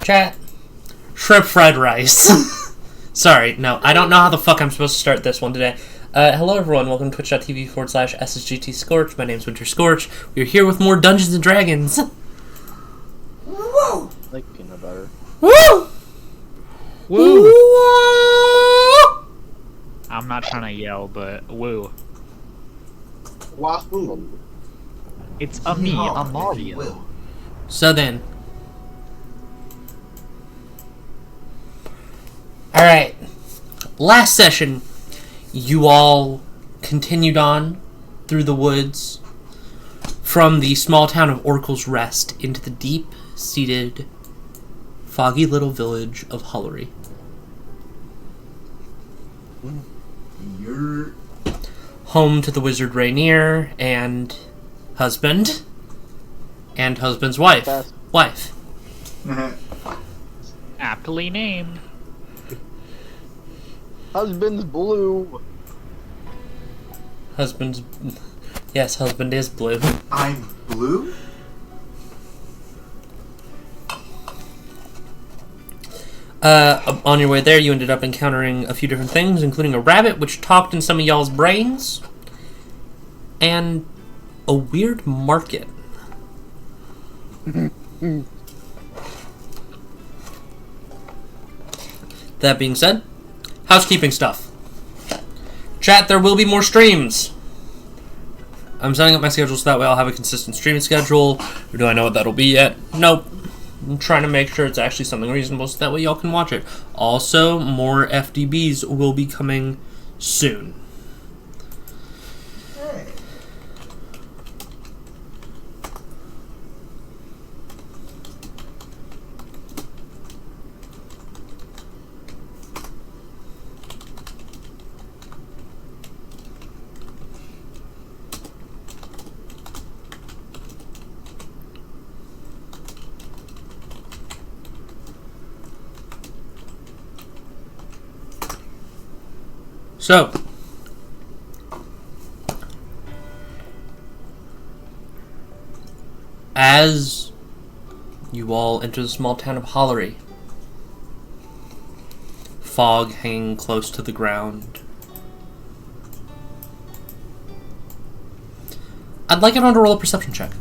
Chat. Shrimp fried rice. Sorry, no, I don't know how the fuck I'm supposed to start this one today. Hello everyone, welcome to twitch.tv/SSGT Scorch. My name's Winter Scorch. We're here with more Dungeons & Dragons. Woo! Like peanut butter. Woo! Woo! Woo! I'm not trying to yell, but woo. Wahoo! It's a me, a Mario. So then. Alright. Last session, you all continued on through the woods from the small town of Oracle's Rest into the deep-seated, foggy little village of Hullery. You're... Home to the wizard Rainier and husband, and husband's wife. Wife. Aptly named. Husband's blue. Husband's... Yes, husband is blue. I'm blue? On your way there, you ended up encountering a few different things, including a rabbit, which talked in some of y'all's brains, and a weird market. That being said, housekeeping stuff. Chat, there will be more streams. I'm setting up my schedule so that way I'll have a consistent streaming schedule. Or do I know what that'll be yet? Nope. I'm trying to make sure it's actually something reasonable so that way y'all can watch it. Also, more FDBs will be coming soon. Hey. So, as you all enter the small town of Hullery, fog hanging close to the ground, I'd like everyone to roll a perception check.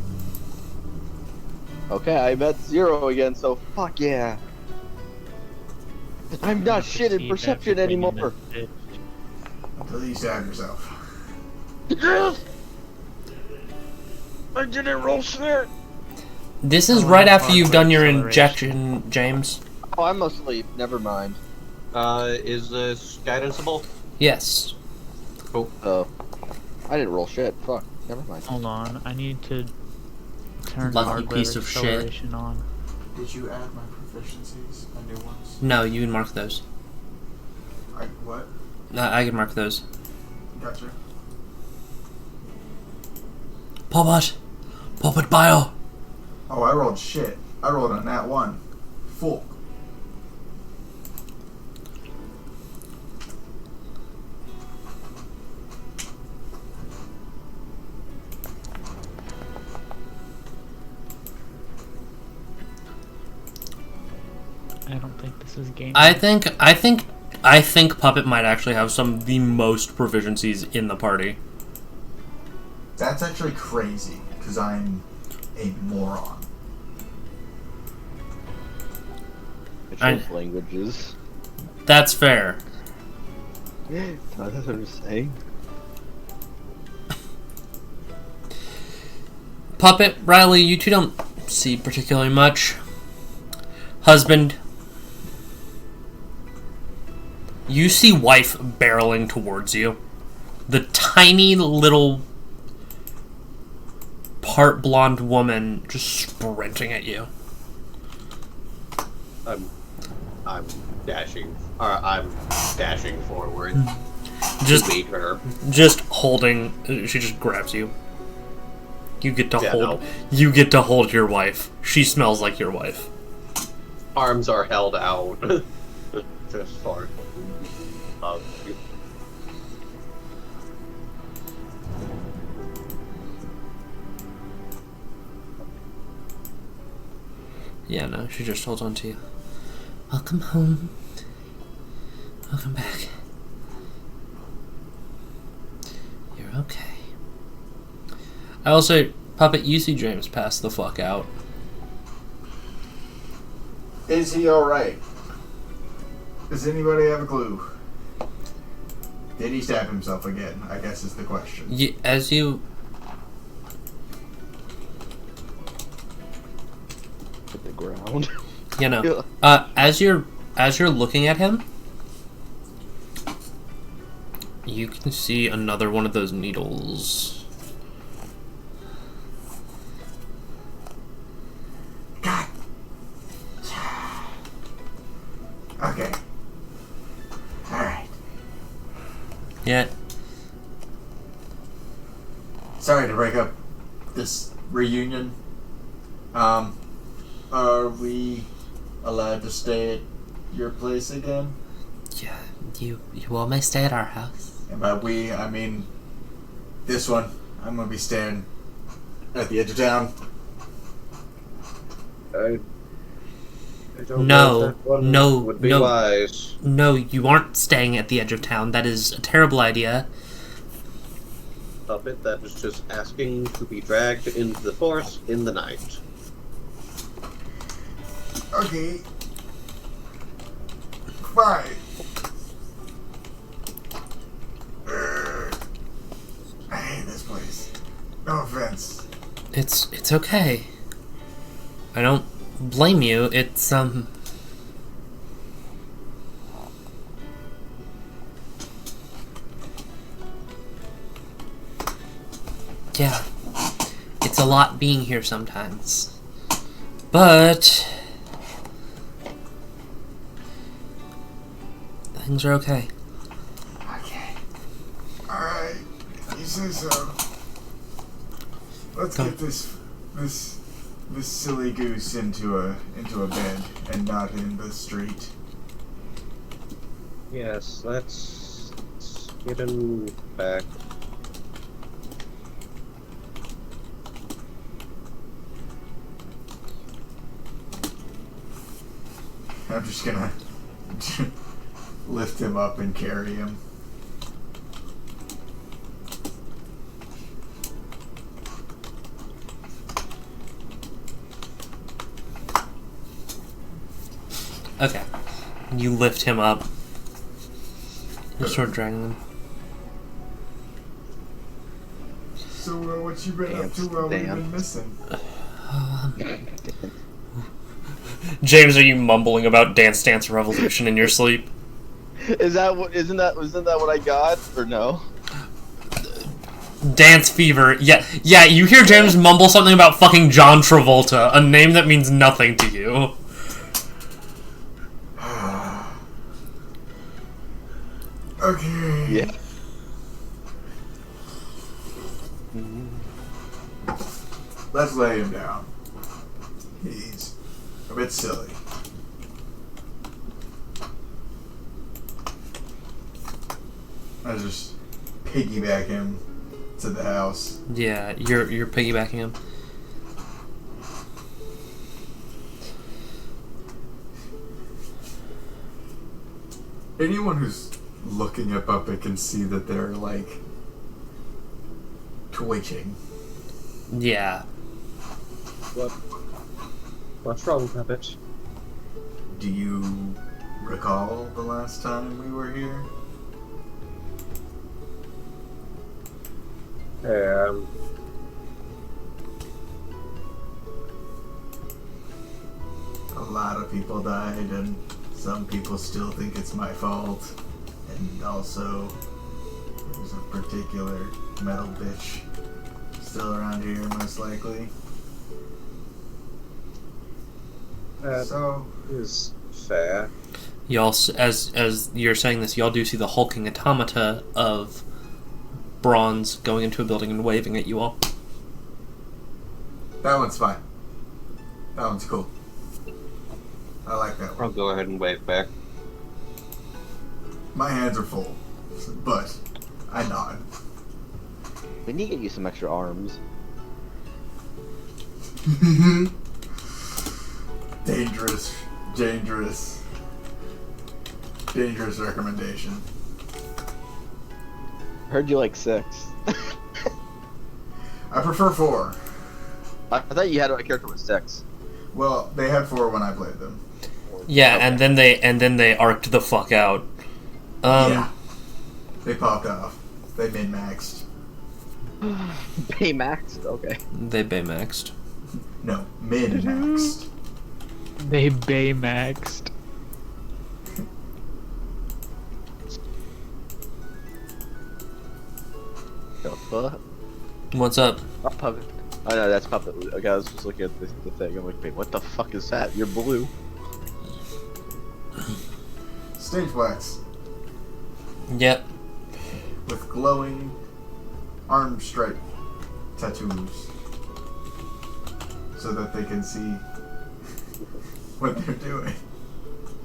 Okay, I'm at 0 again, so fuck yeah. I'm not shit at perception anymore. Until you stab yourself. I didn't roll shit. This is right after you've done your injection, James. Oh, I'm asleep. Never mind. Is this guidanceable? Yes. Cool. Oh. I didn't roll shit. Fuck. Never mind. Hold on, I need to turn Lucky hardware piece of shit. acceleration on. Did you add my proficiencies, my new ones? No, you can mark those. What? I can mark those. Gotcha. Puppet! Puppet bio! Oh, I rolled shit. I rolled a nat 1. Full. I don't think this is game. I think Puppet might actually have some of the most proficiencies in the party. That's actually crazy, because I'm a moron. It's languages. That's fair. That's what I'm saying. Puppet, Riley, you two don't see particularly much. Husband, You see wife barreling towards you. The tiny little part blonde woman just sprinting at you. I'm dashing. I'm dashing forward Just to meet her. Just holding. She just grabs you. You get to Yeah, hold. no. You get to hold your wife. She smells like your wife. Arms are held out. Just for hug. Yeah, no, she just holds on to you. Welcome home. Welcome back. You're okay. I will say, Puppet, you see James pass the fuck out. Is he alright? Does anybody have a clue? Did he stab himself again? I guess is the question. As you... Hit the ground. You know, as you're looking at him, you can see another one of those needles. God. Okay. Alright. Yeah. Sorry to break up this reunion. Are we allowed to stay at your place again? Yeah, you all may stay at our house. And by we, I mean this one. I'm gonna be staying at the edge of town. I don't No, know if that one no, would be no. wise. No, you aren't staying at the edge of town. That is a terrible idea. Puppet that is just asking to be dragged into the forest in the night. Okay. Fine. I hate this place. No offense. It's okay. I don't blame you. It's yeah. It's a lot being here sometimes. But things are okay. Okay. Alright. You say so. Let's Come. get this silly goose into a bed and not in the street. Yes, let's get him back. I'm just gonna lift him up and carry him. Okay. You lift him up. You start dragging him. So what you been up to while we've been missing? James, are you mumbling about Dance Dance Revolution in your sleep? Isn't that what I got or no? Dance Fever. Yeah, you hear James mumble something about fucking John Travolta, a name that means nothing to you. Okay. Yeah. Let's lay him down. He's a bit silly. I just piggyback him to the house. Yeah, you're piggybacking him. Anyone who's looking at Puppet can see that they're like twitching. Yeah. What's wrong, Puppet? Do you recall the last time we were here? A lot of people died, and some people still think it's my fault. And also, there's a particular metal bitch still around here, most likely. That So, is fair. Y'all, as you're saying this, y'all do see the hulking automata of bronze going into a building and waving at you all. that one's fine. That one's cool. I like that one. I'll go ahead and wave back. My hands are full, but I nod. We need to get you some extra arms. Dangerous recommendation. Heard you like 6. I prefer 4. I thought you had a character with 6. Well, they had 4 when I played them. Yeah, Okay. and then they arced the fuck out. Yeah. They popped off. They min-maxed. Baymax? Okay. They baymaxed. No, min-maxed. They baymaxed. The fuck? What's up? Oh, Puppet. Oh no, that's Puppet. Okay, I was just looking at the thing. I'm like, wait, what the fuck is that? You're blue. Stage wax Yep. with glowing arm stripe tattoos so that they can see what they're doing.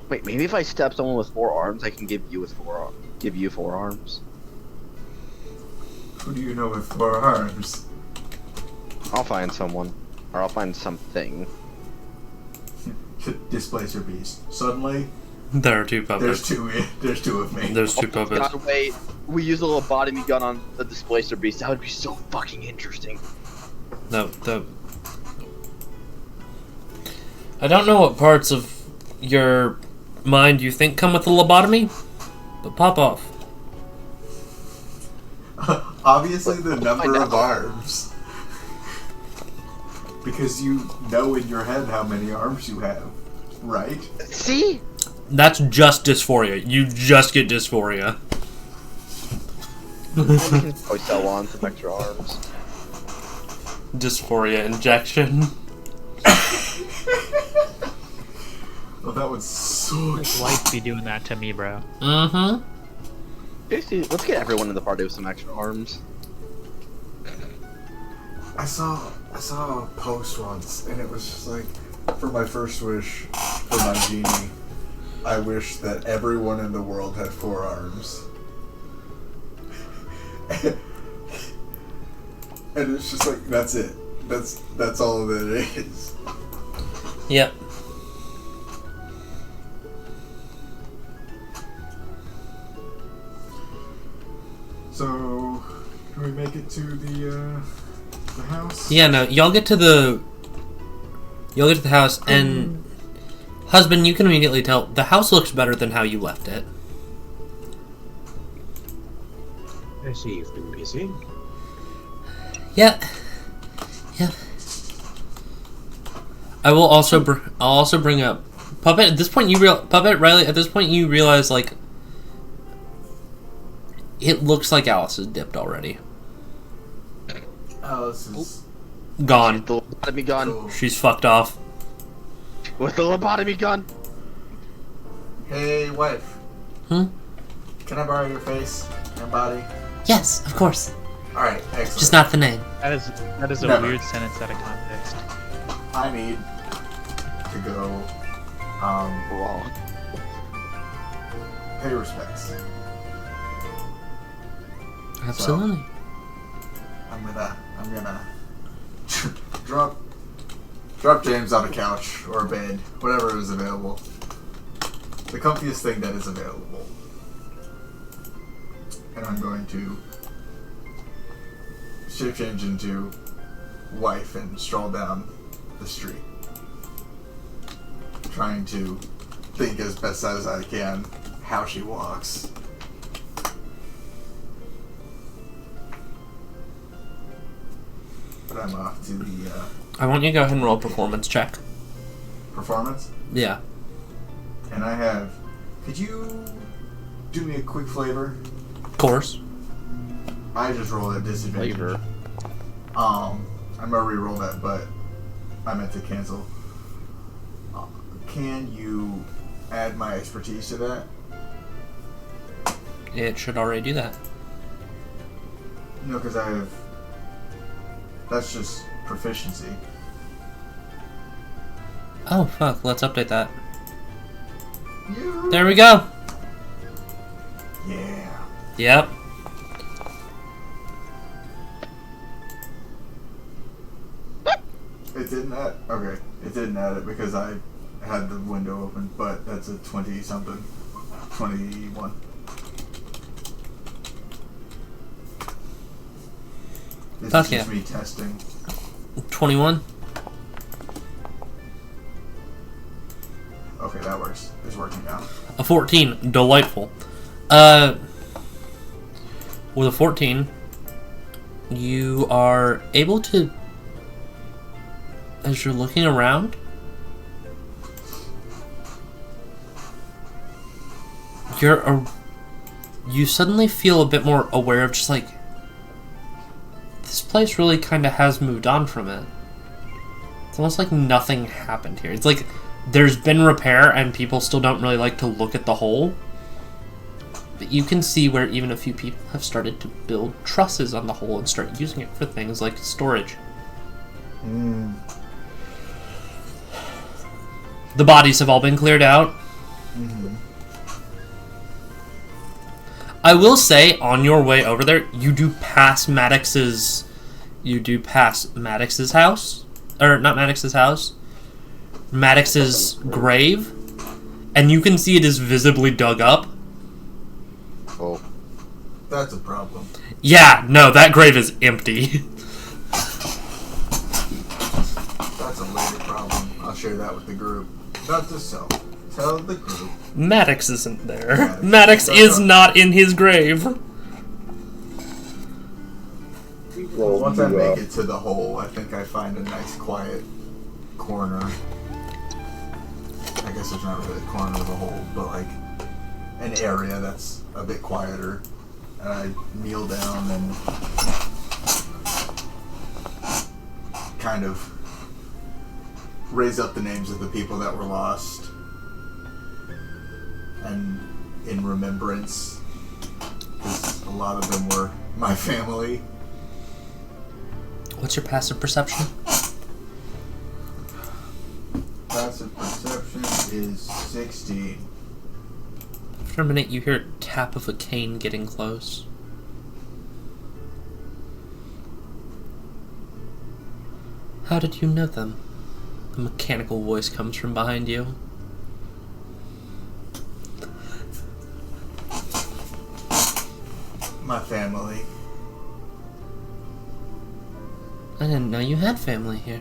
Wait, maybe if I stab someone with 4 arms, I can give you 4 arms. Who do you know with 4 arms? I'll find someone, or I'll find something. Displacer beast. Suddenly, There are 2 there's puppets. 2. There's 2 of me. There's 2 puppets. God, wait, we use a lobotomy gun on the displacer beast. That would be so fucking interesting. No. I don't know what parts of your mind you think come with the lobotomy, but pop off. Obviously, the Find number out. of arms. Because you know in your head how many arms you have, right? See? That's just dysphoria. You just get dysphoria. We can probably sell on some extra arms. Dysphoria injection. Oh, that would so. Life be doing that to me, bro. Mm-hmm. Seriously, let's get everyone in the party with some extra arms. I saw a post once, and it was just like, for my first wish for my genie, I wish that everyone in the world had 4 arms. And it's just like, that's it. That's all that it is. Yep. So, can we make it to the house? Yeah, no, y'all get to the house, and husband, you can immediately tell the house looks better than how you left it. I see you've been busy. Yeah. I'll also bring up Puppet. At this point, Riley. At this point, you realize like it looks like Alice is dipped already. Alice is Gone. The lobotomy gun. cool. She's fucked off. With the lobotomy gun. Hey, wife. Hmm? Can I borrow your face and body? Yes, of course. Alright, excellent. Just not the name. That is a Never. weird sentence out of context. I need to go, Wrong. pay respects. Absolutely. I'm gonna drop James on a couch or a bed, whatever is available. The comfiest thing that is available. And I'm going to shape change into wife and stroll down the street. Trying to think as best as I can how she walks. But I'm off to the I want you to go ahead and roll a performance check. performance. Yeah. And I have. Could you do me a quick flavor? Of course. I just rolled at disadvantage. Flavor. I'm gonna re-roll that, but I meant to cancel. Can you add my expertise to that? It should already do that. No, because I have. That's just proficiency. Oh, fuck. Let's update that. Yeah. There we go. Yeah. Yep. It didn't add. Okay, it didn't add it because I had the window open, but that's a 20 something. 21. This Fuck is just yeah. me testing. 21. Okay, that works. It's working now. A 14. Delightful. With a 14, you are able to, as you're looking around, you suddenly feel a bit more aware of just like, this place really kind of has moved on from it. It's almost like nothing happened here. It's like there's been repair and people still don't really like to look at the hole. But you can see where even a few people have started to build trusses on the hole and start using it for things like storage. The bodies have all been cleared out. I will say, on your way over there, you do pass Maddox's house. Or, not Maddox's house. Maddox's grave. And you can see it is visibly dug up. Oh. That's a problem. Yeah, no, that grave is empty. That's a later problem. I'll share that with the group. Not to self. Tell the group. Maddox isn't there. Maddox is not in his grave. Once I make it to the hole, I think I find a nice quiet corner. I guess it's not really a corner of the hole, but like an area that's a bit quieter. And I kneel down and kind of raise up the names of the people that were lost. And in remembrance, because a lot of them were my family. What's your passive perception? Passive perception is 16. For a minute, you hear a tap of a cane getting close. How did you know them? A mechanical voice comes from behind you. My family. I didn't know you had family here.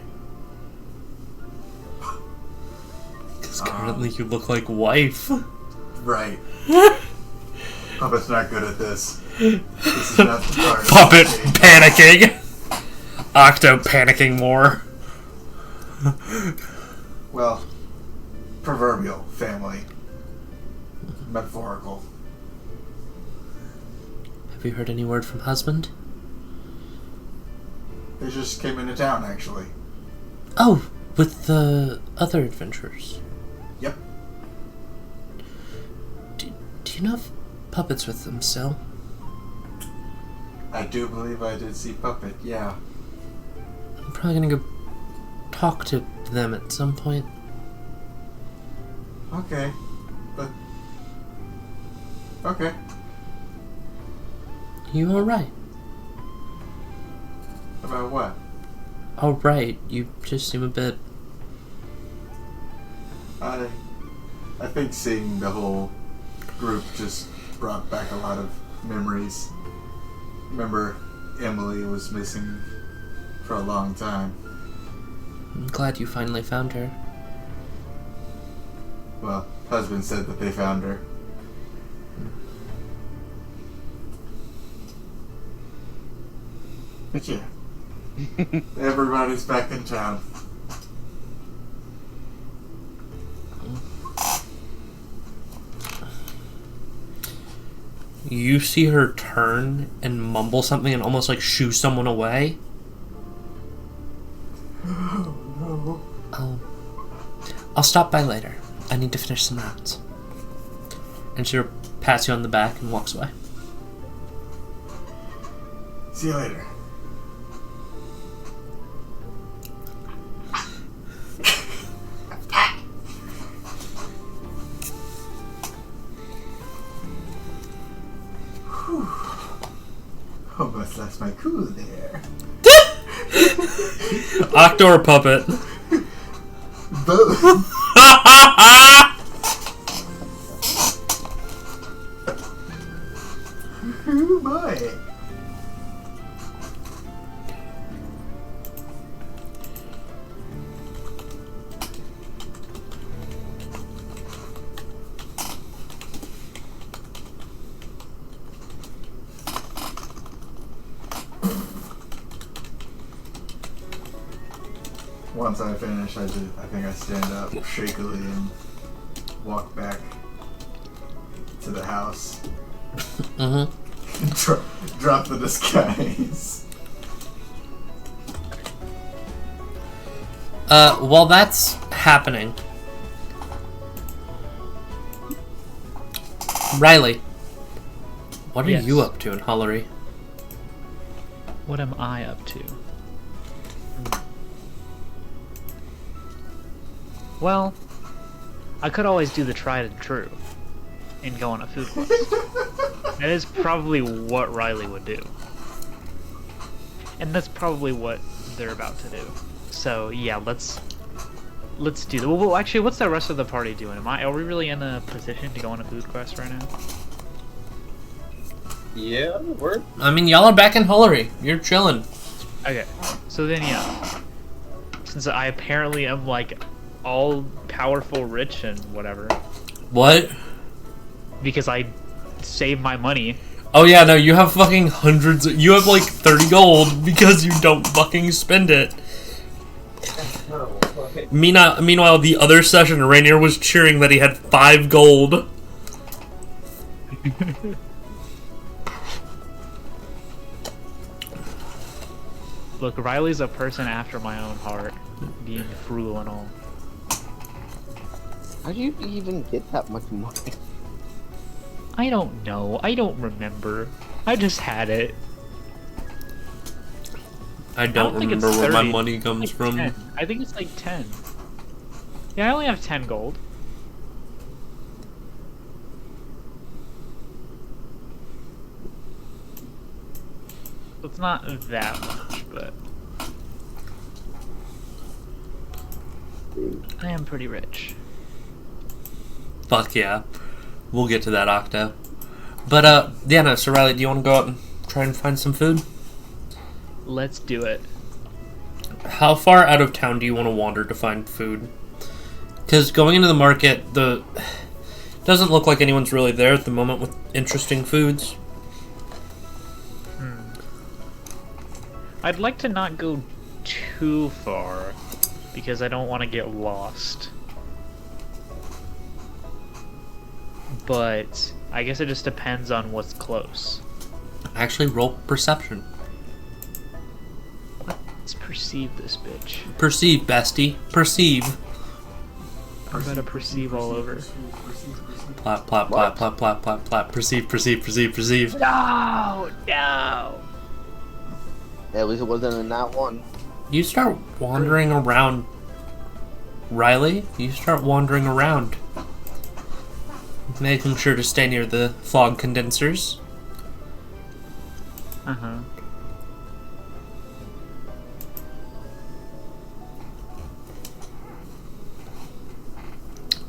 Because currently you look like wife. Right. Puppet's not good at this. This is not the part of Puppet the game. panicking. Octo panicking more. Well, proverbial family. Metaphorical. Have you heard any word from husband? They just came into town, actually. Oh, with the other adventurers. Yep. Do you know if Puppet's with them still? I do believe I did see Puppet, yeah. I'm probably gonna go talk to them at some point. Okay. But... Okay. You alright? About what? Alright, you just seem a bit... I think seeing the whole group just brought back a lot of memories. Remember, Emily was missing for a long time. I'm glad you finally found her. Well, husband said that they found her. But yeah. Everybody's back in town. You see her turn and mumble something and almost like shoo someone away. No. I'll stop by later. I need to finish some rounds. And she pats you on the back and walks away. See you later. Whew. Almost lost my cool there. Octo or puppet? Both. Oh boy. Once I finish, I think I stand up shakily and walk back to the house. Mm-hmm. Drop the disguise. While that's happening, Riley, what are Yes. you up to in Hollery? What am I up to? Well, I could always do the tried and true and go on a food quest. That is probably what Riley would do. And that's probably what they're about to do. So yeah, let's do that. Well, actually, what's the rest of the party doing? Are we really in a position to go on a food quest right now? Yeah, we're I mean, y'all are back in Hollery. You're chilling. Okay, so then yeah, since I apparently am like all powerful, rich, and whatever, What? because I save my money. Oh yeah, no, you have fucking hundreds. You have like 30 gold because you don't fucking spend it. okay. Meanwhile, the other session, Rainier was cheering that he had 5 gold. Look, Riley's a person after my own heart, being frugal and all. How do you even get that much money? I don't know. I don't remember. I just had it. I don't think it's remember where my 30. money comes Like from. 10. I think it's like 10. Yeah, I only have 10 gold. So it's not that much, but I am pretty rich. Fuck yeah. We'll get to that, Octo. But, yeah, no, so Riley, do you want to go out and try and find some food? Let's do it. How far out of town do you want to wander to find food? Because going into the market, doesn't look like anyone's really there at the moment with interesting foods. I'd like to not go too far, because I don't want to get lost. But I guess it just depends on what's close. Actually, roll perception. Let's perceive this bitch. Perceive, bestie. Perceive. I'm gonna perceive all over. Plap, plap, plap, plap, plap, plap, plap. Perceive, perceive, perceive, perceive. No! No! At least it wasn't in that one. You start wandering around, Riley. You start wandering around, making sure to stay near the fog condensers. Uh-huh.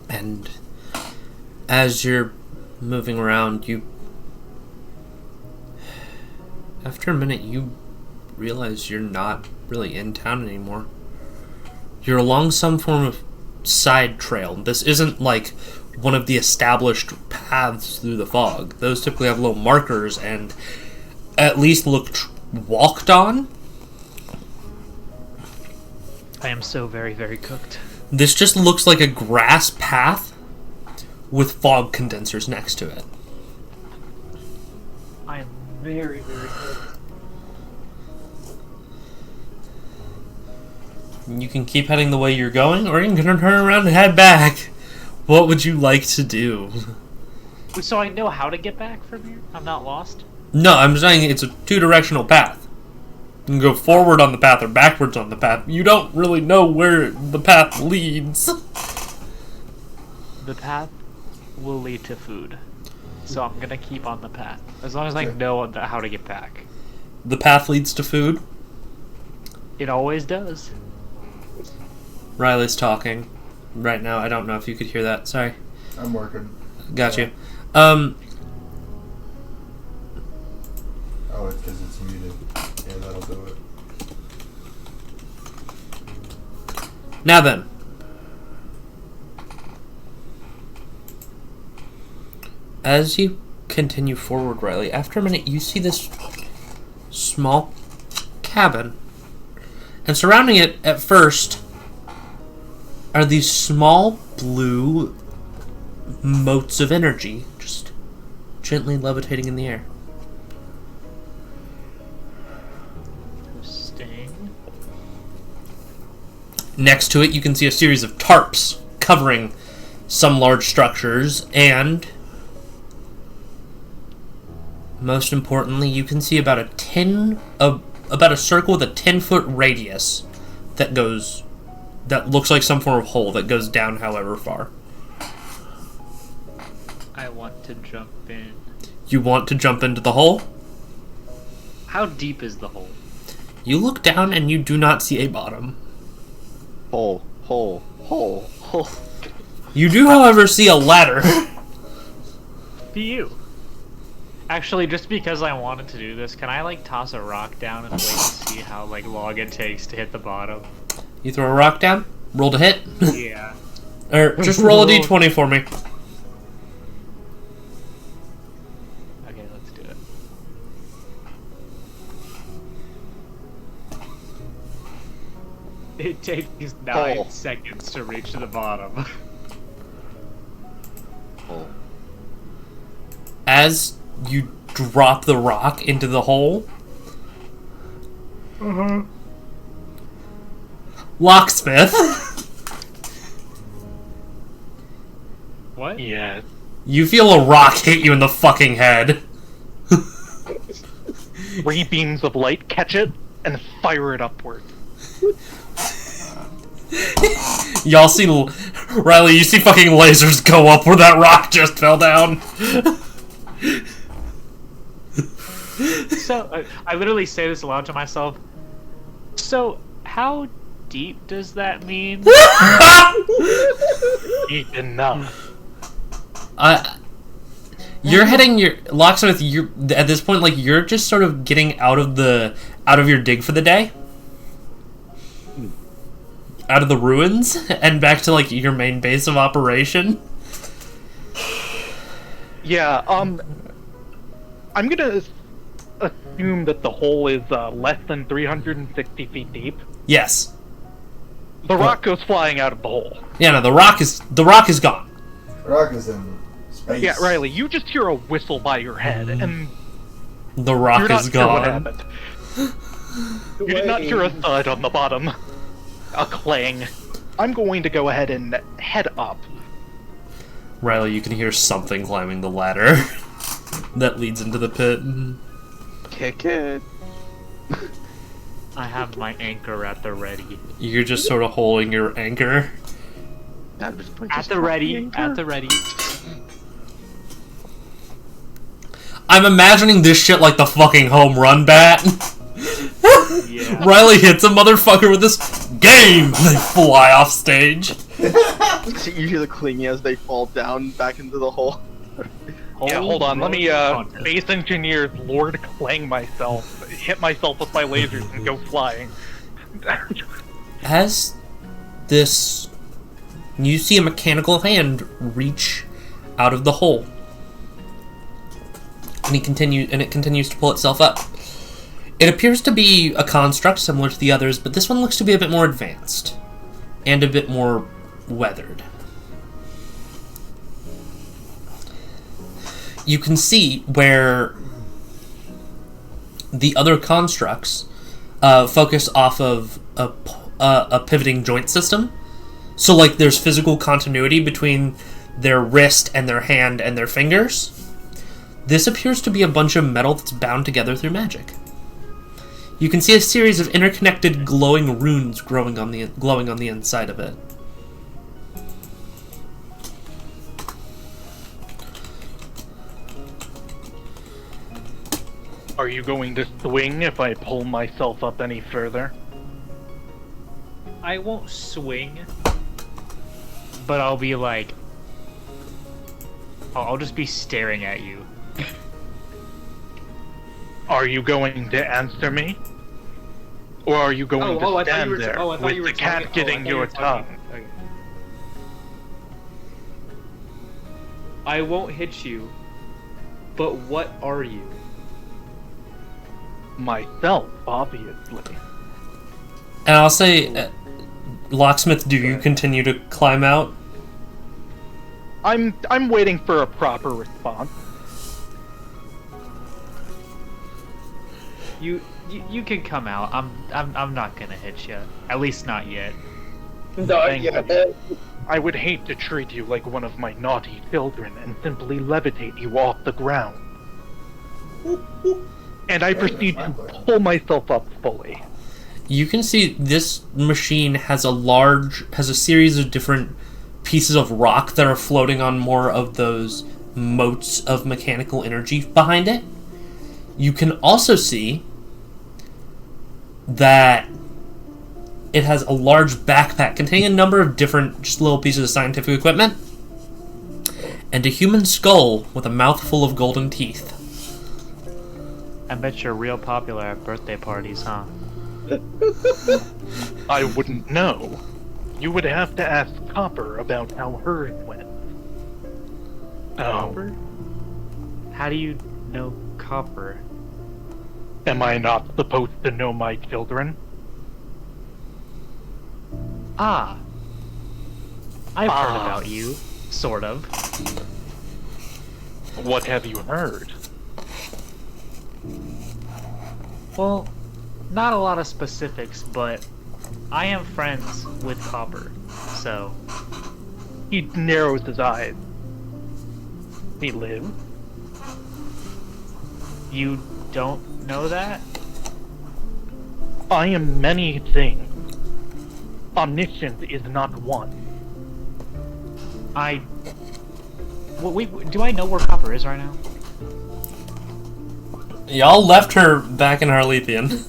And as you're moving around, after a minute, you realize you're not really in town anymore. You're along some form of side trail. This isn't like one of the established paths through the fog. Those typically have little markers and at least look walked on. I am so very, very cooked. This just looks like a grass path with fog condensers next to it. I am very, very cold. You can keep heading the way you're going, or you can turn around and head back. What would you like to do? So I know how to get back from here? I'm not lost? No, I'm saying it's a two-directional path. You can go forward on the path or backwards on the path. You don't really know where the path leads. The path will lead to food. So I'm gonna keep on the path. As long as I know how to get back. The path leads to food. It always does. Riley's talking right now. I don't know if you could hear that. Sorry. I'm working. Got you. Oh, it's because it's muted. Yeah, that'll do it. Now then. As you continue forward, Riley, after a minute you see this small cabin. And surrounding it at first are these small blue motes of energy just gently levitating in the air. Interesting. Next to it, you can see a series of tarps covering some large structures, and most importantly, you can see about a circle with a 10-foot radius that looks like some form of hole that goes down however far. I want to jump in. You want to jump into the hole? How deep is the hole? You look down and you do not see a bottom. Hole, hole, hole, hole. You do, however, see a ladder. To you. Actually, just because I wanted to do this, can I, like, toss a rock down and wait to see how, like, long it takes to hit the bottom? You throw a rock down, roll to hit. Yeah. Or just roll a d20 for me. Okay, let's do it. It takes 9 seconds to reach the bottom. Hole. As you drop the rock into the hole, Locksmith, What? Yeah. you feel a rock hit you in the fucking head. 3 beams of light catch it and fire it upward. Y'all see, Riley, you see fucking lasers go up where that rock just fell down. So, I literally say this aloud to myself. So, how deep does that mean? Deep enough. You're heading your Locksmith. You're at this point, like, you're just sort of getting out of your dig for the day, out of the ruins, and back to like your main base of operation. Yeah, I'm gonna assume that the hole is less than 360 feet deep. Yes. The rock goes flying out of the hole. Yeah. No. The rock is gone. Rock is in space. Yeah, Riley, you just hear a whistle by your head, and The you're rock not is sure what gone. happened. You did not hear a thud on the bottom. A clang. I'm going to go ahead and head up. Riley, you can hear something climbing the ladder that leads into the pit. Kick it. I have my anchor at the ready. You're just sort of holding your anchor. At At the ready. At the ready. I'm imagining this shit like the fucking home run bat. Yeah. Riley hits a motherfucker with this game. They fly off stage. You hear the clinging as they fall down back into the hole. Yeah, hold on. Let me Contest. base engineer Lord Clang myself, hit myself with my lasers, and go flying. As this, you see a mechanical hand reach out of the hole, and it continues to pull itself up. It appears to be a construct similar to the others, but this one looks to be a bit more advanced and a bit more weathered. You can see where The other constructs focus off of a pivoting joint system. So, like, there's physical continuity between their wrist and their hand and their fingers. This appears to be a bunch of metal that's bound together through magic. You can see a series of interconnected glowing runes glowing on the inside of it. Are you going to swing if I pull myself up any further? I won't swing, but I'll be like, I'll just be staring at you. Are you going to answer me? Or are you going to stand there with the cat getting your tongue? I won't hit you, but what are you? Myself, obviously. And I'll say, Locksmith, do you continue to climb out? I'm waiting for a proper response. You can come out. I'm not gonna hit you. At least not yet. Thank you. I would hate to treat you like one of my naughty children and simply levitate you off the ground. And I proceed to pull myself up fully. You can see this machine has a series of different pieces of rock that are floating on more of those motes of mechanical energy behind it. You can also see that it has a large backpack containing a number of different just little pieces of scientific equipment and a human skull with a mouthful of golden teeth. I bet you're real popular at birthday parties, huh? I wouldn't know. You would have to ask Copper about how hers went. Copper? How do you know Copper? Am I not supposed to know my children? Ah. I've heard about you. Sort of. What have you heard? Well, not a lot of specifics, but I am friends with Copper, so... He narrows his eyes. He lives? You don't know that? I am many things. Omniscience is not one. Wait, do I know where Copper is right now? Y'all left her back in Harleithian.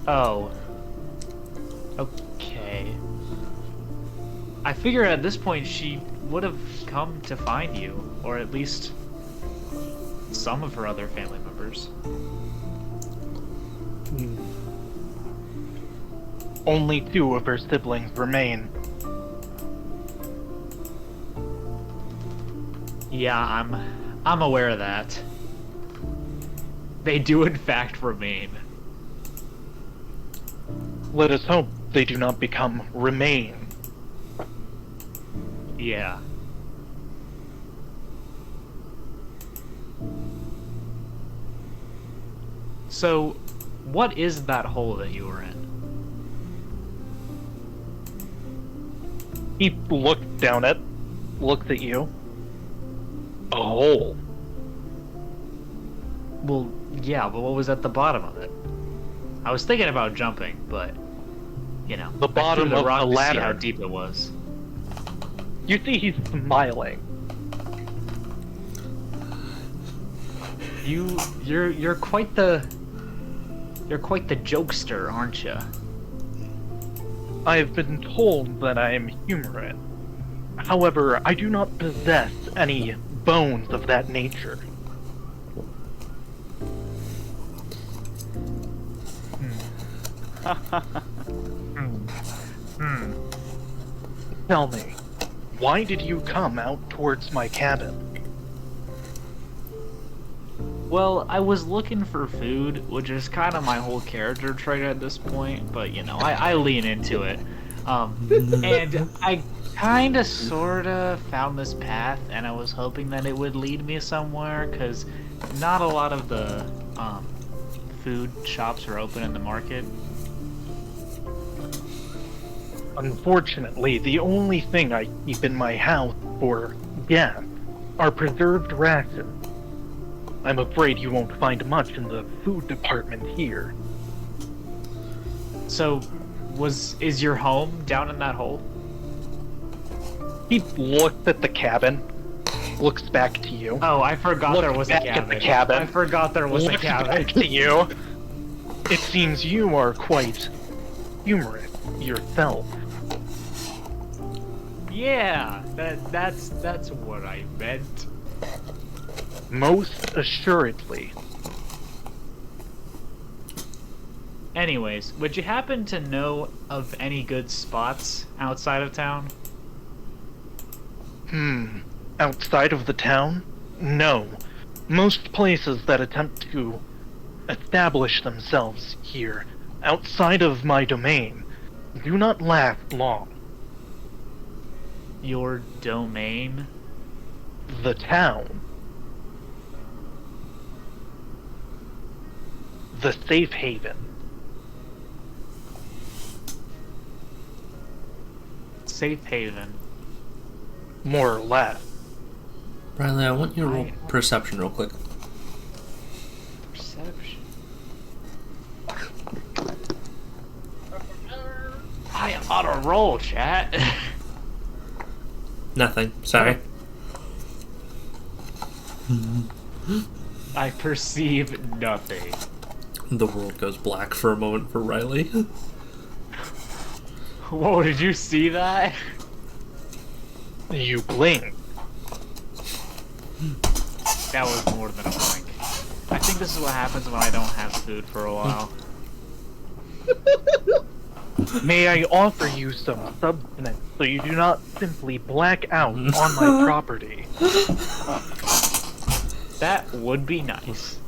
Oh. Okay. I figure at this point she would have come to find you, or at least some of her other family members. Only 2 of her siblings remain. Yeah, I'm aware of that. They do in fact remain. Let us hope they do not become remain. Yeah. So, what is that hole that you were in? He looks down at, looks at you. A hole. Well, yeah, but what was at the bottom of it? I was thinking about jumping, but you know, The bottom I threw of the rock the to see ladder. how deep it was. You see he's smiling. You're quite the jokester, aren't you? I have been told that I am humorous. However, I do not possess any bones of that nature. Tell me, why did you come out towards my cabin? Well, I was looking for food, which is kind of my whole character trait at this point, but you know, I lean into it. And Kinda, sorta found this path, and I was hoping that it would lead me somewhere, because not a lot of the food shops are open in the market. Unfortunately, the only thing I keep in my house for gas are preserved rations. I'm afraid you won't find much in the food department here. So, is your home down in that hole? He looks at the cabin, looks back to you. Oh, I forgot Looks there was a back cabin. at the cabin. I forgot there was a Looks cabin. back to you. It seems you are quite humorous yourself. Yeah, that's what I meant. Most assuredly. Anyways, would you happen to know of any good spots outside of town? Outside of the town? No. Most places that attempt to establish themselves here, outside of my domain, do not last long. Your domain? The town. The safe haven. Safe haven. More or less. Riley, I want you to roll perception real quick. Perception. I am on a roll, chat. Nothing. Sorry. I perceive nothing. The world goes black for a moment for Riley. Whoa, did you see that? You blink. That was more than a blink. I think this is what happens when I don't have food for a while. May I offer you some substance so you do not simply black out on my property? That would be nice.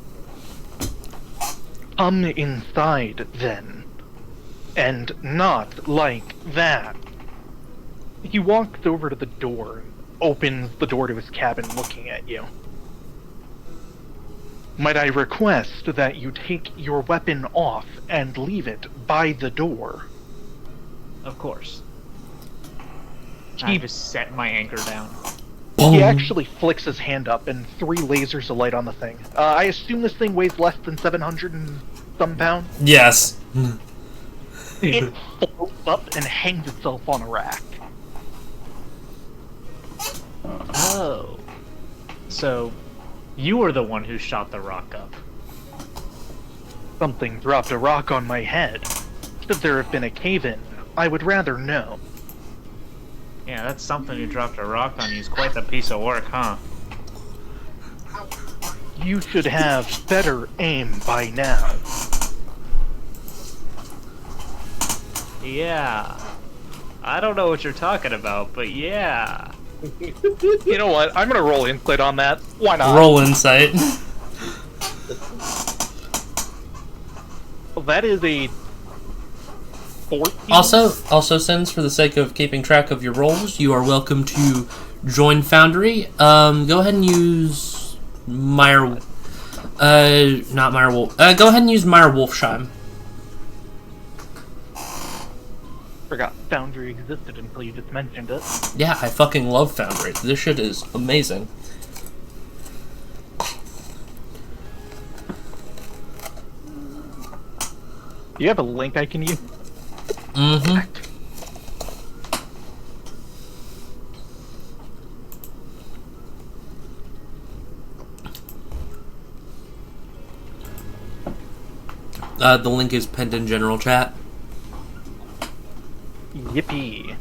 Come inside, then. And not like that. He walks over to the door, opens the door to his cabin looking at you. Might I request that you take your weapon off and leave it by the door? Of course. I just set my anchor down. He actually flicks his hand up and 3 lasers alight on the thing. I assume this thing weighs less than 700 and some pounds? Yes. It floats up and hangs itself on a rack. Oh. So, you were the one who shot the rock up. Something dropped a rock on my head. Should there have been a cave-in, I would rather know. Yeah, that's something who dropped a rock on you. Is quite the piece of work, huh? You should have better aim by now. Yeah. I don't know what you're talking about, but yeah. You know what? I'm gonna roll insight on that. Why not? Roll insight. Well, that is a 14. Also, since for the sake of keeping track of your rolls, you are welcome to join Foundry. Go ahead and use Meyer. Not Meyer Wolf. Go ahead and use Meyer Wolfsheim. Forgot Foundry existed until you just mentioned it. Yeah, I fucking love Foundry. This shit is amazing. Do you have a link I can use? Mm-hmm. The link is pinned in general chat. Yippee.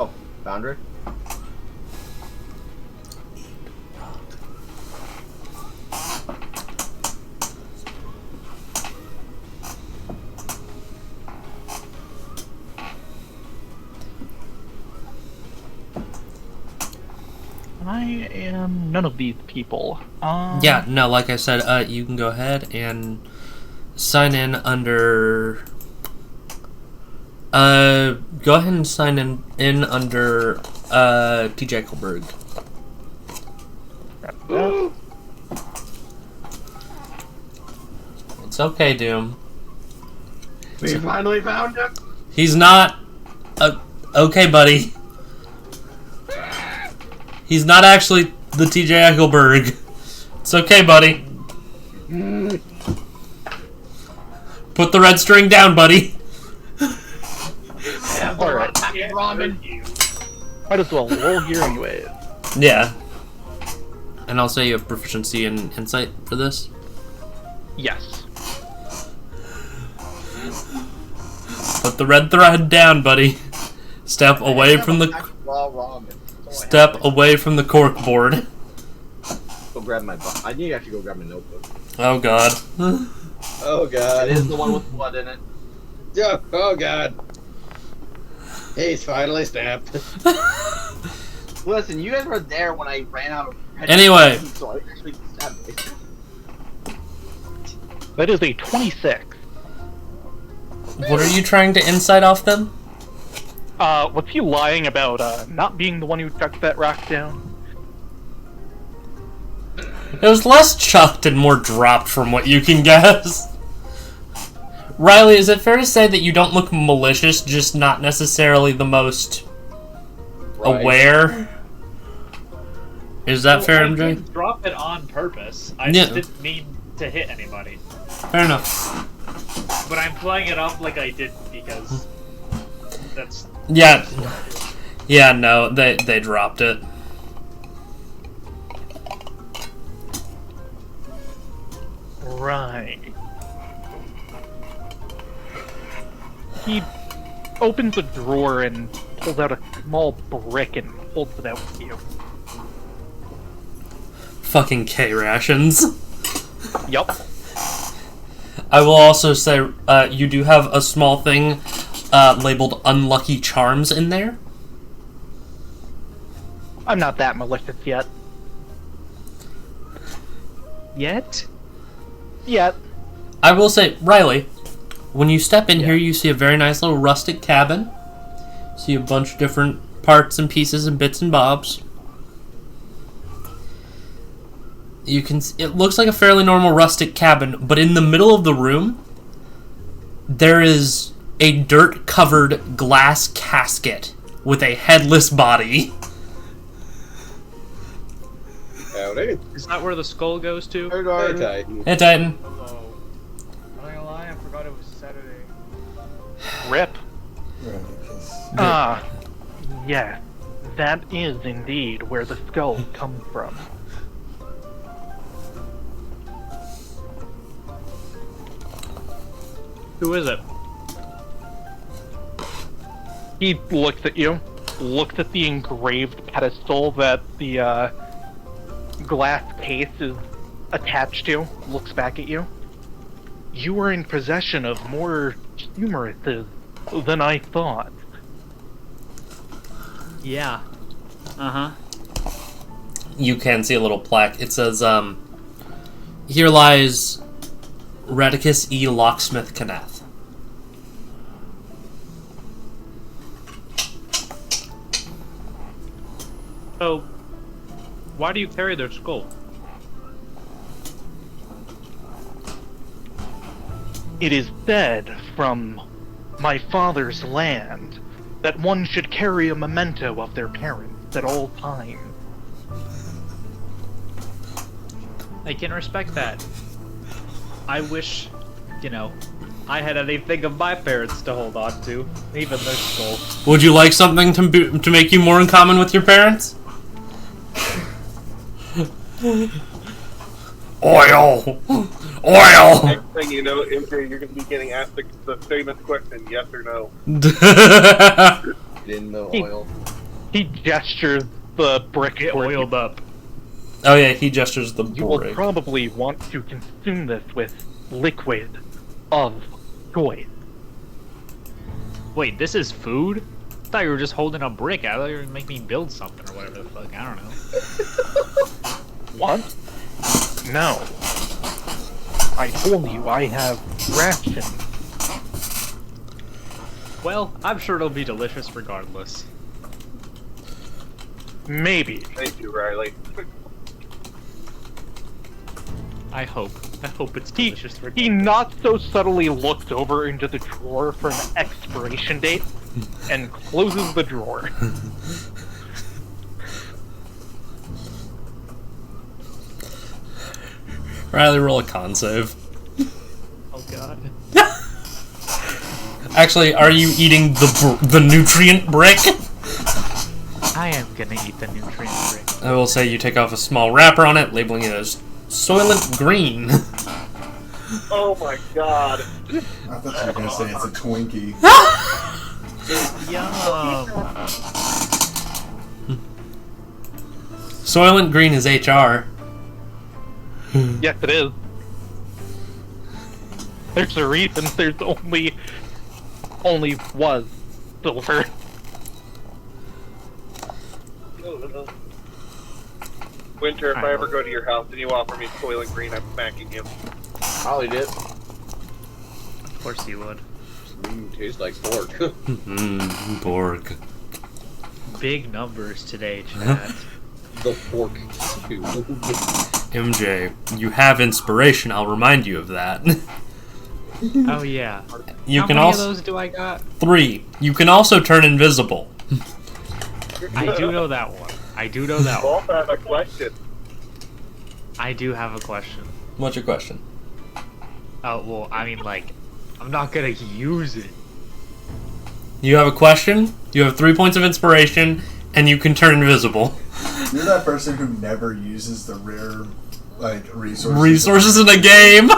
Oh, Foundry? I am none of these people. Yeah, no, like I said, you can go ahead and sign in under. Go ahead and sign in under TJ Eichelberg. It's okay, Doom. We finally found him. He's not. Okay, buddy. He's not actually the TJ Eichelberg. It's okay, buddy. Put the red string down, buddy. Alright. Might as well roll here anyways. Yeah. And also you have proficiency in insight for this? Yes. Put the red thread down, buddy. Step away from the cork board. Go grab my. I need to actually go grab my notebook. Oh god. Oh god. It is the one with blood in it. Yeah, oh god. He's finally snapped. Listen, you guys were there when I ran out of. Anyway. So I actually stabbed it. That is a 26. What are you trying to insight off them? Was he lying about not being the one who chucked that rock down? It was less chucked and more dropped from what you can guess. Riley, is it fair to say that you don't look malicious, just not necessarily the most aware? Is that fair, I MJ? didn't drop it on purpose. I Yeah. just didn't mean to hit anybody. Fair enough. But I'm playing it off like I did because that's Yeah. Yeah, no, they dropped it. Right. He opens a drawer and pulls out a small brick and holds it out to you. Fucking K rations. Yup. I will also say, you do have a small thing labeled Unlucky Charms in there. I'm not that malicious yet. yet. Yet. I will say, Riley, when you step in here, you see a very nice little rustic cabin. See a bunch of different parts and pieces and bits and bobs. You can. It looks like a fairly normal rustic cabin, but in the middle of the room, there is a dirt-covered glass casket with a headless body. Howdy. Is that where the skull goes to? Hey, Titan. Hey, Titan. Hello. I'm not gonna lie, I forgot it was Saturday. Rip. Right, 'cause- Ah, yes. That is indeed where the skull comes from. Who is it? He looks at you, looks at the engraved pedestal that the glass case is attached to, looks back at you. You are in possession of more humoruses than I thought. Yeah. Uh-huh. You can see a little plaque. It says, here lies Radicus E. Locksmith Kanath. So, why do you carry their skull? It is said from my father's land that one should carry a memento of their parents at all times. I can respect that. I wish, you know, I had anything of my parents to hold on to, even their skull. Would you like something to make you more in common with your parents? Oil! Oil! Next thing you know, MJ, you're going to be getting asked the famous question, yes or no. In the oil. He gestures the brick Get towards you. oiled up. Oh yeah, he gestures the You will brick. probably want to consume this with liquid of choice. Wait, this is food? I thought you were just holding a brick. I thought you were gonna make me build something or whatever the fuck. I don't know. What? No. I told you I have ration. Well, I'm sure it'll be delicious regardless. Maybe. Thank you, Riley. I hope. I hope it's He, delicious he regardless. not so subtly looked over into the drawer for an expiration date and closes the drawer. Riley, roll a con save. Oh god. Actually, are you eating the nutrient brick? I am gonna eat the nutrient brick. I will say you take off a small wrapper on it, labeling it as Soylent Green. Oh my god. I thought you were gonna say it's a Twinkie. Yum! Soylent Green is HR. Yes, it is. There's a reason there's only was silver. Winter, if I ever go to your house and you offer me Soylent Green, I'm smacking you. Probably did. Of course you would. Tastes like pork. Borg. Big numbers today, chat. The pork too. MJ, you have inspiration, I'll remind you of that. Oh yeah. You How can many also of those do I got? 3. You can also turn invisible. I do know that one. I do know that one. Also have a question. I do have a question. What's your question? Oh well, I mean like, I'm not gonna use it. You have a question, you have 3 points of inspiration, and you can turn invisible. You're that person who never uses the rare, like, resources. Resources in a game!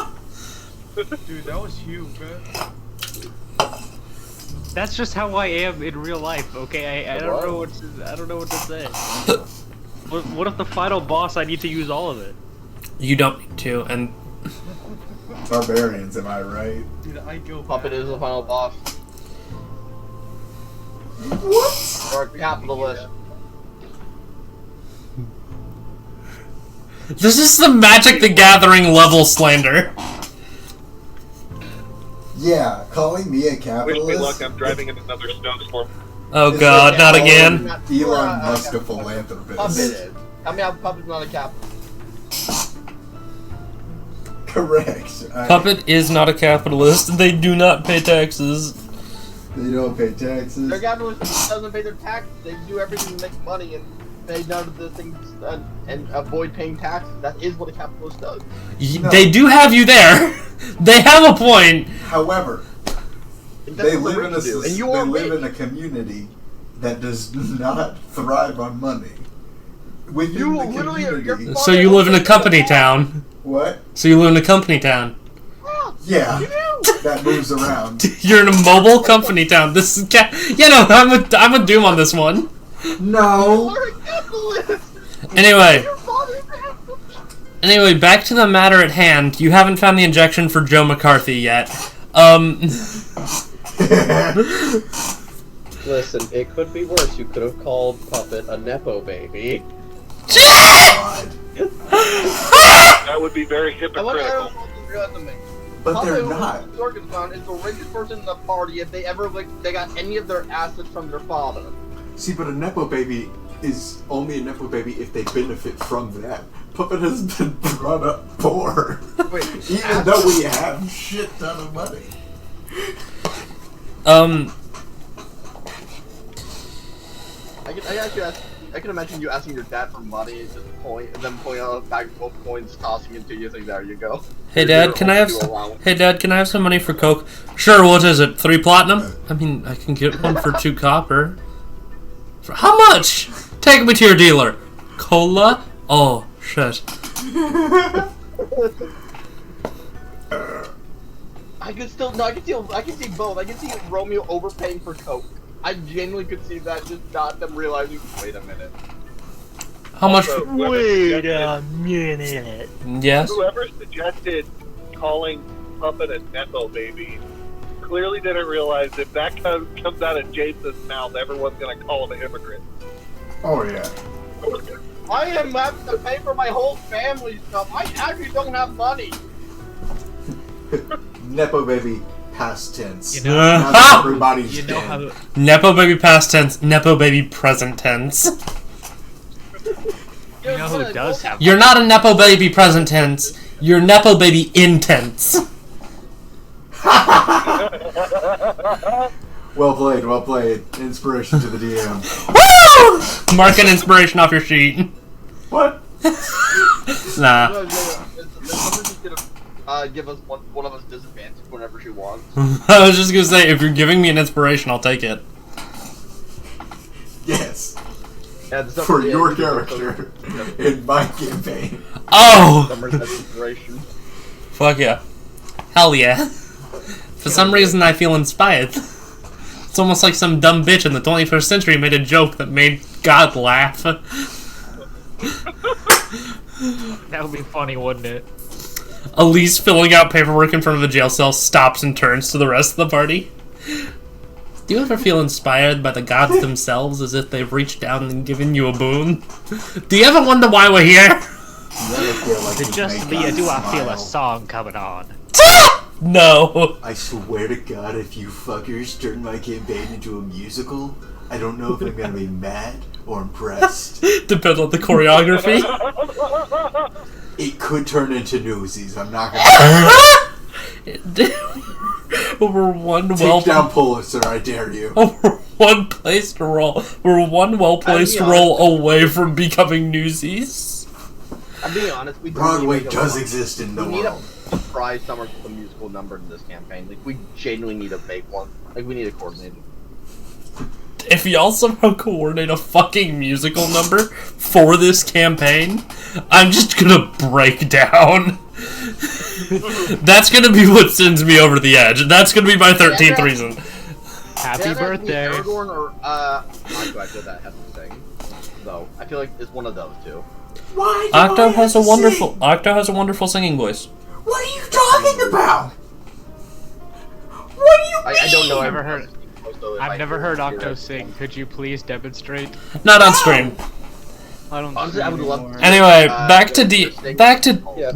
Dude, that was huge, man. That's just how I am in real life. Okay, I don't know what to say. What if the final boss I need to use all of it? You don't need to, and Barbarians, am I right? Dude, I go Puppet is the final boss. What? Or capitalist. this is the Magic the Gathering level slander. Yeah, calling me a Wish capitalist. me luck, I'm driving in another snowstorm. Oh It's god, like not calling again. Elon Musk a philanthropist. Puppet is. I mean, Puppet's not a capitalist. Correct. Puppet is not a capitalist. They do not pay taxes. They don't pay taxes. Their capitalist doesn't pay their taxes. They do everything to make money and pay none of the things and avoid paying taxes. That is what a capitalist does. No. They do have you there. They have a point. However, That's they what the live in a rich do, and you they are live rich. in a community that does not thrive on money. Within You the literally are- community, you're So you live in a company town. what? So you live in a company town. Yeah, that moves around. You're in a mobile company town. This is I'm a doom on this one. No. You're a capitalist. Anyway, Your father is a capitalist. anyway, back to the matter at hand. You haven't found the injection for Joe McCarthy yet. Listen, it could be worse. You could have called Puppet a nepo baby. God. That would be very I wonder hypocritical. how this resume. But they're Puppet, not. Sorgenstein is the richest person in the party if they ever they got any of their assets from their father. See, but a nepo baby is only a nepo baby if they benefit from that. Puppet has been brought up poor, Wait, even though we have shit ton of money. I can imagine you asking your dad for money and just and then pulling out a bag of gold coins, tossing it to you, saying, "There you go." Hey Dad, can I have some money for Coke? Sure, what is it? 3 platinum? I mean, I can get one for 2 copper. For how much? Take me to your dealer. Cola? Oh, shit. I can see both. I can see Romeo overpaying for Coke. I genuinely could see that, just not them realizing. Wait a minute. How much? Also, whoever Wait suggested- a minute. Yes? Whoever suggested calling Puppet a nepo baby clearly didn't realize if that comes out of Jason's mouth, everyone's gonna call him an immigrant. Oh yeah. I am having to pay for my whole family stuff. I actually don't have money. Nepo baby past tense. You know, Now that everybody's you know dead. how Nepo baby past tense, Nepo baby present tense. you know who does have You're not a Nepo baby present tense, you're Nepo baby intense. Well played, well played. Inspiration to the DM. Woo! Mark an inspiration off your sheet. What? Nah. Someone's just gonna give us one of us disadvantage whenever she wants. I was just gonna say, if you're giving me an inspiration, I'll take it. Yes. Yeah, the For Summer- your yeah, character in my campaign. Oh! Summer's has inspiration. Fuck yeah. Hell yeah. For some reason, I feel inspired. It's almost like some dumb bitch in the 21st century made a joke that made God laugh. That would be funny, wouldn't it? Elise, filling out paperwork in front of the jail cell, stops and turns to the rest of the party. Do you ever feel inspired by the gods themselves as if they've reached down and given you a boon? Do you ever wonder why we're here? You ever feel like To you just make be a God do I feel smile? a song coming on. No. I swear to God, if you fuckers turn my campaign into a musical, I don't know if I'm gonna be mad or impressed. Depends on the choreography. It could turn into Newsies, I'm not gonna We're one take down Pulitzer, I dare you. We're one place to roll. We're one well-placed I'll be roll away from becoming Newsies. I'm being honest, we Broadway need to does make a- exist in the We need world. a surprise Summer with a musical number in this campaign. Like, we genuinely need to make one. Like, we need to coordinate it. If y'all somehow coordinate a fucking musical number for this campaign, I'm just gonna break down. That's gonna be what sends me over the edge. That's gonna be my 13th reason. Happy It has to be birthday. Aragorn or, Octo, I feel that has to sing. Though, I feel like it's one of those two. Why do Octo I has a have to wonderful sing? Octo has a wonderful singing voice. What are you talking about? What do you mean? I don't know. I've never heard- I've never heard Octo Octo sing. Could you please demonstrate? Not on stream. I don't. Honestly, I would love to. Anyway, Uh, back to Yeah.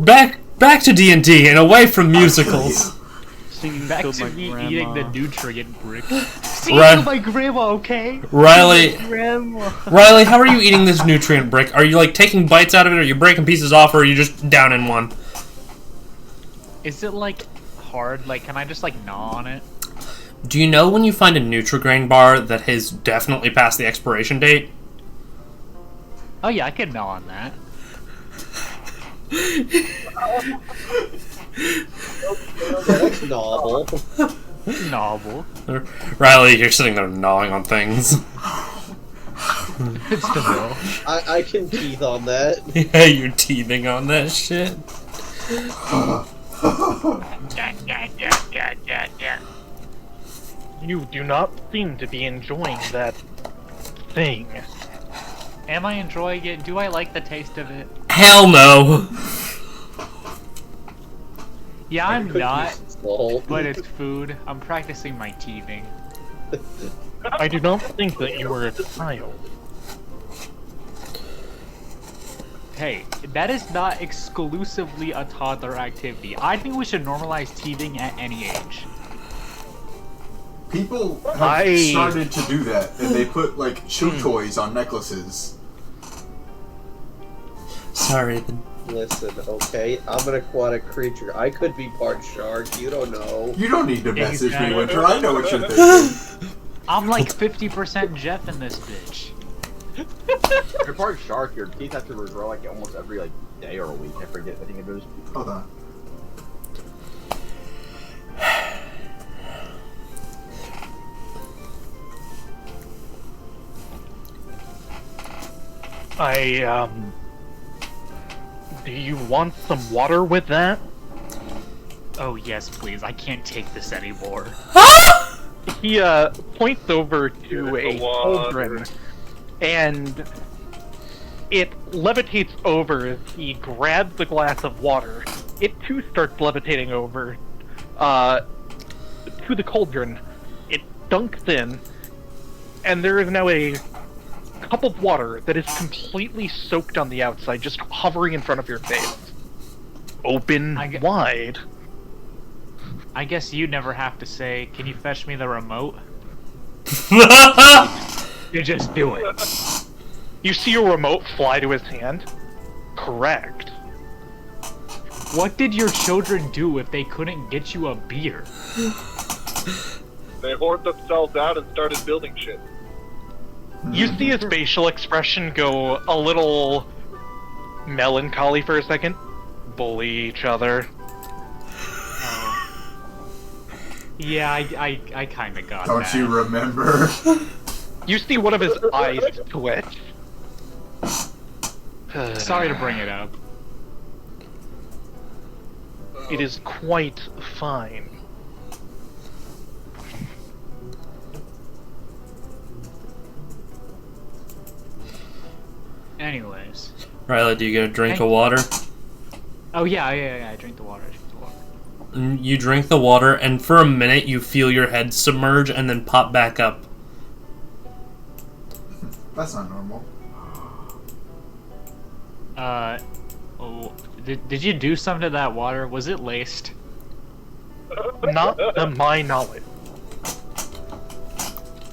back to D&D and away from musicals. Singing Back to to my me grandma. eating the nutrient brick. Right. my grandma, okay? Riley, Grandma. Riley, how are you eating this nutrient brick? Are you like taking bites out of it, or are you breaking pieces off, or are you just down in one? Is it like hard? Like, can I just like gnaw on it? Do you know when you find a Nutri-Grain bar that has definitely passed the expiration date? Oh yeah, I could gnaw on that. That's novel. Novel. Riley, you're sitting there gnawing on things. It's the mill. I can teeth on that. Yeah, you're teething on that shit. You do not seem to be enjoying that thing. Am I enjoying it? Do I like the taste of it? Hell no. Yeah, I'm not. Lol. But it's food. I'm practicing my teething. I do not think that you were a child. Hey, that is not exclusively a toddler activity. I think we should normalize teething at any age. People have I- started to do that, and they put like chew toys on necklaces. Sorry. Listen, okay? I'm an aquatic creature. I could be part shark. You don't know. You don't need to message Exactly. me, Winter. I know what you're thinking. I'm like 50% Jeff in this bitch. You're part shark. Your teeth have to regrow like almost every like day or a week. I forget. I think it is. Hold on. Do you want some water with that? Oh yes, please. I can't take this anymore. He points over to a cauldron, and it levitates over as he grabs the glass of water. It too starts levitating over to the cauldron. It dunks in, and there is now a cup of water that is completely soaked on the outside, just hovering in front of your face. Open I get- wide. I guess you never have to say, "Can you fetch me the remote?" You just do it. You see a remote fly to his hand? Correct. What did your children do if they couldn't get you a beer? They hoard themselves out and started building shit. You see his facial expression go a little melancholy for a second. Bully each other. Yeah, I kind of got Don't that. you remember? You see one of his eyes twitch. Sorry to bring it up. It is quite fine. Anyways. Riley, do you get a drink of water? Oh yeah, I drink the water. I drink the water. You drink the water, and for a minute you feel your head submerge and then pop back up. That's not normal. Oh, did you do something to that water? Was it laced? Not to my knowledge.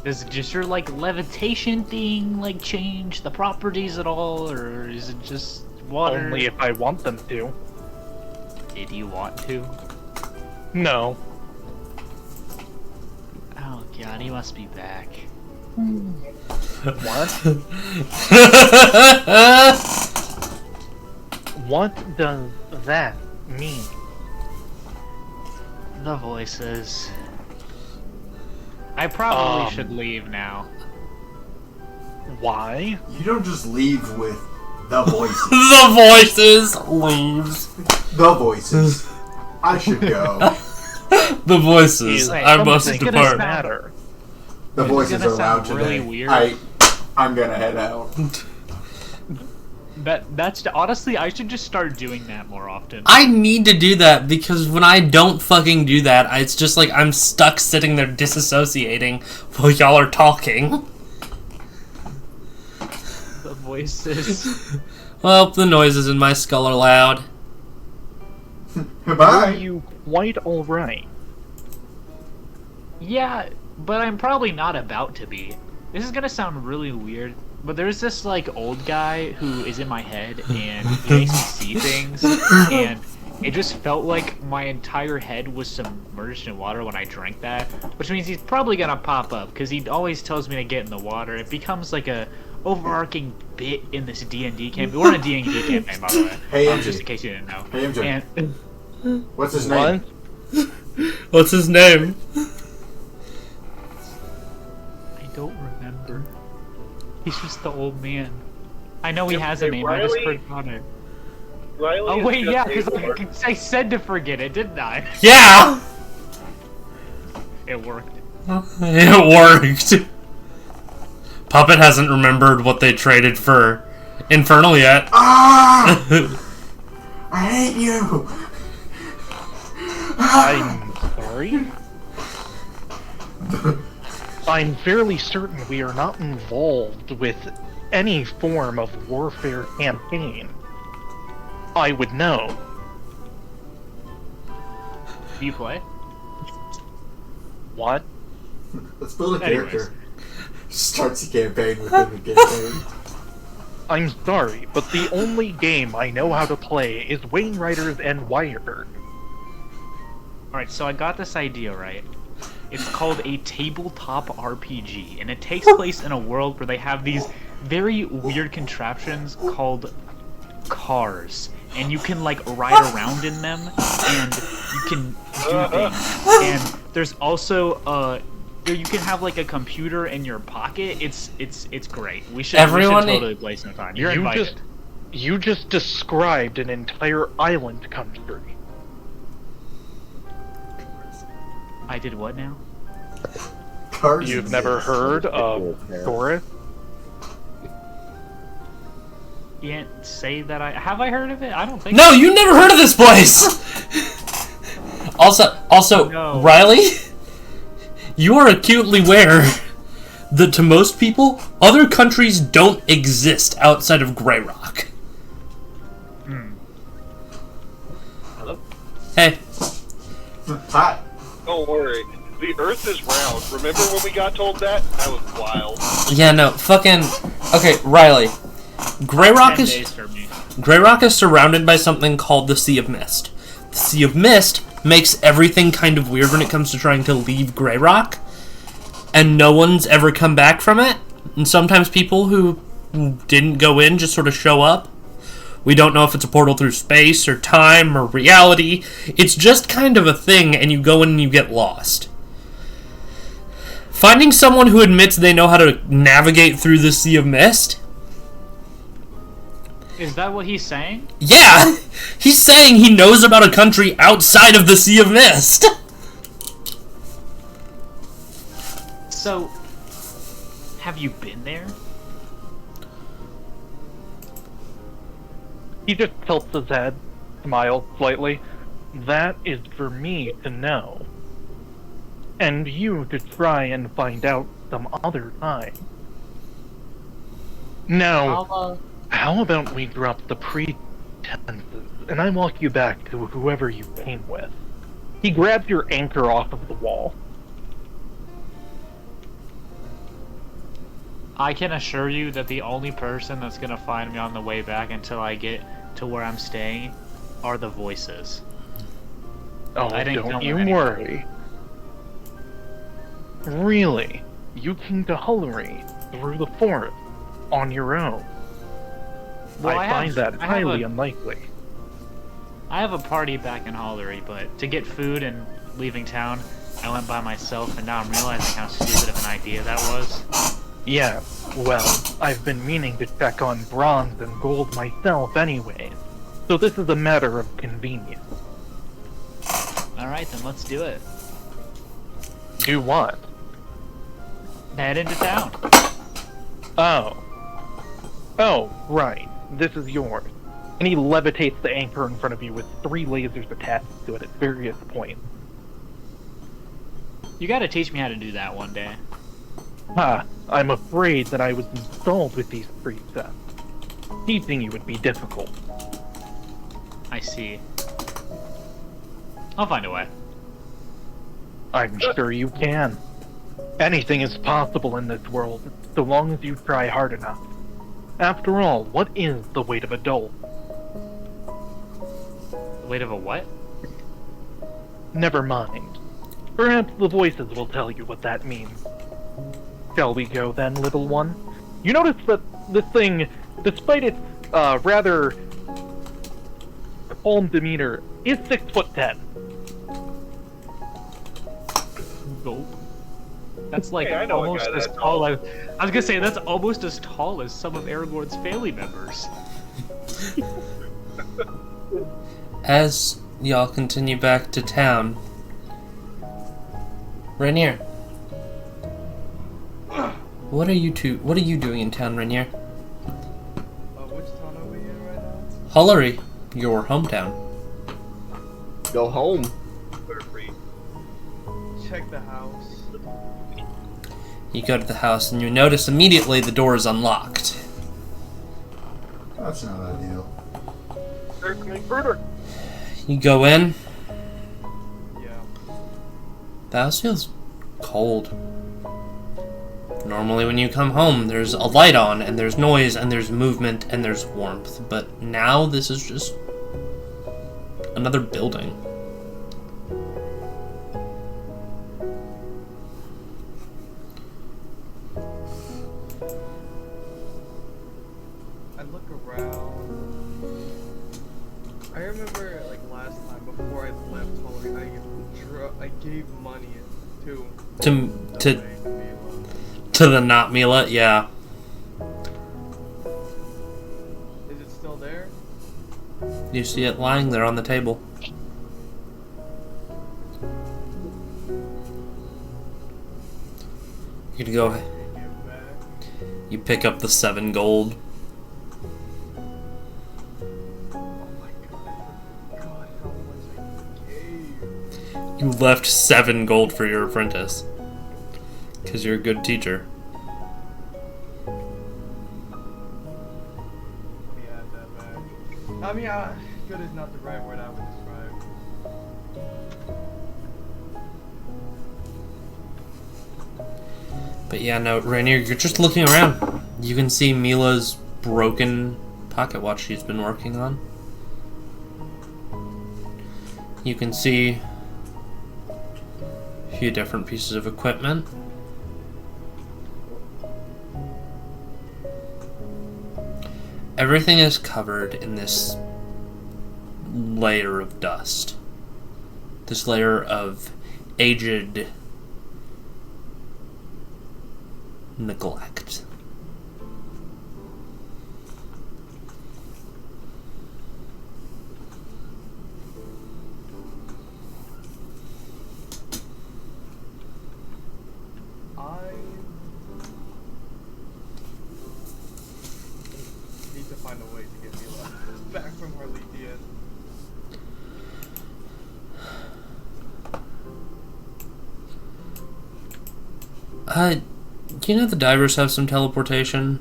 Does just your like levitation thing like change the properties at all, or is it just water? Only if I want them to. Did you want to? No. Oh god, he must be back. What? What does that mean? The voices. I probably should leave now. Why? You don't just leave with the voices. The voices leaves. The voices. I should go. The voices. Hey, I must something's gonna depart. matter. The It's voices gonna are loud sound really today. weird. I'm gonna head out. That's honestly, I should just start doing that more often. I need to do that because when I don't fucking do that, it's just like I'm stuck sitting there disassociating while y'all are talking. The voices. Well, the noises in my skull are loud. Are Goodbye. you quite alright? Yeah, but I'm probably not about to be. This is gonna sound really weird, but there's this like old guy who is in my head and he makes me see things, and it just felt like my entire head was submerged in water when I drank that, which means he's probably gonna pop up because he always tells me to get in the water. It becomes like a overarching bit in this D&D campaign. We're in a D&D campaign, by the way. Hey, MJ. Just in case you didn't know. Hey, MJ. And What's his name? What's his name? I don't remember. He's just the old man. I know he Hey, has a name, I just Riley? forgot it. Riley Oh is wait, just yeah, Hazelwood. because I said to forget it, didn't I? Yeah! It worked. It worked. Puppet hasn't remembered what they traded for Infernal yet. Ah! I hate you. I'm sorry? I'm fairly certain we are not involved with any form of warfare campaign. I would know. Do you play? What? Let's build a Anyways. character. Starts a campaign within the campaign. I'm sorry, but the only game I know how to play is Wayne Riders and Wirebird. Alright, so I got this idea, right? It's called a tabletop RPG, and it takes place in a world where they have these very weird contraptions called cars. And you can, like, ride around in them, and you can do things. And there's also, you can have, like, a computer in your pocket. It's great. We should Everyone- totally play sometime. You're invited. You just described an entire island country. I did what now? Cars You've never exist. heard of Goris? Can't say that I... Have I heard of it? I don't think No, you never heard of this place! Also, No. Riley, you are acutely aware that to most people, other countries don't exist outside of Grey Rock. Hello? Hey, Hi. Don't worry. The Earth is round. Remember when we got told that? That was wild. Yeah, no, fucking. Okay, Riley. Grey Rock 10 is days for me. Grey Rock is surrounded by something called the Sea of Mist. The Sea of Mist makes everything kind of weird when it comes to trying to leave Grey Rock, and no one's ever come back from it. And sometimes people who didn't go in just sort of show up. We don't know if it's a portal through space or time or reality. It's just kind of a thing, and you go in and you get lost. Finding someone who admits they know how to navigate through the Sea of Mist? Is that what he's saying? Yeah! He's saying he knows about a country outside of the Sea of Mist! So, have you been there? He just tilts his head, smiles slightly. That is for me to know. And you to try and find out some other time. Now, how about we drop the pretenses, and I walk you back to whoever you came with. He grabs your anchor off of the wall. I can assure you that the only person that's gonna find me on the way back until I get to where I'm staying are the voices. Oh, I didn't don't come you with anything. worry. Really? You came to Hullery through the forest on your own? Well, I find that highly unlikely. I have a party back in Hollery, but to get food and leaving town, I went by myself, and now I'm realizing how stupid of an idea that was. Yeah, well, I've been meaning to check on bronze and gold myself anyway, so this is a matter of convenience. Alright, then let's do it. Do what? Head into town. Oh, right. This is yours. And he levitates the anchor in front of you with 3 lasers attached to it at various points. You gotta teach me how to do that one day. I'm afraid that I was installed with these precepts. Teaching you would be difficult. I see. I'll find a way. I'm sure you can. Anything is possible in this world, so long as you try hard enough. After all, what is the weight of a doll? The weight of a what? Never mind. Perhaps the voices will tell you what that means. Shall we go then, little one? You notice that this thing, despite its rather calm demeanor, is 6'10". Nope. That's like Hey, I know a almost guy as that tall as... I was gonna say, that's almost as tall as some of Aragorn's family members. As y'all continue back to town, Rainier, what are you doing in town, Rainier? Which town are we in right now? Hullery, your hometown. Go home. Free. Check the house. You go to the house and you notice immediately the door is unlocked. That's not ideal. You go in. Yeah. The house feels cold. Normally when you come home, there's a light on, and there's noise, and there's movement, and there's warmth. But now this is just another building. I look around. I remember, like, last time, before I left Holly, I gave money to To the not Mila, yeah. Is it still there? You see it lying there on the table. You could go. Give back. You pick up the 7 gold. Oh my god, how much I gave. You left 7 gold for your apprentice. Because you're a good teacher. Let me add that back. I mean, good is not the right word I would describe. But yeah, no, Rainier, you're just looking around. You can see Mila's broken pocket watch she's been working on. You can see a few different pieces of equipment. Everything is covered in this layer of dust. This layer of aged neglect. I need to find a way to get Mila back from Harlequian. Do you know the divers have some teleportation?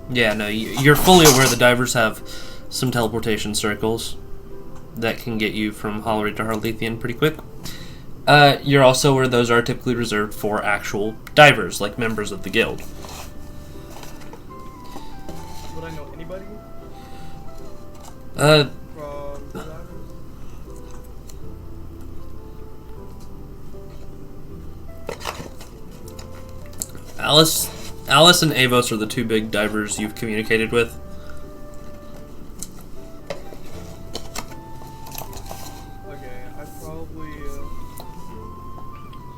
Yeah, no, you're fully aware the divers have some teleportation circles that can get you from Hollery to Harlequian pretty quick. You're also aware those are typically reserved for actual divers, like members of the guild. Would I know anybody Uh, from the divers? Alice and Avos are the two big divers you've communicated with. Okay, I probably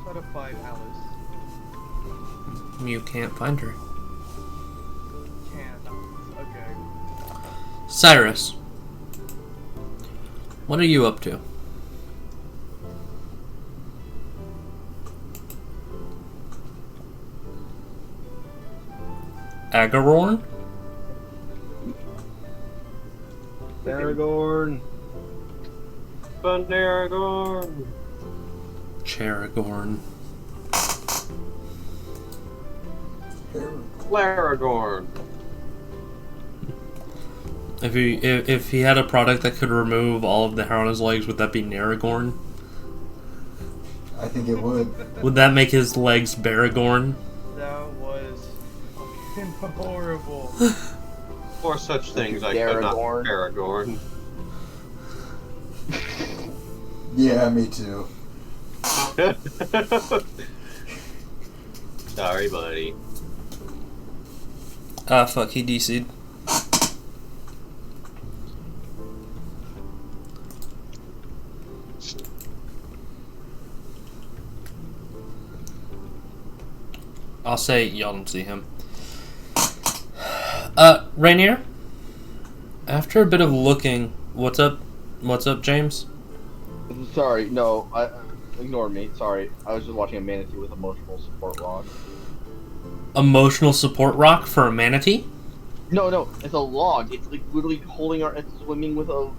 try to find Alice. You can't find her. Can't. Okay. Cyrus, what are you up to? Agororn? Aragorn. Aragorn. Charagorn. Laragorn. If he had a product that could remove all of the hair on his legs, would that be Naragorn? I think it would. Would that make his legs Baragorn? That was fucking horrible. For such things, I could not Aragorn. Aragorn. Yeah, me too. Sorry, buddy. Fuck, he DC'd. I'll say y'all don't see him. Rainier? After a bit of looking, what's up? What's up, James? Sorry, no, ignore me. Sorry, I was just watching a manatee with emotional support rock. Emotional support rock for a manatee? No, it's a log. It's like literally holding it's swimming with a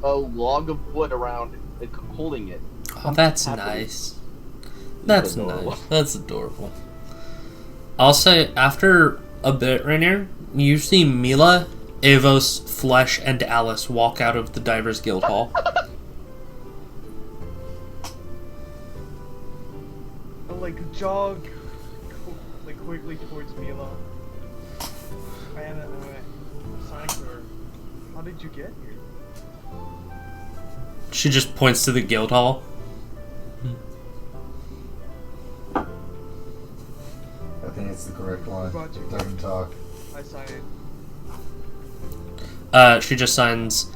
log of wood around, like, holding it. Oh, that's Happily. nice. That's adorable. nice. That's adorable. I'll say, after a bit, Rainier, you see Mila, Avos, Flesh, and Alice walk out of the Divers Guild Hall. I'll, like, jog like quickly towards Mila. And sign to her. How did you get here? She just points to the Guild Hall. I think it's the correct one. Brought you. It doesn't talk. I sign it. She just signs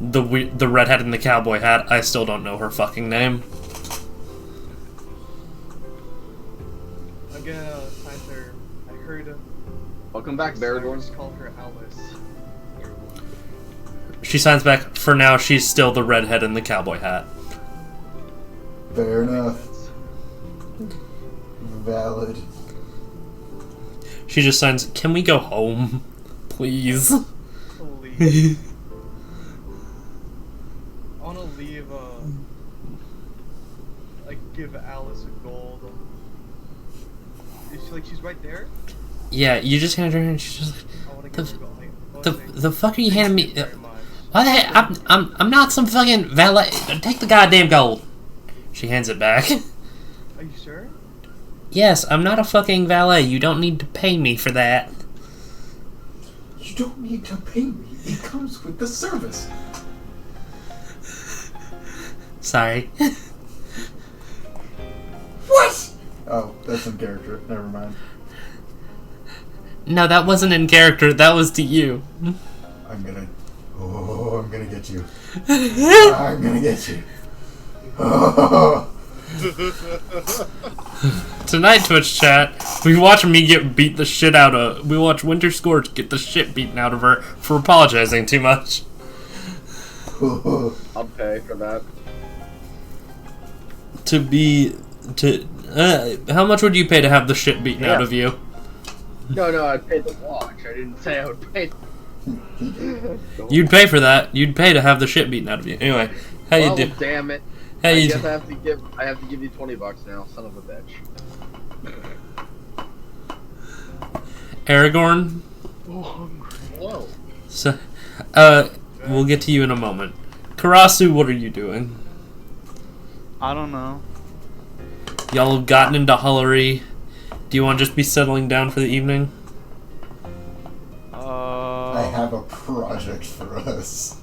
the redhead in the cowboy hat. I still don't know her fucking name. I'm gonna sign to her. I heard Welcome back, Baragorn. Cyrus called her Alice. She signs back, for now she's still the redhead in the cowboy hat. Fair enough. That's- Valid. She just signs, can we go home? Please. Please. I wanna leave, like, give Alice a gold. Is she, like, she's right there? Yeah, you just hand her and she's just like, I wanna give her a gold. Like, I wanna say, the fuck are you handing me? "Thank you very much." What the heck? I'm not some fucking valet. Take the goddamn gold. She hands it back. Are you sure? Yes, I'm not a fucking valet. You don't need to pay me for that. You don't need to pay me. It comes with the service. Sorry. What? Oh, that's in character. Never mind. No, that wasn't in character. That was to you. I'm gonna get you. I'm gonna get you. Tonight, Twitch chat, we watch me get beat the shit out of. We watch Winter Scourge get the shit beaten out of her for apologizing too much. I'll pay for that. How much would you pay to have the shit beaten out of you? No, I'd pay the watch. I didn't say I would pay. You'd pay for that. You'd pay to have the shit beaten out of you. Anyway, how you do? Damn it! How I you guess do? I have to give you $20 now, son of a bitch. Aragorn. Whoa. So, we'll get to you in a moment. Karasu, what are you doing? I don't know. Y'all have gotten into Hullery. Do you want to just be settling down for the evening? I have a project for us.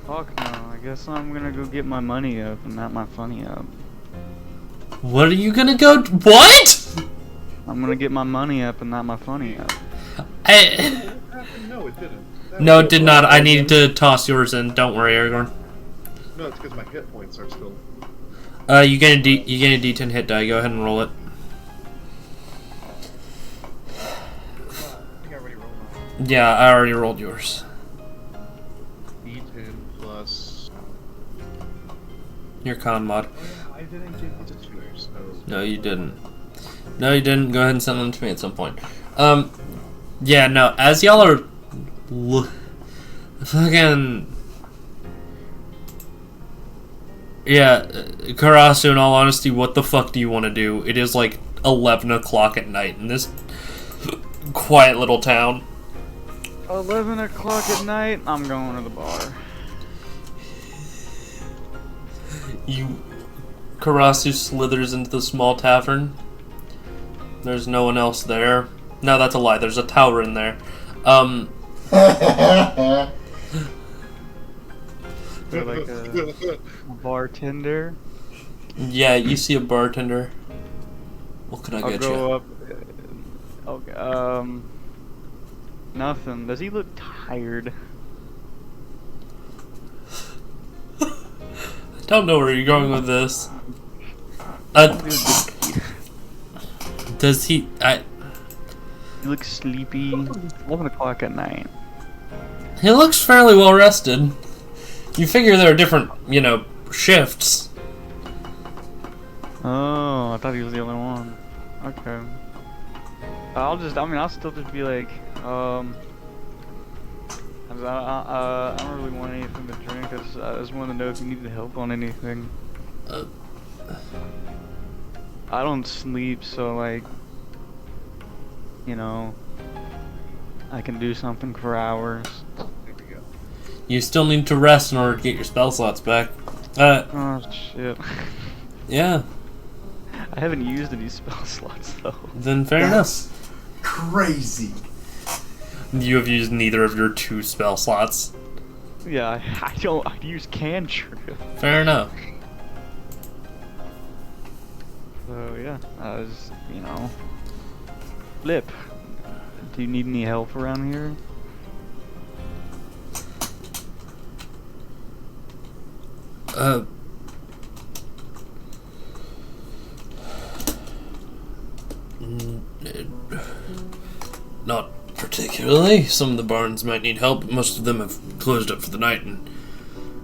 Fuck no. I guess I'm gonna go get my money up and not my funny up. What are you gonna go? What? I'm gonna get my money up and not my funny up. No, it didn't. No, it did not. I needed to toss yours in. Don't worry, Aragorn. No, it's because my hit points are still. You get a D10 hit die. Go ahead and roll it. I think I already rolled mine. Yeah, I already rolled yours. D10 plus Your con mod. Oh yeah, I didn't give you the 2, so No, you didn't. No, you didn't. Go ahead and send them to me at some point. Yeah, no. As y'all are, fucking. Yeah, Karasu, in all honesty, what the fuck do you want to do? It is like 11 o'clock at night in this quiet little town. 11 o'clock at night, I'm going to the bar. Karasu slithers into the small tavern. There's no one else there. No, that's a lie. There's a tower in there. Or like a bartender. Yeah, you see a bartender. What can I I'll get go you? up. Okay, nothing. Does he look tired? I don't know where you're going with this. Does he? He looks sleepy. 11 o'clock at night. He looks fairly well rested. You figure there are different, shifts. Oh, I thought he was the only one. Okay. I'll still just be like, I don't really want anything to drink. I just want to know if you needed help on anything. I don't sleep, so like, I can do something for hours. You still need to rest in order to get your spell slots back. Oh shit. Yeah. I haven't used any spell slots though. Then fair enough. Crazy. You have used neither of your 2 spell slots. Yeah, I use cantrip. Fair enough. So yeah, I was, Flip. Do you need any help around here? Not particularly. Some of the barns might need help, but most of them have closed up for the night. And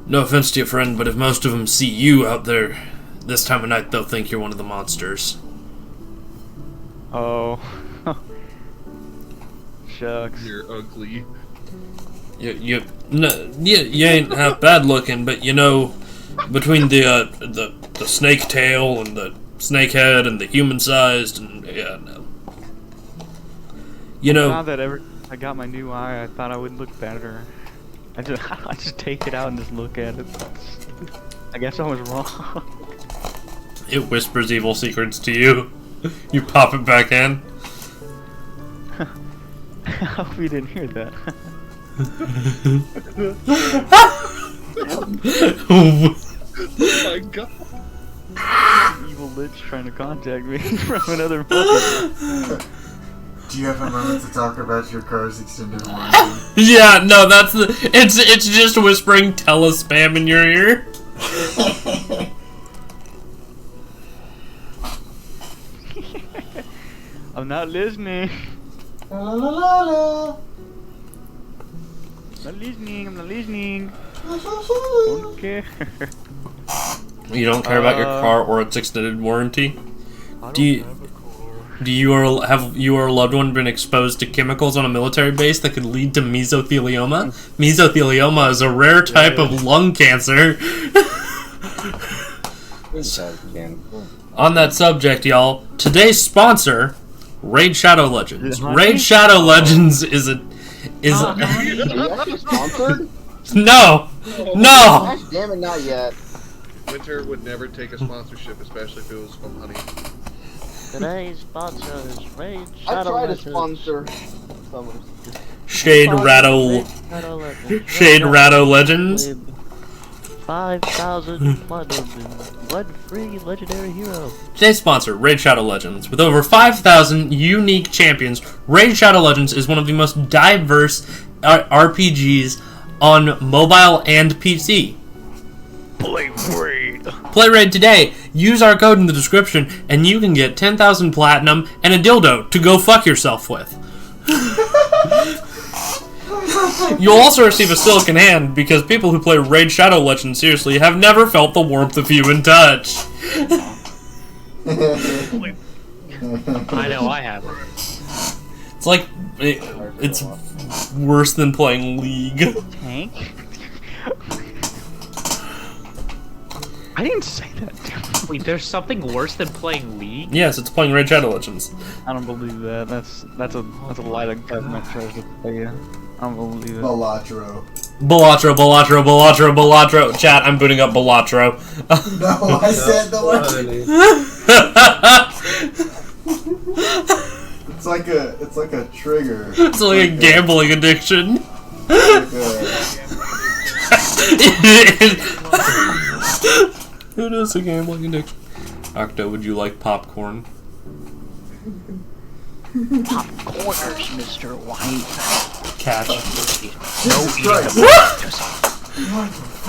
no offense to your friend, but if most of them see you out there this time of night, they'll think you're one of the monsters. Oh. Shucks. You're ugly. You ain't half bad looking, but between the snake tail and the snake head and the human sized, and yeah, no. Not that I got my new eye. I thought I would look better. I just take it out and just look at it. I guess I was wrong. It whispers evil secrets to you. You pop it back in. I hope you didn't hear that. Oh my god. Evil Lich trying to contact me from another phone. Do you have a moment to talk about your car's extended warranty? Yeah, no, that's the. It's just whispering telespam in your ear. I'm not listening. La la la la. I'm not listening. Don't care. You don't care about your car or its extended warranty? I Do you- don't have a car. Have you or a loved one been exposed to chemicals on a military base that could lead to mesothelioma? Mesothelioma is a rare type of lung cancer. On that subject, y'all, today's sponsor, Raid Shadow Legends. Raid Shadow Legends is Are you sponsored? no. Gosh damn it, not yet. Winter would never take a sponsorship, especially if it was from Honey. Today's sponsor is Raid I Shadow tried to Legends. sponsor some of Shade Rattle. Shade Rattle Legends. 5,000 platinum and blood-free legendary hero. Today's sponsor, Raid Shadow Legends. With over 5,000 unique champions, Raid Shadow Legends is one of the most diverse RPGs on mobile and PC. Play Raid. Play Raid today. Use our code in the description, and you can get 10,000 platinum and a dildo to go fuck yourself with. You'll also receive a silicon hand because people who play Raid Shadow Legends seriously have never felt the warmth of human touch. I know I haven't. It's like it's worse than playing League. Tank? I didn't say that. Wait, there's something worse than playing League? Yes, it's playing Raid Shadow Legends. I don't believe that. That's a lie the government tries to play you. I don't believe it. Balatro. Balatro. Chat, I'm booting up Balatro. No, I said the word. It's like a trigger. It's like a gambling addiction. Who knows a gambling addiction? Octo, would you like popcorn? Corners, Mr. White. Cash. Jesus Christ.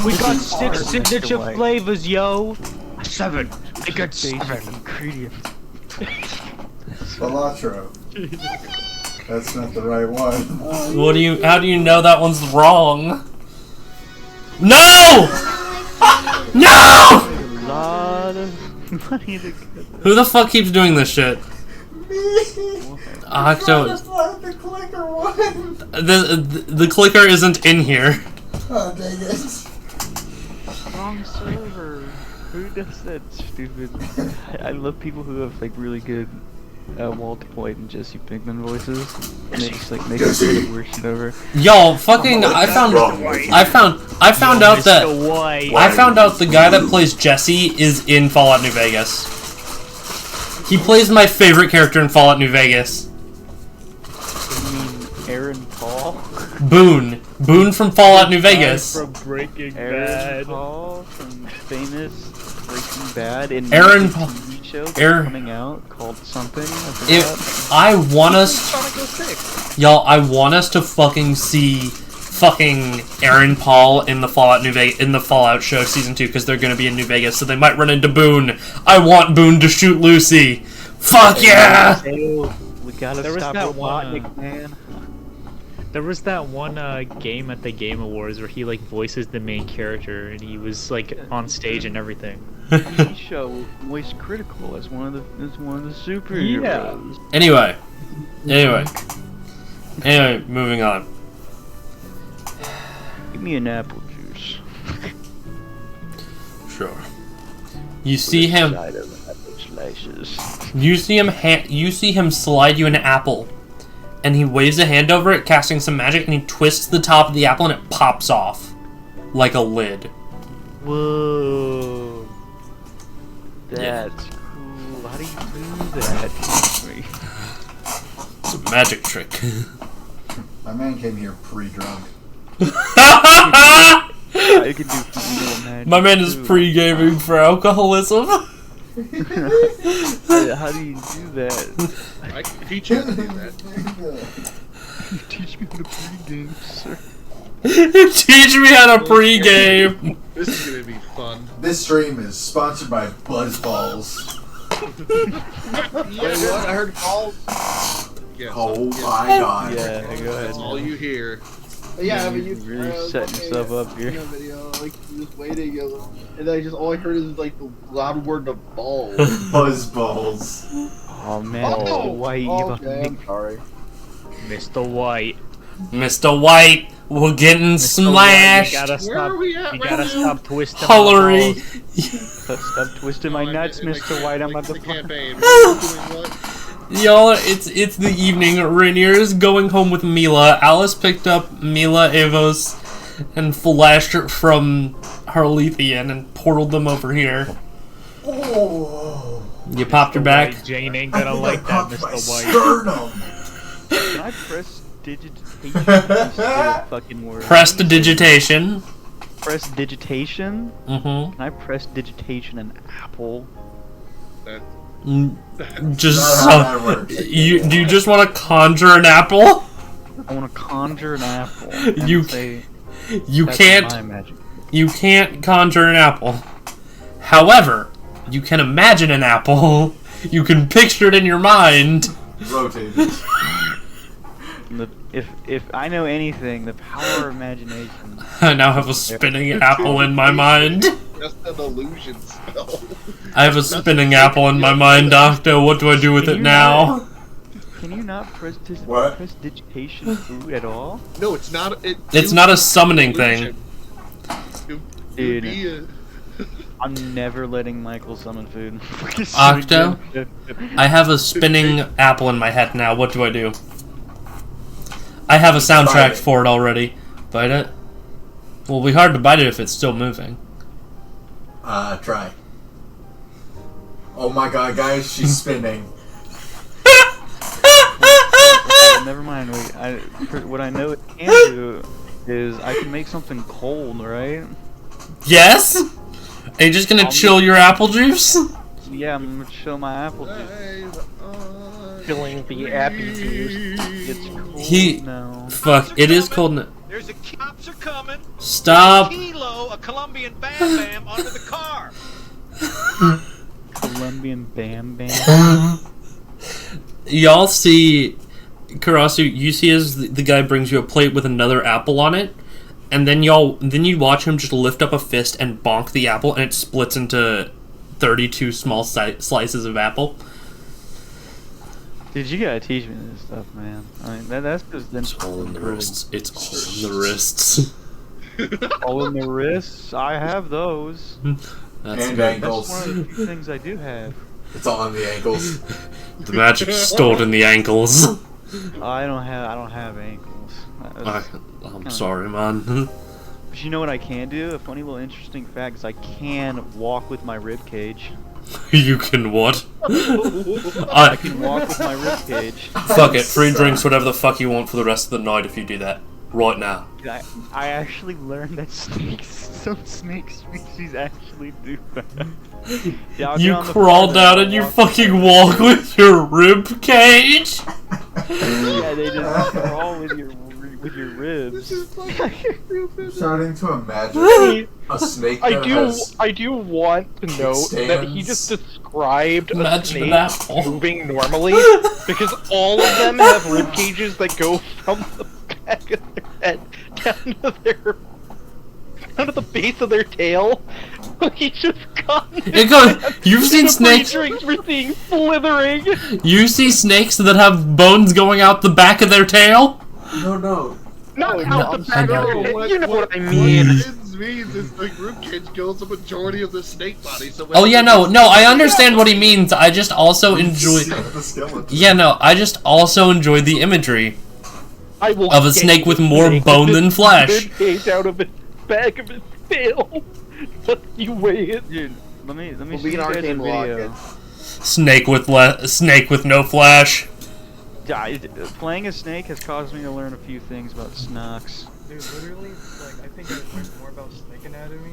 We got 6 Mr. signature White. flavors, yo! 7! I got 7! Basic ingredients. Balatro. That's not the right one. How do you know that one's wrong? No! No! A lot of money to get. Who the fuck keeps doing this shit? Octo. Just like the clicker one. The clicker isn't in here. Oh, dang it. Wrong server. Who does that stupid? I love people who have like really good Walter White and Jesse Pinkman voices, and they just like make it the worst shit ever. Y'all, fucking, I found out that I found out the guy that plays Jesse is in Fallout New Vegas. He plays my favorite character in Fallout New Vegas. You mean Aaron Paul? Boone from Fallout New Vegas. From Breaking Aaron Bad. Paul from famous Breaking Bad in Aaron a Paul- TV show that's Aaron- coming out called something. I forgot. I want us, y'all. I want us to fucking see fucking Aaron Paul in the Fallout show season 2 because they're gonna be in New Vegas, so they might run into Boone. I want Boone to shoot Lucy. Fuck yeah! We gotta There was stop that one, Robotnik, man. There was that one game at the Game Awards where he like voices the main character and he was like on stage and everything. TV show Voice Critical as one of the superheroes. Anyway, moving on. Give me an apple juice. Sure. You see him. Side of apple slices. You see him slide you an apple, and he waves a hand over it, casting some magic, and he twists the top of the apple, and it pops off like a lid. Whoa. Yeah. That's cool. How do you do that? Teach me. It's a magic trick. My man came here pre-drunk. I can do real magic. My man is too. pre-gaming for alcoholism. How do you do that? I can teach you how to do that. You teach me how to pregame, sir. Teach me how to pre-game. This is gonna be fun. This stream is sponsored by Buzzballs. Wait, what? I heard calls. Yes, Oh yes. my god. Yeah, go ahead. That's all you hear. Yeah, but you you really setting yourself up here. Video, like just waiting, and then all I heard is like the loud word of balls. Buzzballs. Oh man, Oh, White, you okay, fucking I'm sorry. Mr. White. Mr. White, we're getting Mr. White, smashed. you gotta Where are stop. we at You right gotta now? stop twisting. my Hullery. balls. stop twisting my No, I nuts, meant, Mr. White. I'm like about the to campaign. We're doing what? Y'all, it's the evening. Rainier is going home with Mila. Alice picked up Mila, Avos, and flashed her from Harlethian and portaled them over here. Oh. You popped her Mr. back. White, Jane ain't I gonna think like I that, popped my Mr. White. sternum. Can I press digitation? Just say a fucking word. Prestidigitation. Press digitation? Mm-hmm. Can I press digitation and apple? That, Just Not how that works. do you just want to conjure an apple? I want to conjure an apple. And You say, You that's can't. my magic. You can't conjure an apple. However, you can imagine an apple. You can picture it in your mind. Rotated. If I know anything, the power of imagination. I now have a spinning apple in my mind. that's an illusion spell. I have a spinning apple in my mind, Doctor. What do I do with Can it you now? Can you not press What? press digitation food at all? No, it's not. It's not a summoning thing. It would Dude. be a, I'm never letting Michael summon food. Octo? I have a spinning apple in my head now. What do I do? I have a Bite soundtrack it. for it already. Bite it? Well, it'll be hard to bite it if it's still moving. Try. Oh my god, guys, she's spinning. Never mind. Wait, what I know it can do is I can make something cold, right? Yes? Are you just gonna chill your apple juice? Yeah, I'm gonna chill my apple juice. Filling the appy juice. It's cold He- now. Fuck, it is cold. There's a cops are coming. Stop. Kilo of Colombian Bam Bam under the car. Colombian Bam Bam. Y'all see Karasu, you see as the guy brings you a plate with another apple on it, and then you watch him just lift up a fist and bonk the apple, and it splits into 32 small slices of apple. Dude, you gotta teach me this stuff, man. I mean, that's just then It's all in the wrists. It's all in the wrists. all in the wrists. I have those. That's And good. ankles. That's one of the few things I do have. It's all on the ankles. The magic's stored in the ankles. I don't have ankles. I'm sorry, man. But you know what I can do? A funny little interesting fact is I can walk with my rib cage. You can what? I can walk with my rib cage. Fuck it. Free drinks, whatever the fuck you want for the rest of the night if you do that. Right now. I actually learned that some snake species actually do that. Yeah, I'll get You on the crawl floor down then and you walk- fucking walk with your rib cage? Yeah, they just crawl with your ribs. I'm starting to imagine a snake that has... I do want to note that he just described a Imagine snake an apple. moving normally because all of them have rib cages that go from the back of their head down to the base of their tail. He just got. You've seen snakes. Drinks we're seeing slithering. You see snakes that have bones going out the back of their tail? No. Not No, out the back I of know. their head. You know what I mean. means is the group change kills the majority of the snake body. So Oh yeah, no, I understand what he means. I just also enjoy. The skeleton. Yeah, no, I just also enjoy the imagery I will of a get snake with the more snake bone with than its flesh. ribcage out of its back of its tail. Let you weigh it. Dude, let me Well, show we you can guys a arcane log video. it. Snake with no flesh. Playing a snake has caused me to learn a few things about Snox. Dude, literally, like, I think I learned more about snake anatomy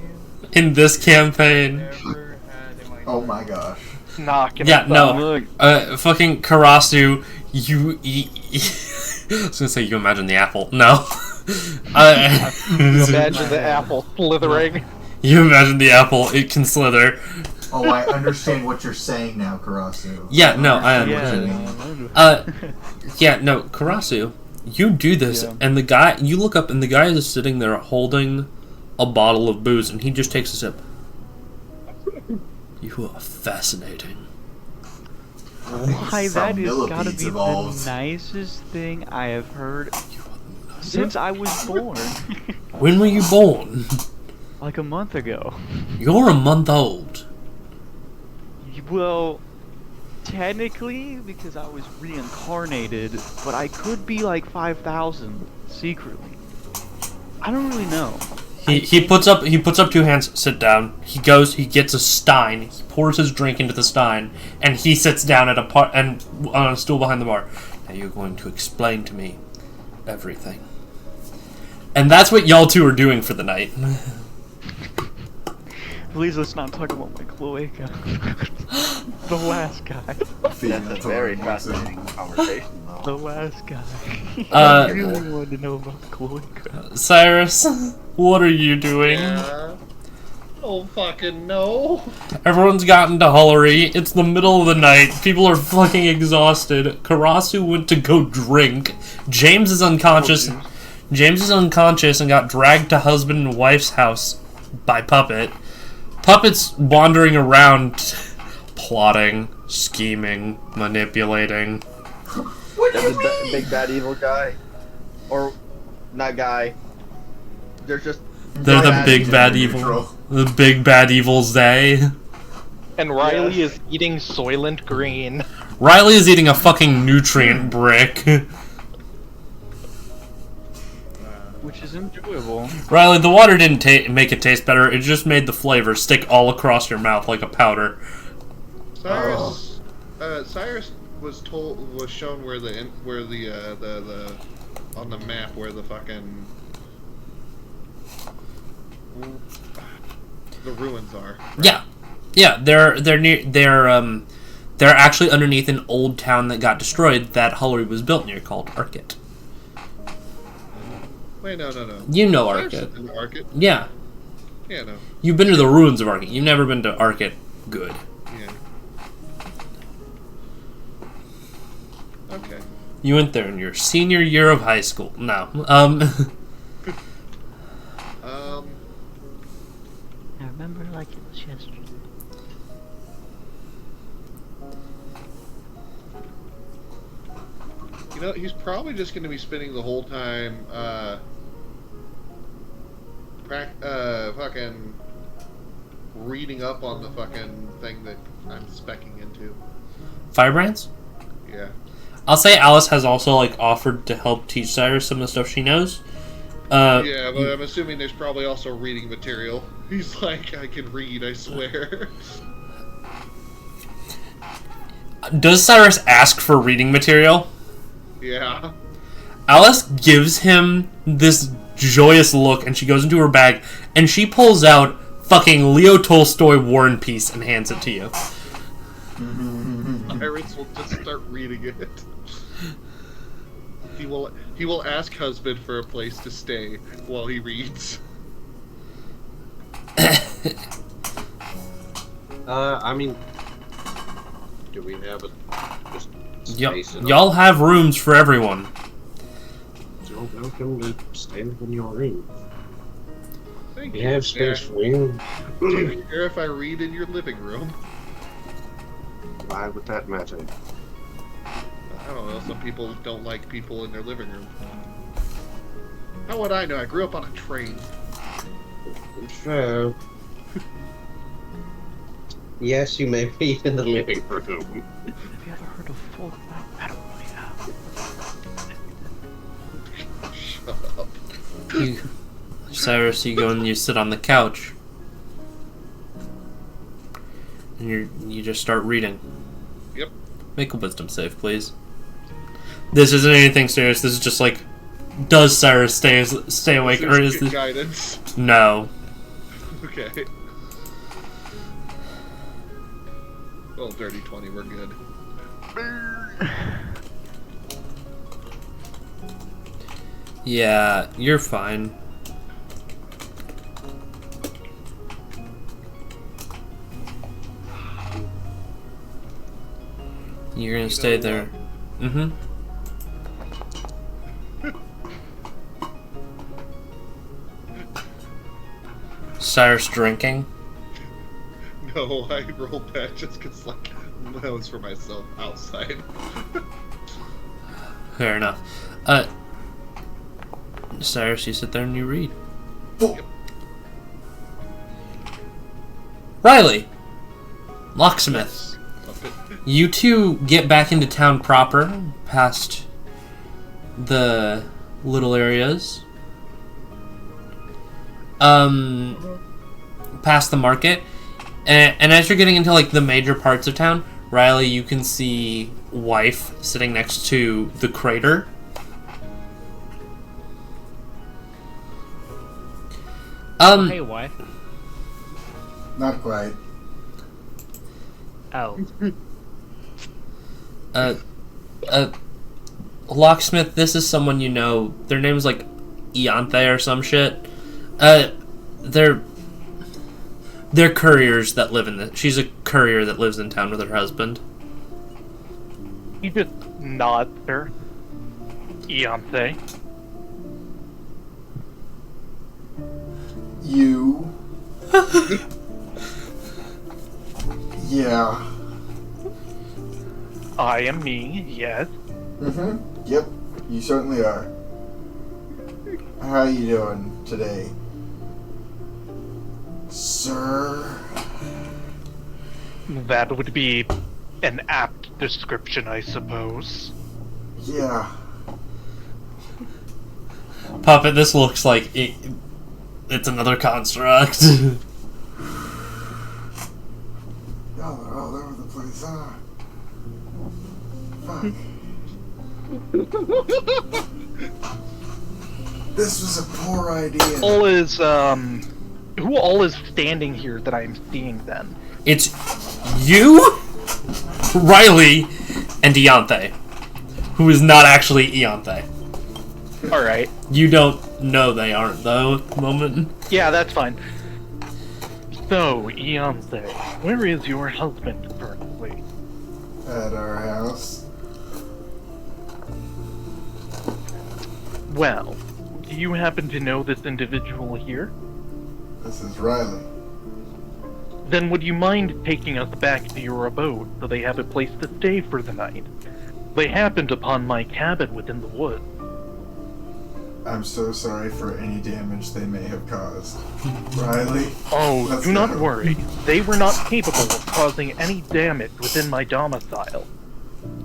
In this campaign. than I ever had in my Oh my gosh. Knocking. Yeah, no. Look, Fucking Karasu, you I was gonna say you imagine the apple. No. Imagine the apple slithering. You imagine the apple, it can slither. Oh, I understand what you're saying now, Karasu. Yeah, no, I understand understand. what you mean. Yeah, no, Karasu, you do this, Yeah. and the guy, you look up, and the guy is sitting there holding a bottle of booze, and he just takes a sip. You are fascinating. why Some that has gotta millipedes be evolved. the nicest thing I have heard since I was born. When were you born? Like a month ago. You're a month old. Well, technically, because I was reincarnated, but I could be like 5,000 secretly. I don't really know. He puts up 2 hands, sit down. He goes, he gets a stein, he pours his drink into the stein, and he sits down at on a stool behind the bar. Now you're going to explain to me everything. And that's what y'all two are doing for the night. Please let's not talk about my cloaca. The last guy. Feeding That's the a very totem box. fascinating conversation, though. The last guy. Uh, I really wanted to know about the cloaca. Cyrus, what are you doing? Yeah. Oh fucking no. Everyone's gotten to Hullery. It's the middle of the night. People are fucking exhausted. Karasu went to go drink. James is unconscious. James is unconscious and got dragged to husband and wife's house by Puppet. Puppet's wandering around, plotting, scheming, manipulating. What do you mean? Big bad evil guy, or not guy. There's just. They're the big bad evil. The big bad evil's they. And Riley is eating Soylent Green. Riley is eating a fucking nutrient brick. Which is enjoyable. Riley, the water didn't make it taste better. It just made the flavor stick all across your mouth like a powder. Cyrus, Cyrus was shown where the on the map where the fucking the ruins are. Right? Yeah, they're actually underneath an old town that got destroyed that Hullery was built near called Arkit. Wait, no. You know Cyrus Arkit. has been to Arkit. Yeah. Yeah, no. You've been to the ruins of Arkit. You've never been to Arkit. Good. Yeah. Okay. You went there in your senior year of high school. No. I remember like it was yesterday. You know, he's probably just going to be spending the whole time, fucking reading up on the fucking thing that I'm specking into. Firebrands? Yeah. I'll say Alice has also like offered to help teach Cyrus some of the stuff she knows. Yeah, but I'm assuming there's probably also reading material. He's like, I can read, I swear. Does Cyrus ask for reading material? Yeah. Alice gives him this joyous look, and she goes into her bag, and she pulls out fucking Leo Tolstoy War and Peace and hands it to you. Cyrus will just start reading it. He will ask husband for a place to stay while he reads. I mean, do we have just space enough? Y'all have rooms for everyone. So welcome to staying in your room. Thank We you. have space for you. Do you care if I read in your living room? Why would that matter? I don't know, some people don't like people in their living room. How would I know? I grew up on a train. Fair. Yes, you may be in the living room. Have you ever heard of folk battle royale? Shut up. Cyrus, you go and you sit on the couch. And you just start reading. Yep. Make a wisdom save, please. This isn't anything serious. This is just like, does Cyrus stay awake, or is Good this guidance? no? Okay. Well, dirty 20, we're good. Yeah, you're fine. You're gonna stay there. Mm-hmm. Cyrus drinking. No, I rolled that just because, like, that was for myself outside. Fair enough. Cyrus, you sit there and you read. Yep. Riley! Locksmith. You two get back into town proper, past the little areas. Past the market. And as you're getting into, like, the major parts of town, Riley, you can see Wife sitting next to the crater. Hey, wife. Not quite. Oh. Locksmith, this is someone you know. Their name's like Ianthe or some shit. They're couriers that live in the. She's a courier that lives in town with her husband. He just nods her. Ianthe. You. Yeah. I am me, yes. Mm-hmm. Yep. You certainly are. How you doing today, sir? That would be an apt description, I suppose. Yeah. Puppet, this looks like it's another construct. Y'all are all over the place, huh? Fuck. This was a poor idea. All is, who all is standing here that I'm seeing then? It's you, Riley, and Ianthe, who is not actually Ianthe. Alright. You don't know they aren't, though, at the moment. Yeah, that's fine. So, Ianthe, where is your husband currently? At our house. Well, do you happen to know this individual here? This is Riley. Then would you mind taking us back to your abode so they have a place to stay for the night? They happened upon my cabin within the woods. I'm so sorry for any damage they may have caused. Riley? Oh, let's do not go. worry. They were not capable of causing any damage within my domicile.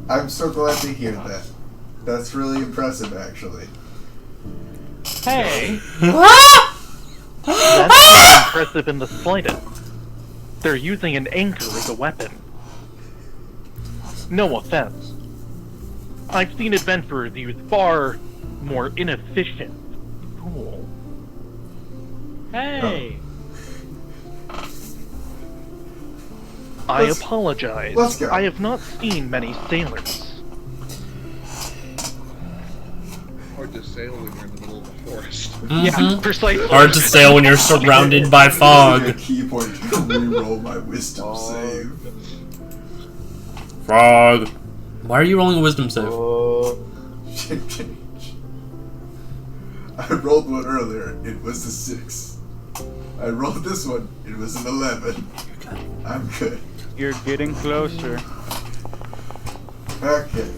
I'm so glad to hear that. That's really impressive, actually. Hey! That's not impressive in the slightest. They're using an anchor as a weapon. No offense. I've seen adventurers use far more inefficient tools. Hey! I apologize. Let's go. I have not seen many sailors. Hard to sail when you're in the middle of the forest. Yeah, precisely. Hard to sail when you're surrounded by A fog. key point to re-roll my wisdom save. Frog. Why are you rolling a wisdom save? Shit change. I rolled one earlier, it was a 6. I rolled this one, it was an 11. I'm good. You're getting closer. Okay.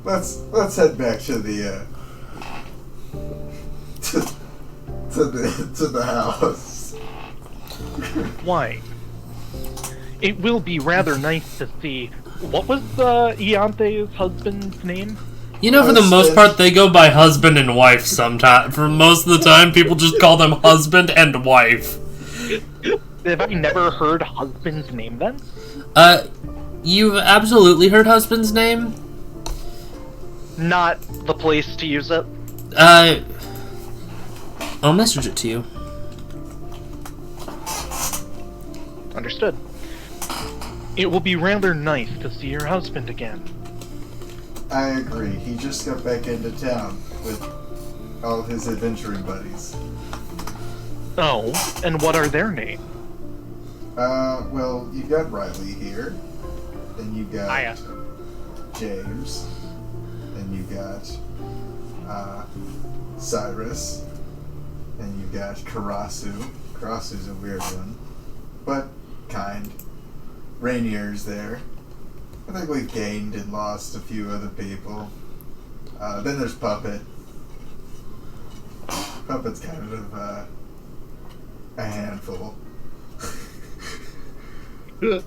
Let's head back to the to to the house. Why? It will be rather nice to see. What was Iante's husband's name? You know, for the most part, they go by husband and wife sometimes. For most of the time, people just call them husband and wife. Have I never heard husband's name then? You've absolutely heard husband's name? Not the place to use it? I'll message it to you. Understood. It will be rather nice to see your husband again. I agree. He just got back into town with all his adventuring buddies. Oh, and what are their names? Well, you got Riley here, and you got James, and you got Cyrus, and you got Karasu. Karasu's a weird one, but kind. Rainier's there. I think we gained and lost a few other people. Then there's Puppet. Puppet's kind of a handful. But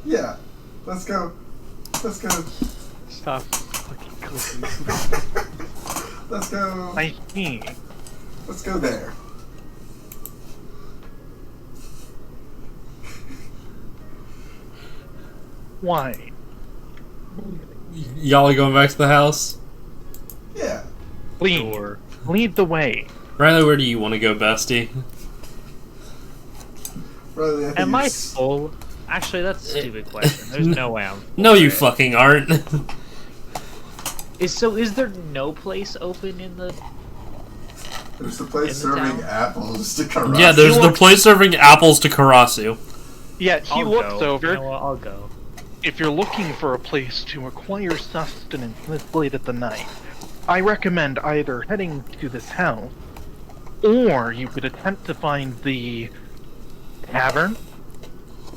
yeah, let's go. Stop fucking clicking. Let's go. I see. Let's go there. Why? Y'all are going back to the house? Yeah. Please, lead the way. Riley, where do you want to go, bestie? Riley, Am I full? Actually, that's a stupid question. There's no way I'm full. No, you fucking aren't. Is there no place open in the... There's the place serving apples to Karasu. Yeah, there's the place serving apples to Karasu. Yeah, he I'll looks go. over. You know what, I'll go. If you're looking for a place to acquire sustenance this late at the night, I recommend either heading to this house, or you could attempt to find the tavern.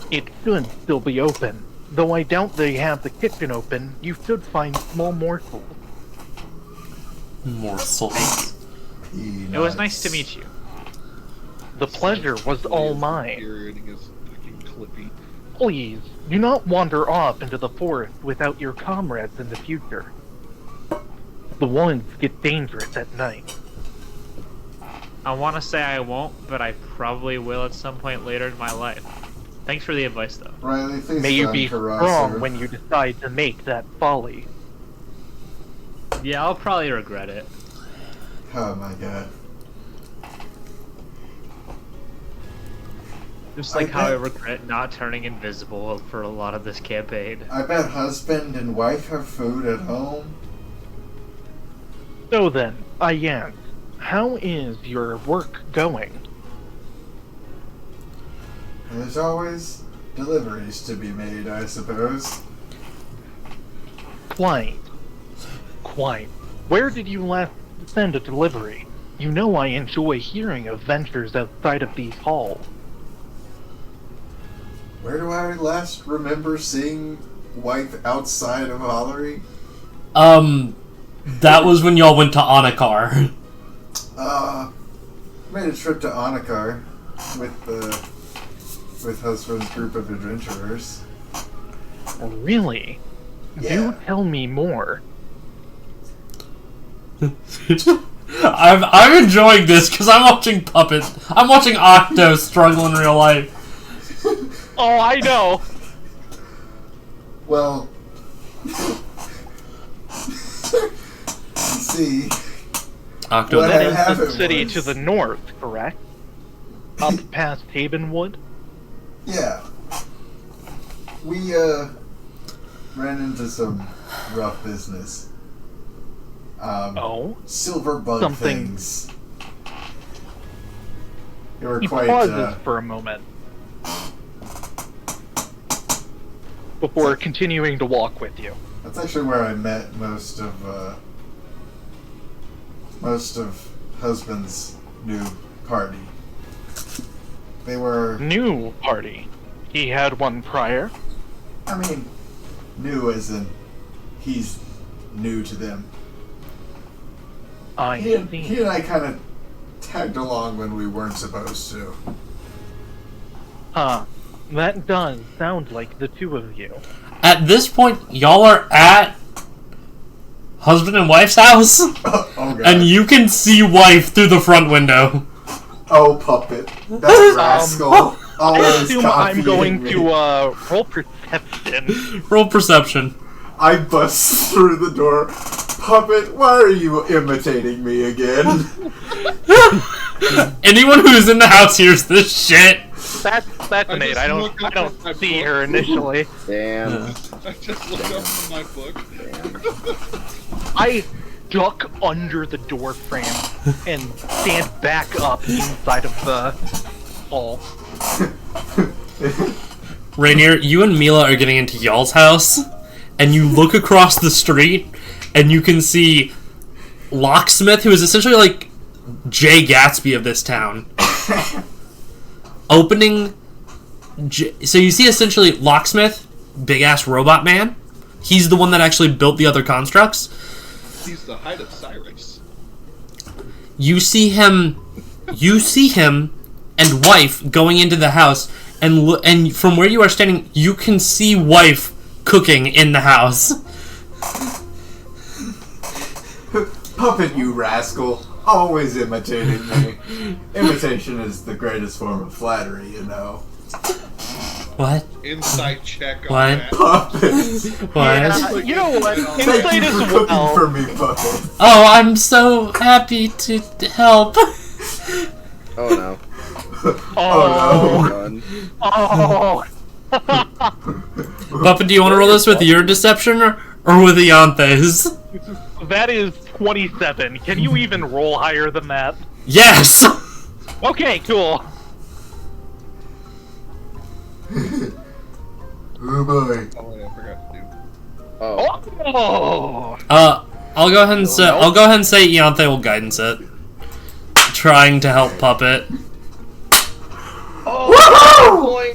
It should still be open. Though I doubt they have the kitchen open, you should find small morsels. Morsels. It was nice to meet you. The pleasure was all mine. Please, do not wander off into the forest without your comrades in the future. The ones get dangerous at night. I want to say I won't, but I probably will at some point later in my life. Thanks for the advice, though. Riley, please May you don't be Karasu. strong when you decide to make that folly. Yeah, I'll probably regret it. Oh my god. Just like how I regret not turning invisible for a lot of this campaign. I bet husband and wife have food at home. So then, Ian, how is your work going? There's always deliveries to be made, I suppose. Quite. Where did you last send a delivery? You know I enjoy hearing of ventures outside of these halls. Where do I last remember seeing wife outside of Hollery? That was when y'all went to Anakar. Made a trip to Anakar with husband's group of adventurers. Really? Yeah. Do tell me more. I'm enjoying this because I'm watching Puppet. I'm watching Octo struggle in real life. Oh, I know. Well, see, Octo, That is the city to the north, correct? Up past Havenwood? Yeah, we ran into some rough business. Silver bug things. They were He quite. pauses for a moment before continuing to walk with you. That's actually where I met most of husband's new party. They were New party. He had one prior. I mean, new as in he's new to them. He and I kind of tagged along when we weren't supposed to. Huh. That does sound like the two of you. At this point, y'all are at husband and wife's house, Oh, God. and you can see wife through the front window. Oh, Puppet. That rascal. I Always assume I'm going copying me. to roll perception. Roll perception. I bust through the door. Puppet, why are you imitating me again? Anyone who's in the house hears this shit. That's an 8. I don't see her initially. Damn. I just looked up from my book. I duck under the door frame and stand back up inside of the hall. Rainier, you and Mila are getting into y'all's house, and you look across the street, and you can see Locksmith, who is essentially like Jay Gatsby of this town, opening. So you see essentially Locksmith, big ass robot man. He's the one that actually built the other constructs. He's the height of Cyrus. You see him and wife going into the house, and from where you are standing, you can see wife cooking in the house. Puppet, you rascal. Always imitating me. Imitation is the greatest form of flattery, you know. What? Insight check on What? that. Puppet. What? You know what? Thank Insight you as for cooking well. for me, Puppet. Oh, I'm so happy to help. Oh no. Oh, Done. Puppet, do you want to roll this with your deception or with Ianthe's? that is 27. Can you even roll higher than that? Yes! Okay, cool. Oh boy. Oh, yeah, I forgot to do. Oh. Oh. I'll go ahead and say Ianthe will guidance it, trying to help Puppet. Oh.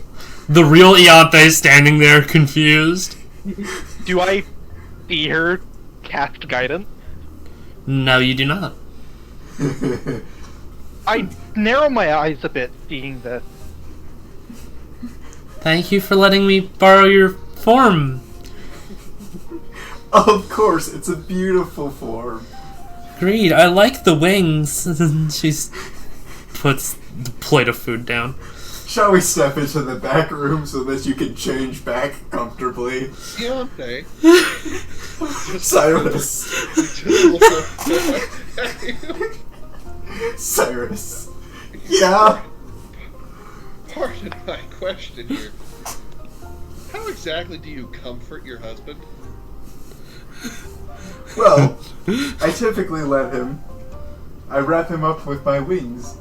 The real Ianthe standing there, confused. Do I see her cast guidance? No, you do not. I narrow my eyes a bit seeing this. Thank you for letting me borrow your form. Of course, it's a beautiful form. Agreed, I like the wings. She puts the plate of food down. Shall we step into the back room so that you can change back comfortably? Deontay. Cyrus. Just look up. Cyrus. Yeah? Pardon my question here. How exactly do you comfort your husband? Well, I typically I wrap him up with my wings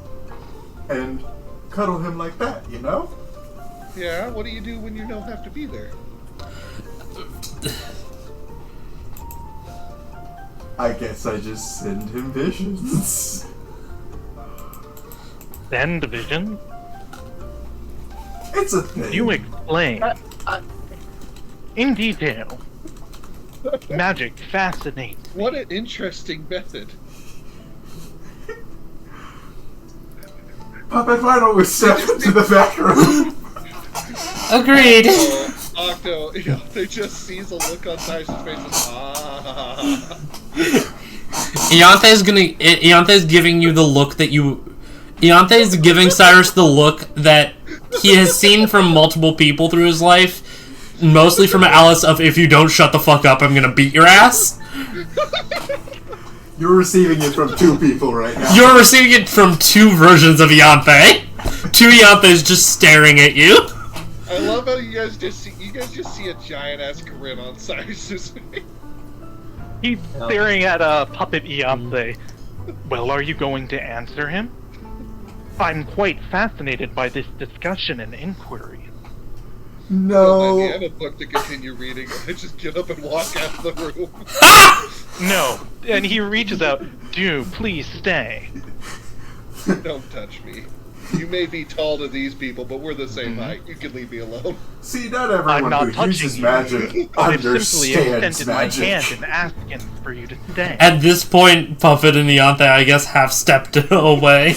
and cuddle him like that, you know? Yeah, what do you do when you don't have to be there? I guess I just send him visions. Send vision? It's a thing. You explain. In detail. Magic fascinates. What an interesting method. Puppet, why don't we step into the back room? Agreed. Octo, they just sees a look on Cyrus's face and Ianthe's giving you the look that you... Ianthe's giving Cyrus the look that he has seen from multiple people through his life. Mostly from Alice of, if you don't shut the fuck up, I'm gonna beat your ass. You're receiving it from two people right now. You're receiving it from two versions of Ianthe. Two Ianthe's just staring at you. I love how you guys just see a giant ass grin on Cyrus's face. He's staring at a puppet Ianthe. Well, are you going to answer him? I'm quite fascinated by this discussion and inquiry. No. I have a book to continue reading. I just get up and walk out of the room. No, and he reaches out. Do please stay. Don't touch me. You may be tall to these people, but we're the same height. You can leave me alone. See, not I'm everyone not who touching uses you. magic I've simply understands extended my magic. hand and asking for you to stay. At this point, Puppet and Ianthe, I guess, half stepped away.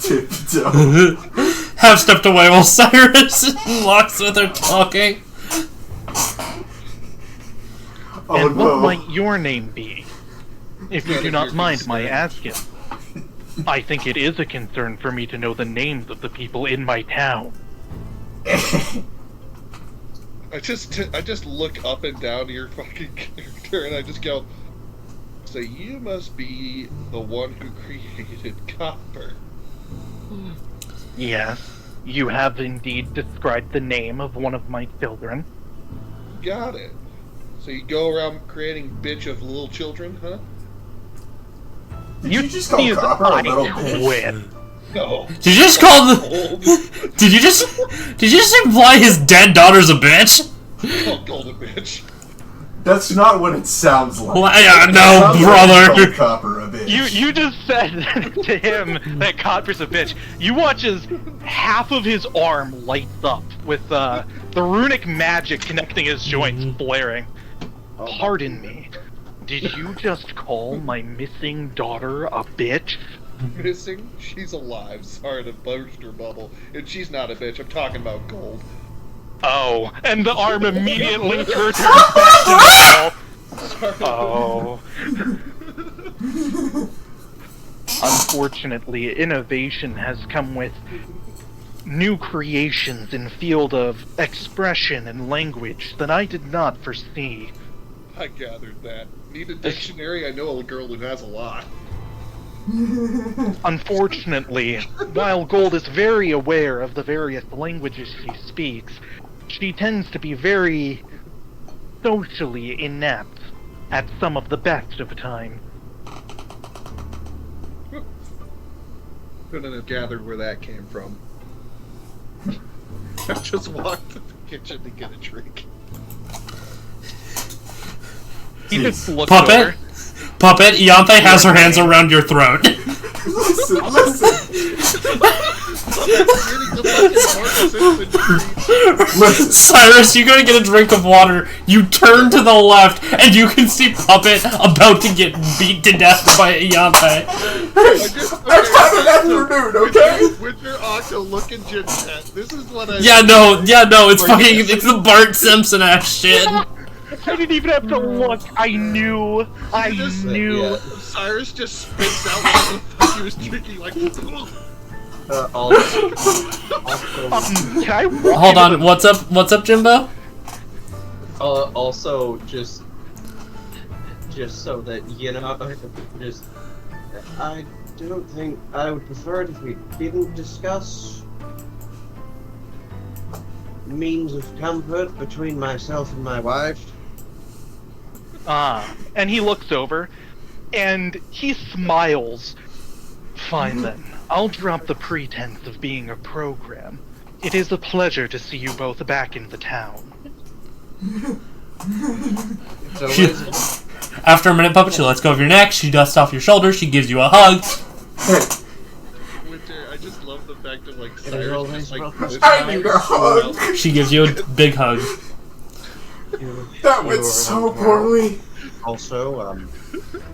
Tiptoe. Half stepped away while Cyrus and Locksmith are talking. Oh And what no. might your name be? If you do not mind my asking. I think it is a concern for me to know the names of the people in my town. I just look up and down to your fucking character, and I just go, so you must be the one who created Copper. Yes, you have indeed described the name of one of my children. Got it. So you go around creating bitch of little children, huh? Did you just call Copper a little bitch? No. Did you just call the? Did you just imply his dead daughter's a bitch? Call Gold a bitch. That's not what it sounds like. Well, yeah, It no, sounds like brother. you called Copper a bitch. You just said to him that Copper's a bitch. You watch as half of his arm lights up with the runic magic connecting his joints flaring. Pardon me. Did you just call my missing daughter a bitch? Missing? She's alive. Sorry to burst her bubble. And she's not a bitch. I'm talking about Gold. Oh, and the arm immediately returns back to the wall. Oh. Unfortunately, innovation has come with new creations in field of expression and language that I did not foresee. I gathered that. Need a dictionary? I know a girl who has a lot. Unfortunately, while Gold is very aware of the various languages she speaks, she tends to be very socially inept at some of the best of time. Couldn't have gathered where that came from. I just walked to the kitchen to get a drink. He just looks Puppet? over. Puppet, Ianthe has her hands around your throat. Listen. Cyrus, you gotta get a drink of water. You turn to the left, and you can see Puppet about to get beat to death by Ianthe. I've had an afternoon, okay? With your Octo looking Jin Chat, this is what I. Yeah, no, it's it's the Bart Simpson ass shit. I didn't even have to look. I knew. Yeah. Cyrus just spits out what the fuck he was drinking, like. Can I walk Hold on, into what's up, Jimbo? Also, just so that you know, I don't think I would prefer it if we didn't discuss means of comfort between myself and my wife. And he looks over, and he smiles. Fine then, I'll drop the pretense of being a program. It is a pleasure to see you both back in the town. After a minute, Puppet, she lets go of your neck, she dusts off your shoulders, she gives you a hug. Winter, I just love the fact that, like, Cyrus just, like, I need a hug. She gives you a big hug. That went so poorly. Also,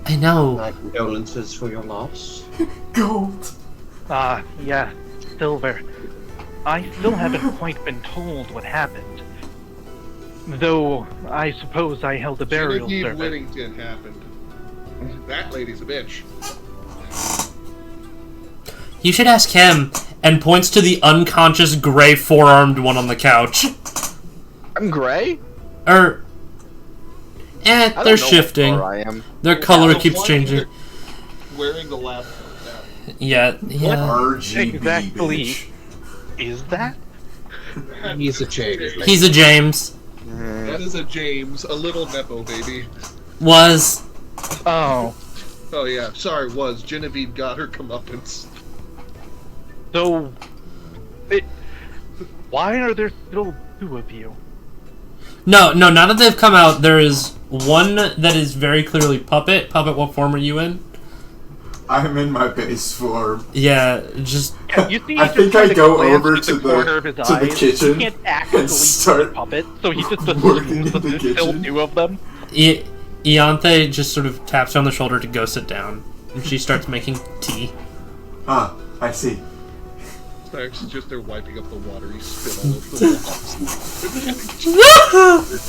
I know. my condolences for your loss. Gold. Yeah, Silver. I still haven't quite been told what happened. Though, I suppose I held a burial Genevieve service. Whittington happened. That lady's a bitch. You should ask him, and points to the unconscious gray four-armed one on the couch. I'm gray? They're I don't know shifting. what color I am. Their color The keeps one changing. Wearing the lab coat now. Yeah. RGB, exactly bitch. is that? He's a James. He's a James. That is a James, a little Nepo baby. Was. Oh. Oh yeah, sorry, was. Genevieve got her comeuppance. So, why are there still two of you? No, now that they've come out, there is one that is very clearly Puppet. Puppet, what form are you in? I'm in my base form. Yeah, just You see, I he think just I kinda go glances over at to corner of his the eyes. kitchen He can't actually and start puppet, so he just working assumes in that the there's still kitchen. 2 of them. Ianthe just sort of taps her on the shoulder to go sit down, and she starts making tea. Ah, I see. Cyrus is just there wiping up the watery spit all over the walls.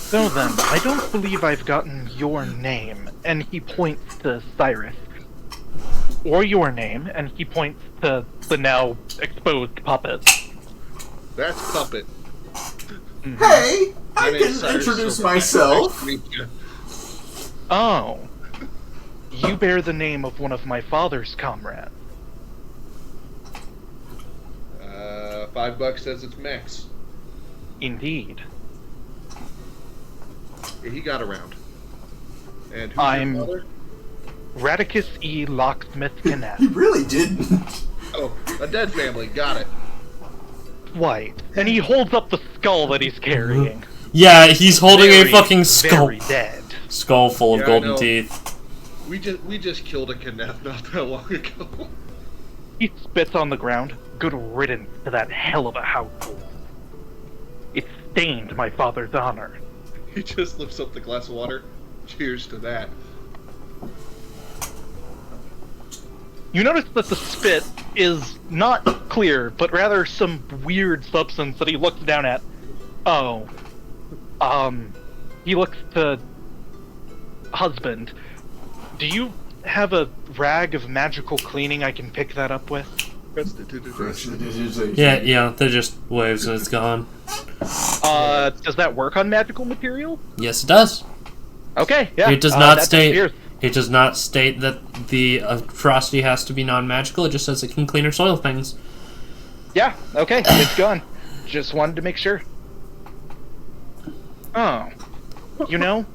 So then, I don't believe I've gotten your name, and he points to Cyrus. Or your name, and he points to the now exposed puppet. That's Puppet. Hey, My I name's can Cyrus introduce Silverback. myself. Nice to meet you. Oh. You bear the name of one of my father's comrades. $5 says it's Max. Indeed. Yeah, he got around. And who's I'm- your father? Radicus E. Locksmith He Kenneth. really didn't. Oh, a dead family. Got it. White. And he holds up the skull that he's carrying. Yeah, he's holding a Very, fucking skull. Very dead. Skull full of Yeah, I golden know. teeth. We just killed a Kenneth not that long ago. He spits on the ground. Good riddance to that hell of a household. It stained my father's honor. He just lifts up the glass of water. Cheers to that. You notice that the spit is not clear, but rather some weird substance that he looks down at. Oh. He looks to husband. Do you have a rag of magical cleaning I can pick that up with? Yeah, they just waves and it's gone. Does that work on magical material? Yes, it does. Okay, yeah. It does not that state. disappears. It does not state that the atrocity has to be non-magical. It just says it can clean or soil things. Yeah, okay, it's gone. Just wanted to make sure. Oh. You know,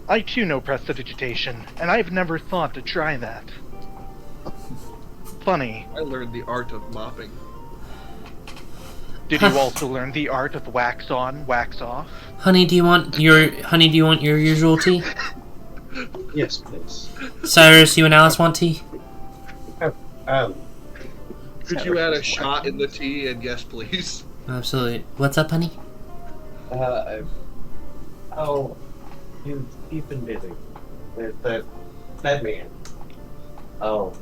I too know prestidigitation, and I've never thought to try that. Funny. I learned the art of mopping. Did you also learn the art of wax on, wax off? Honey, do you want your usual tea? Yes, please. Cyrus, you and Alice want tea? Could you add a shot in the tea? And yes, please. Absolutely. What's up, honey? Oh, you've been busy with the man. Oh.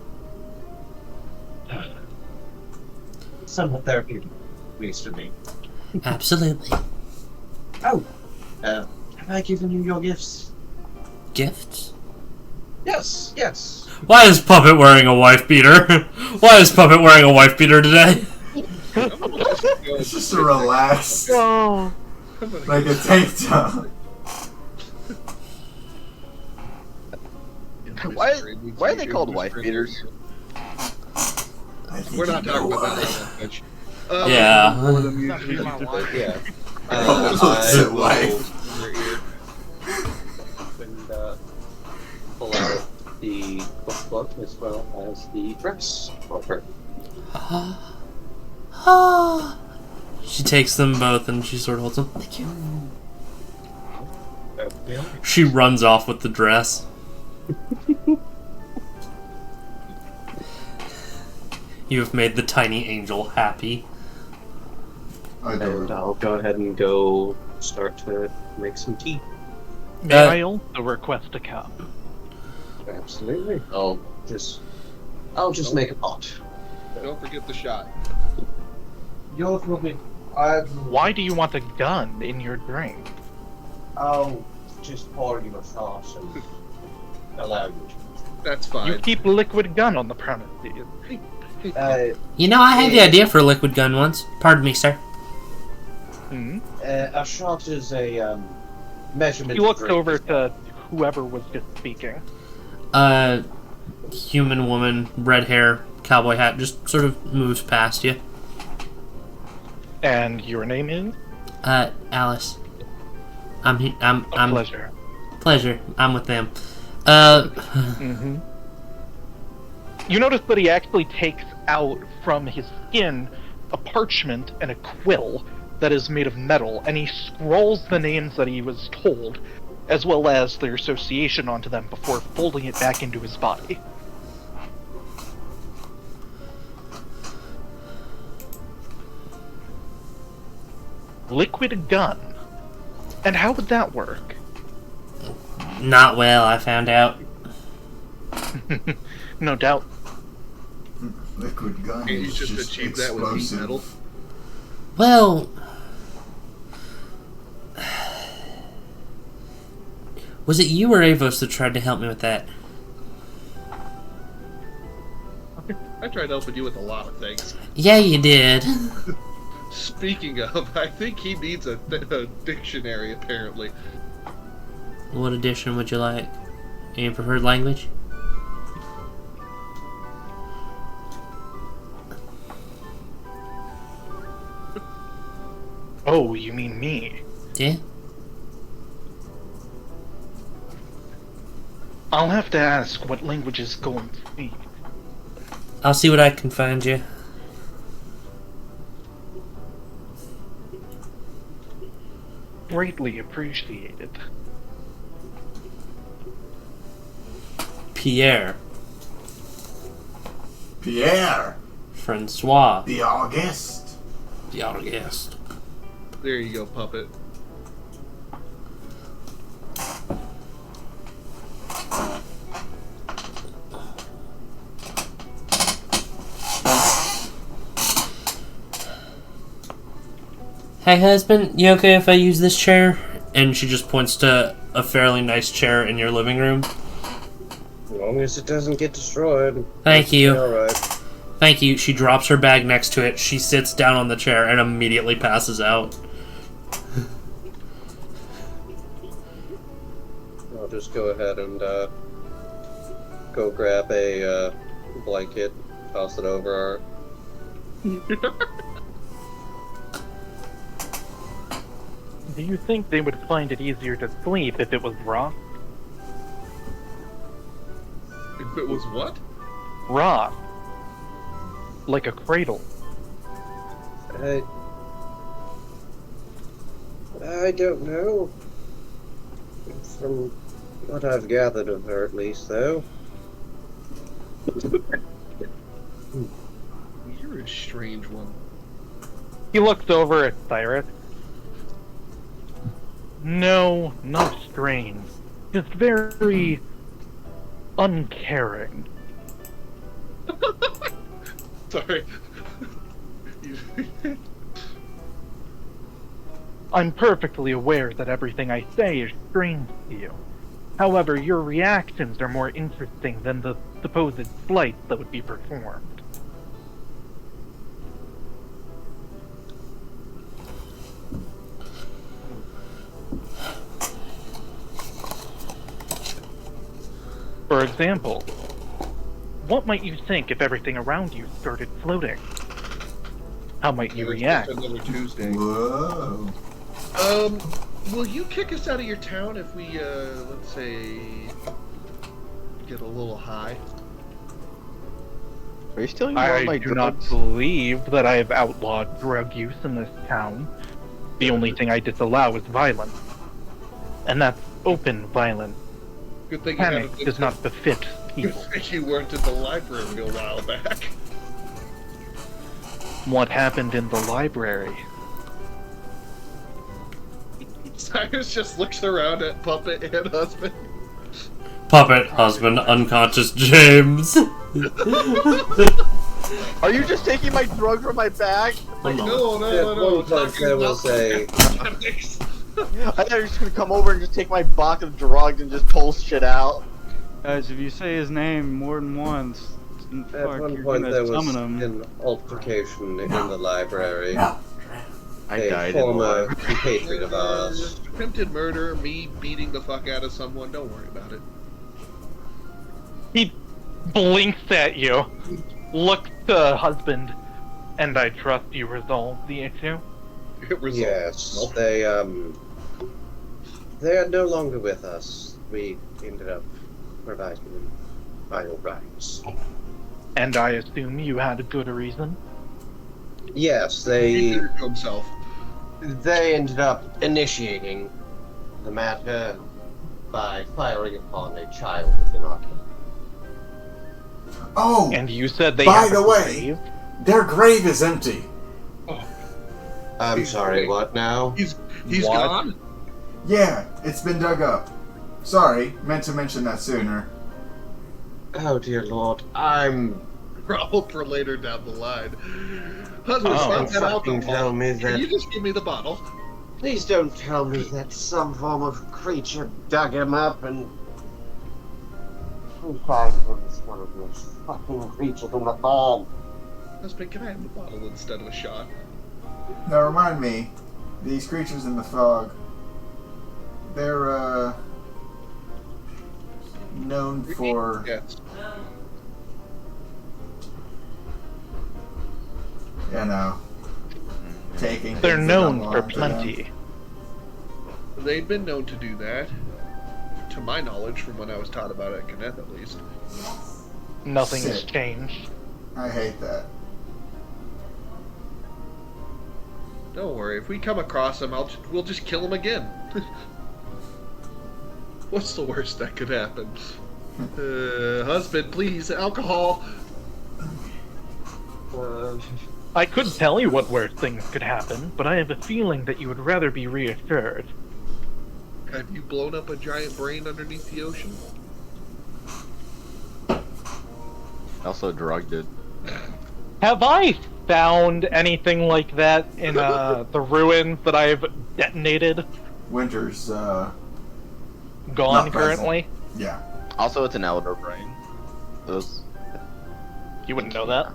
Somewhat therapeutic, at least for me. Absolutely. Oh, have I given you your gifts? Gifts? Yes, yes. Why is Puppet wearing a wife beater? Why is Puppet wearing a wife beater today? It's just a relax. Oh. Like a tank top. Why are they called wife beaters? We're not talking about that much. Yeah. More than Not usual. my wife. Yeah. Looks at wife. Your ear and pull out the book as well as the dress for her. She takes them both and she sort of holds them. Thank you. Yeah. She runs off with the dress. You have made the tiny angel happy. And I'll go ahead and go start to make some tea. May I also request a cup? Absolutely. I'll just make a pot. Don't forget the shot. Yours will be. Why do you want a gun in your drink? I'll just pour you a sauce and allow you That's You fine. keep liquid gun on the premises. to. You know, I had the idea for a liquid gun once. Pardon me, sir. Hmm? A shot is a measurement. He looks drink. over to whoever was just speaking. Human woman, red hair, cowboy hat, just sort of moves past you. And your name is? Alice. I'm Pleasure. Pleasure. I'm with them. Mm-hmm. You notice that he actually takes out from his skin a parchment and a quill that is made of metal, and he scrawls the names that he was told, as well as their association onto them before folding it back into his body. liquid gun. And how would that work? Not well, I found out. No doubt. Liquid gun Can't you is just just achieve that with heat explosive. metal? Well, was it you or Avos that tried to help me with that? I tried helping you with a lot of things. Yeah, you did. Speaking of, I think he needs a dictionary, apparently. What edition would you like? Any preferred language? Oh, you mean me? Yeah? I'll have to ask what languages Golem speak. I'll see what I can find you. Greatly appreciated. Pierre. Pierre, Francois. the August. The August. There you go, puppet. Hey husband, you okay if I use this chair? And she just points to a fairly nice chair in your living room. As long as it doesn't get destroyed. Thank you. Alright. Thank you. She drops her bag next to it. She sits down on the chair and immediately passes out. I'll just go ahead and go grab a blanket, toss it over her. Do you think they would find it easier to sleep if it was raw? If it was what? Raw. Like a cradle. I don't know. From what I've gathered of her, at least, though. You're a strange one. He looks over at Cyrus. No, not strange. Just very uncaring. Sorry. I'm perfectly aware that everything I say is strange to you. However, your reactions are more interesting than the supposed slights that would be performed. For example, what might you think if everything around you started floating? How might you react? Another Tuesday. Whoa. Will you kick us out of your town if we, let's say, get a little high? Are you stealing more of I my do not drugs? believe that I have outlawed drug use in this town. The only thing I disallow is violence. And that's open violence. Good thing you had Panic does not befit Good people. thing you weren't at the library a while back. What happened in the library? Cyrus just looks around at Puppet and Husband. Puppet, husband, unconscious James. Are you just taking my drugs from my bag? No, At no. one point there was a... I thought you were just gonna come over and just take my box of drugs and just pull shit out. Guys, if you say his name more than once, At fuck, one you're point gonna there was summon him. an altercation in the library. I A died in the former library. compatriot of ours. Attempted murder, me beating the fuck out of someone, don't worry about it. He blinks at you, looks to husband, and I trust you resolve the issue. It resolved. Yes, they are no longer with us. We ended up providing them final rights. And I assume you had a good reason? Yes, He they did it to himself. ended up initiating the matter by firing upon a child within our camp. Oh, And you said they by have the a way, grave? their grave is empty. I'm sorry, what now? He's What? gone? Yeah, it's been dug up. Sorry, meant to mention that sooner. Oh dear lord, I'm... Problem for later down the line. Husband, Oh. stop that Fucking tell alcohol. me Can that... you just give me the bottle? Please don't tell me that some form of creature dug him up and... Who finds him as one of those fucking creatures in the fog? Husband, can I have the bottle instead of a shot? Now remind me, these creatures in the fog, they're known for... Yes. You know, taking They're things that known don't for belong to them. plenty. They've been known to do that. To my knowledge, from when I was taught about it at Kenneth, at least. Nothing's Sick. changed. I hate that. Don't worry, if we come across him, we'll just kill him again. What's the worst that could happen? Husband, please, alcohol. I could tell you what worse things could happen, but I have a feeling that you would rather be reassured. Have you blown up a giant brain underneath the ocean? Also drugged it. Have I found anything like that in the ruins that I've detonated? Winter's, Gone not present. currently? Yeah. Also, it's an elder brain. Those. You wouldn't know that.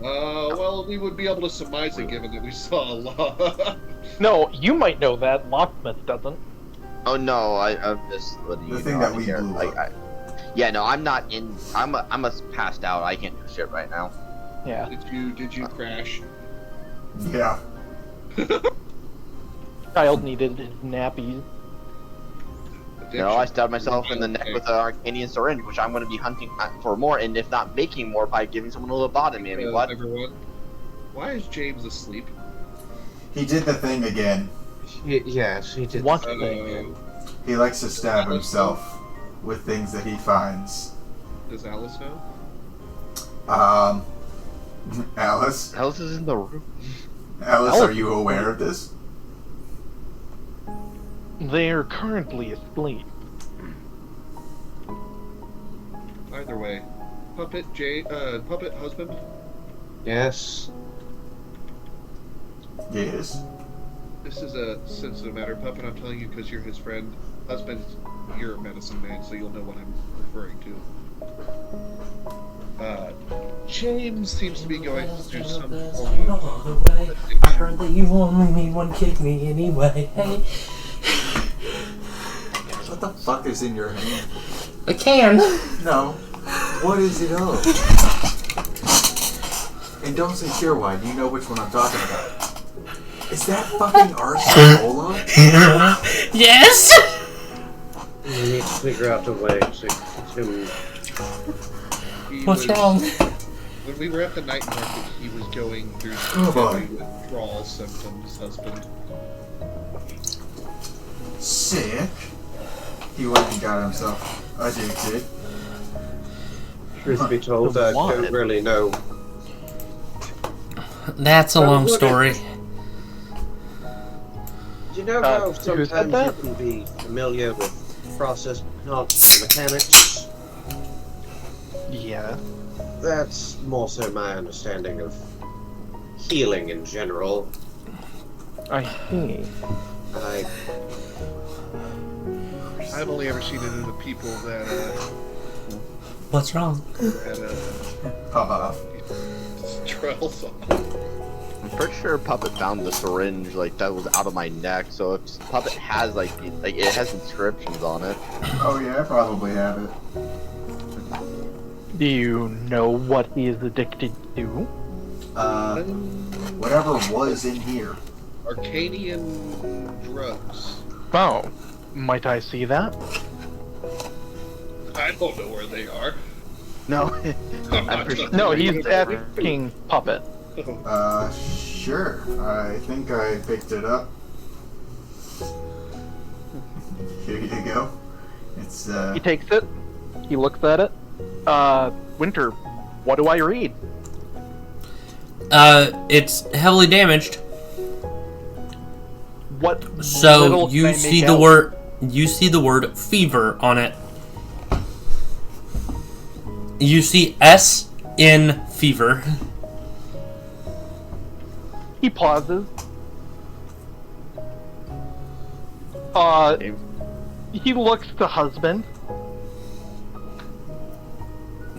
Well, we would be able to surmise it given that we saw a lot. No, you might know that. Locksmith doesn't. Oh no, I'm just letting The you thing know. that I'm we here. blew Like, up. yeah, no, I'm not in. I'm a passed out. I can't do shit right now. Yeah. Did you crash? Yeah. Child needed his nappies. No, I stabbed myself in the neck with an Arcanian syringe, which I'm going to be hunting for more, and if not making more, by giving someone a lobotomy. I mean, what? Everyone, why is James asleep? He did the thing again. Yes, he did. What thing? He likes to stab himself with things that he finds. Does Alice know? Alice? Alice is in the room. Alice, are you aware of this? They're currently asleep. Either way, puppet puppet husband. Yes. Yes. This is a sensitive matter, puppet. I'm telling you because you're his friend. Husband, you're a medicine man, so you'll know what I'm referring to. James seems to be going through some form of I heard that you only need one kick me anyway. Hey. What the fuck is in your hand? A can. No. What is it of? And don't say pure wine. You know which one I'm talking about. Is that fucking Arsenal? Yes. We need to figure out a way to What's wrong? When we were at the night market, he was going through Oh, boy. heavy withdrawal symptoms, husband. Sick. He went and got himself addicted. Truth be told, I don't really know. That's a long story. Do you know how who said sometimes that? you can be familiar with process mechanics? Yeah. That's more so my understanding of healing in general. I see. I've only ever seen it in the people that What's wrong? Pop off. trails on. I'm pretty sure Puppet found the syringe like that was out of my neck. So if Puppet has like it has inscriptions on it. Oh yeah, I probably have it. Do you know what he is addicted to? Whatever was in here. Arcanian drugs. Oh, might I see that? I don't know where they are. No. No, he's asking Puppet. Sure. I think I picked it up. Here you go. It's, He takes it. He looks at it. Winter, what do I read? It's heavily damaged. What So little you can I see make the out? word fever on it. You see S in fever. He pauses. He looks to husband.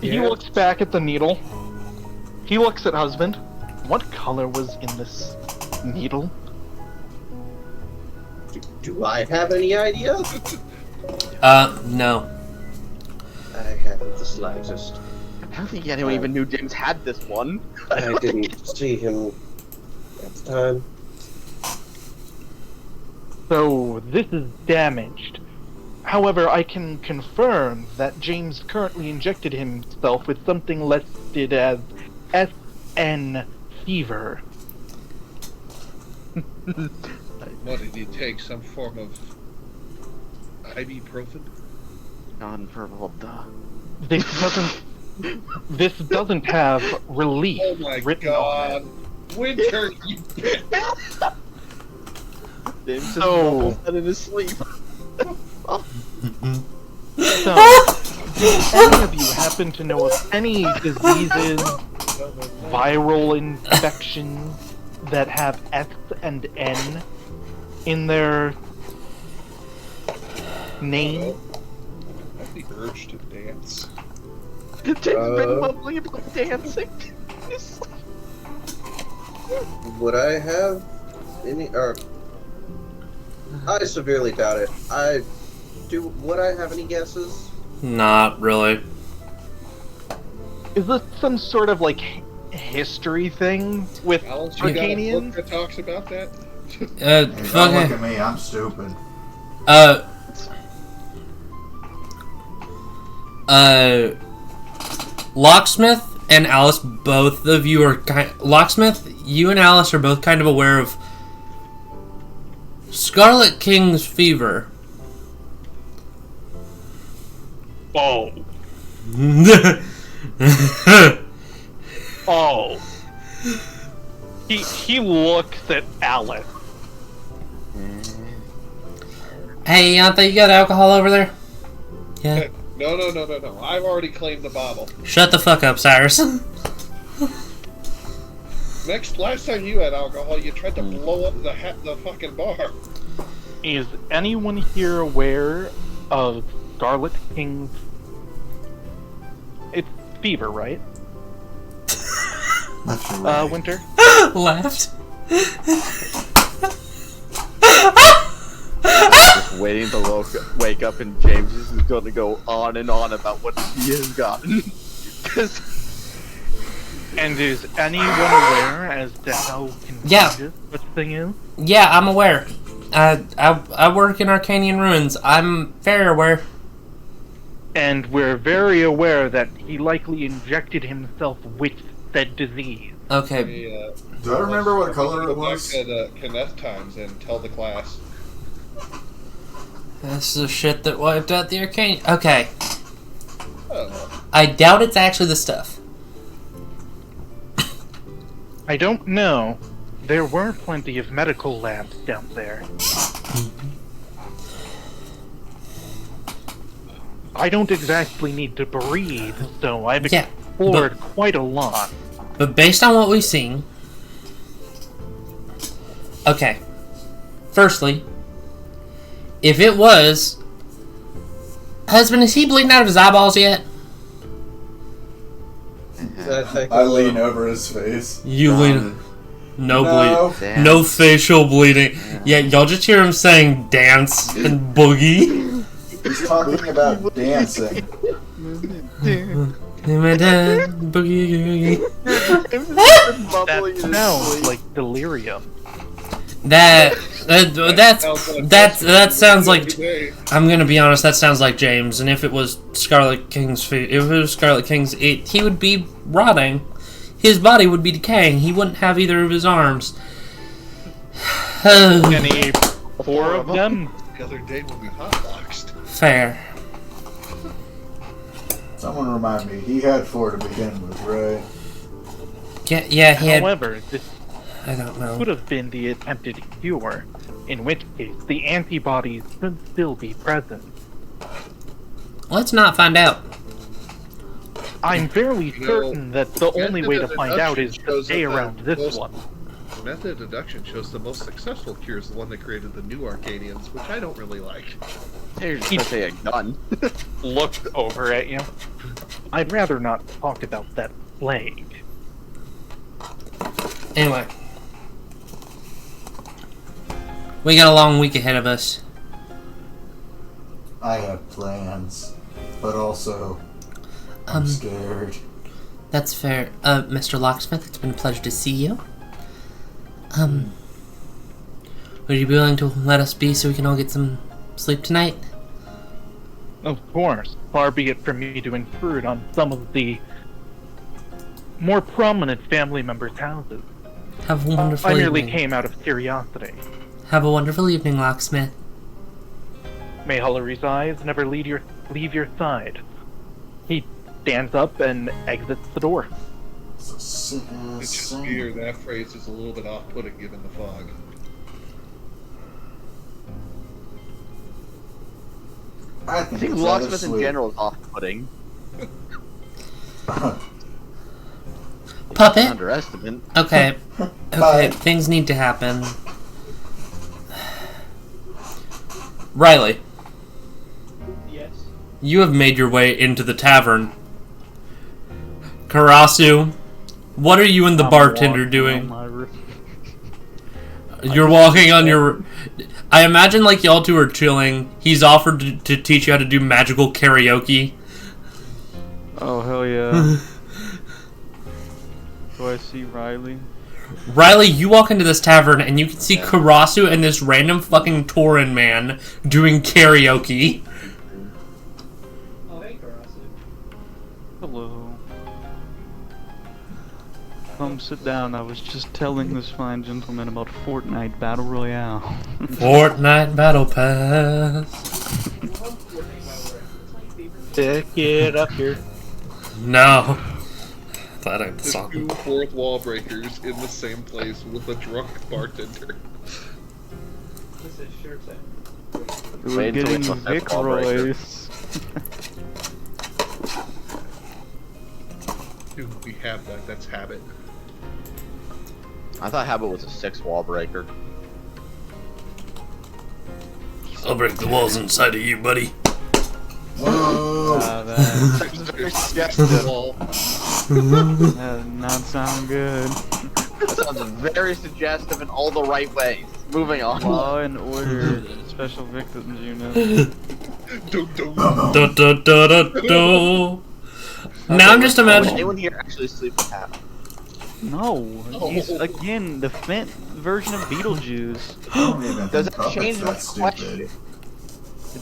He Yeah. looks back at the needle. He looks at husband. What color was in this needle? Do I have any idea? No. I haven't the slightest. I don't think anyone even knew James had this one. I didn't see him at the time. So this is damaged. However, I can confirm that James currently injected himself with something listed as SN fever. What did he take? Some form of ibuprofen? Non-verbal, duh. This doesn't have relief Oh my written on it. god! Winter, you bitch! James just So- mumbles that in his sleep. So, do any of you happen to know of any diseases, viral infections that have S and N in their name? I have the urge to dance. James has been mumbling about dancing. Would I have any? Or I severely doubt it. Would I have any guesses? Not really. Is this some sort of like history thing with Alice, you got a book Arcanians? that talks about that? Hey, don't look Fucking. at me, I'm stupid. Locksmith and Alice, both of you are Locksmith, you and Alice are both kind of aware of Scarlet King's fever. Oh. Oh. He looks at Alice. Hey, Yantha, you got alcohol over there? Yeah. No. I've already claimed the bottle. Shut the fuck up, Cyrus. Last time you had alcohol, you tried to blow up the fucking bar. Is anyone here aware of Scarlet King's... It's fever, right? Left or right? Winter? Left. Just waiting to wake up, and James is just going to go on and on about what he has gotten. And is anyone aware as to how contagious this thing is? Yeah, I'm aware. I work in Arcanian Ruins. I'm very aware. And we're very aware that he likely injected himself with said disease. Okay. Do I remember what color it Go back was? to the Kenneth times and tell the class. This is the shit that wiped out the Arcanian. Okay. Oh. I doubt it's actually the stuff. I don't know. There were plenty of medical labs down there. I don't exactly need to breathe, so I've explored quite a lot. But based on what we've seen... Okay. Firstly, if it was... Husband, is he bleeding out of his eyeballs yet? I lean over his face. You lean... No No. bleed. No facial bleeding. Yeah, y'all just hear him saying dance and boogie. He's talking about dancing. Boogie. That sounds like delirium. That sounds like. I'm gonna be honest. That sounds like James. And if it was Scarlet King's, he would be rotting. His body would be decaying. He wouldn't have either of his arms. Any four of them? The other day when we hotboxed. Fair. Someone remind me, he had 4 to begin with, right? Yeah, he had. However, this I don't know. could have been the attempted cure. in which case the antibodies should still be present. Let's not find out. I'm fairly You know, certain that the only method way to of find out is deduction to shows stay that the around this most- one. Method of deduction shows the most successful cure is the one that created the new Arcadians, which I don't really like. You're just gonna say a gun. Looked over at you. I'd rather not talk about that plague. Anyway. We got a long week ahead of us. I have plans, but also I'm scared. That's fair. Mr. Locksmith, it's been a pleasure to see you. Would you be willing to let us be so we can all get some sleep tonight? Of course, far be it from me to intrude on some of the more prominent family members' houses. Have a wonderful I merely evening. came out of curiosity. Have a wonderful evening, Locksmith. May Hullery's eyes never leave your side. He stands up and exits the door. It's just weird, that phrase is a little bit off-putting given the fog. I I think locksmith in general is off-putting. Puppet? Underestimate. Okay. Okay, things need to happen. Riley. Yes. You have made your way into the tavern. Karasu, what are you and the bartender doing? You're walking on your... I imagine like y'all two are chilling. He's offered to teach you how to do magical karaoke. Oh, hell yeah. Do I see Riley? Riley, you walk into this tavern and you can see Karasu and this random fucking Tauren man doing karaoke. Oh, hey, Karasu. Hello. Come sit down. I was just telling this fine gentleman about Fortnite Battle Royale. Fortnite Battle Pass. Stick it up here. No. That ain't the Just song. two fourth wall breakers in the same place with a drunk bartender. This is shirt set. We're Wait until getting it's a Vic football breaker. Royce. Dude, we have that. That's habit. I thought Habit was a 6 wall breaker. I'll break the walls inside of you, buddy. Whoa! Very suggestive. That not sound good. That sounds very suggestive in all the right ways. Moving on. Law and Order Special Victims Unit. Dun, dun. Da da da da da. Now I'm just Would imagining. anyone here actually sleep with Habit? No, he's again the Fent version of Beetlejuice. Does that change my question?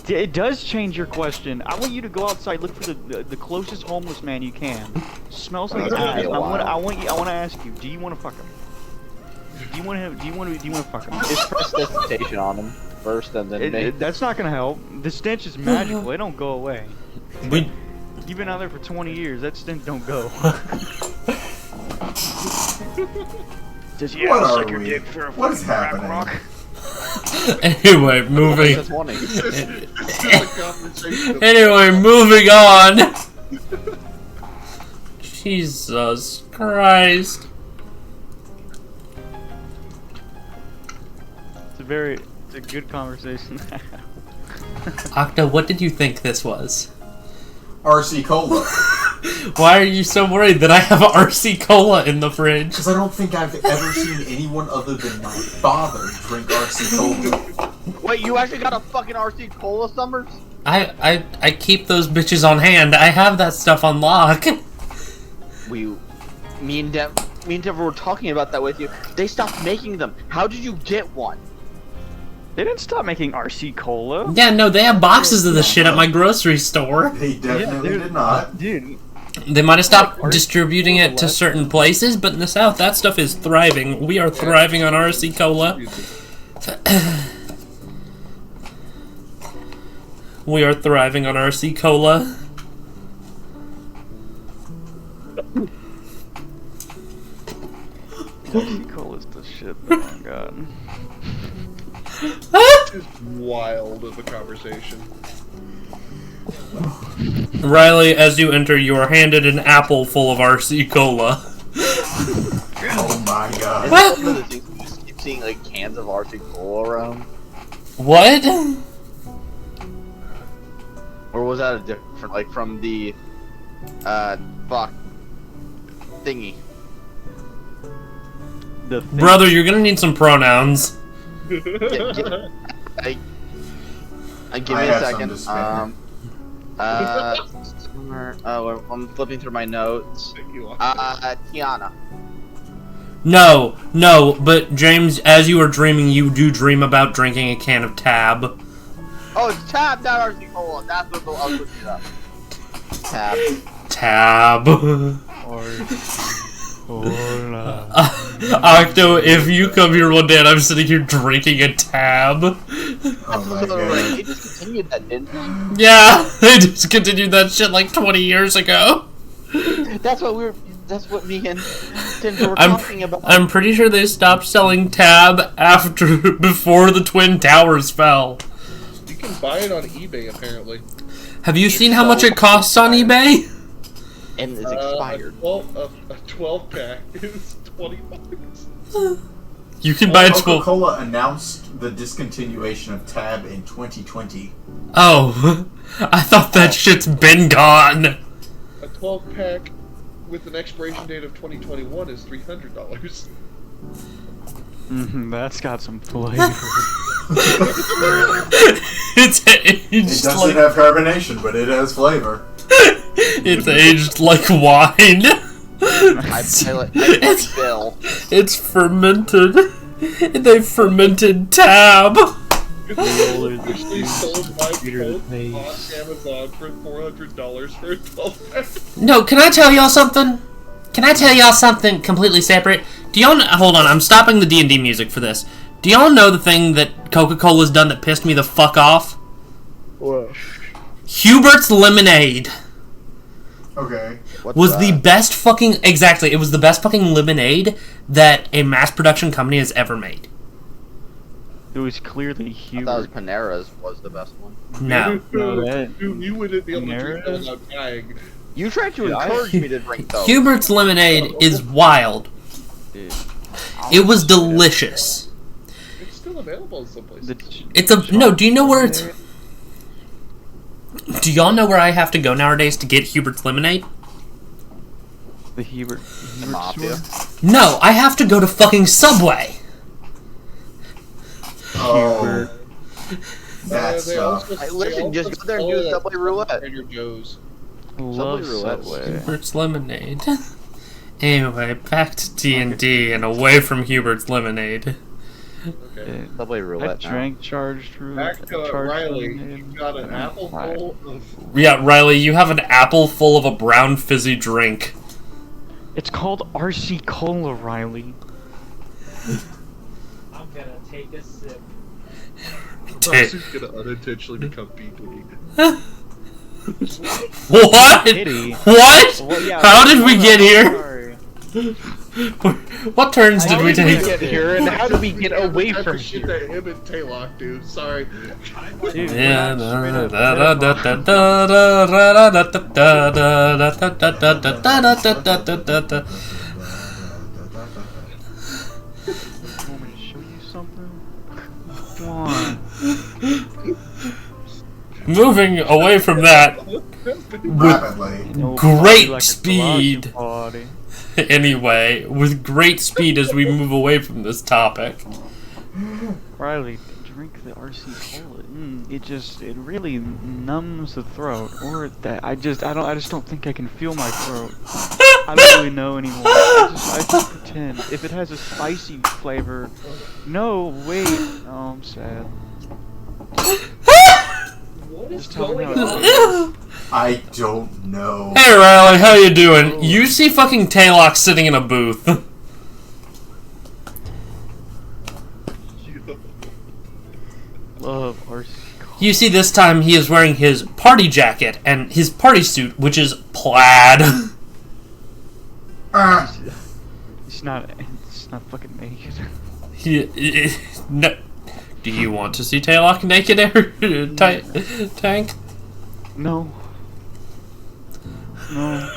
It does change your question. I want you to go outside, look for the closest homeless man you can. Smells like That's gonna ass. be a I want while. to ask you. Do you want to fuck him? Do you want to fuck him? Just press desensitization on him first, and then That's not gonna help. The stench is magical. It don't go away. We You've been out there for 20 years. That stench don't go. Just What are we? What is happening? Anyway, moving. That's warning. Anyway, moving on. Jesus Christ. It's a good conversation. Octa, what did you think this was? RC Cola. Why are you so worried that I have RC Cola in the fridge? Because I don't think I've ever seen anyone other than my father drink RC Cola. Wait, you actually got a fucking RC Cola, Summers? I keep those bitches on hand. I have that stuff on lock. Me and Dev were talking about that with you. They stopped making them. How did you get one? They didn't stop making RC Cola. Yeah, no, they have boxes of the shit at my grocery store. They definitely did not. Dude, They might have stopped distributing it to certain places, but in the South, that stuff is thriving. We are thriving on RC Cola. We are thriving on RC Cola. RC Cola's the shit. Oh my god. is wild of a conversation. Riley, as you enter, you are handed an apple full of RC Cola. Oh my god. It's one of the things you just keep seeing like cans of RC Cola around. What? Or was that a different, like from the, fuck, thingy? The thing. Brother, you're gonna need some pronouns. Give me a have some second. to spare. I'm flipping through my notes. Tiana. No, but James, as you are dreaming, you do dream about drinking a can of Tab. Oh, it's Tab, not RC Cola. That's what I was looking it up. Tab. Tab. Hola. Octo, if you come here one day and I'm sitting here drinking a Tab. Oh my god. They discontinued that, didn't they? Yeah, they discontinued that shit like 20 years ago. That's what me and Tinder were talking about. I'm pretty sure they stopped selling Tab before the Twin Towers fell. You can buy it on eBay, apparently. Have you seen how much it costs on eBay? And it's expired. A 12 pack is $20. You can buy a 12. Coca-Cola announced the discontinuation of Tab in 2020. Oh, I thought that shit's been gone. A 12 pack with an expiration date of 2021 is $300. That's got some flavor. It's aged It doesn't have carbonation, but it has flavor. It's aged like wine. It's fermented. They fermented Tab. Actually sold by Coke on Amazon for $400 for a 12 pack. No, can I tell y'all something? Can I tell y'all something completely separate? Do y'all hold on, I'm stopping the D&D music for this. Do y'all know the thing that Coca-Cola's done that pissed me the fuck off? What? Hubert's Lemonade. Okay. Was the best fucking... Exactly, it was the best fucking lemonade that a mass production company has ever made. It was clearly Hubert. I thought it was Panera's was the best one. No. You wouldn't be able to drink that without dying. You tried to encourage me to drink those. Hubert's Lemonade is wild. Dude. It was delicious. It's still available in some places. It's a... No, do you know where it's... Do y'all know where I have to go nowadays to get Hubert's Lemonade? The Hubert Mafia. store? No, I have to go to fucking Subway. Oh. That's Hey, listen, just go there and do Subway Roulette. Trader Joe's. Love Roulette. Hubert's Lemonade. Anyway, back to D&D and away from Hubert's Lemonade. Okay. Subway I Roulette now. drank charged roulette. Back to Riley. You've got an apple full of... Yeah, Riley, you have an apple full of a brown fizzy drink. It's called RC Cola, Riley. I'm gonna take a sip. Ross is gonna unintentionally become BP. What? Pity. What? Well, yeah, How did we get here? Sorry. What turns did we How did we take? get here, and how do we get away That's from the shit here? that him and Taylock do. Sorry. Dude, Yeah, want me to show you something? Come on. Moving away from that Rapidly. great Like a speed. body. Anyway, with great speed as we move away from this topic. Riley, drink the RC Cola. It really numbs the throat. Or that I just don't think I can feel my throat. I don't really know anymore. I just pretend. If it has a spicy flavor, no, wait. Oh, I'm sad. Just tell me how it is. I don't know. Hey Riley, how you doing? You see fucking Taylock sitting in a booth. Love RC Cola. You see this time he is wearing his party jacket and his party suit, which is plaid. It's not fucking naked. No, Do you want to see Taylok naked air tank? No. No.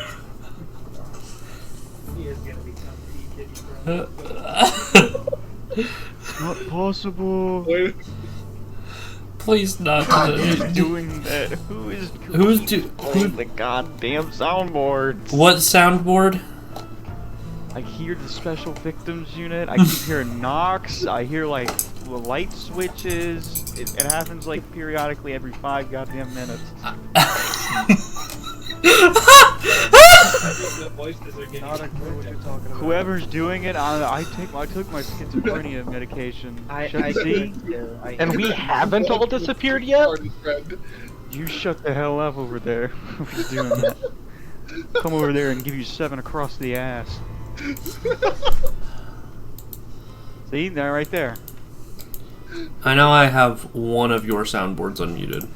He is gonna become P. Diddy, Not possible. Wait, Please not. Who's doing that? Who's the goddamn soundboard? What soundboard? I hear the special victims unit. I keep hearing knocks. I hear like the light switches. It happens like periodically every 5 goddamn minutes. The voices are getting Not a clue what you're talking about. Whoever's doing it, I took my schizophrenia medication. See? And we haven't all disappeared yet? party friend. You shut the hell up over there. Who's doing that? Come over there and give you 7 across the ass. See? They're right there. I know I have one of your soundboards unmuted.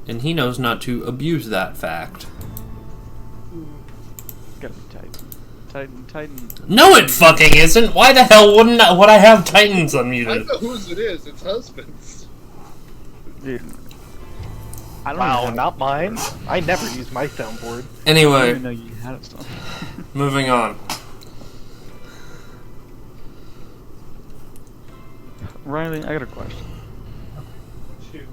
And he knows not to abuse that fact. Gotta be Titan. No, it fucking isn't! Why the hell would I have Titans I unmuted? know whose it is. It's husband's. Dude. I don't Wow, even not mine. I never use my soundboard. I Anyway, didn't even know you had it still. moving on. Riley, I got a question. Shoot.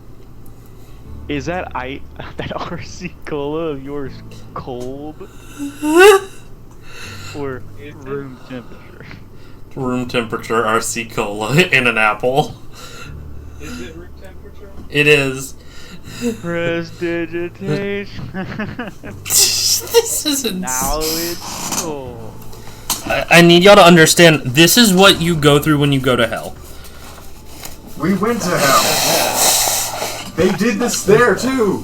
Is that that RC Cola of yours cold? Or room temperature? Room temperature RC Cola in an apple. Is it room temperature? It is. Prestidigitation. This isn't. Now it's cold. I need y'all to understand, this is what you go through when you go to hell. We went to hell. They did this there too.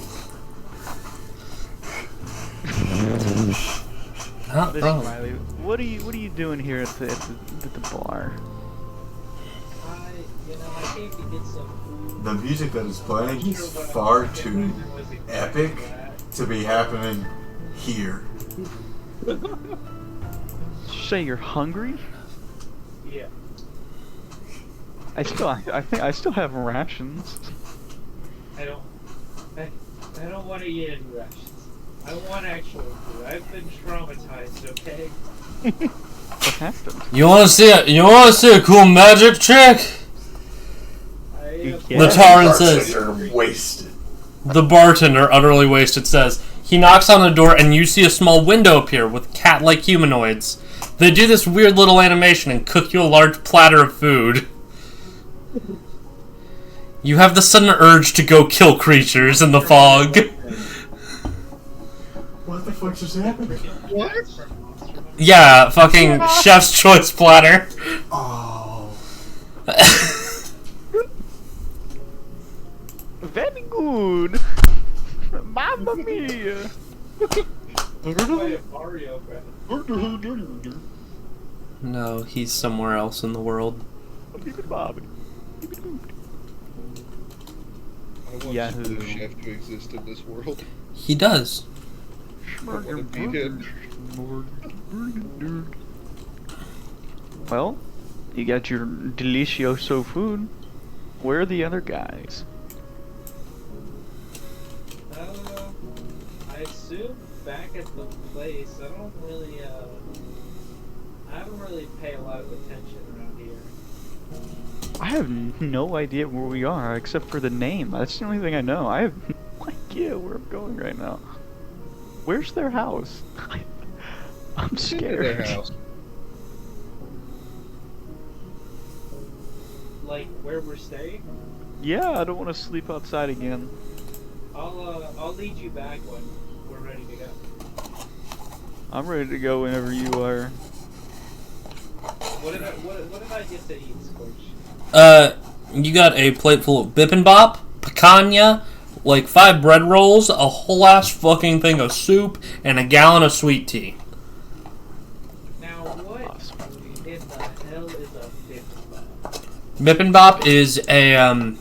Not Listen, wrong. Riley, what are you doing here at the bar? I came to get some food. The music that is playing is far too epic to be happening here. Say you're hungry? Yeah. I think I still have rations. I don't want to eat any rations. I want actual food. I've been traumatized, okay? What happened? You wanna see a cool magic trick? The Taran says. Bartender wasted. The bartender, utterly wasted, says, he knocks on the door and you see a small window appear with cat-like humanoids. They do this weird little animation and cook you a large platter of food. You have the sudden urge to go kill creatures in the fog. What the fuck just happened? What? Yeah, fucking chef's choice platter. Oh. Very good. Mamma mia. No, he's somewhere else in the world. I want Yahoo. the chef to exist in this world. He does. I want to beat him. Well, you got your delicioso food. Where are the other guys? I assume back at the place. I don't really, I haven't really paid a lot of attention around here. I have no idea where we are except for the name. That's the only thing I know. I have no idea where I'm going right now. Where's their house? I'm scared. Their house. Like where we're staying? Yeah, I don't want to sleep outside again. I'll lead you back when we're ready to go. I'm ready to go whenever you are. What did I get to eat, Scorch? You got a plate full of bibimbap, picanha, like 5 bread rolls, a whole ass fucking thing of soup, and a gallon of sweet tea. Now what in the hell is a bibimbap? Bibimbap is a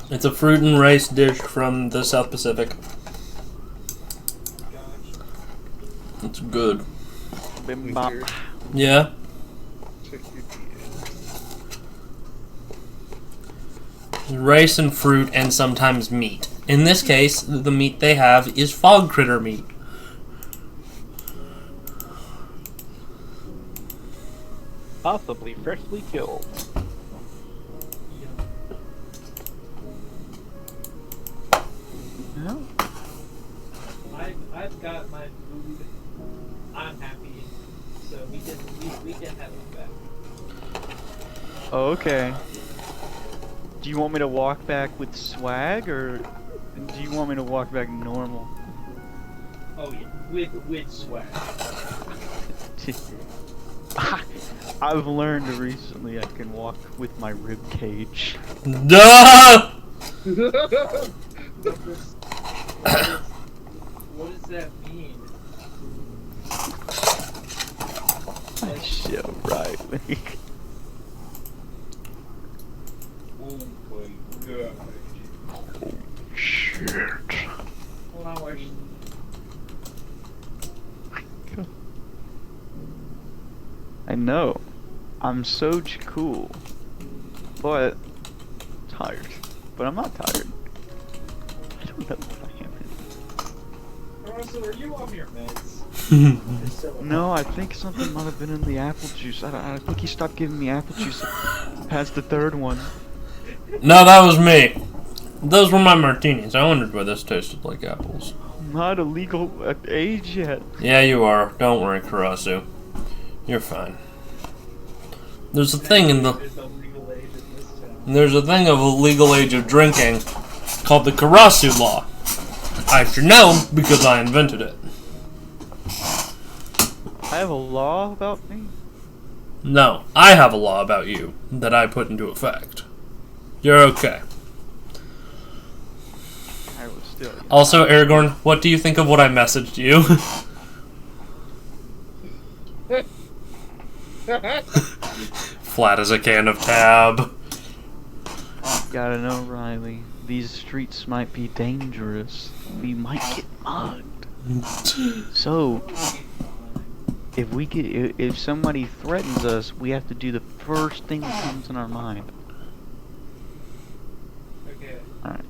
it's a fruit and rice dish from the South Pacific. It's good. Bibimbap. Yeah. Check your rice and fruit, and sometimes meat. In this case, the meat they have is fog critter meat. Possibly freshly killed. No. I've got my food. I'm happy, so we can have it back. Oh, okay. Do you want me to walk back with swag, or do you want me to walk back normal? Oh yeah, with swag. I've learned recently I can walk with my rib cage. Duh! What does that mean? Shit, right. Oh my god. Oh shit. Well, now I I know. I'm so cool. But tired. But I'm not tired. I don't know what I am. So are you on your meds? No, I think something might have been in the apple juice. I think he stopped giving me apple juice past the third one. No, that was me. Those were my martinis. I wondered why this tasted like apples. I'm not a legal age yet. Yeah, you are. Don't worry, Karasu. You're fine. There's a thing in the... There's a thing of a legal age of drinking called the Karasu Law. I should know because I invented it. I have a law about me? No, I have a law about you that I put into effect. You're okay. I was still... Also, Aragorn, what do you think of what I messaged you? Flat as a can of Tab. Gotta know, Riley. These streets might be dangerous. We might get mugged. So, if somebody threatens us, we have to do the first thing that comes in our mind. Okay. Alright.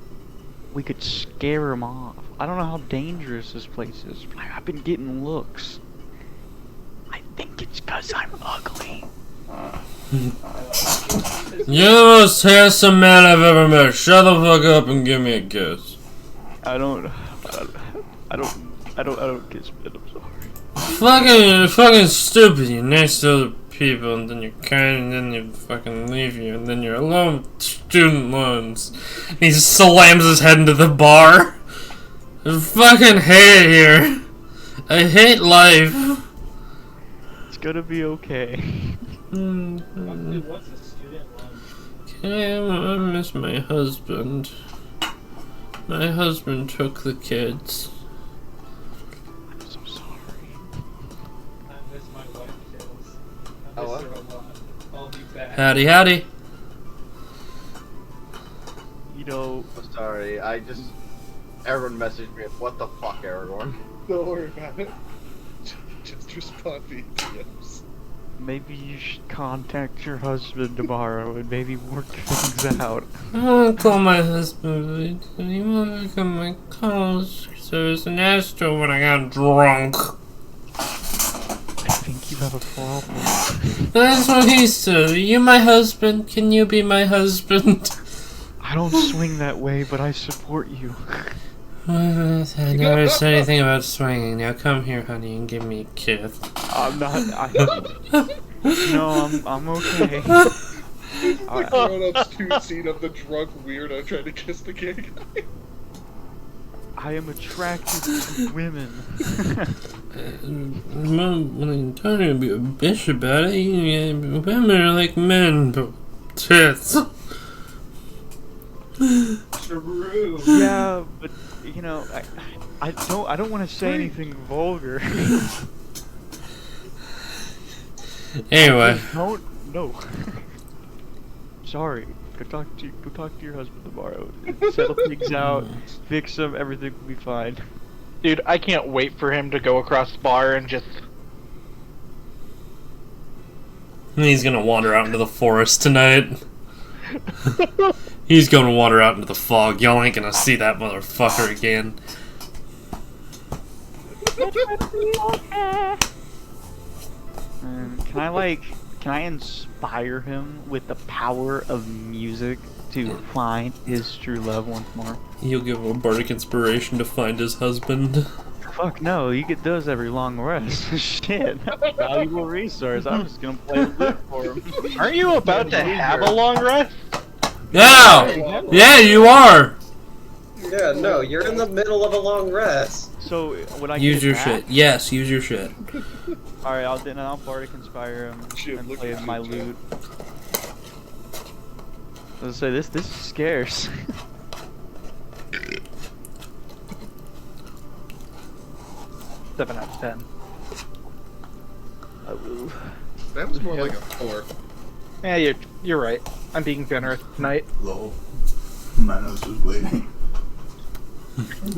We could scare them off. I don't know how dangerous this place is, but I've been getting looks. I think it's because I'm ugly. You're the most handsome man I've ever met. Shut the fuck up and give me a kiss. I don't kiss men, I'm sorry. Fucking stupid. You're nice to other people, and then you're kind, and then you fucking leave you, and then you're alone with student loans. And he slams his head into the bar. I fucking hate it here. I hate life. It's gonna be okay. What's a student loan? I miss my husband. My husband took the kids. I'm so sorry. I miss my wife, Kills. I miss her a lot. I'll be back. Howdy, howdy. You know... I'm sorry, Aragorn messaged me, what the fuck, Aragorn? Don't worry about it. Just respond via DMs. Maybe you should contact your husband tomorrow and maybe work things out. I want to call my husband, but he won't become my calls, so it's an astro when I got drunk. I think you have a problem. That's what he said. Are you my husband? Can you be my husband? I don't swing that way, but I support you. I never said anything about swinging. Now come here, honey, and give me a kiss. I'm not. No, I'm okay. The grown-ups tune scene of the drunk weirdo trying to kiss the gay guy. I am attracted to women. I'm trying to be a bitch about it. Women are like men, but tits. True. Yeah, but you know, I don't want to say anything vulgar. Anyway. Don't no. Sorry. Go talk to your husband tomorrow. Settle things out. Fix them. Everything will be fine. Dude, I can't wait for him to go across the bar and just... He's gonna wander out into the forest tonight. He's gonna wander out into the fog. Y'all ain't gonna see that motherfucker again. Can I inspire him with the power of music to find his true love once more? You'll give him a bardic inspiration to find his husband. Fuck no, you get those every long rest. Shit, valuable resource. I'm just gonna play the lute for him. Aren't you about to have a long rest? Yeah! Yeah, you are! Yeah, no, you're in the middle of a long rest. So, would I Use get your that? shit. Yes, use your shit. Alright, I'll bardic inspire him and play my lute. Let's say this is scarce. 7 out of 10. That was more like a 4. Yeah, you're right. I'm being generous tonight. Lol. My nose was bleeding.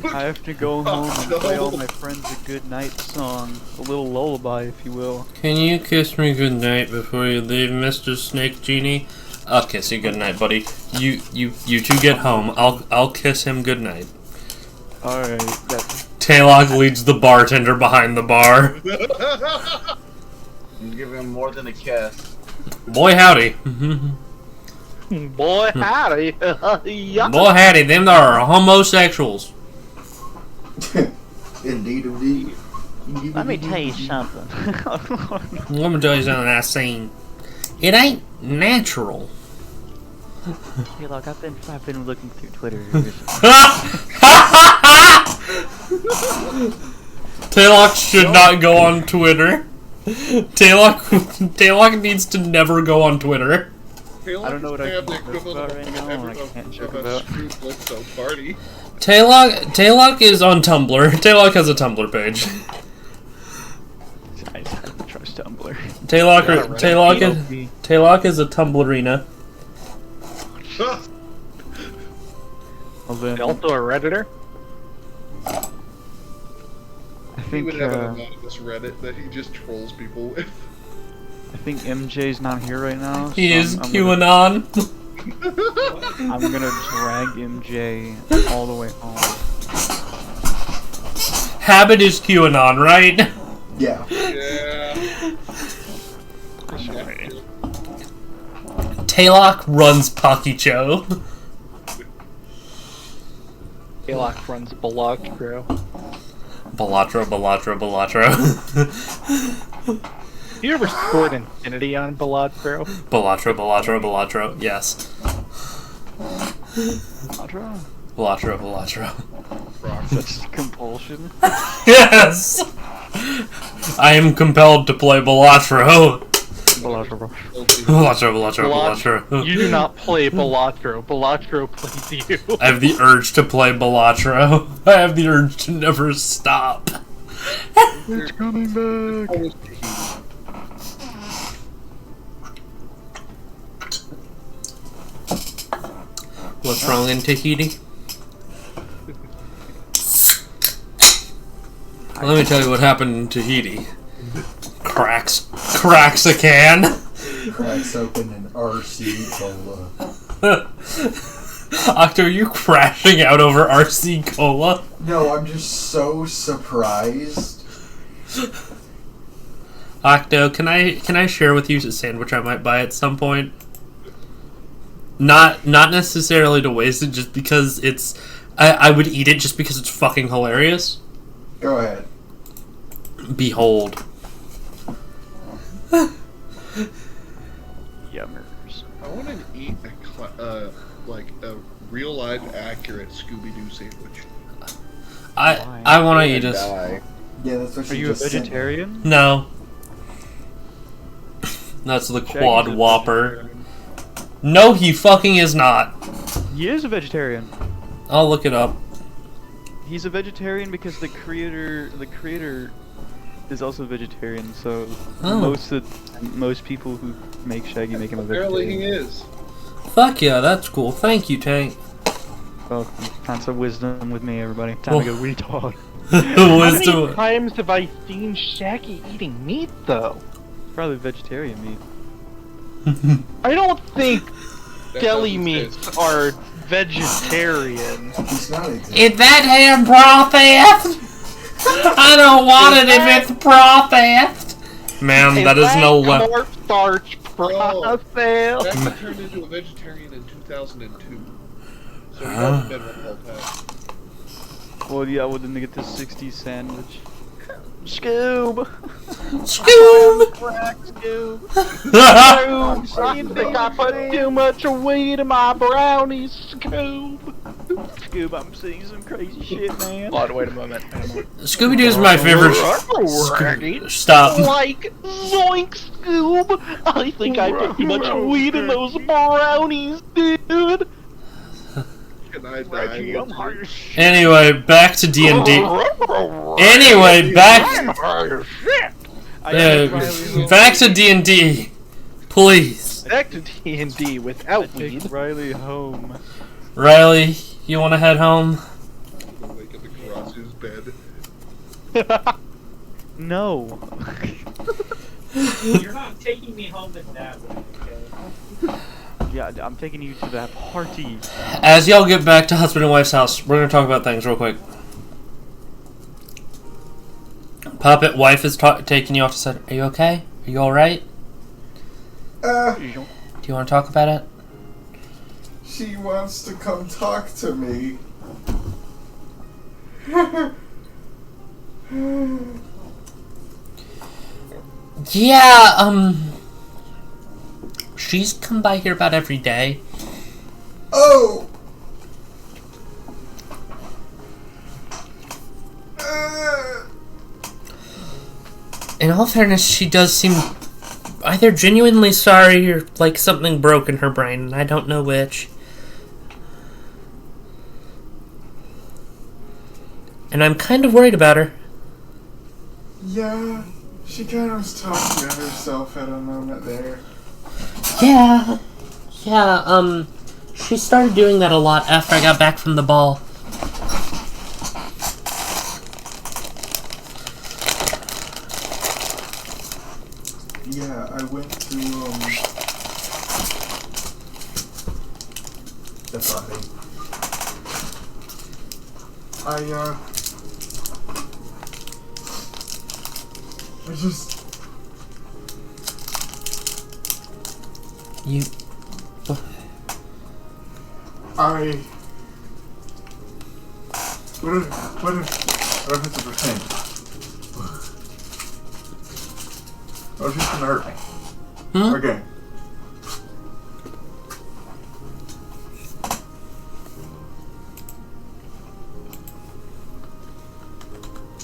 I have to go home and play all my friends a good night song. A little lullaby, if you will. Can you kiss me goodnight before you leave, Mr. Snake Genie? I'll kiss you goodnight, buddy. You two get home. I'll kiss him goodnight. Alright, Taylog leads the bartender behind the bar. I'm giving him more than a kiss. Boy howdy. Boy howdy. Boy howdy, them are homosexuals. Indeed, indeed. Let me tell you something. Let me tell you something I seen. It ain't natural. Hey, look, I've been looking through Twitter. Taylog should not go on Twitter. Taylog needs to never go on Twitter. I don't know what I have can the equivalent right of now, ever I can't joke of a about. street Blitzo party. Taylog is on Tumblr. Taylog has a Tumblr page. I don't trust Tumblr. Taylog is a Tumblrina. Also a Redditor? I He think would have an anonymous Reddit that he just trolls people with. I think MJ's not here right now. He is I'm QAnon. I'm gonna drag MJ all the way home. Habit is QAnon, right? Yeah. Yeah. Taylog runs Pakicho. Balak runs Balatro. Balatro. You ever scored Infinity on Balatro? Balatro, yes. Balatro. Such compulsion. Yes! I am compelled to play Balatro. Balatro. You do not play Balatro. Balatro plays you. I have the urge to play Balatro. I have the urge to never stop. It's coming back. What's wrong in Tahiti? Let me tell you what happened in Tahiti. Cracks a can. Cracks open an RC Cola. Octo, are you crashing out over RC Cola? No, I'm just so surprised. Octo, can I share with you a sandwich I might buy at some point? Not necessarily to waste it, just because it's... I would eat it just because it's fucking hilarious. Go ahead. Behold. Yummers. I want to eat like a real life accurate Scooby-Doo sandwich. I want to eat it. Yeah, that's what Are she you a just sent me. vegetarian? No. That's the Quad Shaggy's a Whopper. vegetarian. No, he fucking is not. He is a vegetarian. I'll look it up. He's a vegetarian because the creator is also a vegetarian. So Oh. most people who make Shaggy make him a Apparently he vegetarian. is. Fuck yeah, that's cool. Thank you, Tank. Welcome. Time for wisdom with me, everybody. Time to go retard. How many Wisdom. times have I seen Shaggy eating meat, though? Probably vegetarian meat. I don't think deli meats are vegetarian. Is that ham processed? I don't want it if it's processed. Ma'am, that is no way. Cornstarch processed. Jackson turned into a vegetarian in 2002. So he hasn't been one the whole time. Well, yeah, I wouldn't get this 60 sandwich. Scoob. Scoob. Scoob. Scoob. You think I put too much weed in my brownies, Scoob? Scoob, I'm seeing some crazy shit, man. Hold on, wait a moment. Scooby-Doo is my favorite. Stop. Like, zoink, Scoob. I think I put too much weed in those brownies, dude. Can I die? Anyway, back to D&D. Anyway, back to D&D. Please. Back to D&D without weed. Take Riley home. Riley, you want to head home? Wake up across his bed. No. You're not taking me home in that way, okay? Yeah, I'm taking you to that party. As y'all get back to husband and wife's house, we're gonna talk about things real quick. Puppet, wife is taking you off to side. Are you okay? Are you alright? Do you want to talk about it? She wants to come talk to me. Yeah, she's come by here about every day. Oh! In all fairness, she does seem either genuinely sorry or like something broke in her brain, and I don't know which. And I'm kind of worried about her. Yeah, she kind of was talking to herself at a moment there. Yeah, she started doing that a lot after I got back from the ball. Yeah, I went to, the body. I just... You... What if it's a pretend? What if she's gonna hurt me? Hmm? Okay.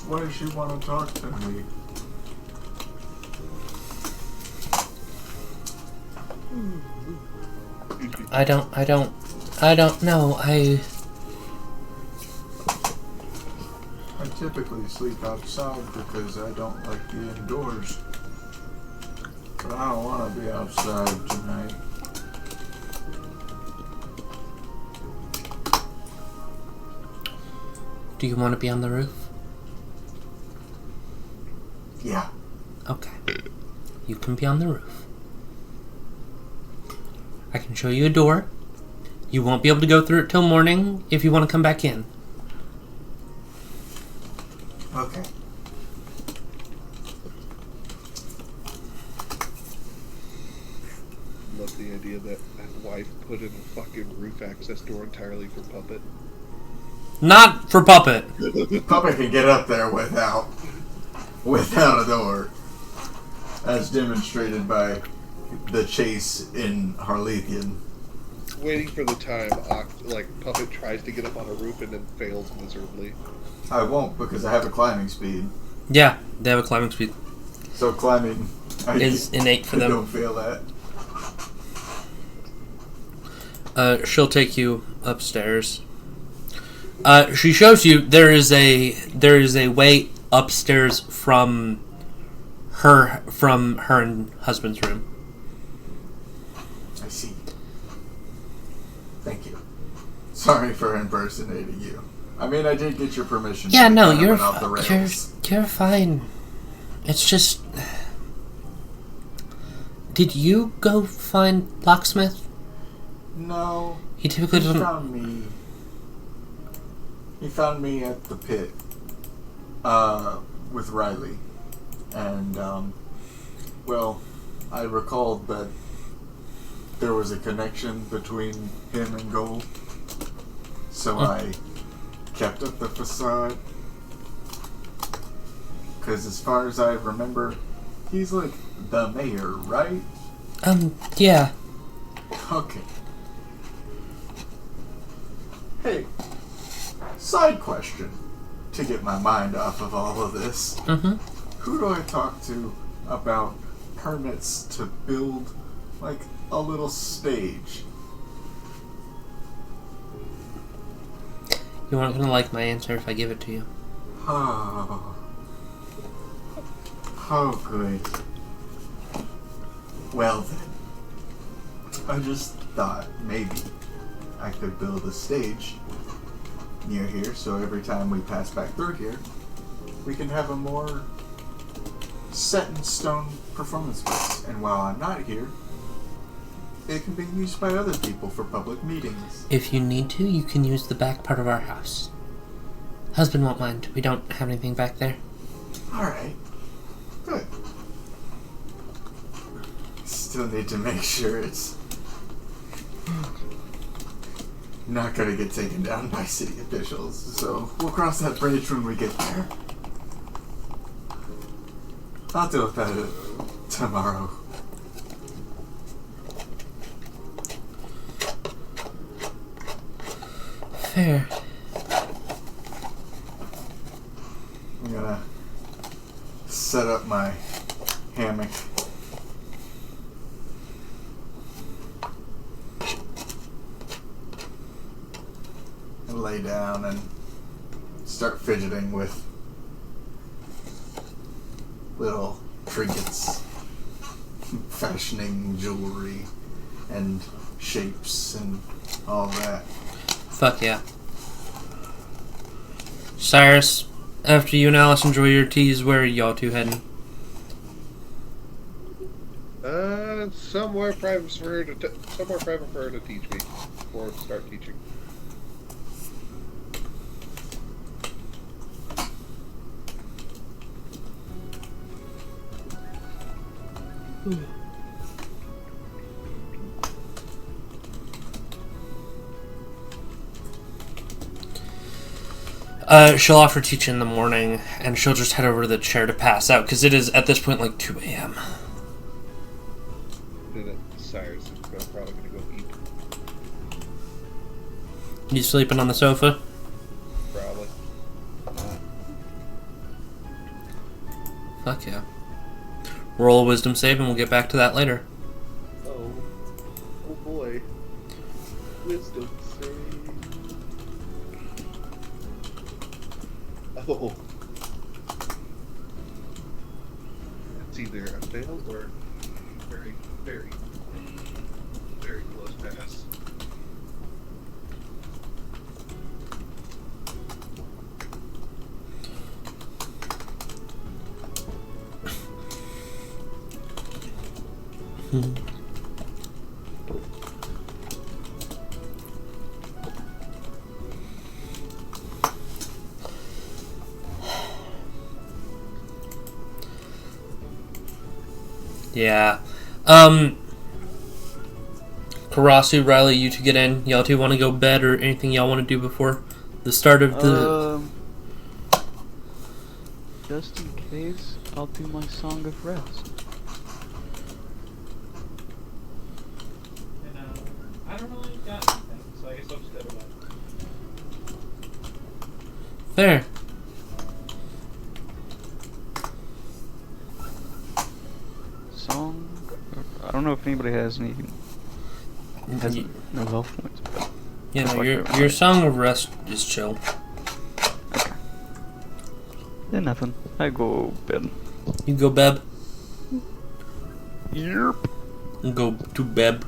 Why does she want to talk to me? I don't know. I typically sleep outside because I don't like the indoors. But I don't want to be outside tonight. Do you want to be on the roof? Yeah. Okay. You can be on the roof. I can show you a door. You won't be able to go through it till morning if you want to come back in. Okay. Love the idea that wife put in a fucking roof access door entirely for Puppet. Not for Puppet. Puppet can get up there without a door, as demonstrated by the chase in Harleithian. Waiting for the time, like, Puppet tries to get up on a roof and then fails miserably. I won't, because I have a climbing speed. Yeah, they have a climbing speed. So climbing is innate for them. I don't feel that. She'll take you upstairs. She shows you there is a way upstairs from her and husband's room. I see. Thank you. Sorry for impersonating you. I mean, I did get your permission. Yeah, no, you're fine. It's just, did you go find Locksmith? No. He typically doesn't. He found me at the pit. With Riley. And, well, I recalled that there was a connection between him and Gold. So I kept up the facade. Because as far as I remember, he's like the mayor, right? Yeah. Okay. Hey, side question to get my mind off of all of this. Who do I talk to about permits to build, like, a little stage? You aren't gonna like my answer if I give it to you. Oh, good. Well then, I just thought maybe I could build a stage near here, so every time we pass back through here, we can have a more set-in-stone performance space. And while I'm not here, it can be used by other people for public meetings. If you need to, you can use the back part of our house. Husband won't mind. We don't have anything back there. Alright. Good. Still need to make sure it's not gonna get taken down by city officials, so we'll cross that bridge when we get there. I'll deal with that tomorrow. Fair. I'm gonna set up my hammock. And lay down and start fidgeting with little trinkets, fashioning jewelry and shapes and all that. Fuck yeah. Cyrus, after you and Alice enjoy your teas, where are y'all two heading? Somewhere private for her to teach me, or start teaching. She'll offer teaching in the morning, and she'll just head over to the chair to pass out, because it is, at this point, like 2 a.m. Then Cyrus is probably going to go eat. You sleeping on the sofa? Probably. Fuck yeah. Roll a wisdom save, and we'll get back to that later. Oh boy. Wisdom save. Oh. It's either a fail or very, very, very close pass. Yeah. Karasu, Riley, you two get in. Y'all two want to go bed or anything y'all want to do before the start of the... Just in case, I'll do my Song of Rest. And, I don't really got anything, so I guess I'll just go to bed. Fair. Song? I don't know if anybody has any... Has no health points, but... Yeah, no, your Song of Rest is chill. Okay. Then nothing. I go bed. You go bed? Yep. Go to bed.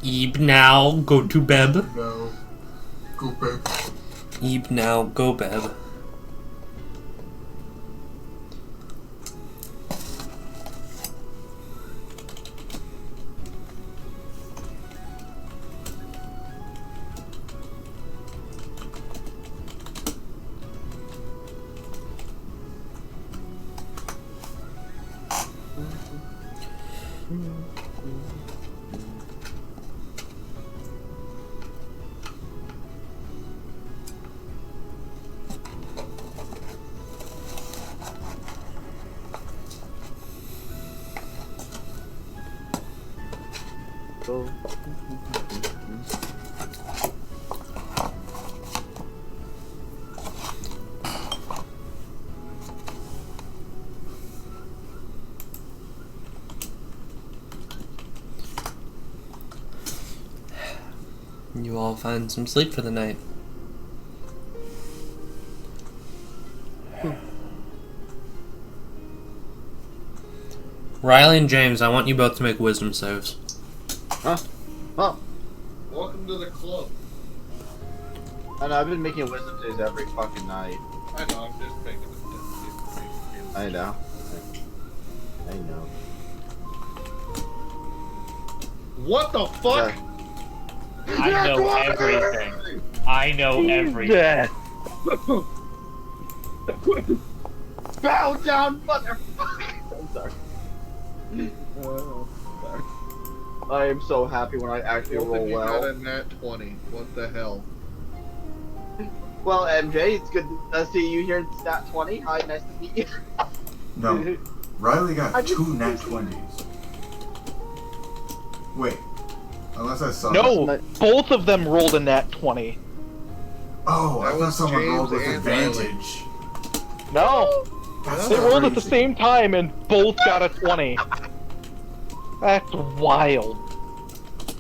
Eep now, go to bed. No. Go bed. Eep now, go bed. You all find some sleep for the night. Riley and James, I want you both to make wisdom saves. Huh? Huh? Welcome to the club. I know, I've been making wisdom saves every fucking night. I know, I'm just making it. I know. I know. What the fuck? I know everything. I know everything. Bow down, motherfucker! I'm sorry. Sorry. I am so happy when I actually roll You well. got a nat 20. What the hell? Well, MJ, it's good to see you here in Stat 20. Hi, nice to meet you. No, Riley got 2 nat 20s. Wait, unless I saw. No, both of them rolled a nat 20. Oh, I That thought was someone James rolled with and advantage. No, That's they rolled at the crazy. same time and both got a 20. That's wild.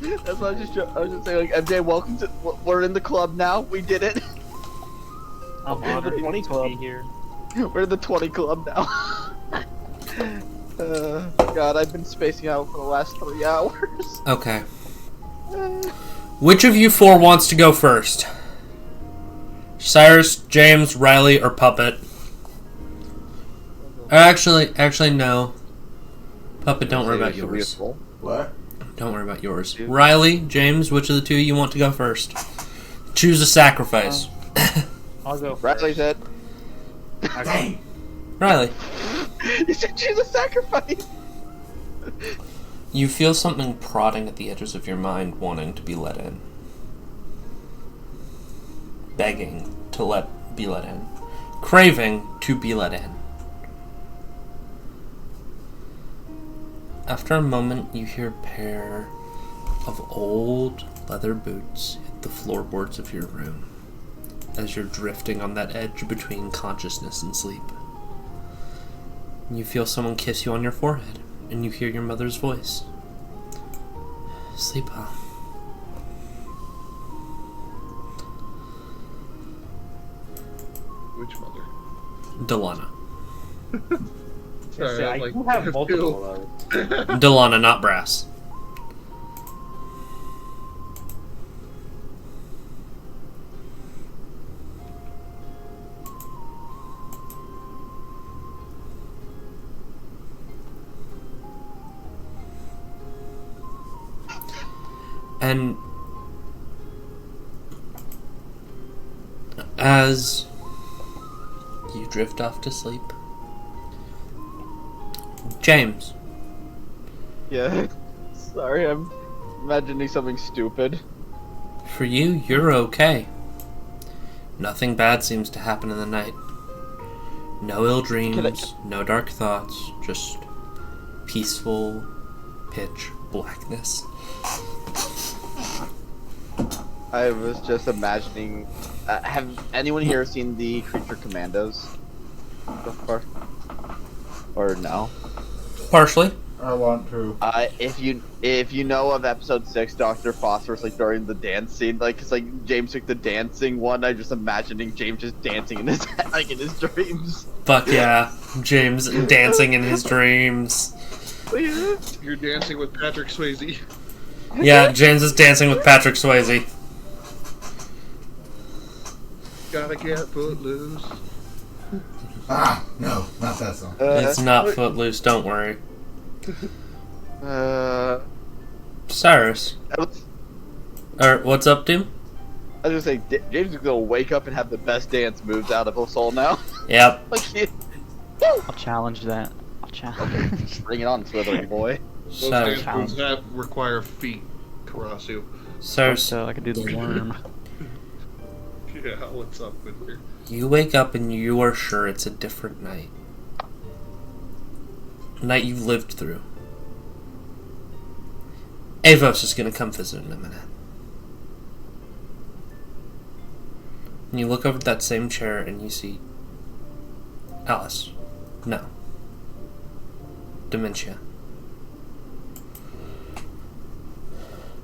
That's what I was just saying, like, MJ, welcome to. We're in the club now. We did it. I'm in the 20 club here. We're in the 20 club now. God, I've been spacing out for the last 3 hours. Okay. Which of you 4 wants to go first? Cyrus, James, Riley, or Puppet? Actually, no. Puppet, don't worry about yours. What? Don't worry about yours. Riley, James, which of the 2 you want to go first? Choose a sacrifice. I'll go first. Riley said. Dang! Riley, You should choose a sacrifice. you feel something prodding at the edges of your mind, wanting to be let in. Begging to be let in. Craving to be let in. After a moment, you hear a pair of old leather boots hit the floorboards of your room as you're drifting on that edge between consciousness and sleep. You feel someone kiss you on your forehead, and you hear your mother's voice. Sleep well. Which mother? Delana. Sorry, I I'm like, do have multiple of those. Delana, not Brass. And as you drift off to sleep, James. Yeah. Sorry, I'm imagining something stupid. For you, you're okay. Nothing bad seems to happen in the night. No ill dreams, no dark thoughts, just peaceful pitch blackness. I was just imagining. Have anyone here seen the Creature Commandos so far? Or no? Partially. I want to. If you know of episode 6, Dr. Phosphorus, like during the dance scene, like it's like James took the dancing one. I'm just imagining James just dancing in his like in his dreams. Fuck yeah, James dancing in his dreams. You're dancing with Patrick Swayze. Yeah, James is dancing with Patrick Swayze. Gotta get footloose. Ah, no, not that song. It's not Footloose, don't worry. Cyrus. Or what's up, Doom? I was gonna say, James is gonna wake up and have the best dance moves out of us all now. Yep. Like, I'll challenge that. Challenge. Bring it on, Slytherin boy. Those So, dance moves that require feet, Karasu. So I could do the worm. Yeah, what's up with you? you wake up and you are sure it's a different night. A night you've lived through. Avos is gonna come visit in a minute. And you look over at that same chair and you see Alice. No. Dementia.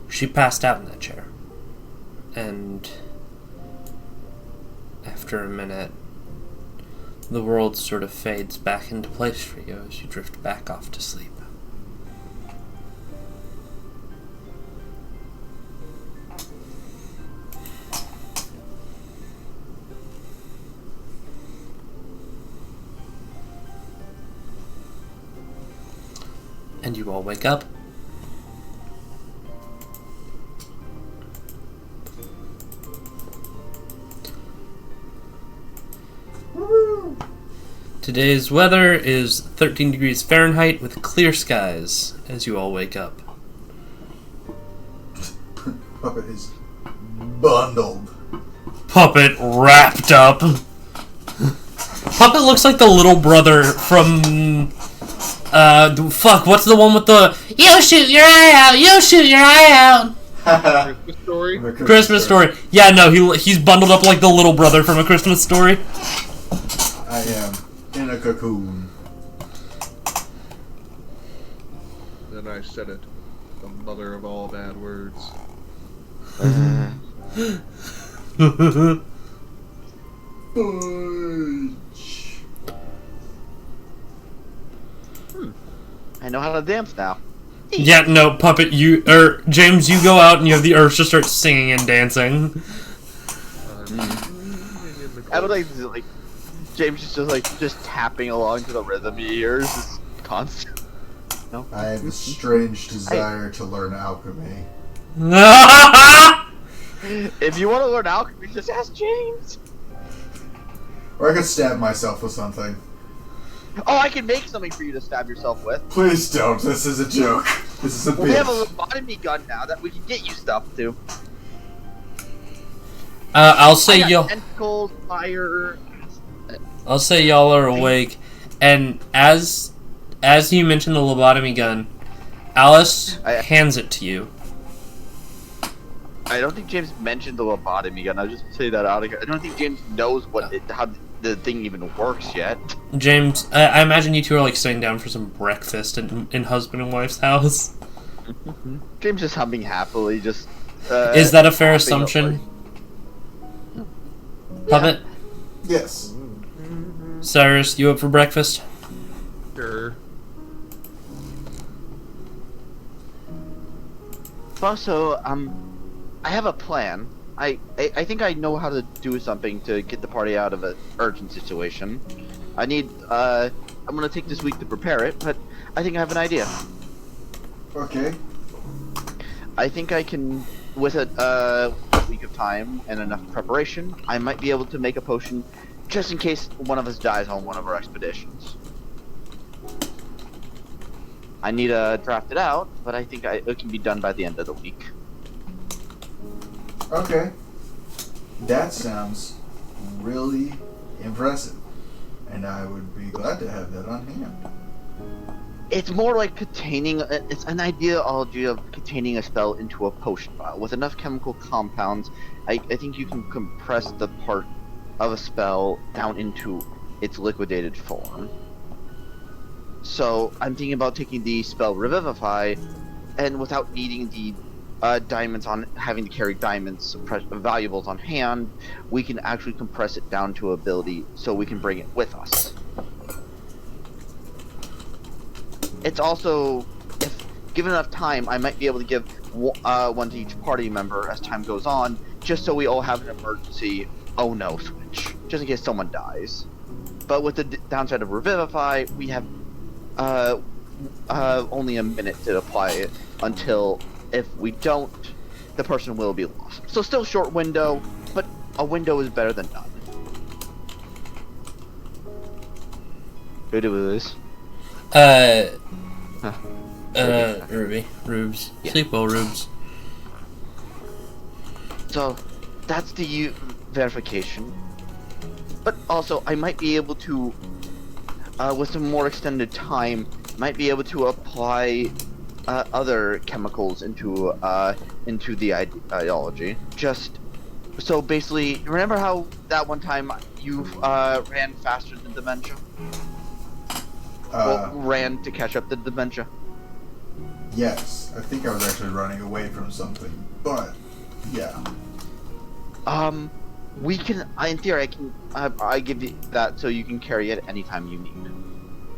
She passed out in that chair. And after a minute, the world sort of fades back into place for you as you drift back off to sleep. And you all wake up. Today's weather is 13 degrees Fahrenheit with clear skies as you all wake up. Puppet is bundled. Puppet wrapped up. Puppet looks like the little brother from fuck, what's the one with the you shoot your eye out, you shoot your eye out. Christmas Story? Christmas Story. Yeah, no, he's bundled up like the little brother from A Christmas Story. I am in a cocoon. Then I said it. The mother of all bad words. I know how to dance now. Yeah, no, Puppet, James, you go out and you have the urge to start singing and dancing. I would like James is just tapping along to the rhythm he hears. It's constant. No. I have a strange desire to learn alchemy. If you want to learn alchemy, just ask James. Or I could stab myself with something. Oh, I can make something for you to stab yourself with. Please don't. This is a joke. This is a We have a bitch. lobotomy gun now that we can get you stuff to. I'll say I got y'all. tentacles, fire. I'll say y'all are awake, and as you mentioned the lobotomy gun, Alice hands it to you. I don't think James mentioned the lobotomy gun. I'll just say that out. I don't think James knows how the thing even works yet. James, I imagine you two are like sitting down for some breakfast in husband and wife's house. James is humming happily. Just is that a fair tapping assumption? away. Puppet? Yes. Cyrus, you up for breakfast? Sure. Also, I have a plan. I think I know how to do something to get the party out of an urgent situation. I need, I'm gonna take this week to prepare it, but I think I have an idea. Okay. I think I can, with a week of time and enough preparation, I might be able to make a potion just in case one of us dies on one of our expeditions. I need to draft it out, but I think it can be done by the end of the week. Okay. That sounds really impressive. And I would be glad to have that on hand. It's more like containing, it's an ideology of containing a spell into a potion vial. With enough chemical compounds, I think you can compress the part of a spell down into its liquidated form. So, I'm thinking about taking the spell Revivify, and without needing the diamonds having to carry diamonds, valuables on hand, we can actually compress it down to ability so we can bring it with us. It's also, if given enough time, I might be able to give one to each party member as time goes on, just so we all have an emergency oh no switch, just in case someone dies. But with the downside of Revivify, we have only a minute to apply it until, if we don't, the person will be lost. So still short window, but a window is better than none. Who do we lose? Ruby. Rubes. Yeah. Sleep well, Rubes. So, that's the verification. But also, I might be able to, with some more extended time, might be able to apply other chemicals into the ideology. Just so basically, remember how that one time you ran faster than dementia? Well, ran to catch up to dementia. Yes, I think I was actually running away from something, but yeah. We can. In theory, I give you that so you can carry it anytime you need.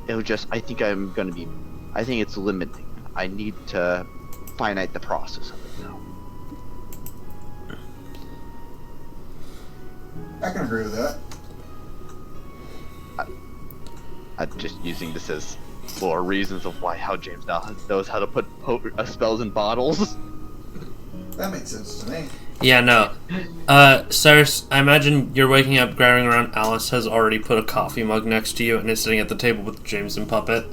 It was just. I think it's limiting. I need to finite the process of it now. I can agree with that. I'm just using this as for reasons of how James now knows how to put spells in bottles. That makes sense to me. Yeah, no. Cyrus, I imagine you're waking up, grabbing around. Alice has already put a coffee mug next to you and is sitting at the table with James and Puppet.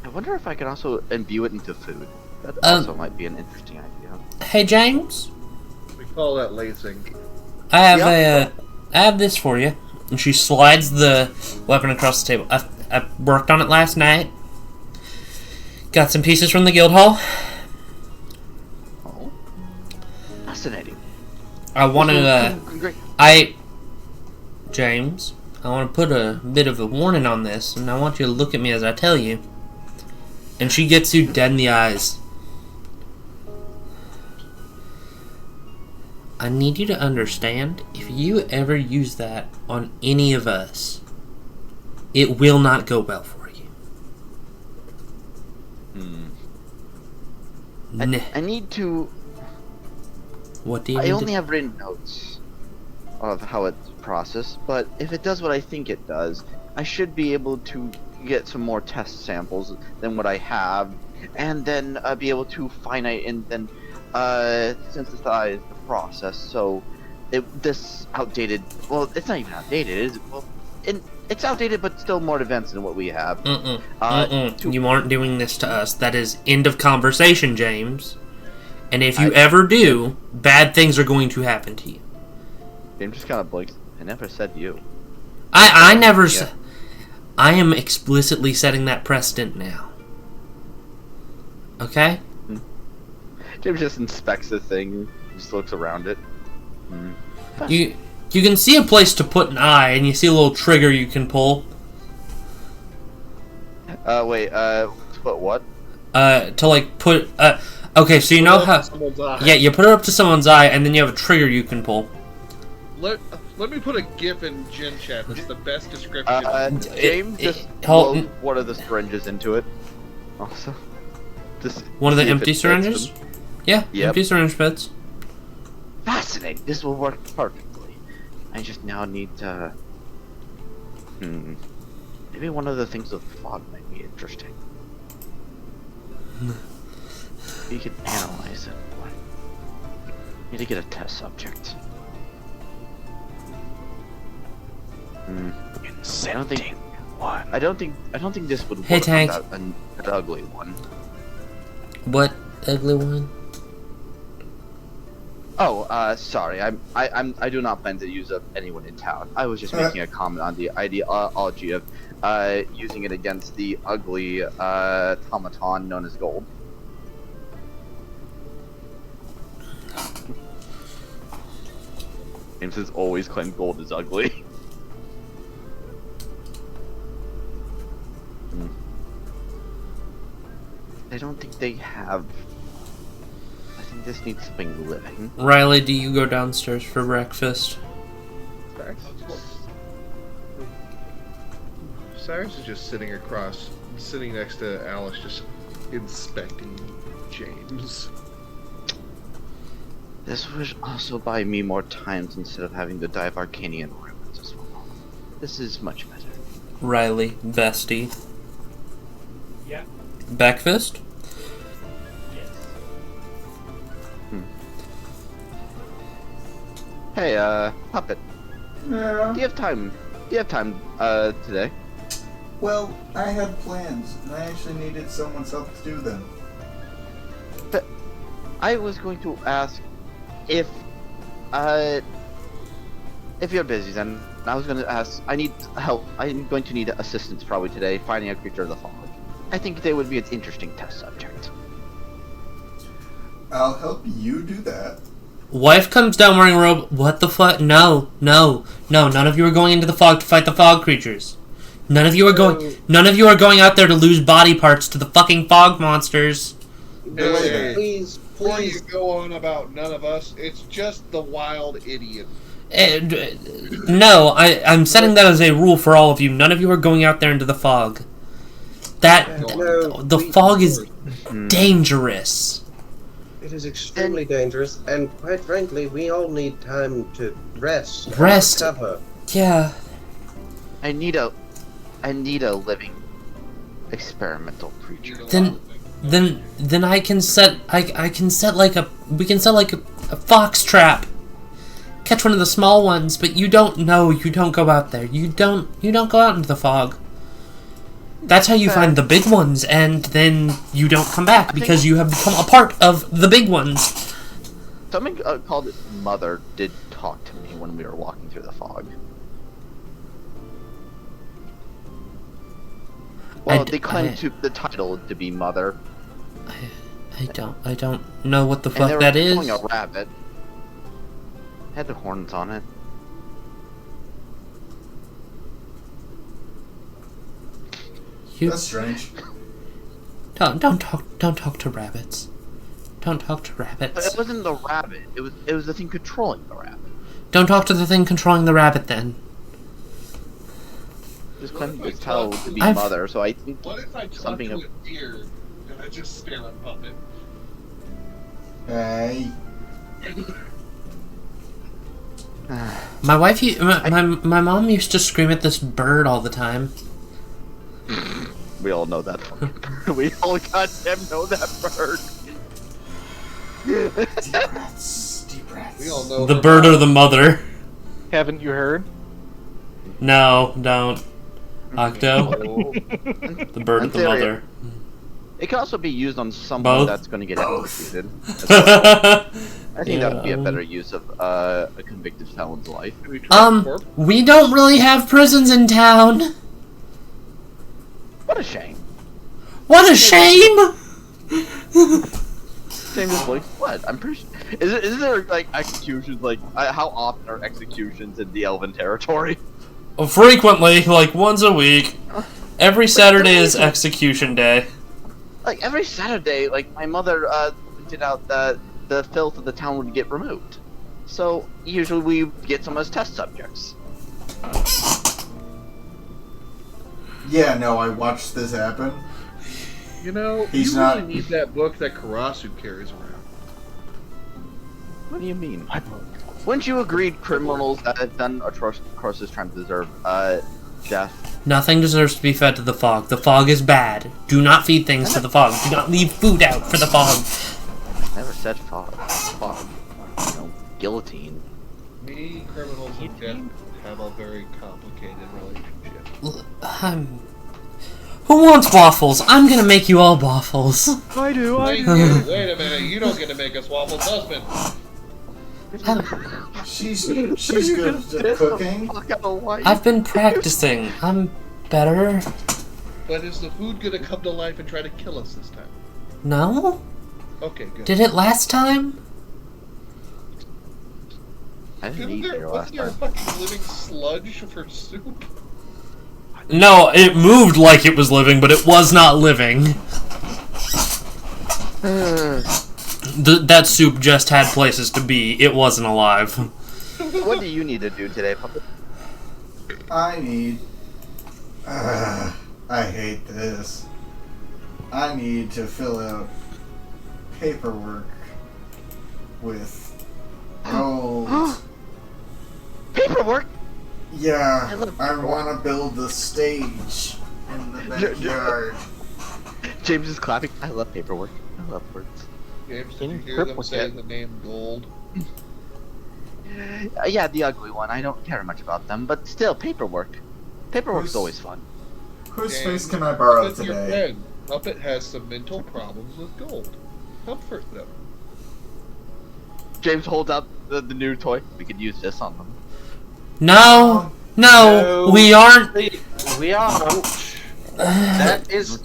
I wonder if I can also imbue it into food. That also might be an interesting idea. Hey, James? We call that lacing. I have this for you. And she slides the weapon across the table. I worked on it last night. Got some pieces from the guild hall. Oh, fascinating. I want to. James, I want to put a bit of a warning on this, and I want you to look at me as I tell you. And she gets you dead in the eyes. I need you to understand, if you ever use that on any of us, it will not go well for you. I need to... What do you I need only to... have written notes of how it's processed, but if it does what I think it does, I should be able to get some more test samples than what I have, and then be able to finite and then synthesize the process. So this outdated, well, it's not even outdated, is it? Well, it's outdated, but still more advanced than what we have. You aren't doing this to us. That is end of conversation, James. And if you ever do, bad things are going to happen to you. James just kind of blinks. I never said you. I never said... I am explicitly setting that precedent now. Okay? James just inspects the thing, just looks around it. You can see a place to put an eye, and you see a little trigger you can pull. Wait, to put what? To like put, okay, so you know how... Yeah, you put it up to someone's eye, and then you have a trigger you can pull. Let me put a GIF in Gen Chat. It's the best description. James just blows one of the syringes into it. Also, just one of the empty syringes? Yeah, empty syringe bits. Fascinating. This will work perfectly. I just now need to... Maybe one of the things with fog might be interesting. You could analyze it. Need to get a test subject. I don't think this would work without an ugly one. What ugly one? Oh, sorry. I do not plan to use up anyone in town. I was just making a comment on the ideology of using it against the ugly automaton known as Gold. James has always claimed Gold is ugly. I don't think they have... I think this needs something living. Riley, do you go downstairs for breakfast? Cyrus is just sitting next to Alice, just inspecting James. This would also buy me more times instead of having to dive Arcanian ruins as well. This is much better. Riley, bestie. Yeah. Breakfast? Yes. Hey, Puppet. Yeah. Do you have time? Today? Well, I had plans, and I actually needed someone's help to do them. But I was going to ask if you're busy, then I was going to ask. I need help. I'm going to need assistance probably today finding a creature of the fog. I think they would be an interesting test subject. I'll help you do that. Wife comes down wearing a robe. What the fuck? No. None of you are going into the fog to fight the fog creatures. None of you are going out there to lose body parts to the fucking fog monsters. Hey, Please, before you go on about none of us, it's just the wild idiot. No, I'm setting that as a rule for all of you. None of you are going out there into the fog. The fog is dangerous. It is extremely dangerous, and quite frankly, we all need time to rest. And Rest. recover. Yeah. I need a living experimental creature. Then I can set we can set like a fox trap. Catch one of the small ones, but you don't go out there. You don't go out into the fog. That's how you find the big ones, and then you don't come back because you have become a part of the big ones. Something called Mother did talk to me when we were walking through the fog. Well, they claim the title to be Mother. I don't know what the fuck that is. And they were pulling a rabbit. Had the horns on it. That's strange. Don't talk to rabbits. Don't talk to rabbits. But it wasn't the rabbit. It was the thing controlling the rabbit. Don't talk to the thing controlling the rabbit then. Just claiming the title to be Mother, so I think What if I talk something to of a deer and I just stare at Puppet? Hey. My wife, my mom used to scream at this bird all the time. We all know that fucking bird. We all goddamn know that bird. Deep breaths. We all know The bird or the mother. Haven't you heard? No, don't. Octo. The bird or the mother. It can also be used on someone Both? that's going to get executed. I think that would be a Yeah. better use of a convicted felon's life. We don't really have prisons in town. What a shame. What a shame! Same as like what? I'm pretty sure. Is there like executions? Like how often are executions in the Elven territory? Frequently, like once a week. Every Saturday is execution day. Like every Saturday, like my mother pointed out that the filth of the town would get removed. So usually we get some as test subjects. Yeah, no, I watched this happen. You know, He's you not- really need that book that Karasu carries around. What do you mean? Wouldn't you agree criminals that have done atrocious crimes deserve death? Nothing deserves to be fed to the fog. The fog is bad. Do not feed things to the fog. Do not leave food out for the fog. Never said fog. Fog. You know, guillotine. Me, criminals, and death have a very complicated relationship. Who wants waffles? I'm gonna make you all waffles. I do. Wait a minute, you don't get to make us waffles, husband. She's good at cooking. I've been practicing. I'm better. But is the food gonna come to life and try to kill us this time? No? Okay, good. Did it last time? I didn't Wasn't eat there last there a time. fucking living sludge for soup? No, it moved like it was living, but it was not living. That soup just had places to be. It wasn't alive. What do you need to do today, Puppet? I need... I hate this. I need to fill out paperwork with gold. Paperwork? Yeah, I want to build the stage in the backyard. James is clapping. I love paperwork. I love words. James, Can did you you hear grip them with saying it? the name Gold? Yeah, the ugly one. I don't care much about them, but still, paperwork. Paperwork's Who's- always fun. Whose James, face can I borrow Puppet's your today? friend. Puppet has some mental problems with gold. Comfort them. James holds out the new toy. We could use this on them. No, no, we aren't. We aren't. That is.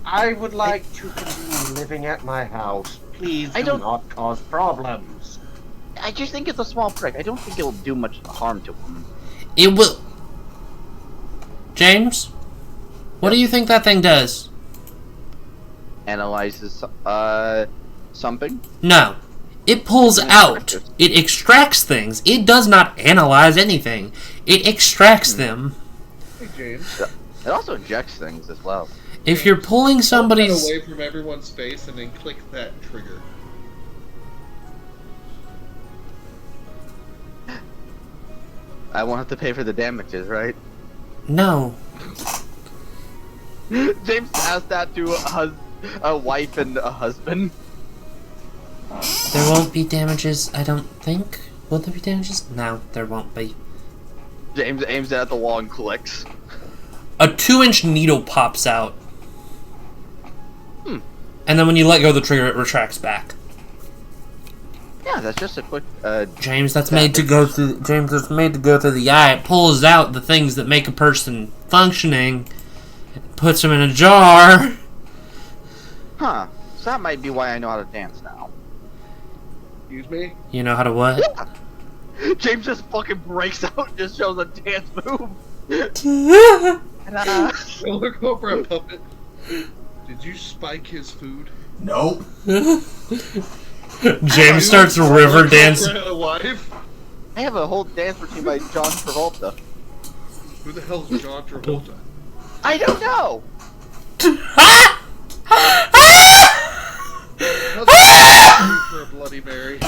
I would like to continue living at my house. Please do not cause problems. I just think it's a small prick. I don't think it'll do much harm to him. It will. James, what do you think that thing does? Analyzes something. No. It pulls out. It extracts things. It does not analyze anything. It extracts them. Hey, James. It also injects things as well. If you're pulling somebody's... Get away from everyone's face and then click that trigger. I won't have to pay for the damages, right? No. James asked that to a wife and a husband. There won't be damages, I don't think. Will there be damages? No, there won't be. James aims at the wall and clicks. A 2-inch needle pops out. And then when you let go of the trigger, it retracts back. Yeah, that's just a quick. James, that's made to go through. James, that's made to go through the eye. It pulls out the things that make a person functioning, puts them in a jar. Huh. So that might be why I know how to dance now. Excuse me? You know how to what? Yeah. James just fucking breaks out and just shows a dance move. Look over a puppet. Did you spike his food? Nope. James starts river dancing. I have a whole dance routine by John Travolta. Who the hell's John Travolta? I don't know. For a Bloody Mary.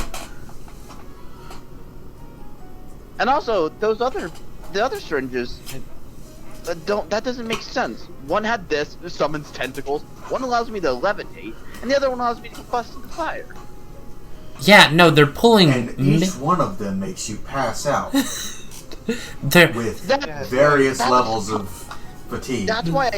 And also, the other syringes, that doesn't make sense. One had this summons tentacles. One allows me to levitate, and the other one allows me to combust into fire. Yeah, no, they're pulling. And each one of them makes you pass out. They're with various levels of fatigue. That's why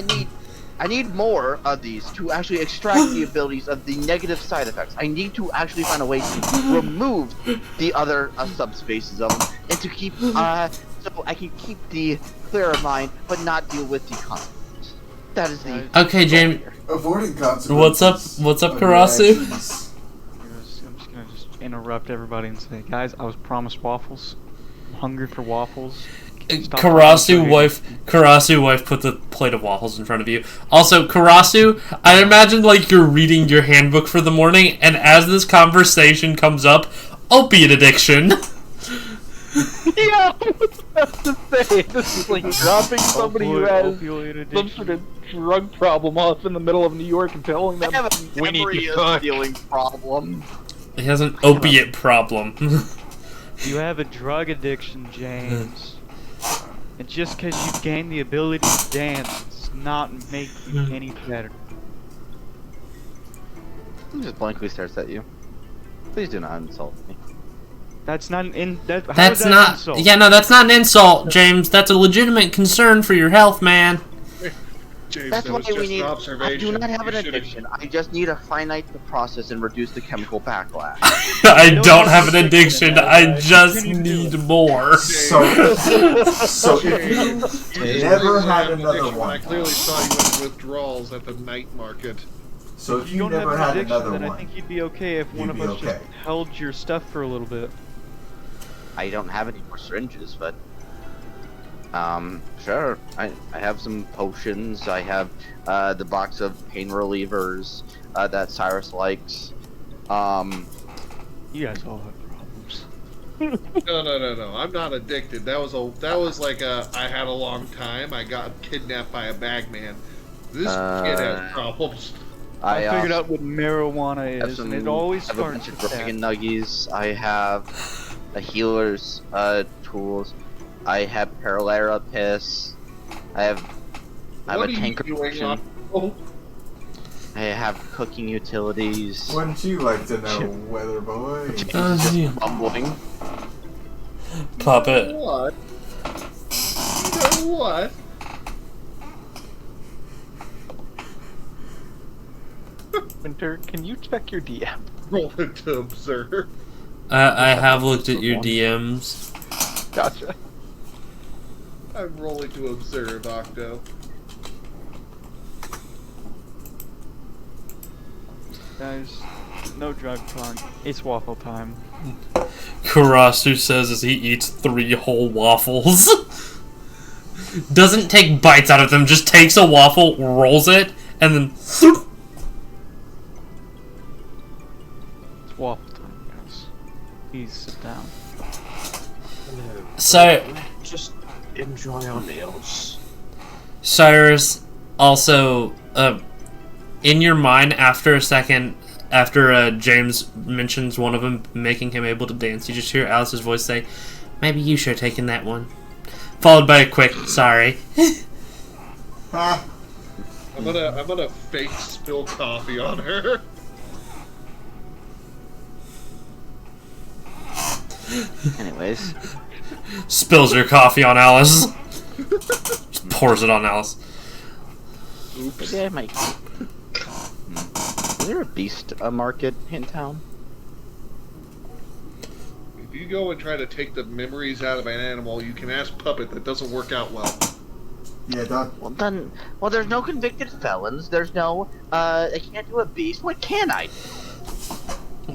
I need more of these to actually extract the abilities of the negative side effects. I need to actually find a way to remove the other subspaces of them, and to keep so I can keep the clear of mind, but not deal with the consequences. That is the okay, James. Avoiding consequences. What's up, Karasu? I'm just gonna interrupt everybody and say, guys, I was promised waffles. I'm hungry for waffles. Karasu wife put the plate of waffles in front of you. Also, Karasu, I imagine like you're reading your handbook for the morning, and as this conversation comes up, opiate addiction. Yeah, I was about to say, this is like dropping somebody who has some sort of drug problem off in the middle of New York and telling them, I have a we need memory to of cook. stealing problem. He has an opiate problem. You have a drug addiction, James. And just because you gain the ability to dance does not make you any better. He just blankly stares at you. Please do not insult me. That's not an That's not. insult? Yeah, no, that's not an insult, James. That's a legitimate concern for your health, man. James, That's that why was just we need. an I observation. do not have an You should've- addiction. I just need to finite the process and reduce the chemical backlash. I don't have an addiction. I just need more. So if you never had another I one. clearly saw you in withdrawals at the night market. So if If you don't never have had an addiction, another then I one, think you'd be okay if one you'd of be us okay. just held your stuff for a little bit. I don't have any more syringes, but sure. I have some potions. I have the box of pain relievers that Cyrus likes. You guys all have problems. No. I'm not addicted. That was like I had a long time. I got kidnapped by a bagman. This kid has problems. I figured out what marijuana is, and it always I have a bunch starts of with dragon that. nuggies. I have a healer's tools. I have Paralera piss. I have What a are you tanker doing potion. on- Oh, I have cooking utilities. wouldn't you like to know, Weather Boy? Mumbling. Puppet. what? You know what? Winter, can you check your DM? Roll it to observe. I have looked at your DMs. Gotcha. I'm rolling to observe, Octo. Guys, no drug talk. It's waffle time. Karasu says as he eats 3 whole waffles. Doesn't take bites out of them, just takes a waffle, rolls it, and then... It's waffle time, guys. Please sit down. So... Just enjoy our meals. Cyrus, also, in your mind, after a second, after James mentions one of them making him able to dance, you just hear Alice's voice say, "Maybe you should have taken that one." Followed by a quick, "Sorry." I'm gonna fake spill coffee on her. Anyways. Spills your coffee on Alice. Just pours it on Alice. Oops. Maybe I might. Is there a beast market in town? If you go and try to take the memories out of an animal, you can ask Puppet. That doesn't work out well. Yeah, don't. Well, there's no convicted felons. There's no. I can't do a beast. What can I do?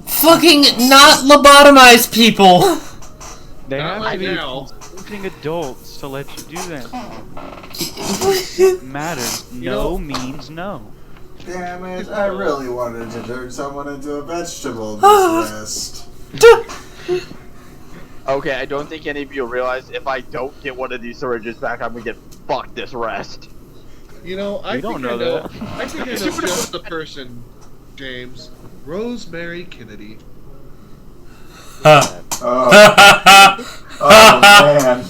Fucking not lobotomize people! They Not have right to be now. consenting adults to let you do that. It matters. No means no. Damn it, I really wanted to turn someone into a vegetable this rest. Okay, I don't think any of you realize if I don't get one of these syringes back, I'm gonna get fucked this rest. You know, I You think don't know I know. that. I think I know just the person, James. Rosemary Kennedy. Huh. Oh, man.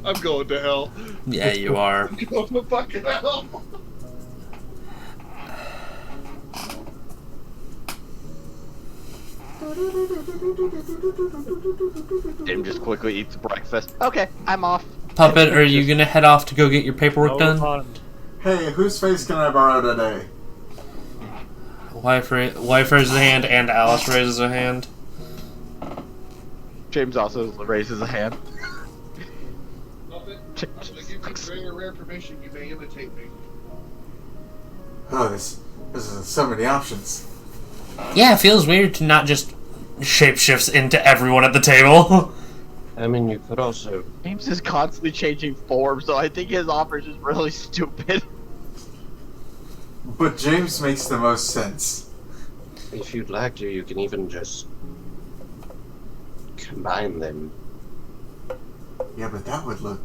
I'm going to hell. Yeah, you are. I'm going to fucking hell. Jim just quickly eats breakfast. Okay, I'm off. Puppet, are you gonna head off to go get your paperwork done? Hey, whose face can I borrow today? Wife raises a hand, and Alice raises a hand. James also raises a hand. Puppet, I'm going to give you very rare permission. You may imitate me. Oh, this is so many options. Yeah, it feels weird to not just shapeshifts into everyone at the table. I mean, you could also. James is constantly changing form, so I think his offer is just really stupid. But James makes the most sense. If you'd like to, you can even just combine them. Yeah, but that would look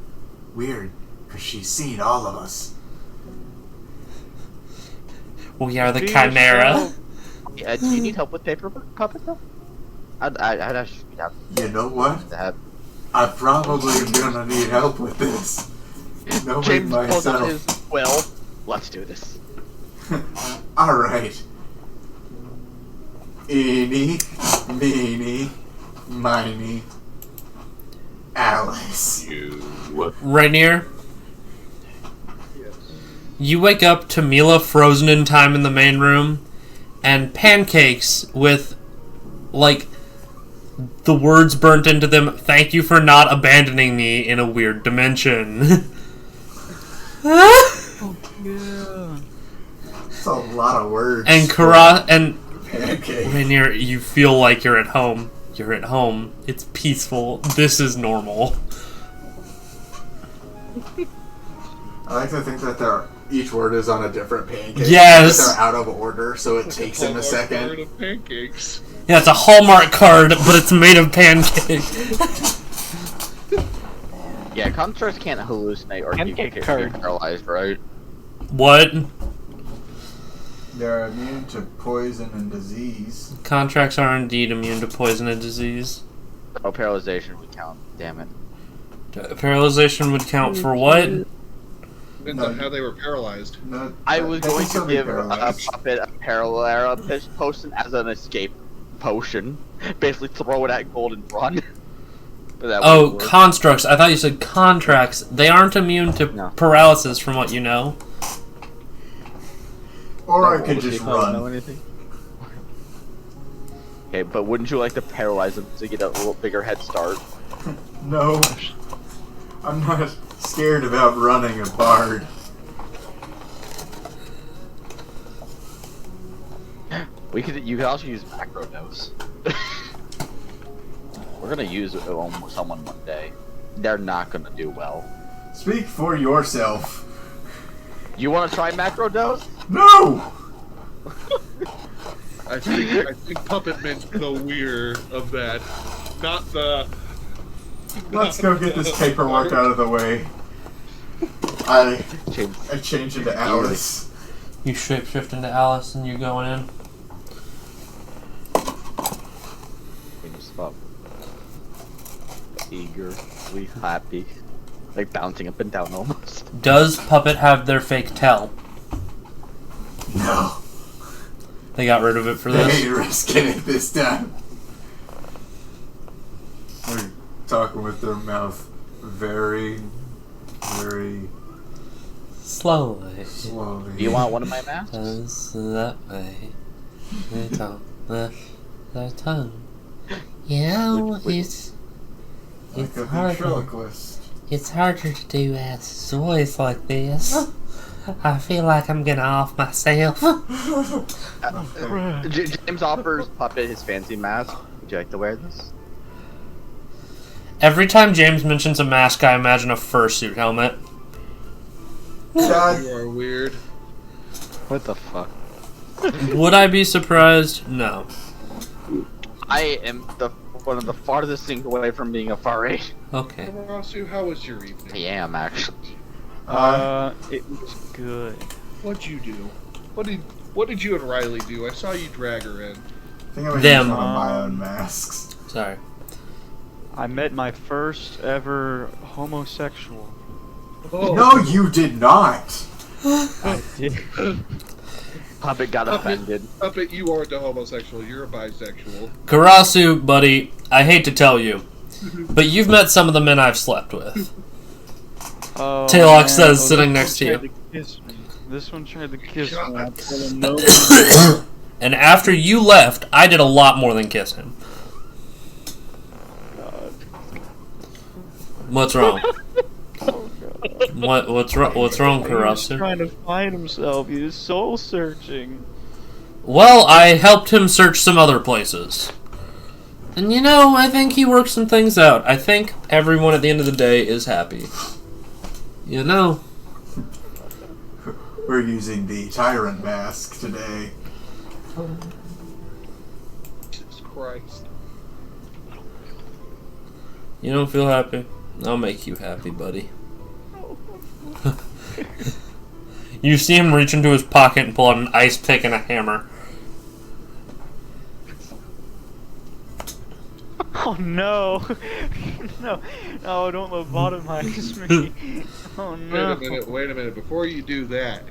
weird, because she's seen all of us. We are the Chimera. Yeah, do you need help with paper puppet though? I'd actually be down. You know what? That. I probably am gonna need help with this. Knowing James pulls out myself. his well. Let's do this. Alright. Eeny, meeny, miny, Alice. Rainier, you wake up to Mila frozen in time in the main room, and pancakes with, like, the words burnt into them, "Thank you for not abandoning me in a weird dimension." Oh, yeah. That's a lot of words. And Rainier, you feel like you're at home. You're at home. It's peaceful. This is normal. I like to think that each word is on a different pancake. Yes! They're out of order, so it takes him a Word second. of pancakes. Yeah, it's a Hallmark card, but it's made of pancakes. Yeah, constructs can't hallucinate or be paralyzed, right? What? They're immune to poison and disease. Contracts are indeed immune to poison and disease. Oh, paralyzation would count. Damn it. Paralyzation would count for what? Depends on how they were paralyzed. No, I was they going can still to be give a paralyzed. puppet a paralysis potion as an escape potion. Basically throw it at Gold and run. Oh, constructs. I thought you said contracts. They aren't immune to paralysis, from what you know. Or I could just run. Okay, but wouldn't you like to paralyze them to get a little bigger head start? No. I'm not scared about running a bard. You could also use macrodose. We're gonna use someone one day. They're not gonna do well. Speak for yourself. You want to try macrodose? No. I think Puppet meant the weir of that, not the. Let's go get this paperwork out of the way. I change into Alice. You shapeshift into Alice and you're going in. Eagerly happy. Like bouncing up and down almost. Does Puppet have their fake tell? No. They got rid of it for They this? ain't risking it this time. They're talking with their mouth very, very slowly. Do you want one of my masks? Does that way. They don't lift their tongue. You know, it's a harder. ventriloquist. It's harder to do Alice's voice like this. I feel like I'm getting off myself. James offers Puppet his fancy mask. Would you like to wear this? Every time James mentions a mask, I imagine a fursuit helmet. You are weird. What the fuck? Would I be surprised? No. I am one of the farthest things away from being a furry. Okay. Rasu, how was your evening? I am actually. It was good. What'd you do? What did you and Riley do? I saw you drag her in. I think I'm using one of my own masks. Sorry. I met my first ever homosexual. Oh. No, you did not. I did. Puppet got offended. Puppet, you aren't a homosexual. You're a bisexual. Karasu, buddy, I hate to tell you, but you've met some of the men I've slept with. Oh, Taylok says, sitting next to you. This one tried to kiss me. I told him no. And after you left, I did a lot more than kiss him. What's wrong? Oh, God. What's wrong, He was Karasu? trying to find himself. He was soul searching. Well, I helped him search some other places. And you know, I think he worked some things out. I think everyone at the end of the day is happy. You know. We're using the tyrant mask today. Jesus Christ. You don't feel happy? I'll make you happy, buddy. You see him reach into his pocket and pull out an ice pick and a hammer. Oh no! No, don't lobotomize me. Oh no. Wait a minute. Before you do that,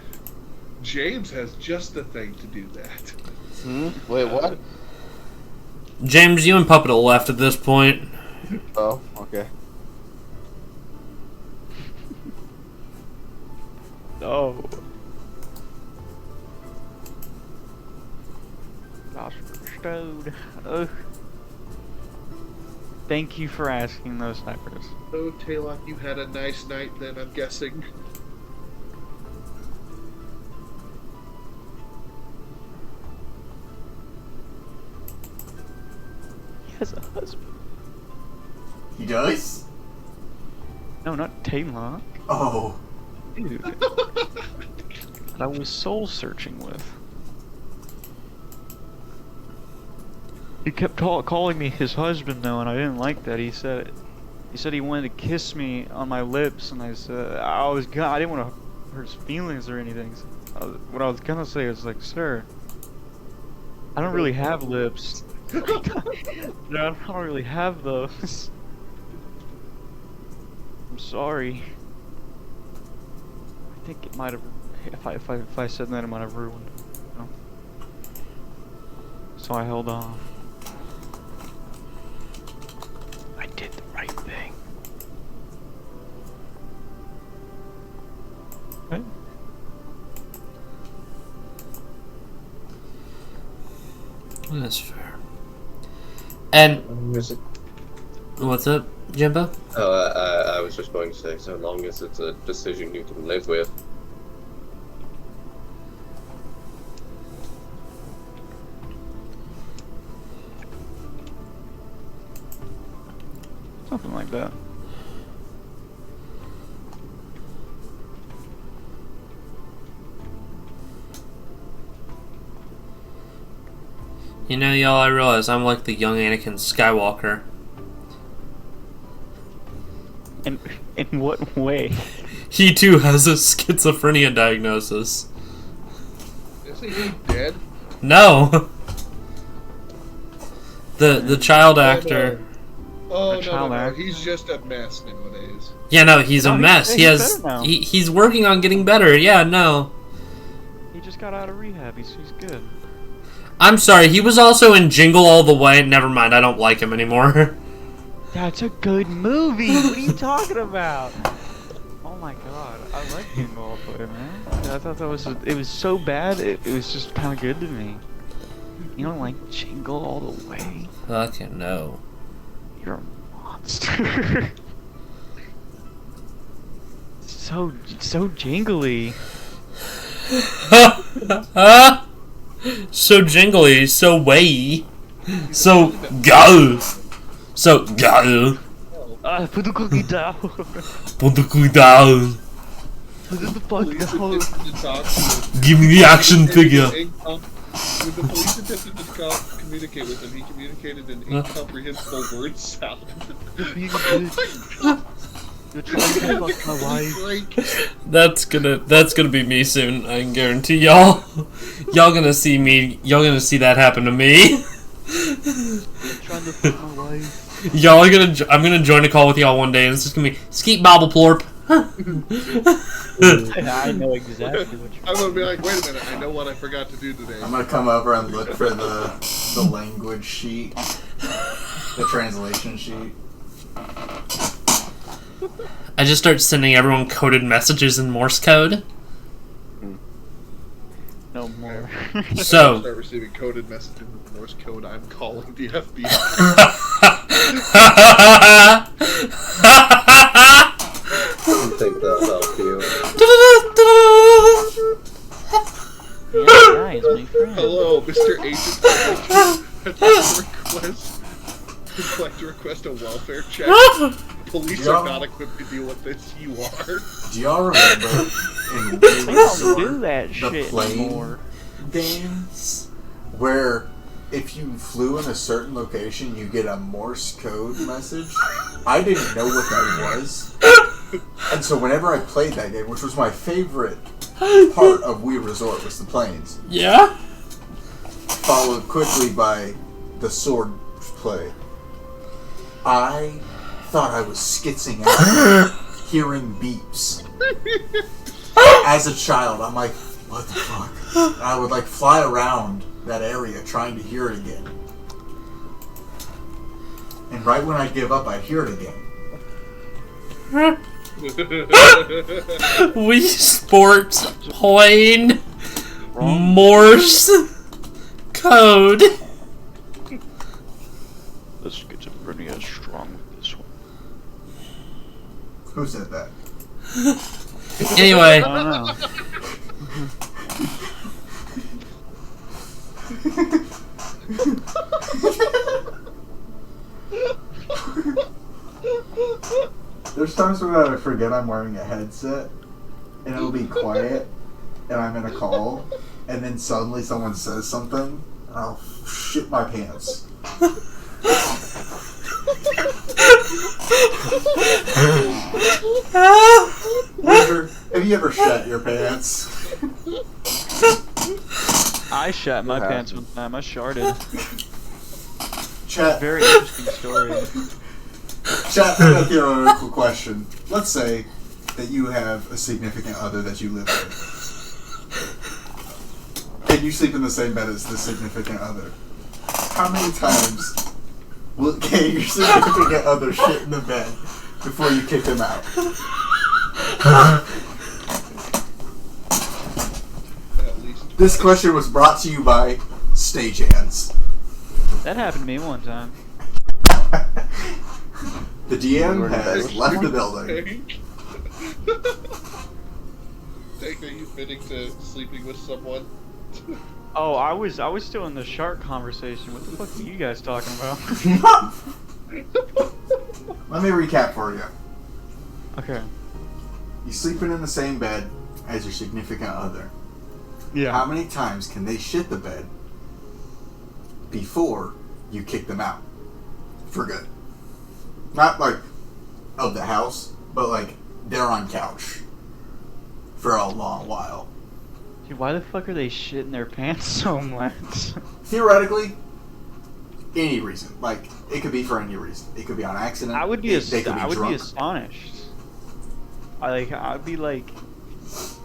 James has just the thing to do that. Wait, what? James, you and Puppet are left at this point. Oh, okay. No. Gosh, Strode. Ugh. Thank you for asking those snipers. So, Taylok, you had a nice night then, I'm guessing. He has a husband. He does? No, not Taylor. Oh. Dude. That I was soul searching with. He kept calling me his husband though, and I didn't like that. He said he wanted to kiss me on my lips, and I said I didn't want to hurt his feelings or anything. So what I was gonna say was like, sir, I don't really have lips. I don't really have those. I'm sorry. I think it might have. If I said that, it might have ruined. You know? So I held off. I did the right thing. That's fair. And what's up, Jimbo? Oh, I was just going to say, so long as it's a decision you can live with. Something like that. You know, y'all, I realize I'm like the young Anakin Skywalker. In what way? He too has a schizophrenia diagnosis. Isn't he dead? No! The child actor. Oh, no. He's just a mess nowadays. Yeah, no, he's a mess. He's better now. He's working on getting better. Yeah, no. He just got out of rehab. He's good. I'm sorry, he was also in Jingle All the Way. Never mind, I don't like him anymore. That's a good movie. What are you talking about? Oh my god, I like Jingle All the Way, man. I thought it was so bad. It was just kind of good to me. You don't like Jingle All the Way? Fucking no. You're a monster. so jingly. So jingly, so way, so go, so go. Put the cookie down. Put the cookie down. Put the fuck down. Give me the action figure. When the police attempted to communicate with him, he communicated in incomprehensible word salad. You're trying to fuck my wife. That's gonna be me soon. I can guarantee y'all. Y'all gonna see that happen to me. You're trying to fuck my wife. Y'all are gonna. I'm gonna join a call with y'all one day, and it's just gonna be Skeet Bobble Plorp. I know exactly what you're. I'm gonna be like, wait a minute, I know what I forgot to do today. I'm gonna come over and look for the language sheet, the translation sheet. I just start sending everyone coded messages in Morse code. No more. So start receiving coded messages in Morse code. I'm calling the FBI. I think that'll help you. Yeah, guys, my friend. Hello, Mr. Agent. I'd like to request a welfare check. Police are not equipped to deal with this. You are. Do y'all remember in They don't do that the shit plane anymore. games where if you flew in a certain location, you get a Morse code message? I didn't know what that was. And so whenever I played that game, which was my favorite part of Wii Resort, was the planes. Yeah? Followed quickly by the sword play. I thought I was skitzing out hearing beeps. As a child, I'm like, what the fuck? And I would like fly around that area trying to hear it again. And right when I give up, I hear it again. Wii Sports playing Morse code. The schizophrenia is strong with this one. Who said that? Anyway. I don't know. There's times when I forget I'm wearing a headset, and it'll be quiet, and I'm in a call, and then suddenly someone says something, and I'll shit my pants. Have you ever shat your pants? I shat my pants one time. I sharted. Chat. Very interesting story. Chat, a theoretical question. Let's say that you have a significant other that you live with. And you sleep in the same bed as the significant other. How many times can your significant other shit in the bed before you kick him out? This question was brought to you by Stagehands. That happened to me one time. The DM has left the building. Tank, are you fitting to sleeping with someone? Oh, I was still in the shark conversation. What the fuck are you guys talking about? Let me recap for you. Okay. You sleeping in the same bed as your significant other. Yeah. How many times can they shit the bed before you kick them out? For good. Not like of the house, but like they're on couch for a long while. Dude, why the fuck are they shitting their pants so much? Theoretically, any reason. Like, it could be for any reason. It could be on accident. I would be they could be drunk. astonished. I'd be like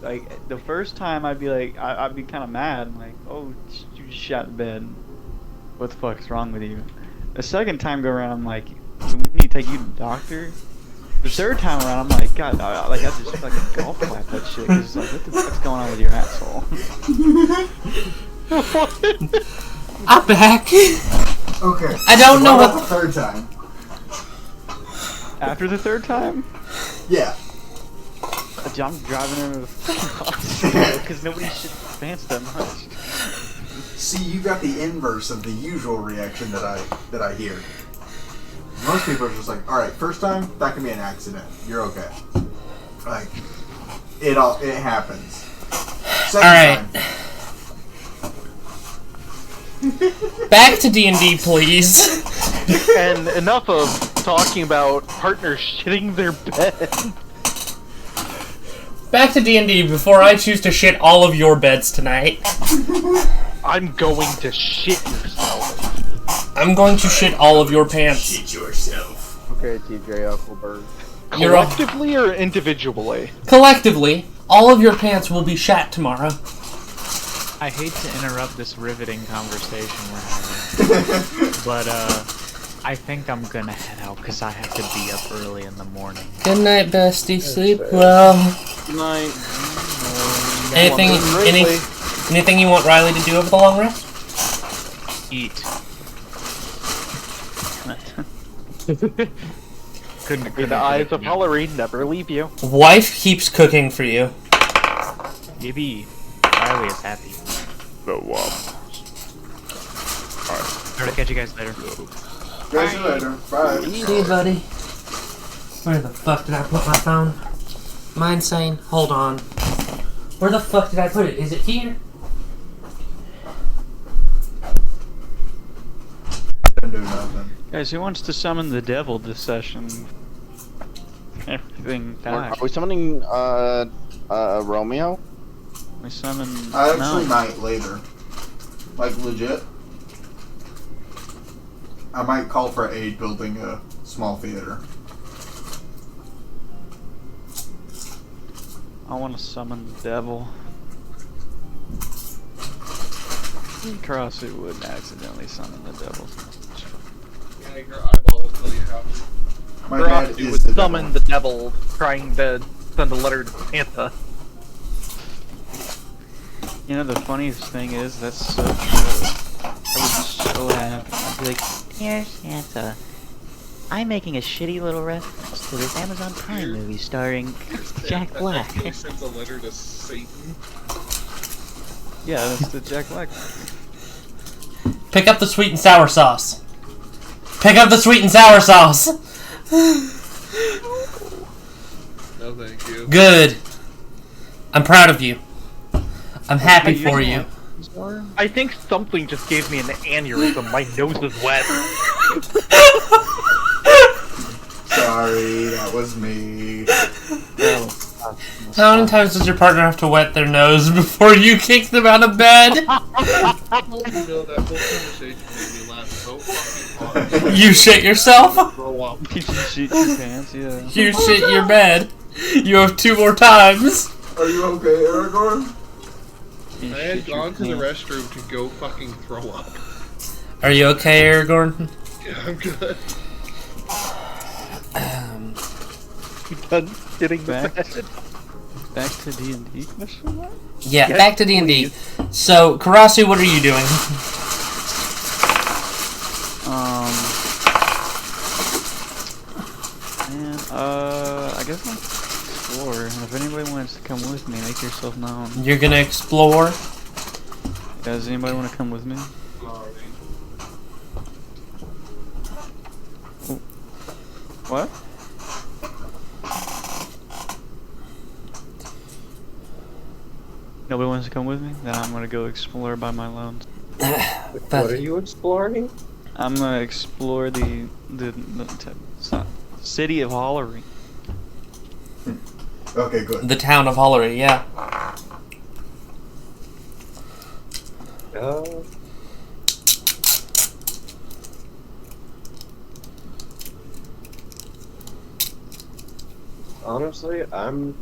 the first time I'd be like I'd be kind of mad, like, oh, you just shot in bed. What the fuck's wrong with you? The second time go around, I'm like, we need to take you to the doctor. The third time around, I'm like, God, I just fucking golf clap that shit. Cause like, what the fuck's going on with your asshole? I'm back. Okay. I don't know what. The third time. After the third time? Yeah. I'm driving into the fucking hospital because nobody shits their pants that much. See, you got the inverse of the usual reaction that I hear. Most people are just like, all right, first time, that can be an accident. You're okay. Like, it happens. Second time. Back to D&D, please. And enough of talking about partners shitting their bed. Back to D&D before I choose to shit all of your beds tonight. I'm going to shit yourself. I'm going to shit all of your pants. Shit yourself. Okay, TJ Huckleberg. Collectively or individually? Collectively, all of your pants will be shat tomorrow. I hate to interrupt this riveting conversation we're having, but I think I'm gonna head out because I have to be up early in the morning. Good night, bestie. Sleep well. Good night. Anything you want Riley to do over the long rest? Eat. Couldn't agree. The eyes of Hillary never leave you. Wife keeps cooking for you. Yippee. Riley is happy. So, Alright. Try to catch you guys later. Catch you later. Bye. Hey, buddy. Where the fuck did I put my phone? Mine's saying, hold on. Where the fuck did I put it? Is it here? Didn't do nothing. Guys, who wants to summon the devil this session? Everything Are died. we summoning Romeo? We summon. I actually might later. Like, legit. I might call for aid building a small theater. I want to summon the devil. CrossFit wouldn't accidentally summon the devil. Yeah, your eyeball will tell you how. My dad You is would the summon the devil trying to send a letter to Santa. You know, the funniest thing is, that's so true. I would so happy. I'd be like, Dear Santa, I'm making a shitty little reference to this Amazon Prime movie starring Jack Black. He sends a letter to Satan. yeah, that's the Jack Black. Pick up the sweet and sour sauce. Pick up the sweet and sour sauce. No, thank you. Good. I'm proud of you. I'm happy for you. I think something just gave me an aneurysm. My nose is wet. Sorry, that was me. How many times does your partner have to wet their nose before you kick them out of bed? You know, that whole conversation made me laugh so fucking hard. You shit yourself? Grow up. You shit your pants, yeah. You shit your bed. You have 2 more times. Are you okay, Aragorn? I had gone to the restroom to go fucking throw up. Are you okay, Aragorn? Yeah, I'm good. You done getting Back. the Back to D&D question mark? Yeah, Yes, back to D&D. So, Karasu, what are you doing? I guess I'll explore. If anybody wants to come with me, make yourself known. You're gonna explore? Does anybody want to come with me? Oh. What? Nobody wants to come with me? Then I'm gonna go explore by my lones. What are you exploring? I'm gonna explore the city of Hollery. Okay, good. The town of Hollery, yeah. Honestly, I'm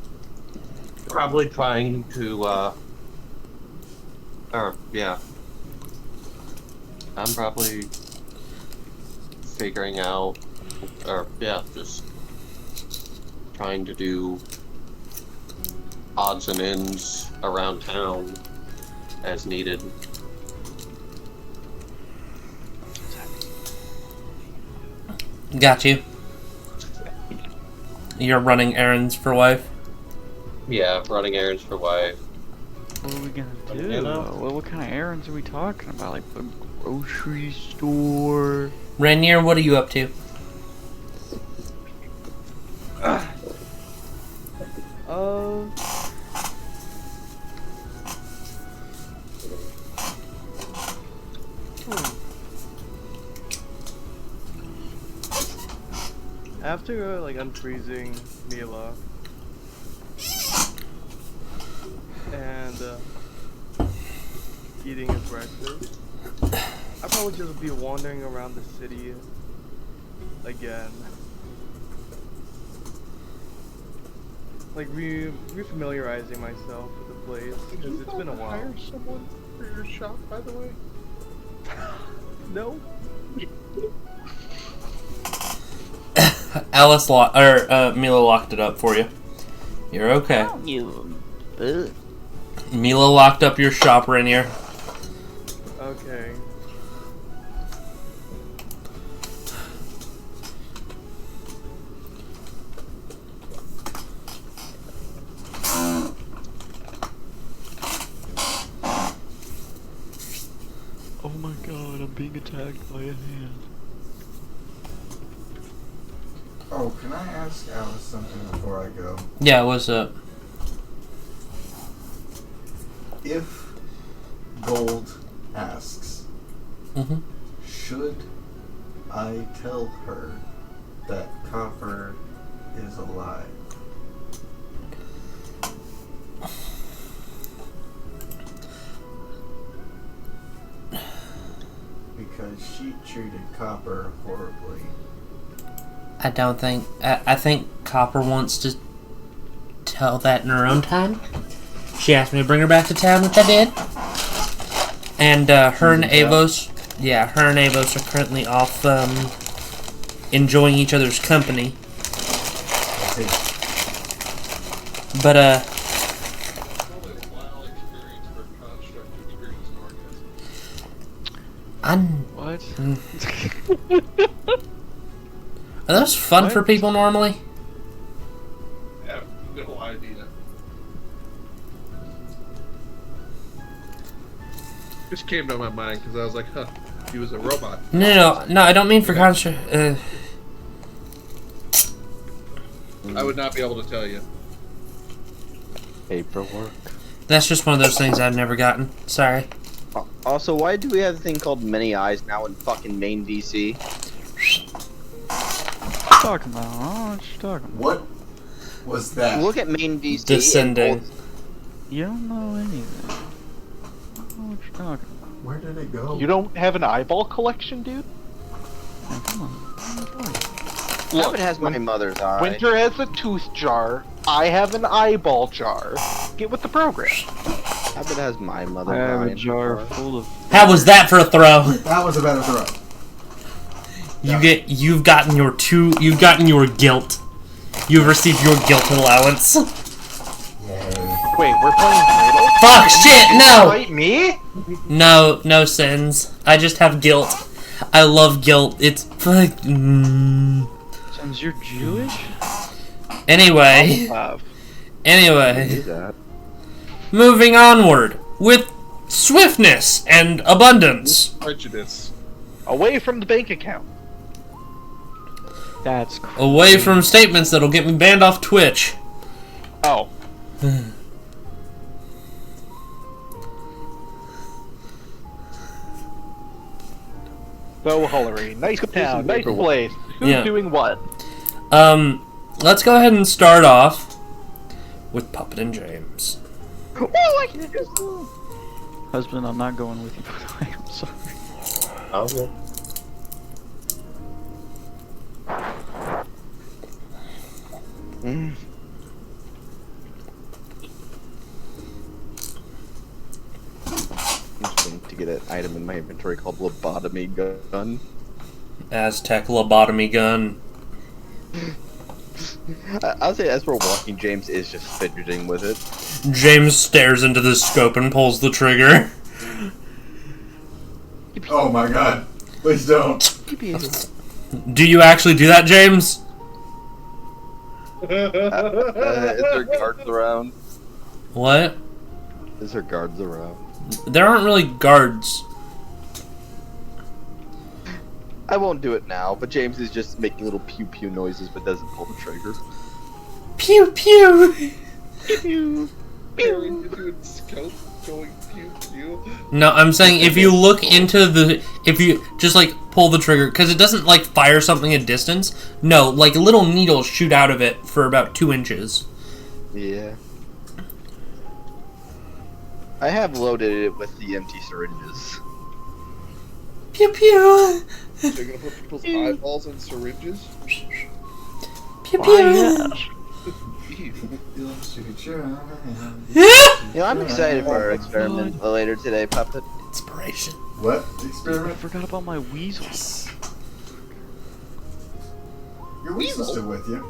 probably trying to, yeah. I'm probably figuring out, just trying to do odds and ends around town as needed. Got you. You're running errands for wife? Yeah, running errands for wife. What are we gonna do? You know? What kind of errands are we talking about? Like the grocery store? Rainier, what are you up to? After like unfreezing Mila and eating his breakfast, I'd probably just be wandering around the city again. Like refamiliarizing myself with the place because it's been a while. Hire someone for your shop, by the way? No. Mila locked it up for you. You're okay. You. Mila locked up your shop, Rainier. Okay. Oh my god, I'm being attacked by a hand. Oh, can I ask Alice something before I go? Yeah, what's up? If Gold asks, should I tell her that Copper is alive? Because she treated Copper horribly. I don't think... I think Copper wants to tell that in her own time. She asked me to bring her back to town, which I did. And her and Avos... Yeah, her and Avos are currently off enjoying each other's company. But, What? Are those fun for people normally? I have no idea. Just came to my mind because I was like, huh, he was a robot. No, I don't mean for construct. I would not be able to tell you. Paperwork. That's just one of those things I've never gotten. Sorry. Also, why do we have a thing called Many Eyes now in fucking main DC? What you talking about? Oh, what you talking about? What was that? Look at main DC. Descending. You don't know anything. I don't know what you're talking about. Where did it go? You don't have an eyeball collection, dude? Now, come on. Look, has my mother's eye. Winter has a tooth jar. I have an eyeball jar. Get with the program. Habit has my mother's I have eye. a jar full of... How was that for a throw? That was a better throw. You've gotten your guilt. You've received your guilt allowance. Yeah. Wait, we're playing Dreidel? Fuck, shit, no! Fight me? No sins. I just have guilt. I love guilt. It's fuck. Since you're Jewish? Anyway. Wow. Anyway. Moving onward with swiftness and abundance. Prejudice. Away from the bank account. That's crazy. Away from statements that'll get me banned off Twitch. Oh. So, Hullery, nice town, nice place. Who's Yeah. doing what? Let's go ahead and start off with Puppet and James. Husband, I'm not going with you, by the way. I'm sorry. Okay. To get an item in my inventory called lobotomy gun. Aztec lobotomy gun. I'll say as we're walking, James is just fidgeting with it. James stares into the scope and pulls the trigger. Oh my god. Please don't. Do you actually do that, James? Is there guards around? What? Is there guards around? There aren't really guards. I won't do it now, but James is just making little pew pew noises but doesn't pull the trigger. Pew pew! Pew pew! Doing scope, going pew pew. No, I'm saying if you look into the... If you just, like, pull the trigger, because it doesn't, like, fire something at distance. No, like, little needles shoot out of it for about 2 inches. Yeah. I have loaded it with the empty syringes. Pew pew! They're gonna put people's eyeballs in syringes? Pew pew! You know, I'm excited for our experiment later today, Puppet. Inspiration. What I experiment? forgot about my weasels. Your weasel's still with you.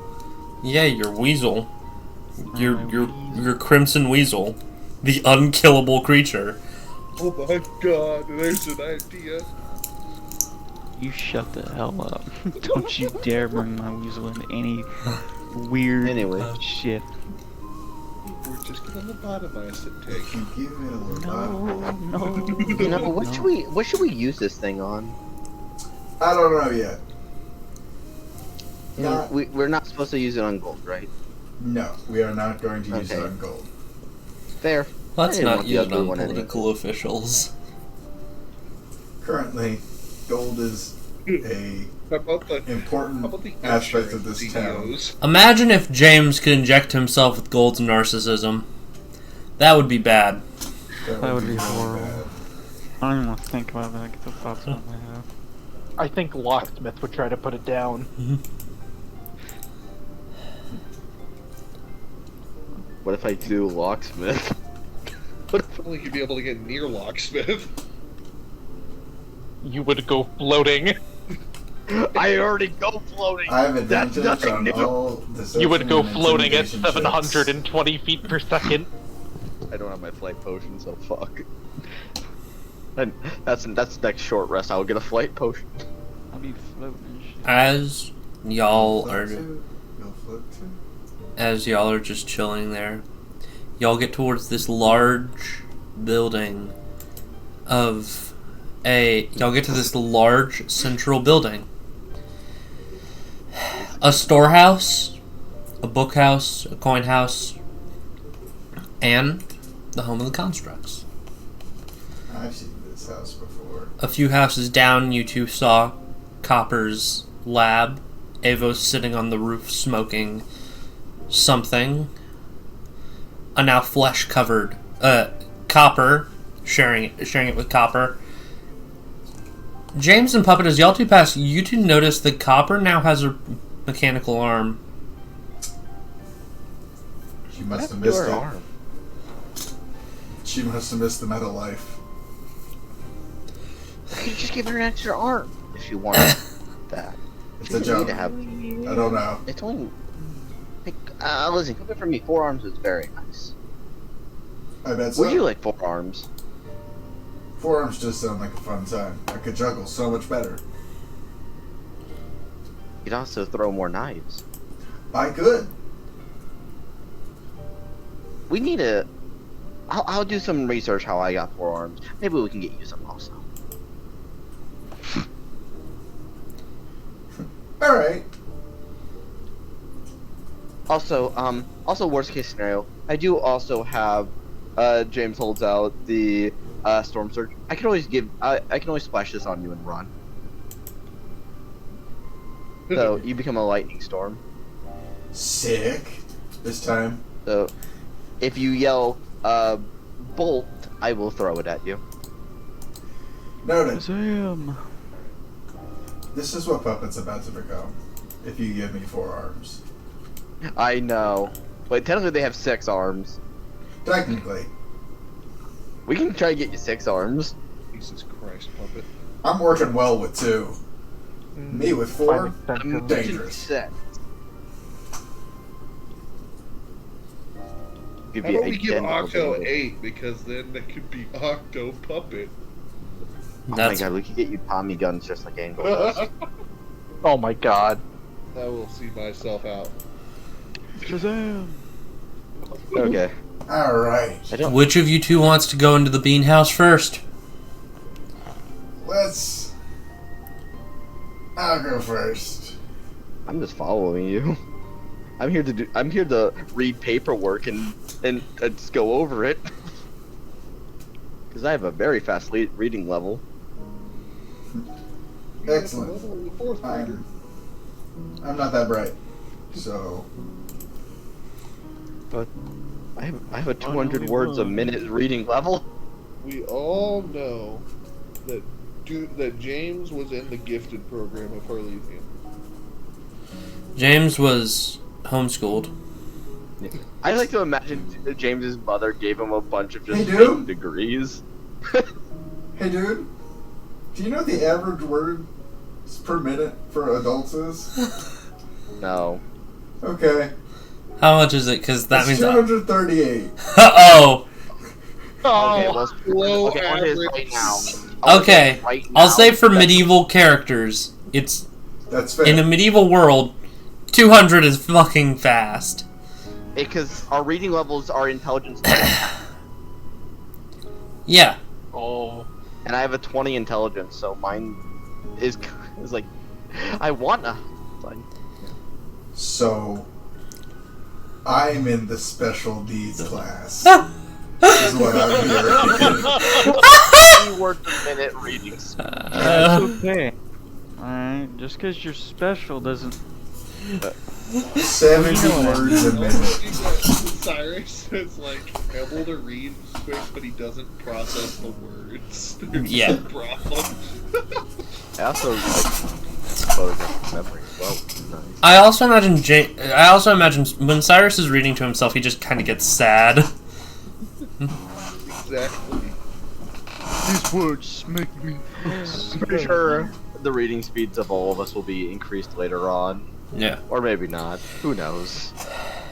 Yeah, your weasel. Your crimson weasel. The unkillable creature. Oh my god, there's an idea. You shut the hell up. Don't you dare bring my weasel into any weird shit. We're just gonna lobotomize it, Take. Give it a lobotomy. No. You know, what should we use this thing on? I don't know yet. You know, we're not supposed to use it on gold, right? No, we are not going to use it Okay. on gold. Fair. Let's I didn't not want the use it ugly on one anyway. political officials. Currently, gold is a important how about the aspect of this CEOs? town. Imagine if James could inject himself with gold's narcissism. That would be bad. That would be horrible. I don't even want to think about it. I get the thoughts in my head. I think Locksmith would try to put it down. What if I do locksmith? What if only you'd be able to get near Locksmith? You would go floating. I already go floating. I have That's advantage nothing on new. all deception You would go and floating at intimidation checks. 720 feet per second. I don't have my flight potion, so fuck. And that's next short rest. I'll get a flight potion. I'll be floating and shit. As y'all are You'll float too. as y'all are just chilling there, y'all get towards this large building y'all get to this large central building. A storehouse, a book house, a coin house, and the home of the constructs. I've seen this house before. A few houses down, you two saw Copper's lab. Avo's sitting on the roof smoking something. A now flesh-covered Copper, sharing it with Copper. James and Puppet, as y'all two pass, you two notice that Copper now has a mechanical arm. She must have missed it. She must have missed the metal life. I could just give her an extra arm if she wanted that. It's She a doesn't joke. need to have. I don't know. It's only. Listen, come for me. 4 arms is very nice. I bet so. Would you like forearms? Forearms just sound like a fun time. I could juggle so much better. You'd also throw more knives. I could. We need a... I'll do some research how I got forearms. Maybe we can get you some also. Alright. Also worst case scenario, I do also have, James holds out the, Storm Surge. I can always splash this on you and run. So, you become a lightning storm. Sick. This time. So, if you yell, bolt, I will throw it at you. Noted. Sam. This is what Puppet's about to become. If you give me forearms. I know. But technically they have 6 arms. Technically. We can try to get you 6 arms. Jesus Christ, Puppet. I'm working well with 2. Me with 4? Dangerous. Give How you about we give 10 Octo arms. 8, because then that could be Octo Puppet. Oh my god, we could get you Tommy guns just like Angle does. Oh my god. I will see myself out. Shazam! Okay. Alright. Which of you two wants to go into the bean house first? I'll go first. I'm just following you. I'm here to read paperwork and just go over it. Because I have a very fast reading level. Excellent. I'm not that bright. So... But I have a 200 words a minute reading level. We all know that James was in the gifted program of Harlevian. James was homeschooled. I like to imagine James's mother gave him a bunch of just Hey, dude. fake degrees. Hey dude, do you know what the average words per minute for adults is? No. Okay. How much is it? Because that It's means... 238. Uh-oh! Okay, well, Low okay, I'll do this average. right now. Okay, I'll say for medieval characters, it's... That's fair. In a medieval world, 200 is fucking fast. Because our reading levels are intelligence. Yeah. Oh. And I have a 20 intelligence, so mine is like... I want a... Fine. So, I'm in the special needs class. Is what I'm hearing. 20 words a minute reading speed. That's okay. Alright, just because you're special doesn't... 70 words a minute. Cyrus is like able to read quick, but he doesn't process the words. Yeah. It's a problem. I also like photographic memory as well. Nice. I also imagine when Cyrus is reading to himself, he just kind of gets sad. Exactly. These words make me... I'm pretty sure the reading speeds of all of us will be increased later on. Yeah. Or maybe not. Who knows?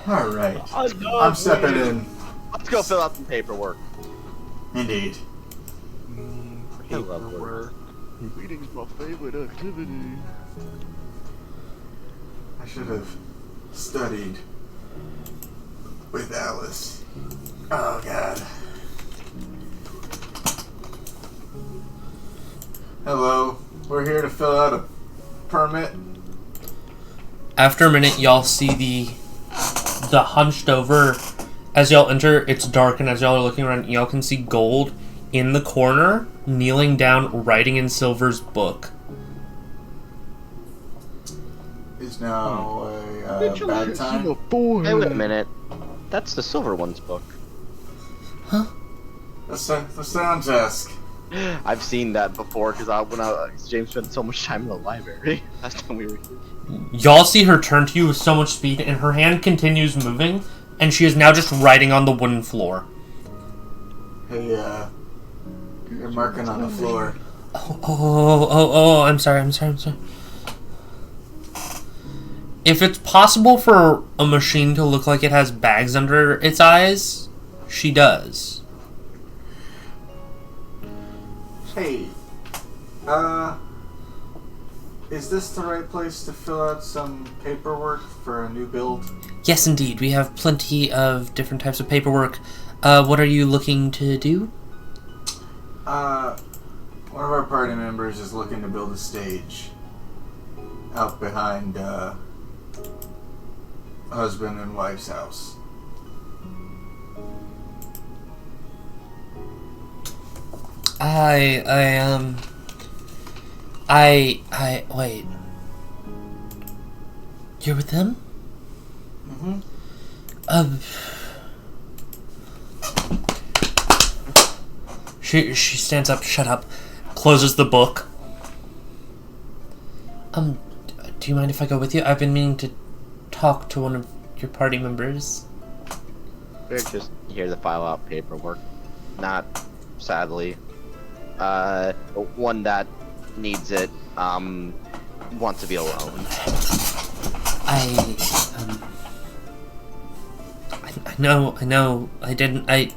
Alright. I'm stepping in. Let's go fill out some paperwork. Indeed. I love work. Reading's my favorite activity. I should have studied with Alice. Oh god. Hello. We're here to fill out a permit. After a minute, y'all see the hunched over. As y'all enter, it's dark, and as y'all are looking around, y'all can see Gold in the corner, kneeling down, writing in Silver's book. Is now a bad time. Hey, wait a minute. That's the Silver One's book. Huh? The sound desk. I've seen that before because James spent so much time in the library last time we were here. Y'all see her turn to you with so much speed, and her hand continues moving, and she is now just writing on the wooden floor. Hey, you're marking on the floor. I'm sorry. If it's possible for a machine to look like it has bags under its eyes, she does. Hey, is this the right place to fill out some paperwork for a new build? Yes, indeed. We have plenty of different types of paperwork. What are you looking to do? One of our party members is looking to build a stage out behind, husband and wife's house. Wait. You're with them? Mm-hmm. She stands up, shut up, closes the book. Do you mind if I go with you? I've been meaning to talk to one of your party members. We're just here to file out paperwork. Not, sadly. One that needs it, wants to be alone. I know, I didn't, I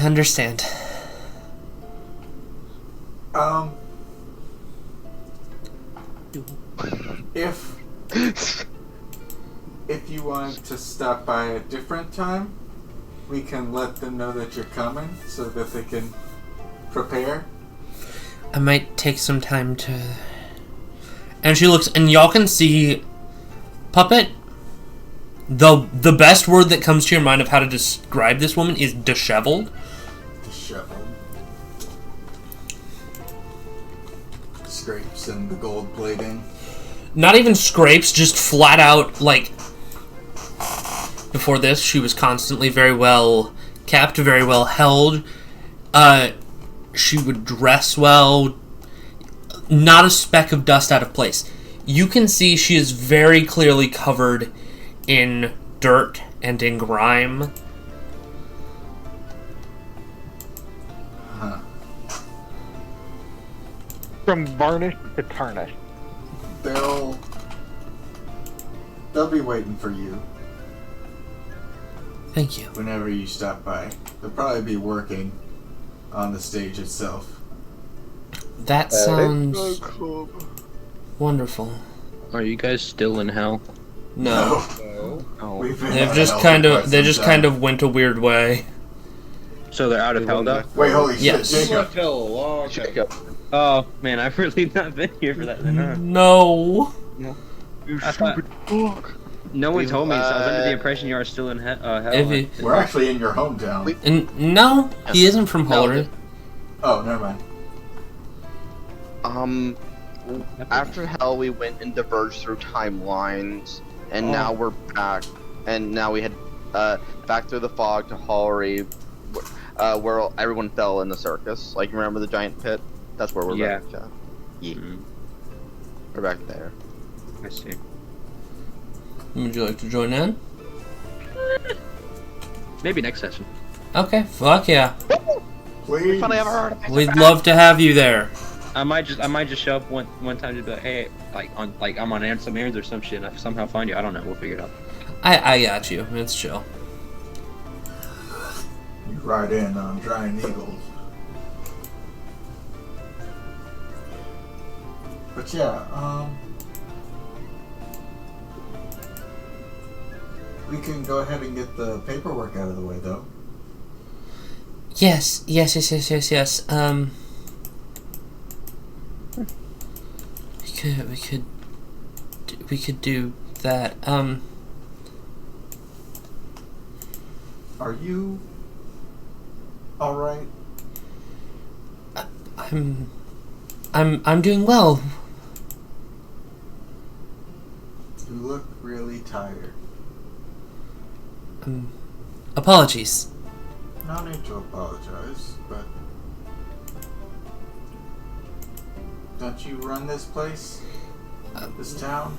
understand. If you want to stop by a different time, we can let them know that you're coming so that they can prepare. I might take some time to... And she looks, and y'all can see Puppet. The best word that comes to your mind of how to describe this woman is disheveled. Disheveled. Scrapes and the gold plating. Not even scrapes, just flat out, like... Before this, she was constantly very well kept, very well held. She would dress well. Not a speck of dust out of place. You can see she is very clearly covered in dirt and in grime. Huh. From varnish to tarnish. They'll be waiting for you. Thank you. Whenever you stop by. They'll probably be working on the stage itself. That sounds wonderful. Are you guys still in hell? No. Oh. They just kind of went a weird way. So they're out of hell now? Wait, holy shit, Yes. Jacob. Oh man, I've really not been here for that then, huh? No. You stupid fuck. No one told me, so I was under the impression you are still in hell. We're actually in your hometown. And no, he isn't from Hollery. Oh, never mind. After Hell, we went and diverged through timelines, and now we're back. And now we head back through the fog to Hollery, where everyone fell in the circus. Like, remember the giant pit? That's where we're back. Yeah. We're back there. I see. Would you like to join in? Maybe next session. Okay, fuck yeah. Please. We'd love to have you there. I might just show up one time to be like, hey, I'm on some errands or some shit, and I somehow find you. I don't know. We'll figure it out. I got you. It's chill. You ride in on Giant Eagles. But yeah, we can go ahead and get the paperwork out of the way, though. Yes. We could do that. Are you all right? I'm doing well. You look really tired. Apologies. No need to apologize, but don't you run this place? This town?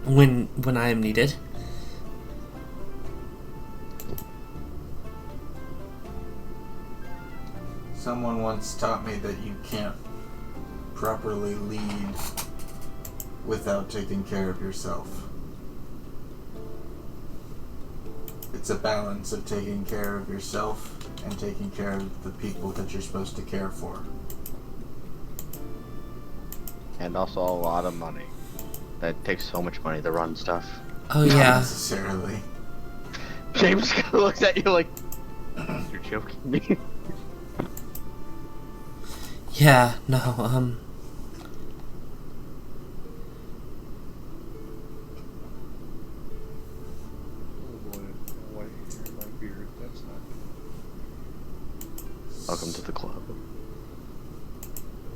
When I am needed. Someone once taught me that you can't properly lead without taking care of yourself. it's a balance of taking care of yourself and taking care of the people that you're supposed to care for. And also a lot of money. That takes so much money to run stuff. Oh Not yeah. necessarily. James kind of looks at you like, you're joking me. Yeah, no, Oh boy, white hair, my beard. That's not Welcome to the club.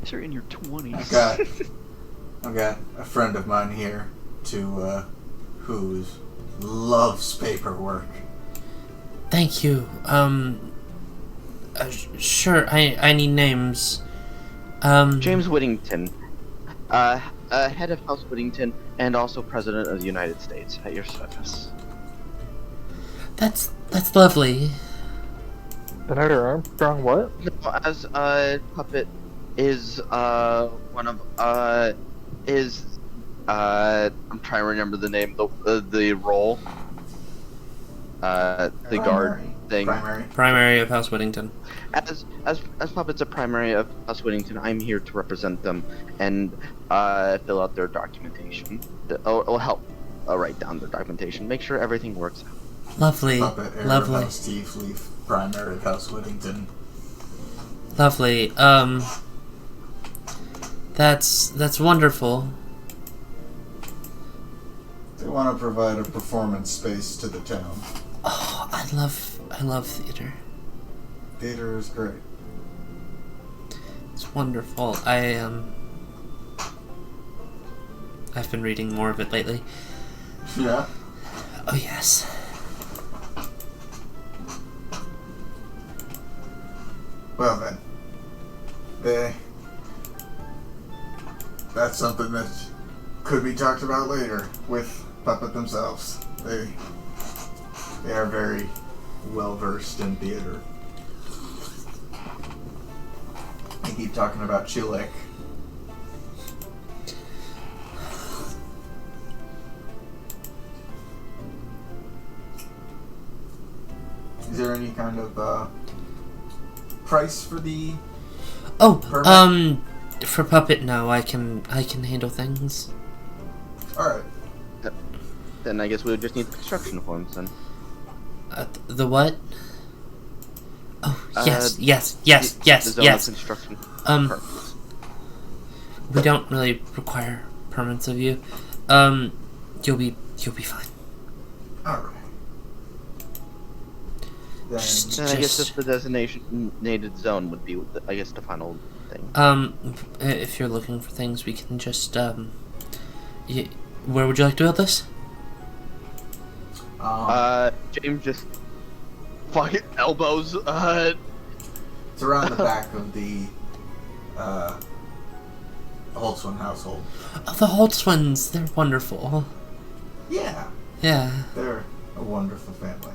You're in your 20s. I've got a friend of mine here who loves paperwork. thank you. Sure, I need names. James Whittington, head of House Whittington, and also President of the United States, at your service. That's lovely. Senator Armstrong, what? As Puppet is one of I'm trying to remember the name, the role, the guard thing. Primary of House Whittington. As Puppet's a primary of House Whittington, I'm here to represent them and fill out their documentation. It'll help write down their documentation, make sure everything works out. Lovely, Puppet, heir lovely. of House Steve Leaf, primary of House Whittington. Lovely. That's wonderful. They want to provide a performance space to the town. Oh, I love theater. Theater is great. It's wonderful. I've been reading more of it lately. Yeah. Oh yes. Well then, that's something that could be talked about later with Puppet themselves. They are very well versed in theater. They keep talking about Chilek. Is there any kind of price for the permit? For Puppet, no, I can handle things. Alright. Then I guess we would just need the construction forms then. The what? Oh, yes. The zone of construction. Permits. We don't really require permits of you. You'll be fine. Alright. Then I guess just the designated zone would be, the final thing. If you're looking for things, we can just, where would you like to build this? James just fucking elbows, It's around the back of the, Holtzman household. Oh, the Holtzmans, they're wonderful. Yeah. Yeah. They're a wonderful family.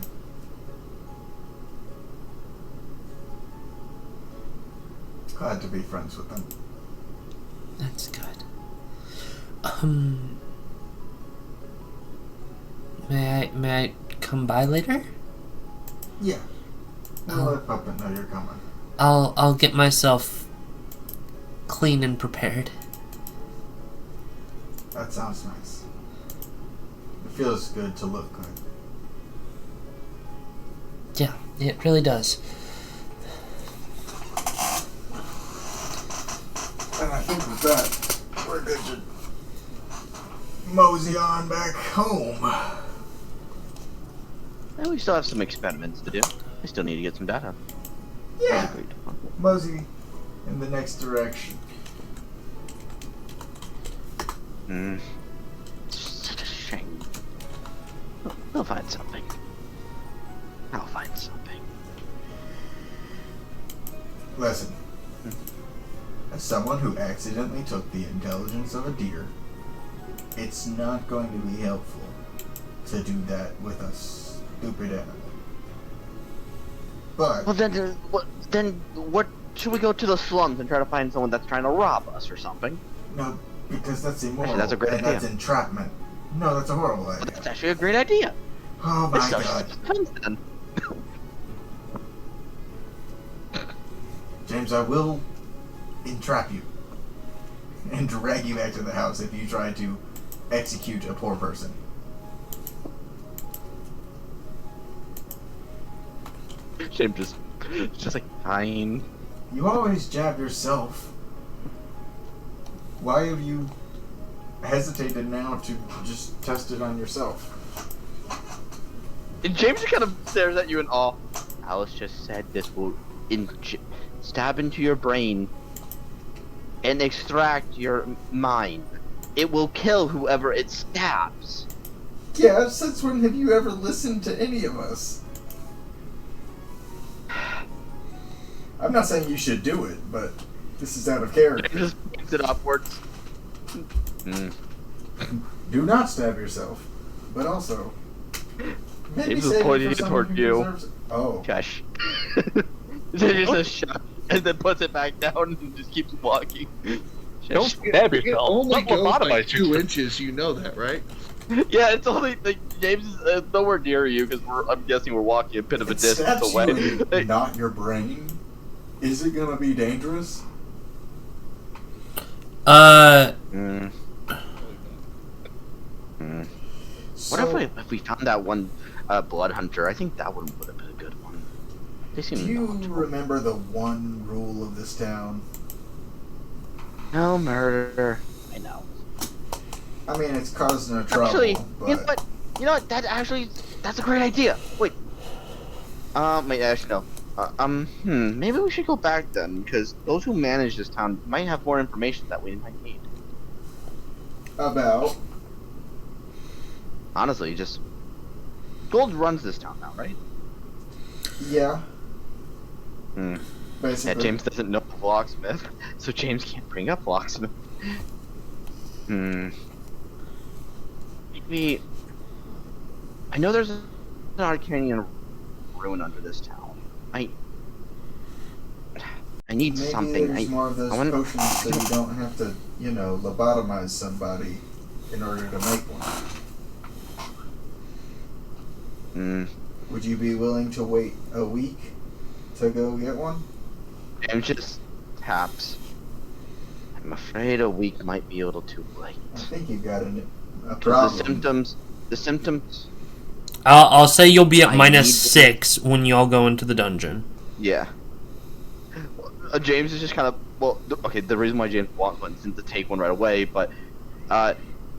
Glad to be friends with them. That's good. May I come by later? Yeah. I'll let Puppet know you're coming. I'll get myself clean and prepared. That sounds nice. It feels good to look good. Yeah, it really does. And I think with that, we're good to mosey on back home. And we still have some experiments to do. We still need to get some data. Yeah. Mosey in the next direction. Such a shame. We'll find something. I'll find something. Listen. As someone who accidentally took the intelligence of a deer, it's not going to be helpful to do that with a stupid animal. But Well, then what? Should we go to the slums and try to find someone that's trying to rob us or something? no, because that's immoral. Actually, that's a great and idea. that's entrapment. No, that's a horrible idea. That's actually a great idea. Oh my god. Then. James, I will entrap you and drag you back to the house if you try to execute a poor person. James just like, fine. You always jab yourself. Why have you hesitated now to just test it on yourself? And James kind of stares at you in awe. Alice just said this will stab into your brain and extract your mind. It will kill whoever it stabs. Yeah, since when have you ever listened to any of us? I'm not saying you should do it, but this is out of character. James just picks it upwards. Do not stab yourself, but also maybe James is save it pointing for it someone toward who you. deserves it. Oh. Gosh. James says shut and then puts it back down and just keeps walking. Don't stab It yourself. only Don't goes like lobotomize 2 yourself. inches, you know that, right? Yeah, it's only like James is nowhere near you because I'm guessing we're walking a bit of a It distance stabs away. you in not your brain. Is it gonna be dangerous? What if we found that one blood hunter? I think that one would have been a good one. They seem Do you remember the one rule of this town? no murder. I know. I mean, it's caused no trouble, Actually, but you know what? That's a great idea. Wait. Wait, actually no. Maybe we should go back then, because those who manage this town might have more information that we might need. about Honestly, just Gold runs this town now, right? yeah, Yeah, basically. James doesn't know the locksmith, so James can't bring up locksmith. Maybe I know there's an Arcanian ruin under this town. I need Maybe something. there's more of those potions so you don't have to, lobotomize somebody in order to make one. Would you be willing to wait a week to go get one? James just taps. I'm afraid a week might be a little too late. I think you got a The problem. symptoms. I'll say you'll be at I -6 when y'all go into the dungeon. Yeah. James is just kind of the reason why James wants one isn't to take one right away, but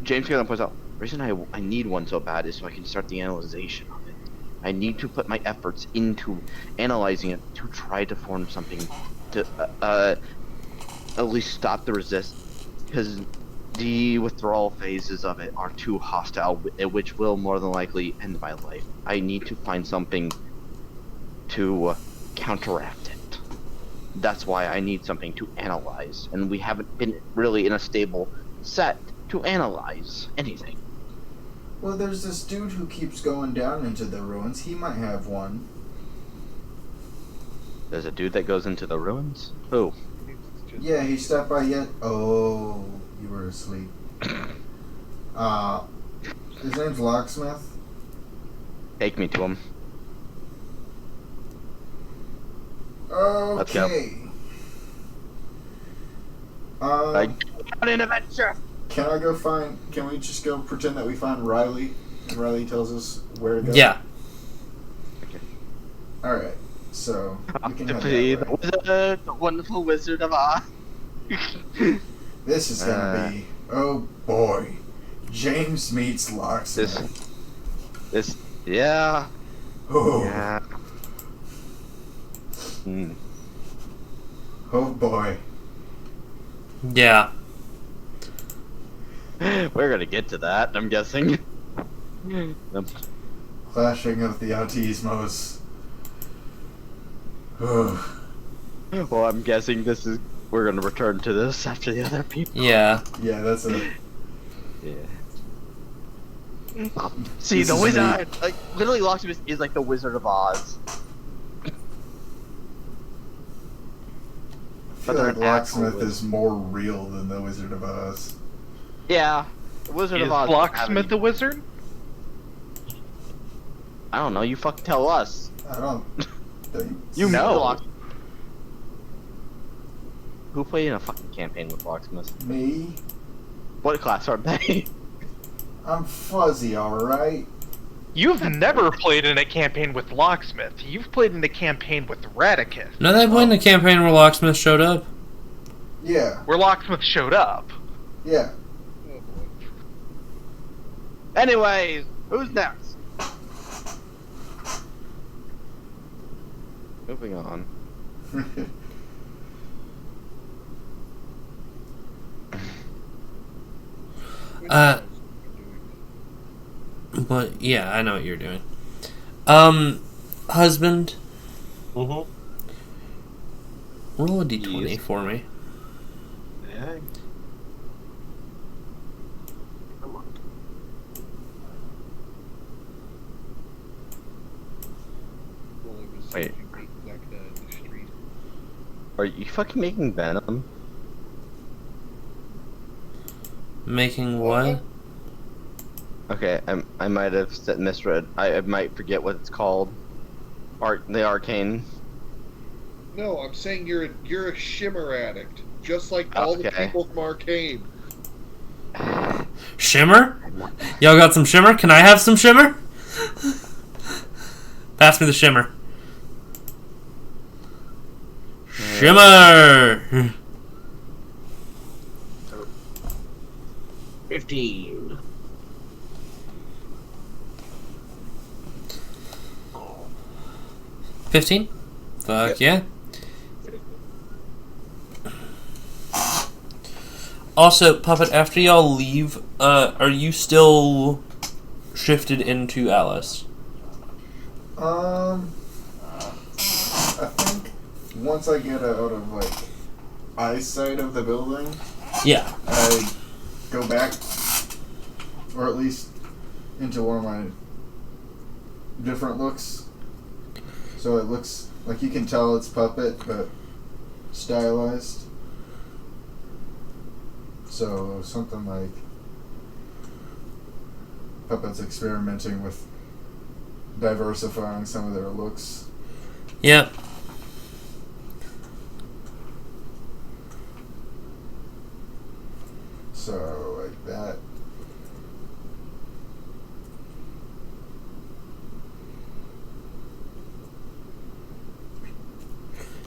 James kind of points out the reason I need one so bad is so I can start the analyzation of it. I need to put my efforts into analyzing it to try to form something to at least stop the resist, because the withdrawal phases of it are too hostile, which will more than likely end my life. I need to find something to counteract it. That's why I need something to analyze, and we haven't been really in a stable set to analyze anything. Well, there's this dude who keeps going down into the ruins. He might have one. There's a dude that goes into the ruins? Who? Yeah, he stopped by yet. Oh, you were asleep. His name's Locksmith. Take me to him. Let's go. Okay. On an adventure. Can we just go pretend that we find Riley? And Riley tells us where to go? Yeah. Okay. Alright, so we can To head be that way. the wonderful Wizard of Oz. This is gonna be, oh boy, James meets Locksmith. Yeah. Oh. Yeah. Oh boy. Yeah. We're gonna get to that, I'm guessing. Clashing of the Autismos. Oh. Well, I'm guessing we're gonna return to this after the other people. Yeah. Yeah, that's a... Yeah. See, This the is wizard! Like, literally, Locksmith is like the Wizard of Oz. I feel like Locksmith is more real than the Wizard of Oz. Yeah. The Wizard Is of Oz. Locksmith a wizard? I don't know. You fucking tell us. I don't. You know. know. Who played in a fucking campaign with Locksmith? Me. What class are they? I'm fuzzy, alright? You've never played in a campaign with Locksmith. You've played in a campaign with Radicus. No, they played in the campaign where Locksmith showed up. Yeah. Where Locksmith showed up. Yeah. Anyways, who's next? Moving on. But yeah, I know what you're doing. Husband. Mm-hmm. Roll a d20 for me. Yeah. Come on. Wait. Are you fucking making Venom? Making what? Okay, I might have misread. I might forget what it's called. The Arcane. No, I'm saying you're a shimmer addict, just like all the people from Arcane. Shimmer? Y'all got some shimmer? Can I have some shimmer? Pass me the shimmer. Shimmer! 15. $15? Fuck yeah. Also, Puppet, after y'all leave, are you still shifted into Alice? I think once I get out of, like, eyesight of the building, yeah, I go back, or at least into one of my different looks. So it looks like you can tell it's Puppet, but stylized. So something like Puppet's experimenting with diversifying some of their looks. Yep. So like that.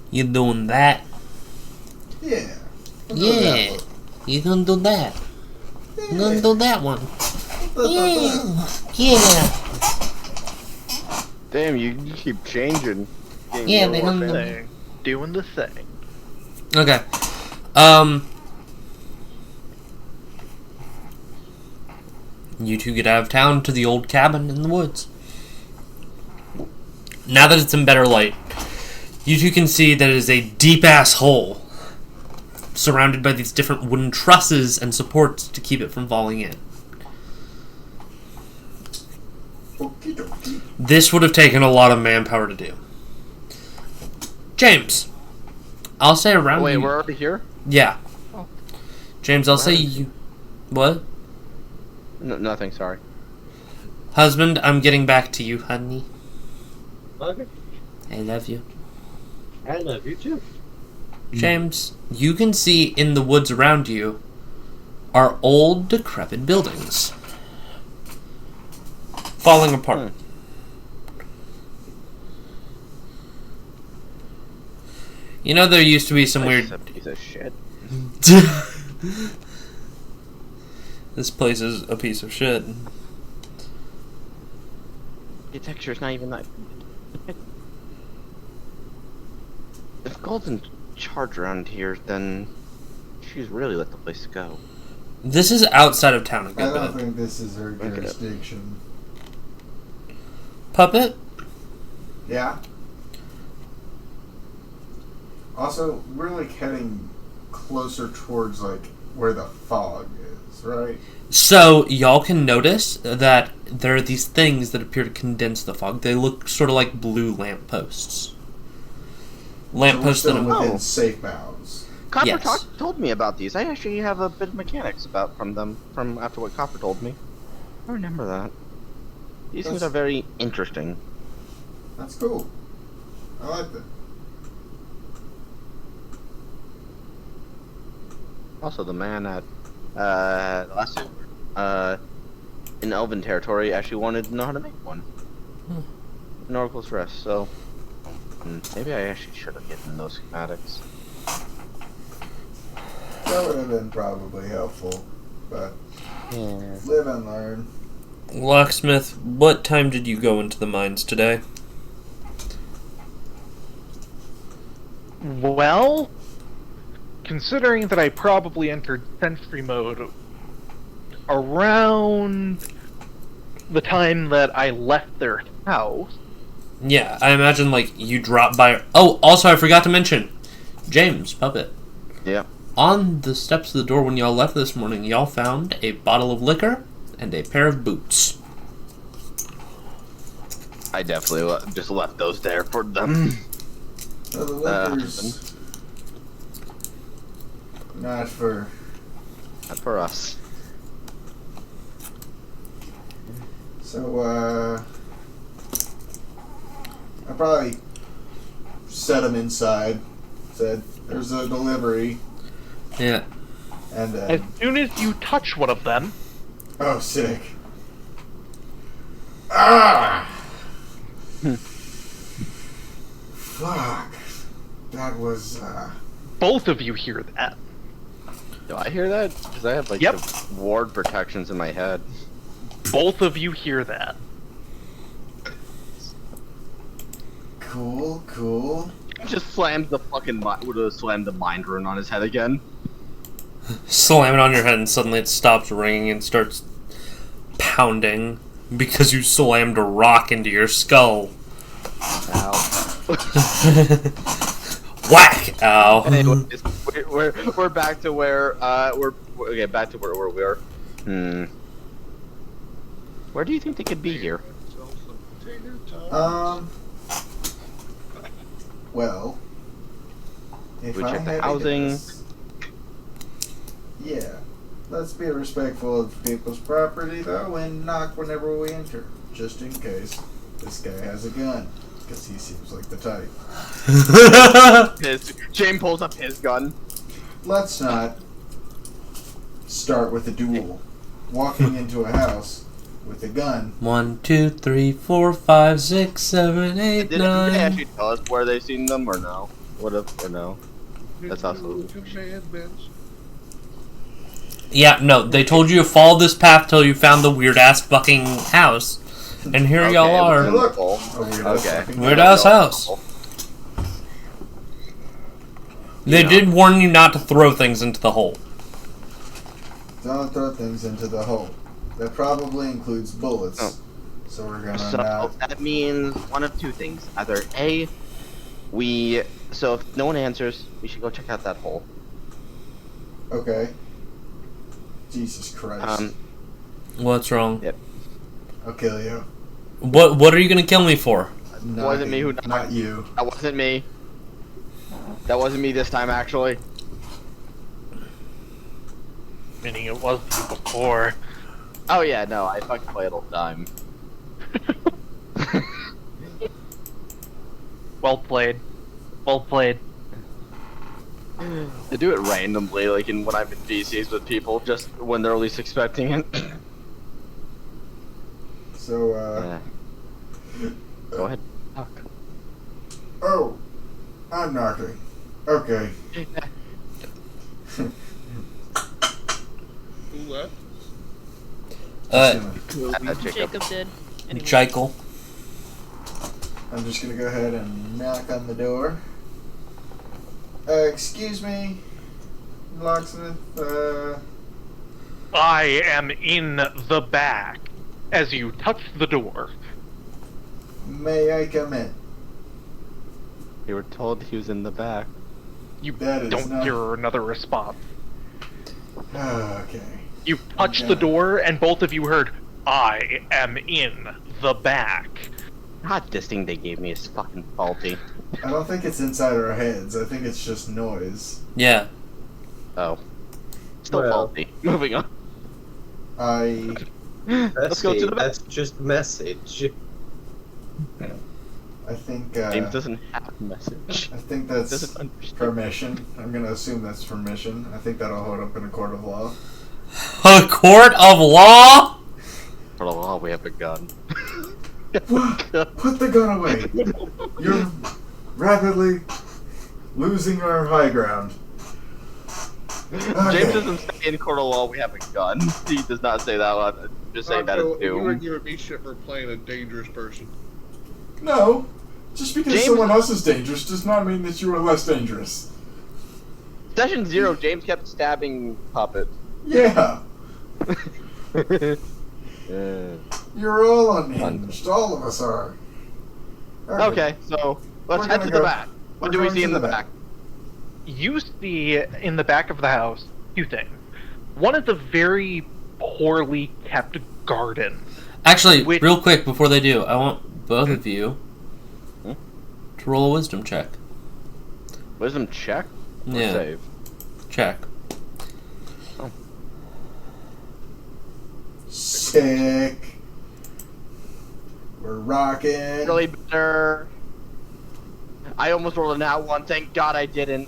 You doing that? Yeah. Yeah. You gonna do that? You gonna do that one? Yeah. Yeah. Damn, you keep changing. Yeah, they don't doing the thing. Okay. You two get out of town to the old cabin in the woods. Now that it's in better light, you two can see that it is a deep-ass hole surrounded by these different wooden trusses and supports to keep it from falling in. This would have taken a lot of manpower to do. James, I'll say around Wait, you... we're already here? Yeah. Oh. James, I'll say you... What? No, nothing, sorry. Husband, I'm getting back to you, honey. Okay. I love you. I love you too. James, you can see in the woods around you are old, decrepit buildings falling apart. You know, there used to be some weird... A piece of shit. This place is a piece of shit. The texture's not even that... If Gold's charge around here, then she's really let the place go. This is outside of town a I good don't bit. think this is her jurisdiction. Puppet? Yeah. Also, we're like heading closer towards like where the fog is, right? So, y'all can notice that there are these things that appear to condense the fog. They look sort of like blue lampposts. Lampposts so that we're still are... within safe bounds. Copper Yes. told me about these. I actually have a bit of mechanics about from them from after what Copper told me. I remember that. These things are very interesting. That's cool. I like that. Also, the man at last in Elven territory actually wanted to know how to make one. In Oracle's Rest, so maybe I actually should have given those schematics. That would have been probably helpful, but yeah. Live and learn. Locksmith, what time did you go into the mines today? Well, considering that I probably entered sentry mode around the time that I left their house. Yeah, I imagine, like, you dropped by... Oh, also, I forgot to mention, James, Puppet. Yeah. On the steps of the door when y'all left this morning, y'all found a bottle of liquor and a pair of boots. I definitely just left those there for them. So the liquor's not for us. So, I probably set them inside. Said, there's a delivery. Yeah. And as soon as you touch one of them... Oh, sick. Ah! Fuck. That was, Both of you hear that. Do I hear that? Because I have, like, the ward protections in my head. Both of you hear that. Cool, cool. Just slammed the fucking would have slammed the mind rune on his head again. Slam it on your head and suddenly it stops ringing and starts pounding because you slammed a rock into your skull. Ow. Whack! Ow. Anyways, we're back to where back to where we were. Where do you think they could be here? Well, if we I check the had housing. Yeah, let's be respectful of people's property though, and knock whenever we enter, just in case this guy has a gun, because he seems like the type. James pulls up his gun. Let's not start with a duel. Walking into a house with a gun. 1, 2, 3, 4, 5, 6, 7, 8, Did 9. they actually tell us where they seen them or no? Or no? That's also. Yeah, no, they told you to follow this path till you found the weird ass fucking house. And here y'all are. Hey, look. Okay. Weird ass house. They did warn you not to throw things into the hole. Don't throw things into the hole. That probably includes bullets. Oh. So we're gonna So that means one of two things. Either A, so if no one answers, we should go check out that hole. Okay. Jesus Christ. What's wrong? Yep. I'll kill you. What are you gonna kill me for? That wasn't me who knocked. Not you. That wasn't me. That wasn't me this time, actually. Meaning it was you before. Oh yeah, no, I fucking play it all the time. Well played. Well played. I do it randomly, like when I'm in VCs with people, just when they're least expecting it. So, Go ahead. Knock. Oh, I'm knocking. Okay. Who left? Jacob did. Jekyll. I'm just gonna go ahead and knock on the door. Excuse me, locksmith. I am in the back. As you touch the door. May I come in? You were told he was in the back. You That is don't not- hear another response. Okay. You touched the door, and both of you heard, I am in the back. God, this thing they gave me is fucking faulty. I don't think it's inside our heads. I think it's just noise. Yeah. Oh. Still faulty. Moving on. I Let's go to the back. That's just message. I think. James doesn't have a message. I think that's Doesn't understand. permission. I'm gonna assume that's permission. I think that'll hold up in a court of law. A court of law? For the law, we have a gun. Put the gun away. You're rapidly losing our high ground. James doesn't say in court of law we have a gun. He does not say that one. I'm just saying that is Rocco, you were doomed. giving me shit for playing a dangerous person. No, just because James- someone else is dangerous does not mean that you are less dangerous. Session 0, James kept stabbing Puppet. Yeah. You're all unhinged. All of us are. Okay, so let's We're head gonna to the go- back. What we're do we going see to in the the back? You see in the back of the house two things. One is a very poorly kept garden. Actually, real quick before they do, I want both of you Hmm? to roll a wisdom check. Wisdom check? Or Yeah. save? Check. Sick. We're rocking. Really better. I almost rolled a nat 1. Thank God I didn't.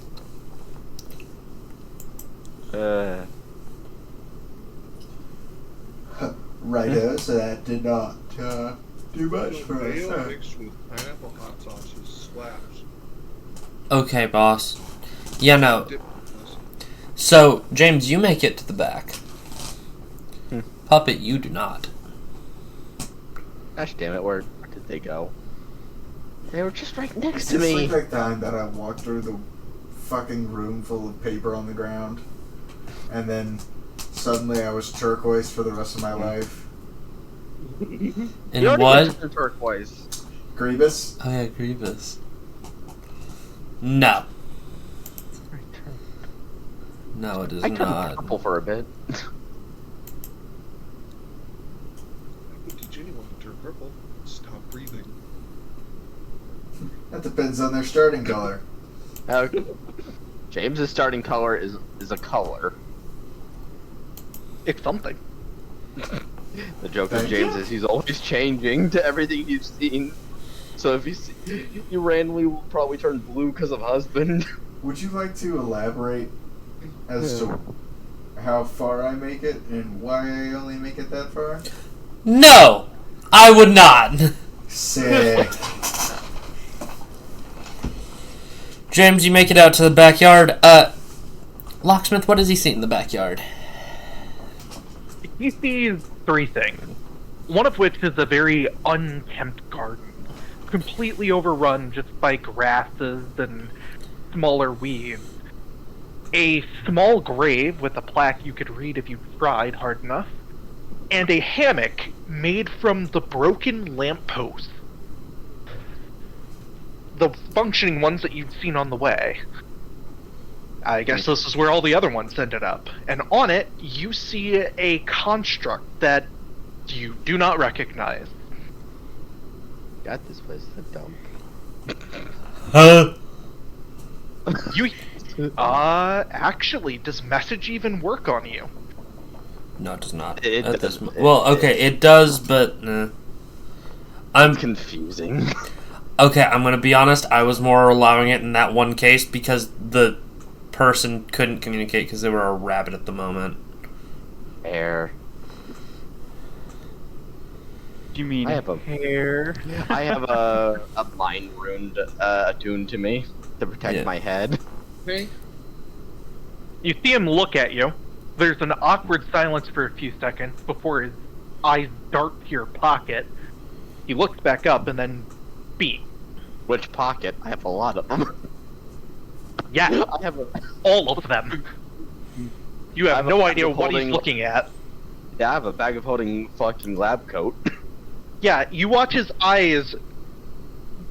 Righto, so that did not do much for us. Mayo huh? mixed with pineapple hot sauce is slaps. Okay, boss. Yeah, no. Dip- So, James, you make it to the back. Puppet, you do not. Gosh damn it, where did they go? They were just right next It's to me. like that time that I walked through the fucking room full of paper on the ground, and then suddenly I was turquoise for the rest of my life. And You already what? went to turquoise. Grievous? Oh yeah, Grievous. No. No, it is I turned not. purple for a bit. I would teach anyone to turn purple. Stop breathing. That depends on their starting color. James's starting color is a color. It's something. The joke of Thank James you. is he's always changing to everything you've seen. So if you randomly will probably turn blue because of husband. Would you like to elaborate as to how far I make it and why I only make it that far? No! I would not! Sick. James, you make it out to the backyard. Locksmith, what does he see in the backyard? He sees three things. One of which is a very unkempt garden, completely overrun just by grasses and smaller weeds. A small grave with a plaque you could read if you tried hard enough, and a hammock made from the broken lampposts. The functioning ones that you'd seen on the way. I guess this is where all the other ones ended up. And on it, you see a construct that you do not recognize. God, this place is a dump. Huh? You, actually, does message even work on you? No, it does not. It At does- this well, okay, it does, but I'm confusing. Okay, I'm gonna be honest. I was more allowing it in that one case because the person couldn't communicate because they were a rabbit at the moment. Air. Do you mean I have a hair? I have a mind rune attuned to me to protect Yeah. my head. Hey, You see him look at you. There's an awkward silence for a few seconds before his eyes dart to your pocket. He looks back up and then beat. Which pocket? I have a lot of them. Yeah, I have all of them. You I have have a no bag idea of what he's holding- looking at. Yeah, I have a bag of holding fucking lab coat. Yeah, you watch his eyes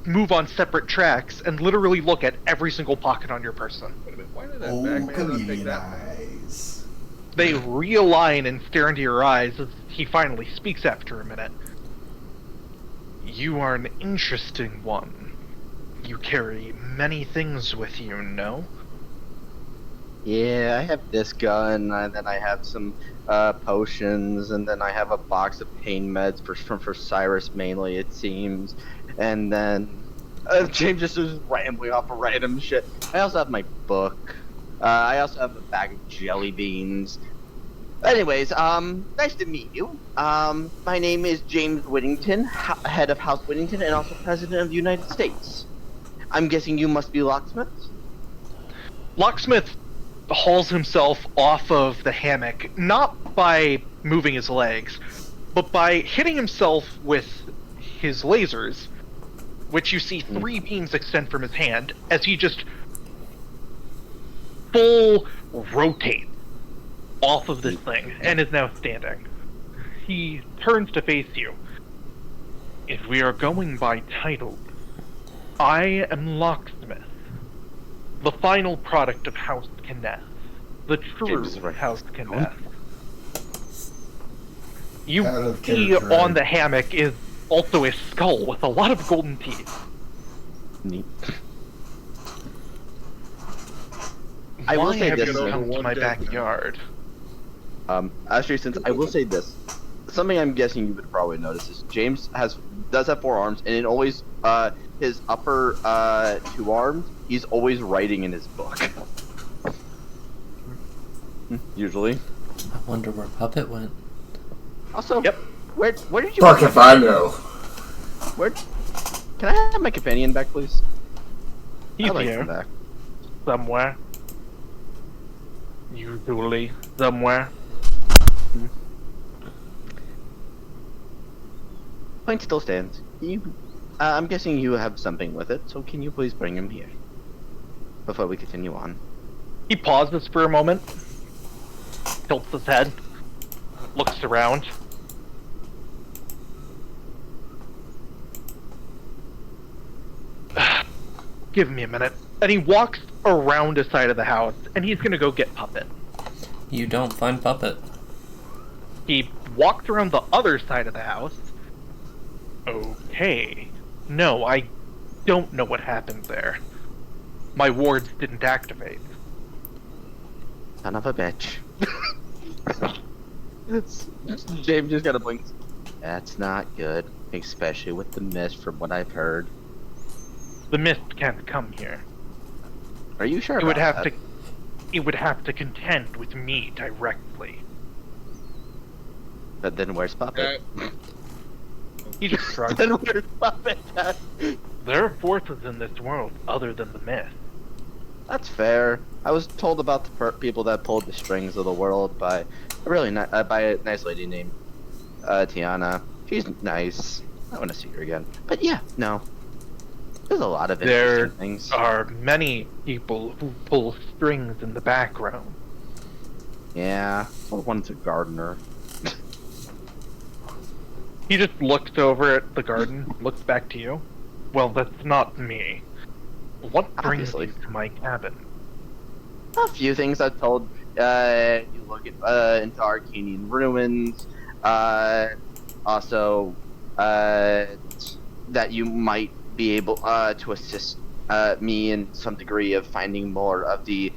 move on separate tracks and literally look at every single pocket on your person. wait a minute. Why did that Oh, bag man not take comedian that? eyes. They realign and stare into your eyes as he finally speaks after a minute. You are an interesting one. You carry many things with you, no? Yeah, I have this gun, and then I have some potions, and then I have a box of pain meds for Cyrus mainly, it seems. And then James just is rambling off of random shit. I also have my book. I also have a bag of jelly beans. Anyways, nice to meet you. My name is James Whittington, head of House Whittington, and also President of the United States. I'm guessing you must be Locksmith? Locksmith hauls himself off of the hammock, not by moving his legs, but by hitting himself with his lasers, which you see 3 beams extend from his hand as he just full rotates off of this thing and is now standing. He turns to face you. If we are going by title, I am Locksmith, the final product of House Kenneth, the true House Kenneth. You see on the hammock is also a skull with a lot of golden teeth. Neat. I will say this. Come to my backyard. Actually, since I will say this, something I'm guessing you would probably notice is James does have 4 arms, and in always his upper 2 arms, he's always writing in his book. Usually. I wonder where Puppet went. Also, where did you? Fuck if I know. Where? Can I have my companion back, please? He's I'd like here. him back. Somewhere. Usually. Somewhere. Point still stands. I'm guessing you have something with it, so can you please bring him here before we continue on? He pauses for a moment, tilts his head, looks around. Give me a minute. And he walks around the side of the house, and he's gonna go get Puppet. You don't find Puppet. He walks around the other side of the house. Okay. No, I don't know what happened there. My wards didn't activate. Son of a bitch. James just gotta blink. That's not good, especially with the mist from what I've heard. The mist can't come here. Are you sure It would about have that? to. It would have to contend with me directly. But then where's Puppet? He just shrugs. Then where's Puppet? There are forces in this world other than the mist. That's fair. I was told about the people that pulled the strings of the world by by a nice lady named Tiana. She's nice. I want to see her again. But yeah, no. There's a lot of interesting things. There are many people who pull strings in the background. Yeah, one's a gardener. He just looks over at the garden, looks back to you. Well, that's not me. What brings you to my cabin? A few things I've told. You look at into Arcanian ruins. Also, that you might be able to assist me in some degree of finding more of the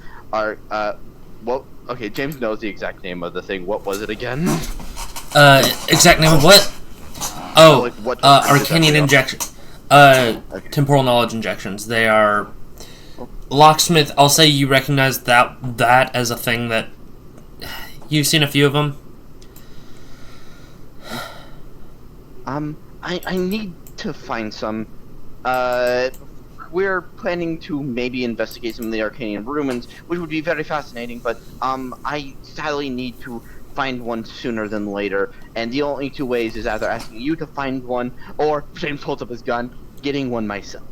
what? Okay, James knows the exact name of the thing. What was it again? Exact name of what? Oh, like what Arcanian injection. Temporal knowledge injections. They are Locksmith. I'll say you recognize that as a thing that you've seen a few of them. I need to find some. We're planning to maybe investigate some of the Arcanian ruins, which would be very fascinating. But I sadly need to find one sooner than later, and the only 2 ways is either asking you to find one, or James holds up his gun, getting one myself.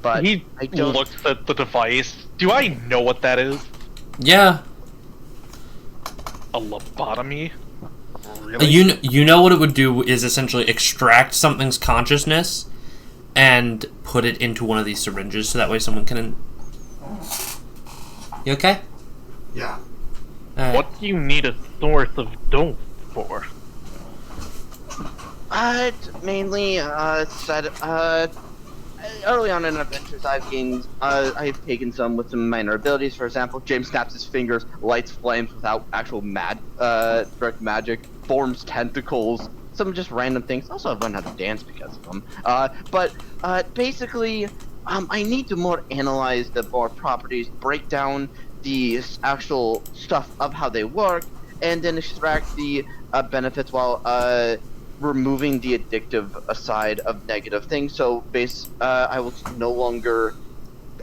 But he looks at the device. Do I know what that is? Yeah. A lobotomy? Really? You know what it would do is essentially extract something's consciousness and put it into one of these syringes, so that way someone can. You okay? Yeah. What do you need a source of dope for? Mainly, early on in adventures, I've taken some with some minor abilities. For example, James snaps his fingers, lights flames without actual direct magic, forms tentacles, some just random things. Also, I've learned how to dance because of them. Basically, I need to more analyze the bar properties, break down the actual stuff of how they work, and then extract the benefits while removing the addictive side of negative things. So I will no longer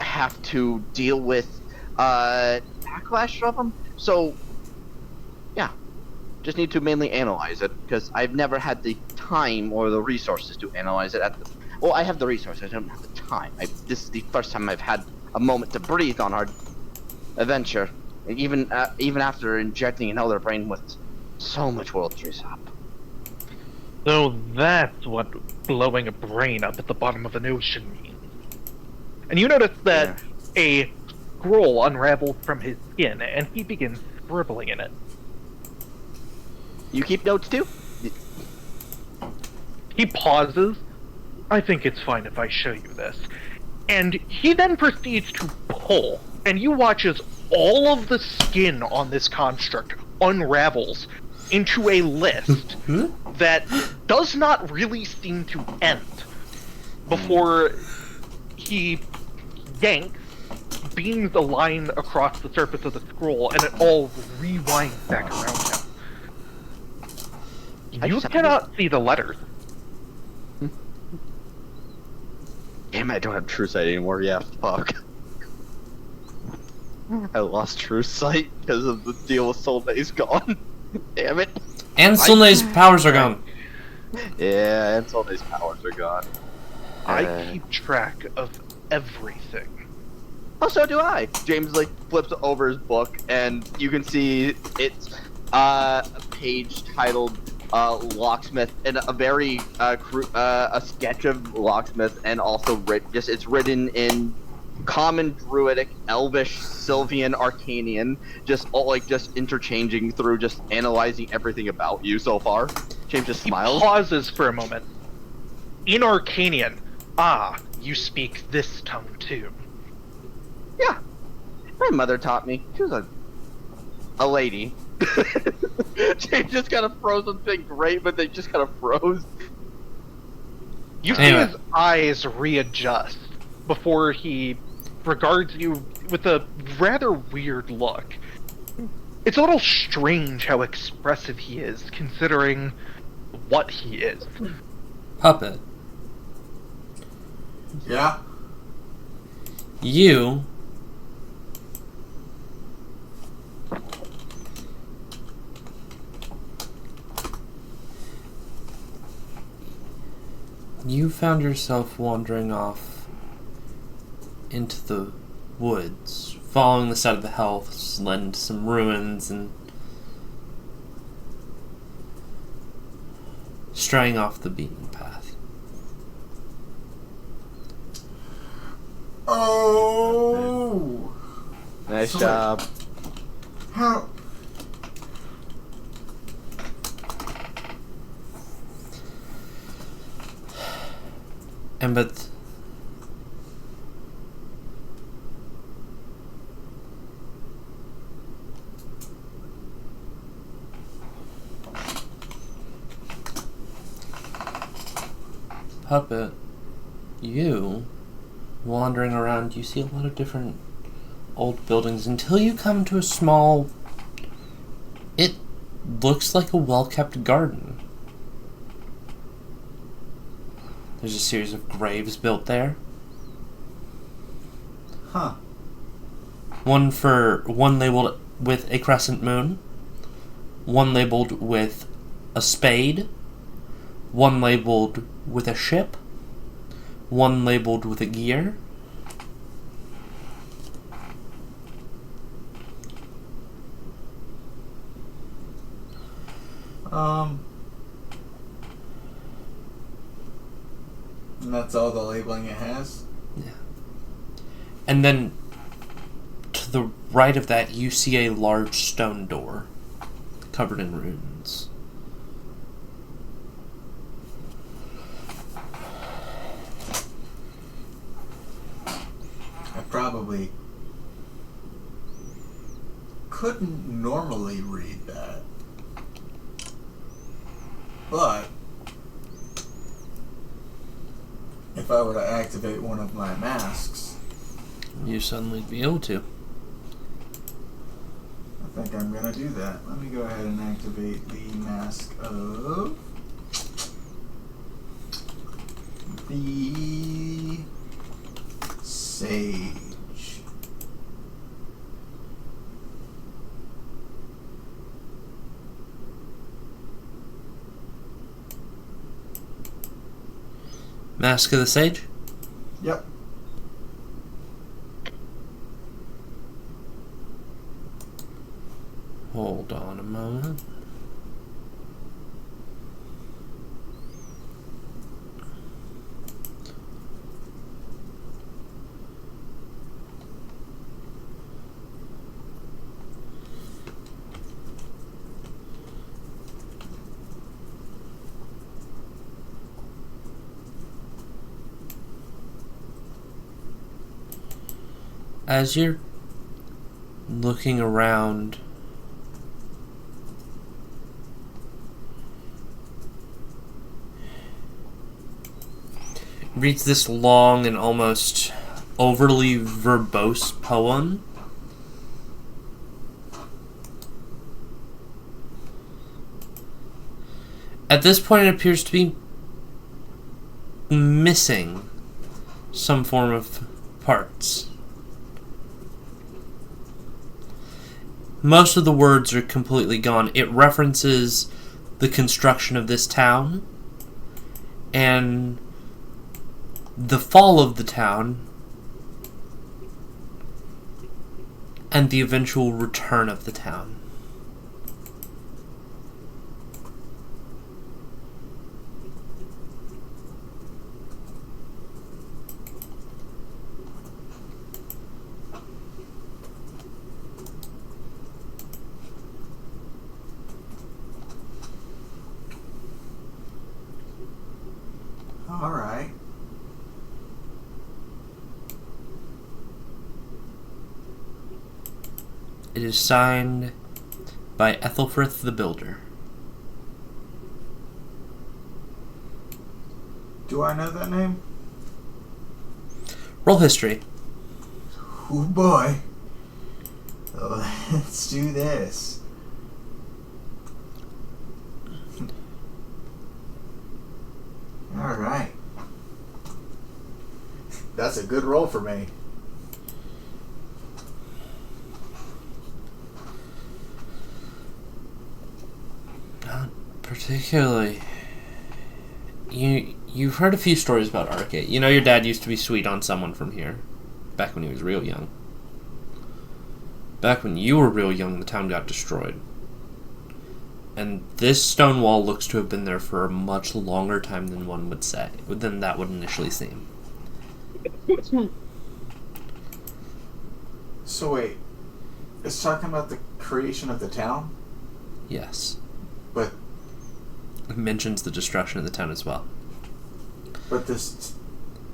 have to deal with backlash from them. So yeah, just need to mainly analyze it because I've never had the time or the resources to analyze it. Well, I have the resources, I don't have the time. This is the first time I've had a moment to breathe on our adventure, even after injecting another brain with so much world trees up. So that's what blowing a brain up at the bottom of an ocean means. And you notice that a scroll unravels from his skin, and he begins scribbling in it. You keep notes too? He pauses. I think it's fine if I show you this. And he then proceeds to pull, and you watch as all of the skin on this construct unravels into a list that does not really seem to end before he yanks, beams a line across the surface of the scroll, and it all rewinds back around him. You cannot see the letters. Damn it, I don't have true sight anymore. Yeah, fuck. I lost true sight because of the deal with Solnay's gone. Damn it. And Solnay's powers are gone. Yeah, and Solnay's powers are gone. I keep track of everything. Oh, so do I. James flips over his book, and you can see it's a page titled Locksmith, and a very a sketch of Locksmith, and also it's written in Common, Druidic, Elvish, Sylvian, Arcanian, just interchanging through, just analyzing everything about you so far. James just smiles. He pauses for a moment. In Arcanian, you speak this tongue too. Yeah, my mother taught me. She was a lady. James just kind of froze and said great, but they just kind of froze. You see his eyes readjust before he regards you with a rather weird look. It's a little strange how expressive he is, considering what he is. Puppet. Yeah? You found yourself wandering off into the woods, following the side of the house, led into some ruins, and straying off the beaten path. Oh! Nice job. How? But Puppet, you wandering around, you see a lot of different old buildings until you come to a small, it looks like a well-kept garden. There's a series of graves built there. Huh. One labeled with a crescent moon, one labeled with a spade, one labeled with a ship, one labeled with a gear. And that's all the labeling it has? Yeah. And then to the right of that, you see a large stone door covered in runes. probably couldn't normally read that. But if I were to activate one of my masks, you suddenly be able to. I think I'm gonna do that. Let me go ahead and activate the mask of the Sage. Mask of the Sage? Yep. Hold on a moment. As you're looking around, reads this long and almost overly verbose poem. At this point, it appears to be missing some form of parts. Most of the words are completely gone. It references the construction of this town and the fall of the town and the eventual return of the town. All right. It is signed by Ethelfrith the Builder. Do I know that name? Roll history. Oh boy. Oh, let's do this. All right. That's a good roll for me. Not particularly. You've heard a few stories about Arcate. You know your dad used to be sweet on someone from here, back when he was real young. Back when you were real young, the town got destroyed. And this stone wall looks to have been there for a much longer time than one would say, than that would initially seem. So wait, it's talking about the creation of the town? Yes. But it mentions the destruction of the town as well. But this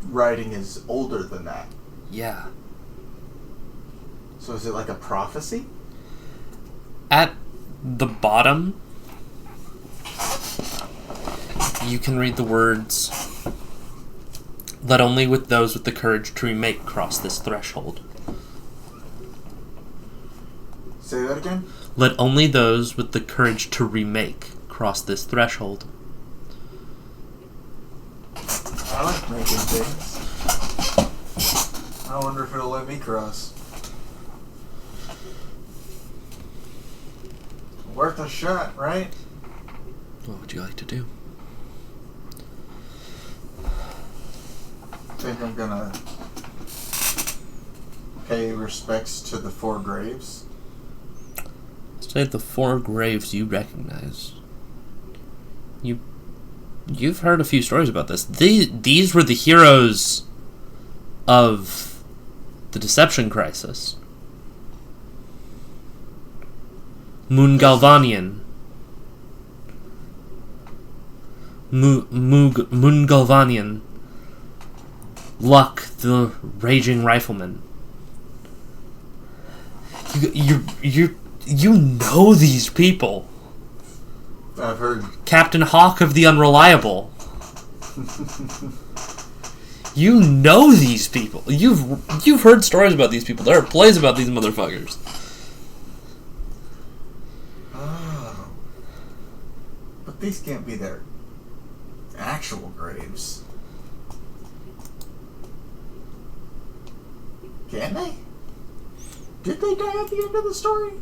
writing is older than that. Yeah. So is it like a prophecy? At the bottom, you can read the words, "Let only with those with the courage to remake cross this threshold." Say that again? Let only those with the courage to remake cross this threshold. I like making things. I wonder if it'll let me cross. Worth a shot, right? What would you like to do? I think I'm gonna pay respects to the 4 graves. Say the 4 graves you recognize. You've heard a few stories about this. These were the heroes of the Deception Crisis. Moongalvanian. Moongalvanian. Luck, the Raging Rifleman. You know these people. I've heard. Captain Hawk of the Unreliable. You know these people. You've heard stories about these people. There are plays about these motherfuckers. Oh. But these can't be their actual graves. Can they? Did they die at the end of the story?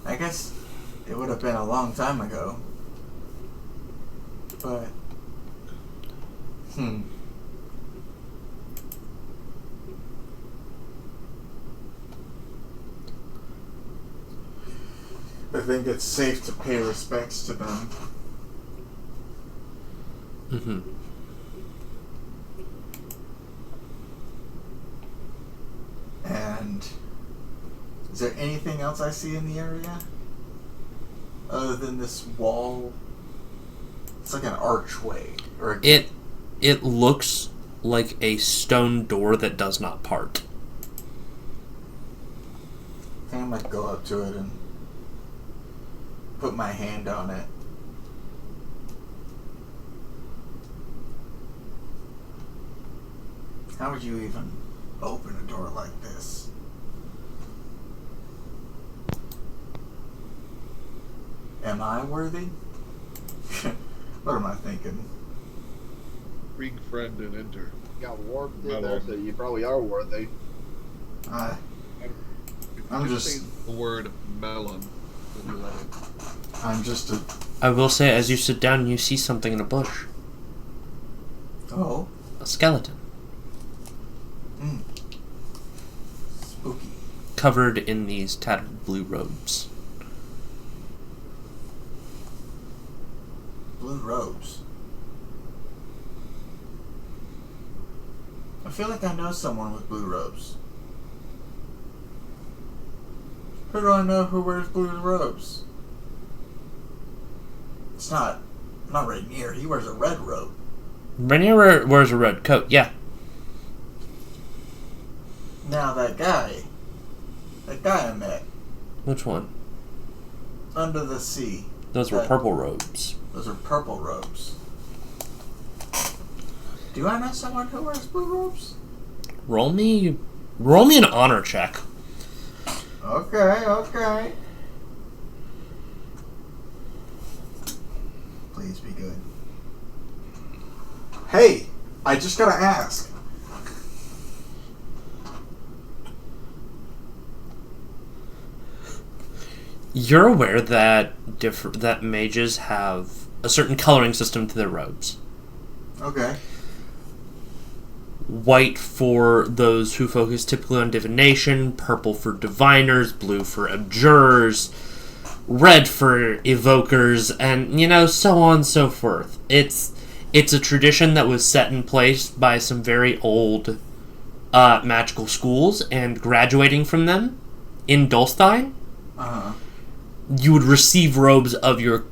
I guess it would have been a long time ago. But... I think it's safe to pay respects to them. Mm-hmm. And is there anything else I see in the area other than this wall? It's like an archway, or it looks like a stone door that does not part. I think I might go up to it and put my hand on it. How would you even open a door like this? Am I worthy? What am I thinking? Bring friend and enter. Got warped in there, so you probably are worthy. I'm Just just... say the word melon. We'll be like, I'm just a... I will say, as you sit down, you see something in a bush. Oh? A skeleton. Spooky. Covered in these tattered blue robes. Blue robes. I feel like I know someone with blue robes. Who do I know who wears blue robes? It's not Rainier. He wears a red robe. Rainier wears a red coat, yeah. Now that guy I met. Which one? Under the sea. Those were purple robes. Those are purple robes. Do I know someone who wears blue robes? Roll me an honor check. Okay. Please be good. Hey, I just gotta ask. You're aware that that mages have a certain coloring system to their robes. Okay. White for those who focus typically on divination, purple for diviners, blue for abjurers, red for evokers, and, so on and so forth. It's a tradition that was set in place by some very old magical schools, and graduating from them in Dulstein, you would receive robes of your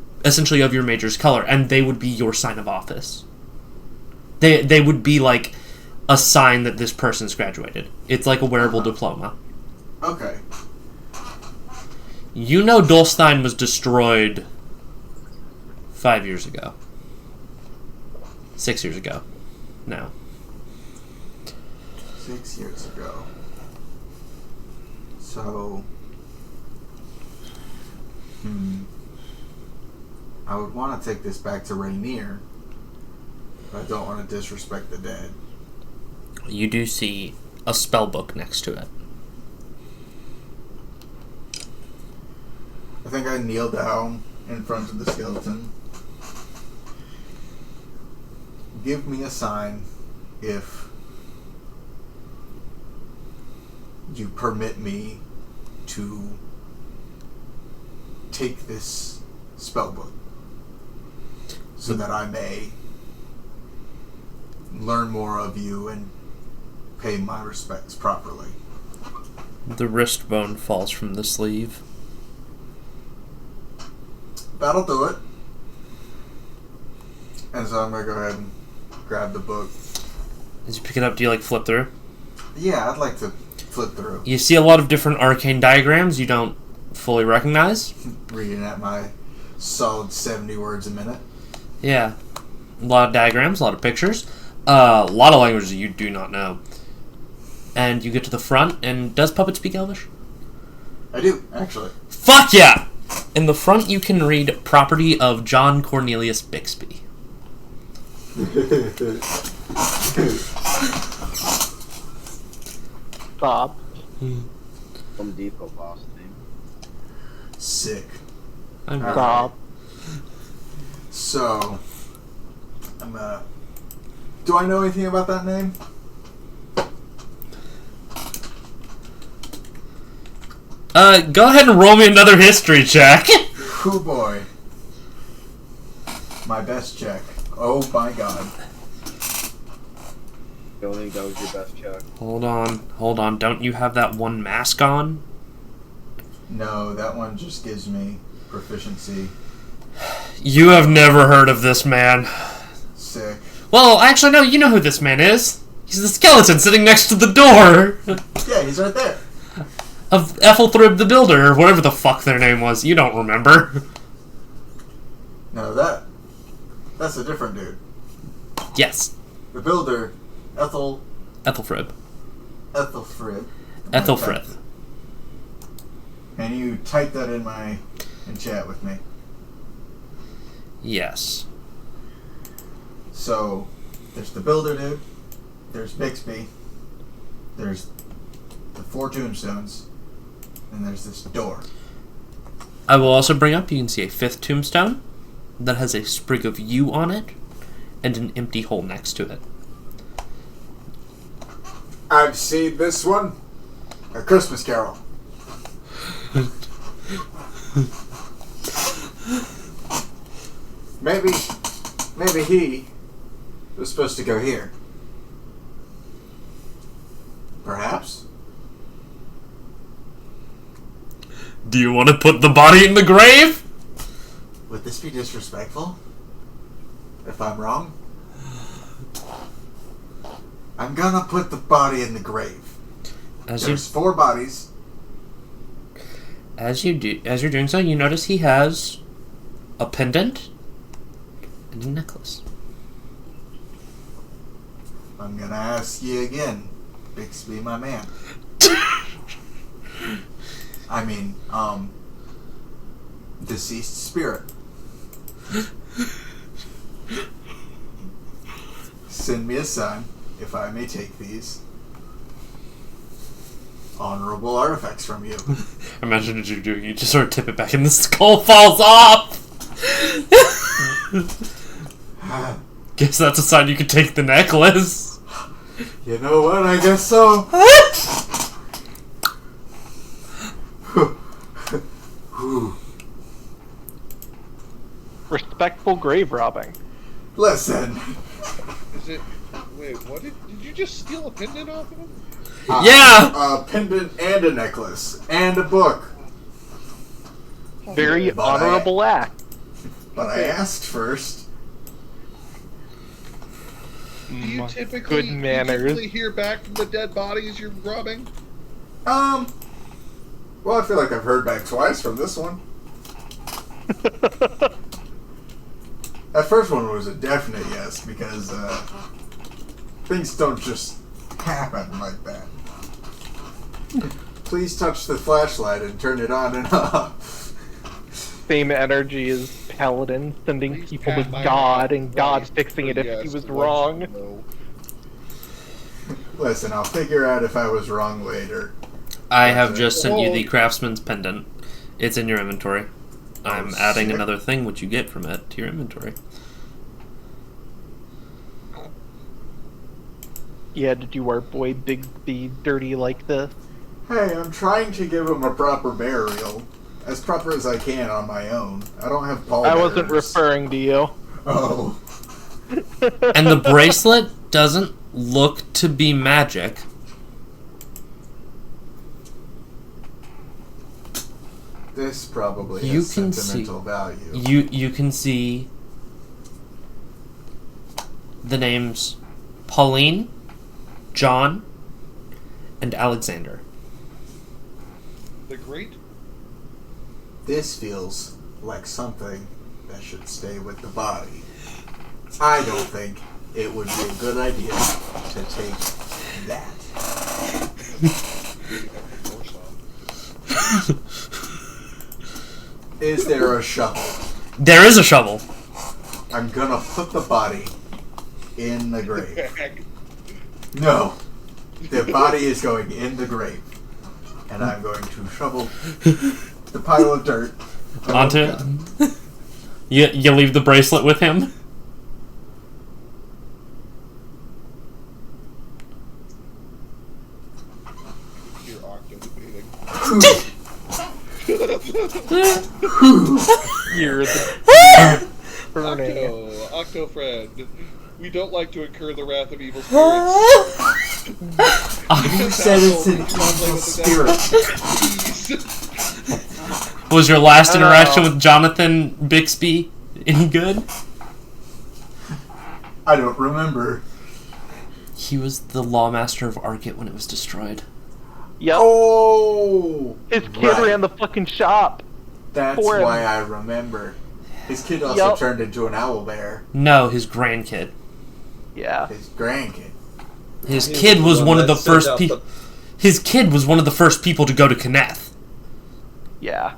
mage's color, and they would be your sign of office. They would be like a sign that this person's graduated. It's like a wearable diploma. Okay. Dulstein was destroyed 5 years ago. 6 years ago. No. 6 years ago. So... I would want to take this back to Rainier, but I don't want to disrespect the dead. You do see a spell book next to it. I think I kneel down in front of the skeleton. Give me a sign if you permit me to take this spell book so that I may learn more of you and pay my respects properly. The wrist bone falls from the sleeve. That'll do it. And so I'm going to go ahead and grab the book. As you pick it up, do you flip through? Yeah, I'd like to flip through. You see a lot of different arcane diagrams you don't fully recognize. Reading at my solid 70 words a minute. Yeah. A lot of diagrams, a lot of pictures. A lot of languages you do not know. And you get to the front, and does Puppet speak Elvish? I do, actually. Fuck yeah! In the front you can read property of John Cornelius Bixby. Bob. Home Depot boss thing. Sick. I'm Bob. So, do I know anything about that name? Go ahead and roll me another history check. Hoo boy. My best check. Oh my god. I don't think that was your best check. Hold on. Don't you have that one mask on? No, that one just gives me proficiency. You have never heard of this man. Sick. Well, actually, no, you know who this man is. He's the skeleton sitting next to the door. Yeah, he's right there. Of Ethelthrib the Builder, or whatever the fuck their name was. You don't remember. No, that's a different dude. Yes. The Builder, Ethelfrib. Ethelfrith. And you type that in chat with me. Yes. So, there's the Builder dude, there's Bixby, there's the 4 tombstones, and there's this door. I will also bring up, you can see a 5th tombstone that has a sprig of yew on it and an empty hole next to it. I've seen this one. A Christmas Carol. Maybe he was supposed to go here. Perhaps. Do you want to put the body in the grave? Would this be disrespectful? If I'm wrong? I'm gonna put the body in the grave. There's 4 bodies. As you're doing so, you notice he has a pendant and a necklace. I'm gonna ask you again, Bixby, my man. I mean, deceased spirit. Send me a sign, if I may take these honorable artifacts from you. Imagine what you're doing. You just sort of tip it back and the skull falls off! Guess that's a sign you can take the necklace. You know what? I guess so. Respectful grave robbing. Listen. Is it? Wait, what did you just steal a pendant off of him? Yeah! A pendant and a necklace. And a book. Very honorable act. But I asked first. Do you typically, Good manners. You typically hear back from the dead bodies you're robbing? Well, I feel like I've heard back twice from this one. That first one was a definite yes, because things don't just happen like that. Please touch the flashlight and turn it on and off. Same energy as Paladin, sending people to God, and God fixing it if he was wrong. Listen, I'll figure out if I was wrong later. I have just sent you the Craftsman's Pendant. It's in your inventory. I'm adding sick. another thing which you get from it to your inventory. Yeah, did you our boy Big be dirty like this? Hey, I'm trying to give him a proper burial. As proper as I can on my own. I don't have pallbearers. I wasn't referring to you. Oh. And the bracelet doesn't look to be magic. This probably You has can sentimental see value. you can see the names Pauline, John, and Alexander. The Great? This feels like something that should stay with the body. I don't think it would be a good idea to take that. Is there a shovel? There is a shovel. I'm gonna put the body in the grave. No. The body is going in the grave. And I'm going to shovel the pile of dirt onto it. You leave the bracelet with him? You're Octo debating. You're the Octo friend. We don't like to incur the wrath of evil spirits. You said it's an evil spirit. Was your last interaction with Jonathan Bixby any good? I don't remember. He was the lawmaster of Arcot when it was destroyed. Yep. Oh! His kid right. ran the fucking shop. That's for him. why I remember. His kid also turned into an owlbear. No, his grandkid. Yeah. His grandkid. His kid was one of the first people. His kid was one of the first people to go to Kenneth. Yeah.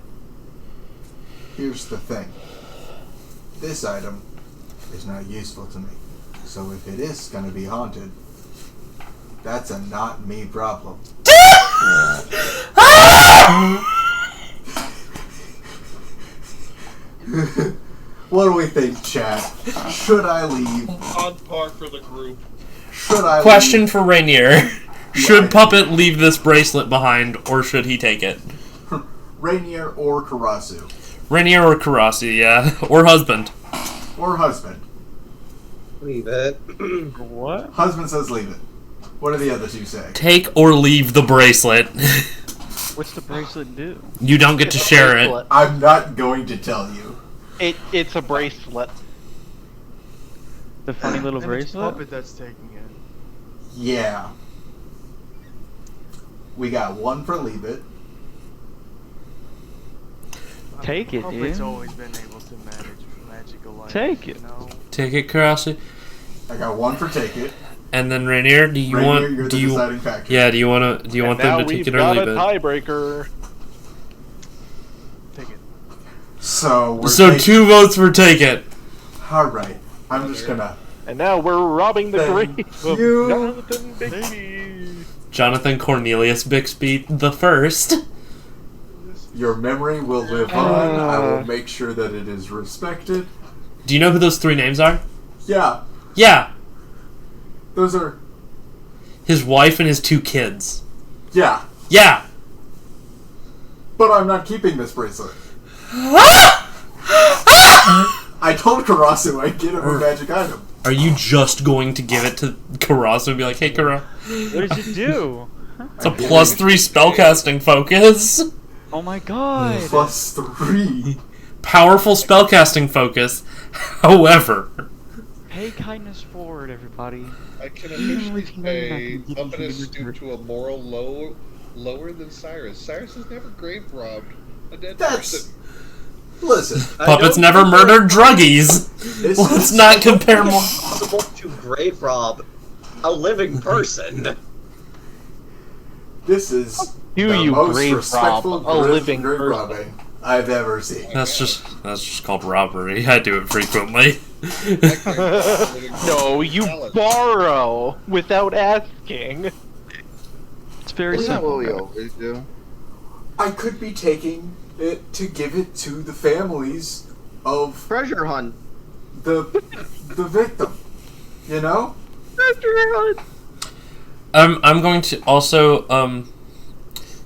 Here's the thing. This item is not useful to me. So if it is going to be haunted, that's a not me problem. What do we think, chat? Should I leave? On par for the group. Should I Question leave? for Rainier. Should Puppet leave this bracelet behind, or should he take it? Rainier or Karasu? Rainier or Karasu, yeah. Or husband. Or husband. Leave it. What? Husband says leave it. What do the other two say? Take or leave the bracelet. What's the bracelet do? You don't get to share it. I'm not going to tell you. It's a bracelet. The funny little And it's bracelet? Puppet that's taking it. Yeah. We got one for leave it. Take it, Puppet's dude. always been able to manage magical items. Take it. You know? Take it, Karasu. I got one for take it. And then Rainier, do you Rainier, want? you're Do the you? deciding factor. Yeah. Do you want to? Do you want them to take it or leave it? Tiebreaker. Take it. So we're So 2 votes for take it. Alright. I'm just gonna. And now we're robbing the Thank grave of you. Jonathan Bixby. Jonathan Cornelius Bixby the first. Your memory will live on. I will make sure that it is respected. Do you know who those 3 names are? Yeah. Yeah. Those are. His wife and his 2 kids. Yeah. Yeah. But I'm not keeping this bracelet. I told Karasu I'd get him a magic item. Are you just going to give it to Karasu and be like, hey, Karasu? What does it do? It's a +3 spellcasting focus. Oh my god. +3. Powerful spellcasting focus. However, Pay kindness forward, everybody. I can officially say Puppet is stooped to a moral lower than Cyrus. Cyrus has never grave robbed a dead person. Listen. Puppet's never murdered druggies. Let's not compare more. It's possible to grave rob a living person. This is Do the you most grave respectful rob a living grave person? robbing I've ever seen. That's just called robbery. I do it frequently. No, you borrow without asking. It's very Isn't that simple. what we always do? I could be taking it to give it to the families of treasure hunt. The victim. You know? Treasure hunt. I'm going to also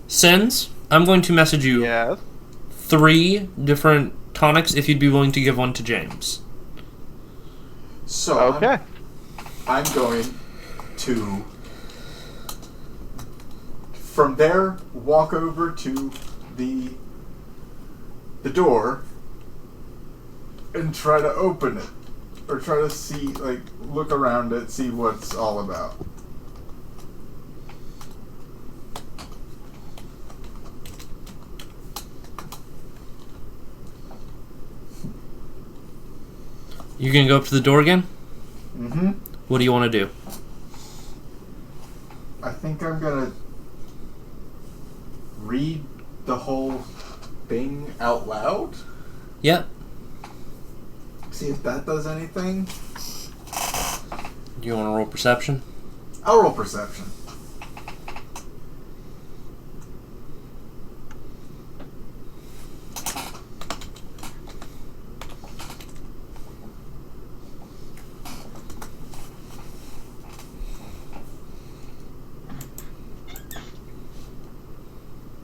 Sins. I'm going to message you 3 different tonics if you'd be willing to give one to James. So okay. I'm going to from there walk over to the door and try to open it. Or try to see, look around it, see what it's all about. You gonna go up to the door again? Mm-hmm. What do you want to do? I think I'm gonna read the whole thing out loud. Yep. See if that does anything. Do you want to roll perception? I'll roll perception.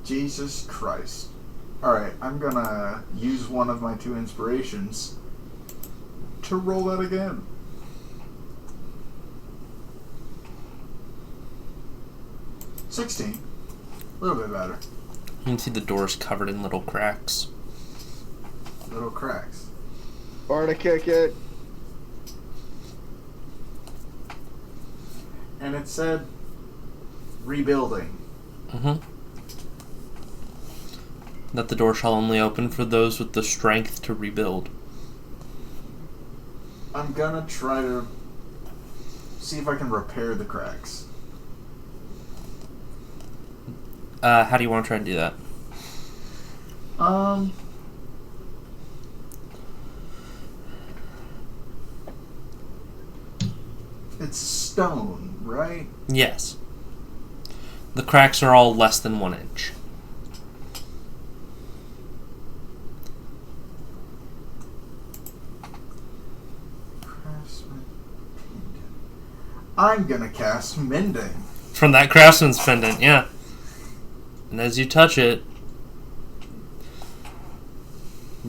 Jesus Christ. Alright, I'm gonna use one of my 2 inspirations to roll that again. $16. A little bit better. You can see the doors covered in little cracks. Little cracks. Or to kick it. And it said rebuilding. Mm-hmm. That the door shall only open for those with the strength to rebuild. I'm gonna try to see if I can repair the cracks. How do you want to try and do that? It's stone, right? Yes. The cracks are all less than 1 inch. I'm gonna cast Mending. From that craftsman's pendant, yeah. And as you touch it,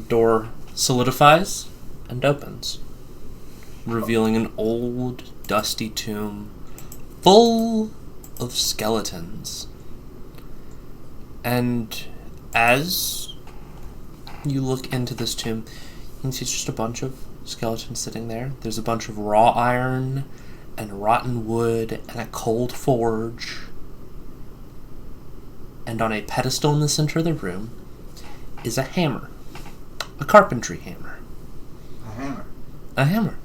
door solidifies and opens, revealing an old, dusty tomb full of skeletons. And as you look into this tomb, you can see it's just a bunch of skeletons sitting there. There's a bunch of raw iron and rotten wood and a cold forge. And on a pedestal in the center of the room is a hammer. A carpentry hammer. A hammer. A hammer.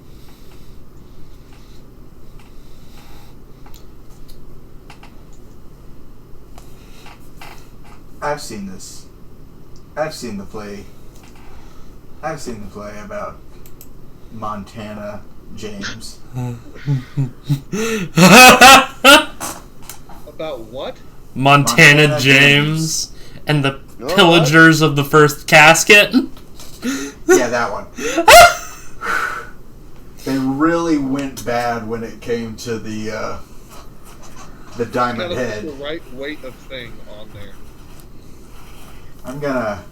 I've seen this. I've seen the play. I've seen the play about Montana James. About what? Montana James and the pillagers of the first casket. Yeah, that one. They really went bad when it came to the diamond Gotta head. put the right weight of thing on there. I'm gonna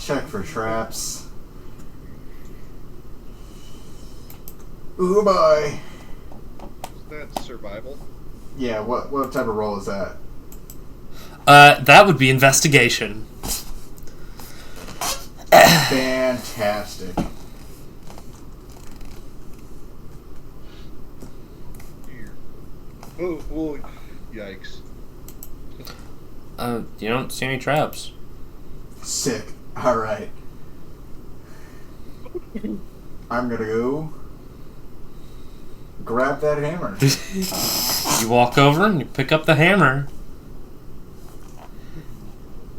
check for traps. Ooh boy. Is that survival? Yeah, what type of roll is that? That would be investigation. Fantastic. Oh, yikes. You don't see any traps. Sick. Alright. I'm gonna go grab that hammer. You walk over and you pick up the hammer.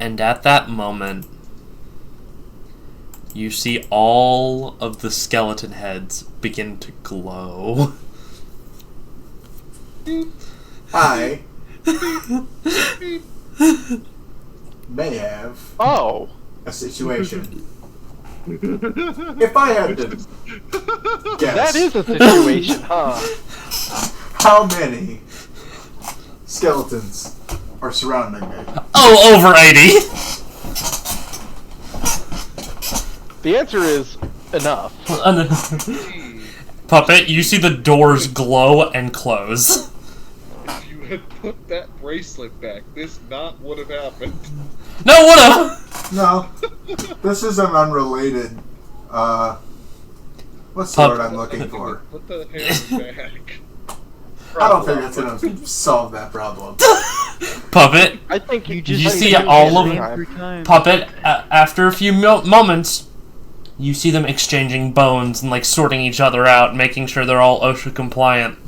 And at that moment, you see all of the skeleton heads begin to glow. I may have a situation. If I had to guess, That is a situation, huh? how many skeletons are surrounding me? Oh, over 80! The answer is enough. Puppet, you see the doors glow and close. If you had put that bracelet back, this not would have happened. No, would've! No. This is an unrelated, what's the word I'm looking for? Put the hammer back. I don't think it's gonna solve that problem. Puppet, I think you see all of Puppet, after a few moments, You see them exchanging bones and like sorting each other out, making sure they're all OSHA compliant.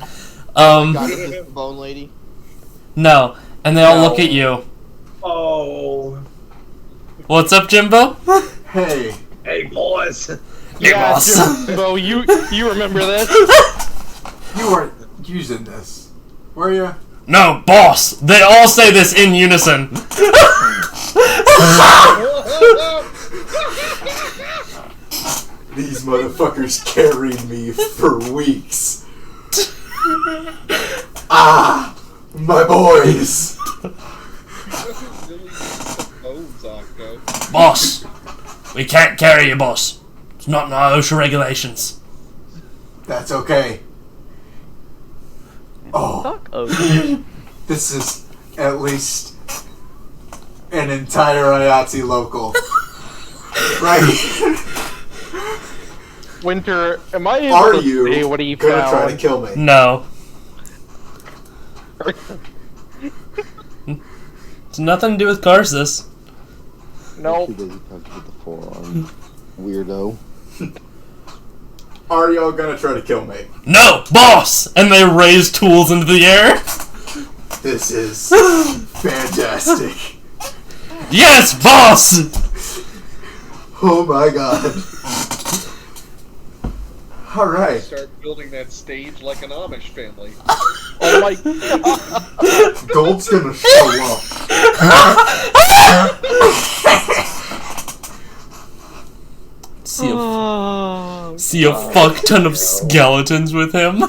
God, is this the bone lady? No, and they all look at you. Oh. What's up, Jimbo? Hey. Hey, boys. Hey, boss. Jimbo, you remember this? You weren't using this, were you? No, boss. They all say this in unison. These motherfuckers carried me for weeks. Ah, my boys. Boss, we can't carry you, boss. It's not in our OSHA regulations. That's okay. Oh, Fuck OSHA. This is at least an entire IATSE local. Right? Winter, am I able Are to you say what he gonna found? try to kill me? No. It's nothing to do with Karsus. No. Too busy talking with the forearm. Weirdo. Are y'all gonna try to kill me? No, boss! And they raise tools into the air. This is fantastic. Yes, boss! Oh my god. Alright. Start building that stage like an Amish family. Oh my god. Gold's gonna show up. See a fuck ton of skeletons with him.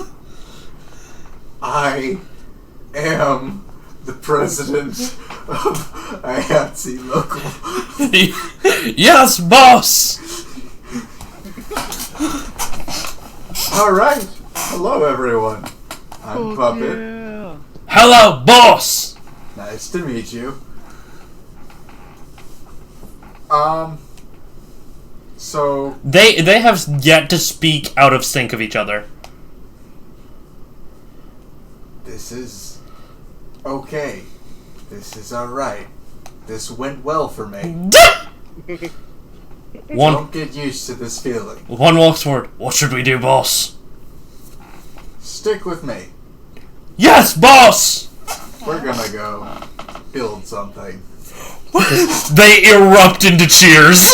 I am the president of IATSE local. Yes, boss! Alright. Hello, everyone. I'm Puppet. Yeah. Hello, boss! Nice to meet you. So... They have yet to speak out of sync of each other. This is... okay. This is alright. This went well for me. Don't get used to this feeling. One walks forward. What should we do, boss? Stick with me. Yes, boss! We're gonna go build something. They erupt into cheers.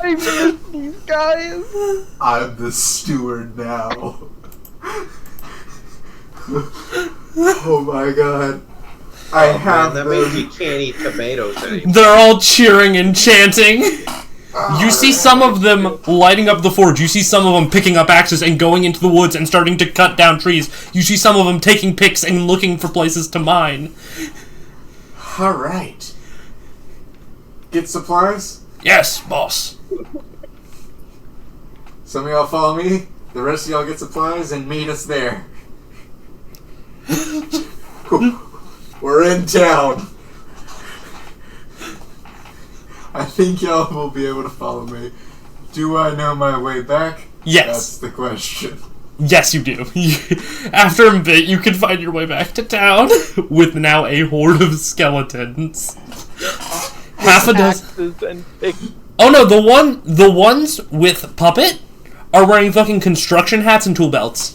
I miss these guys. I'm the steward now. Oh my god. I have that them. means you can't eat tomatoes anymore. They're all cheering and chanting. You see some of them lighting up the forge. You see some of them picking up axes and going into the woods and starting to cut down trees. You see some of them taking picks and looking for places to mine. Alright. Get supplies? Yes, boss. Some of y'all follow me, the rest of y'all get supplies and meet us there. We're in town. I think y'all will be able to follow me. Do I know my way back? Yes. That's the question. Yes, you do. After a bit, you can find your way back to town with now a horde of skeletons. Half a dozen. Oh no, the ones with Puppet are wearing fucking construction hats and tool belts.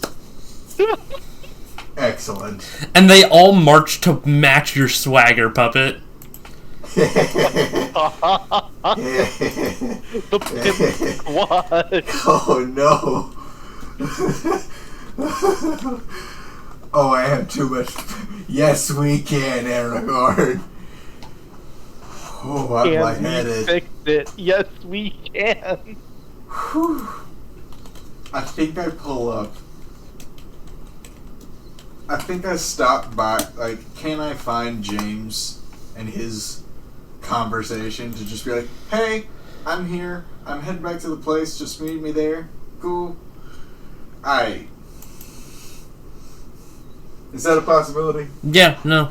Excellent. And they all march to match your swagger, Puppet. The pimp squad. Oh no. Oh, I have too much. Yes, we can, Aragorn. Oh, I'm Can lightheaded. we fix it? Yes, we can. Whew. I think I pull up. I think I stopped by. Like, can I find James and his conversation to just be like, hey, I'm here. I'm heading back to the place. Just meet me there. Cool. Aight. Is that a possibility? Yeah, no.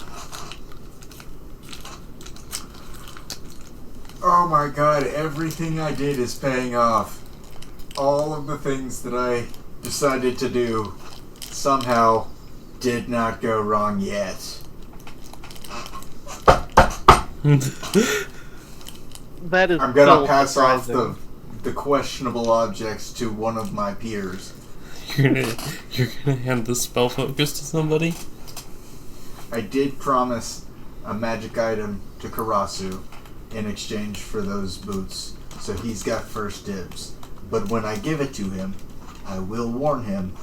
Oh my god, everything I did is paying off. All of the things that I decided to do somehow did not go wrong yet. That is I'm gonna still pass off surprising. the questionable objects to one of my peers. You're gonna hand the spell focus to somebody? I did promise a magic item to Karasu in exchange for those boots, so he's got first dibs. But when I give it to him, I will warn him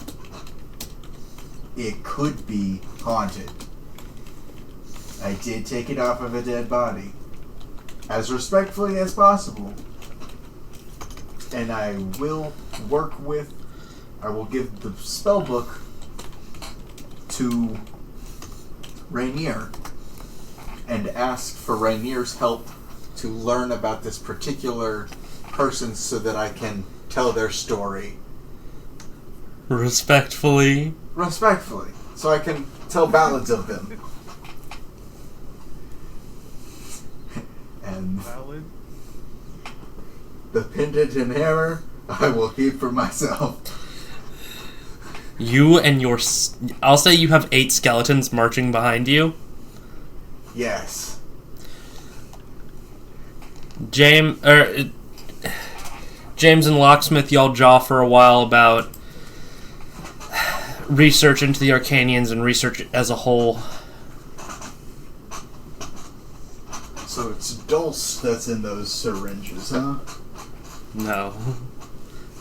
it could be haunted. I did take it off of a dead body, as respectfully as possible, and I will give the spell book to Rainier and ask for Rainier's help to learn about this particular person so that I can tell their story. Respectfully. So I can tell ballads of them. And the pendant and hammer I will keep for myself. You and your... I'll say you have 8 skeletons marching behind you. Yes. James and Locksmith, y'all jaw for a while about research into the Arcanians and research as a whole. So it's Dulce that's in those syringes, huh? No.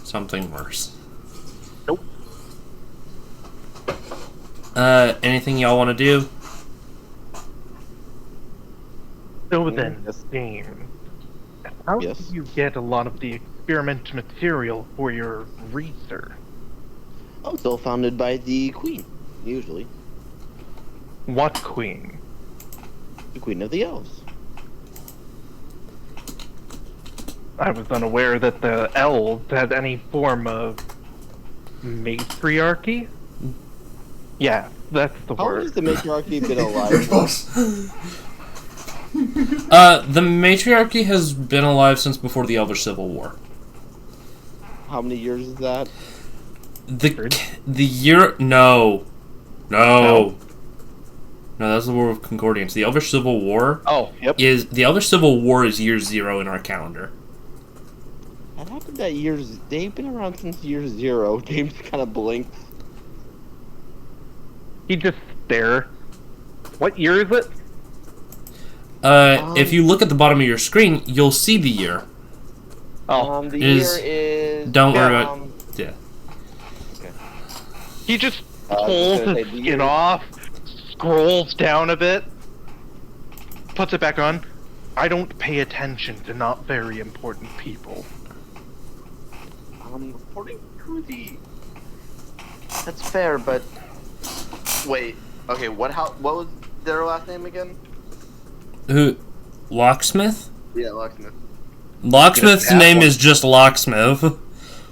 Something worse. Nope. Anything y'all want to do? So then, Dean, how do you get a lot of the experiment material for your research? Oh, it's all founded by the queen, usually. What queen? The queen of the elves. I was unaware that the elves had any form of matriarchy. Yeah, that's the How word. long has the matriarchy been alive? The matriarchy has been alive since before the Elvish Civil War. How many years is that? The year... No, that's the War of Concordiance. The Elvish Civil War... Oh, yep. The Elvish Civil War is year 0 in our calendar. What happened that years? They've been around since year 0. James kind of blinked. He just stared. What year is it? If you look at the bottom of your screen, you'll see the year. Oh, the year is... Don't worry about... Yeah. He just pulls his skin off, scrolls down a bit, puts it back on. I don't pay attention to not very important people. According to the... That's fair, but... Wait, okay, what was their last name again? Who? Locksmith? Yeah, Locksmith. Locksmith's name is just Locksmith.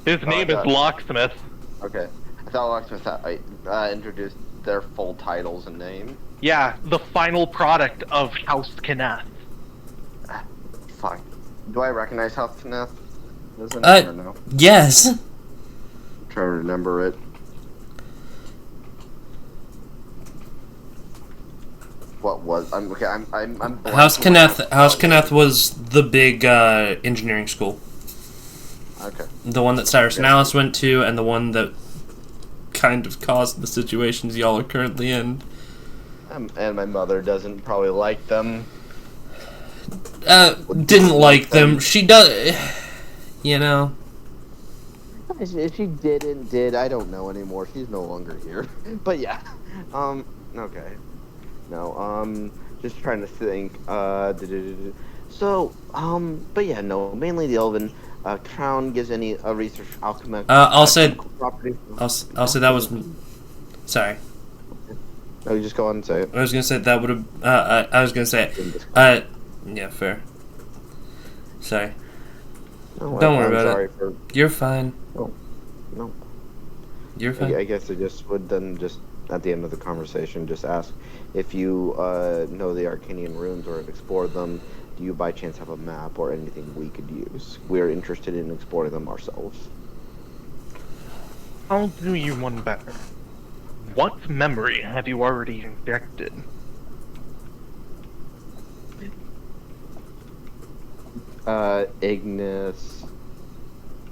His name is Locksmith. Okay. I thought Locksmith introduced their full titles and name. Yeah, the final product of House Kenneth. Fuck. Do I recognize House Kenneth? I don't know. Yes. I'm trying to remember it. What was? I'm House Kenneth was the big engineering school. Okay. The one that Cyrus and Alice went to, and the one that kind of caused the situations y'all are currently in. And my mother doesn't probably like them. Didn't like them. She does. You know. If she did, I don't know anymore. She's no longer here. But yeah. Okay. No, just trying to think. So, but yeah, no, mainly the Elven. Crown gives any research alchemy. I'll say property. I'll say that was. Sorry. No, you just go on and say it. I was gonna say that would have. I was gonna say. Yeah, fair. Sorry. Don't worry about it. You're fine. No. You're fine. I guess I just would then just at the end of the conversation just ask if you know the Arcanian runes or have explored them. Do you by chance have a map or anything we could use? We're interested in exploring them ourselves. I'll do you one better. What memory have you already injected? Ignis.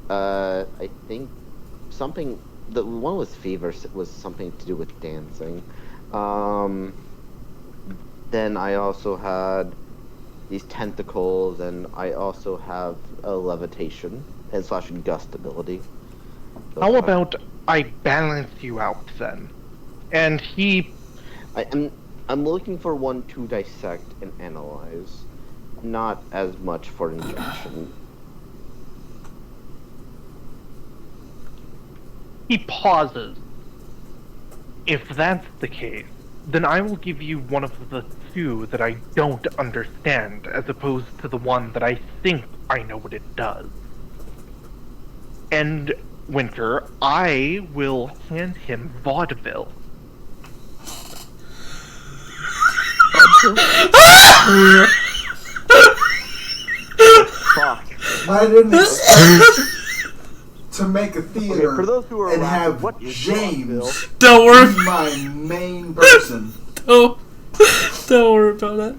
I think something. The one with fever was something to do with dancing. Then I also had these tentacles, and I also have a levitation and slash gust ability. So How about I balance you out then? And I'm looking for one to dissect and analyze, not as much for injection. He pauses. If that's the case, then I will give you one of the two that I don't understand, as opposed to the one that I think I know what it does. And, Winter, I will hand him vaudeville. Fuck. I didn't expect to make a theater For those who are and around, have what is James vaudeville? Don't worry. be my main person. Don't worry about it.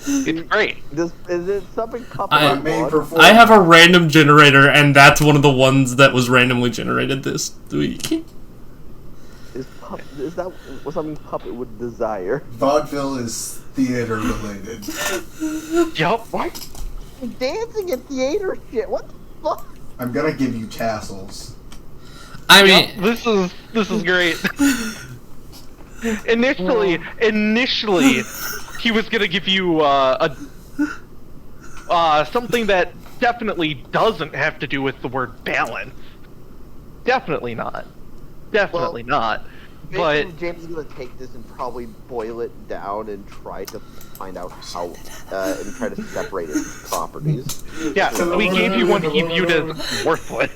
It's great. Is it something coupled I- with main mod? performer. I have a random generator, and that's one of the ones that was randomly generated this week. Is that something Puppet would desire? Vaudeville is theater related. Yup. What? Dancing in theater shit. What the fuck? I'm gonna give you tassels. I mean, Yep, this is great. Initially, he was gonna give you something that definitely doesn't have to do with the word balance. Definitely not. Definitely not. But Basically, James is gonna take this and probably boil it down and try to find out how and try to separate its properties. yeah, we gave you one he viewed as worthless.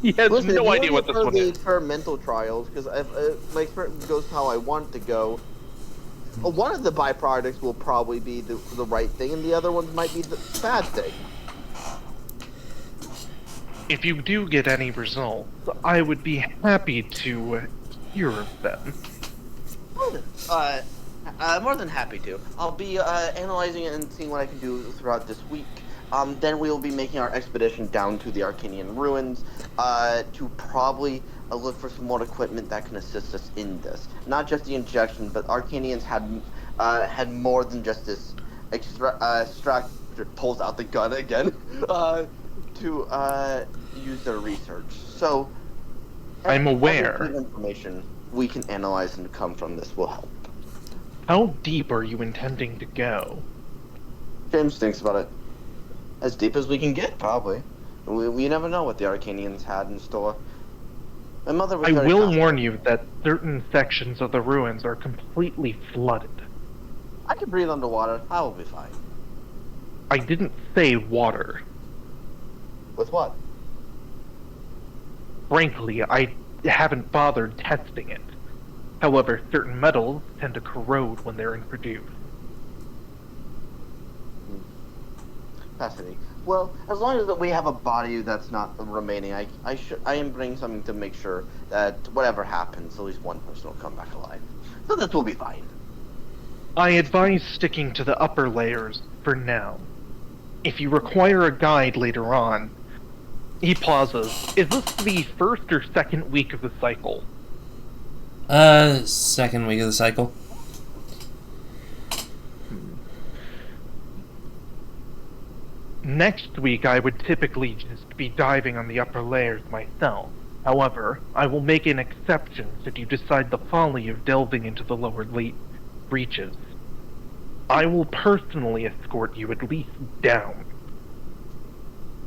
He has Listen, no if you idea what this for one the is. experimental trials, because my experiment goes how I want to go. One of the byproducts will probably be the right thing, and the other ones might be the bad thing. If you do get any results, I would be happy to hear of them. More than happy to. I'll be analyzing it and seeing what I can do throughout this week. Then we will be making our expedition down to the Arcanian ruins to probably look for some more equipment that can assist us in this. Not just the injection, but Arcanians had more than just this extractor pulls out the gun again to use their research. So I'm aware. Any information we can analyze and come from this will help. How deep are you intending to go? James thinks about it. As deep as we can get, probably. We never know what the Arcanians had in store. My mother was I very will confident. warn you that certain sections of the ruins are completely flooded. I can breathe underwater. I will be fine. I didn't say water. With what? Frankly, I haven't bothered testing it. However, certain metals tend to corrode when they're introduced. Fascinating. Well, as long as that we have a body that's not remaining, I am bringing something to make sure that whatever happens, at least one person will come back alive. So this will be fine. I advise sticking to the upper layers for now. If you require a guide later on... He pauses. Is this the first or second week of the cycle? Second week of the cycle. Next week I would typically just be diving on the upper layers myself. However, I will make an exception if you decide the folly of delving into the lower reaches. I will personally escort you at least down.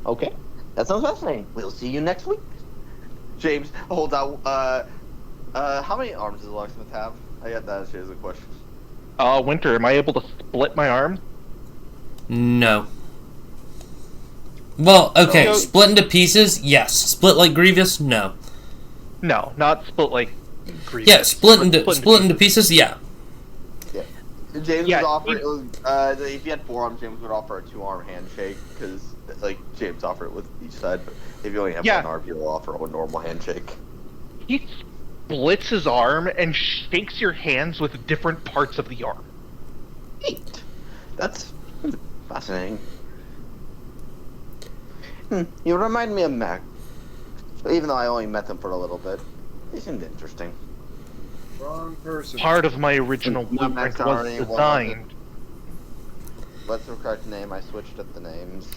Okay. That sounds fascinating. We'll see you next week. James holds out, how many arms does a locksmith have? I got that as a question. Winter, am I able to split my arms? No. Well, okay, So- split into pieces, yes. Split like Grievous, no. No, not split like Grievous. Yeah, split into pieces, yeah. Yeah. James Yeah, would offer, if he had 4 arms, James would offer a 2-arm handshake, because, like, James offered it with each side, but if you only have 1 arm, he'll offer a normal handshake. He splits his arm and shakes your hands with different parts of the arm. Neat. That's fascinating. You remind me of Mac. Even though I only met them for a little bit. They seemed interesting. Wrong person. Part of my original Not blueprint Mac was Downey, designed. What's the correct name? I switched up the names.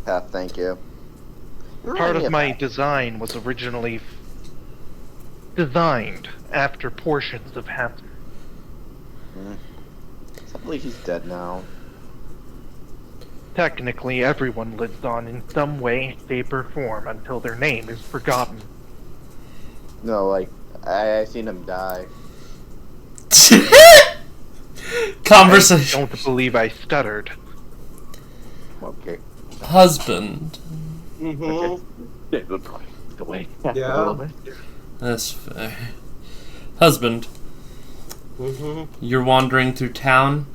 Half, thank you. Part of my design was originally designed after portions of Half. I believe he's dead now. Technically, everyone lives on in some way, shape, or form until their name is forgotten. No, like, I seen him die. Conversation. I don't believe I stuttered. Okay. Husband. It would probably go away. Yeah. That's fair. Husband. You're wandering through town.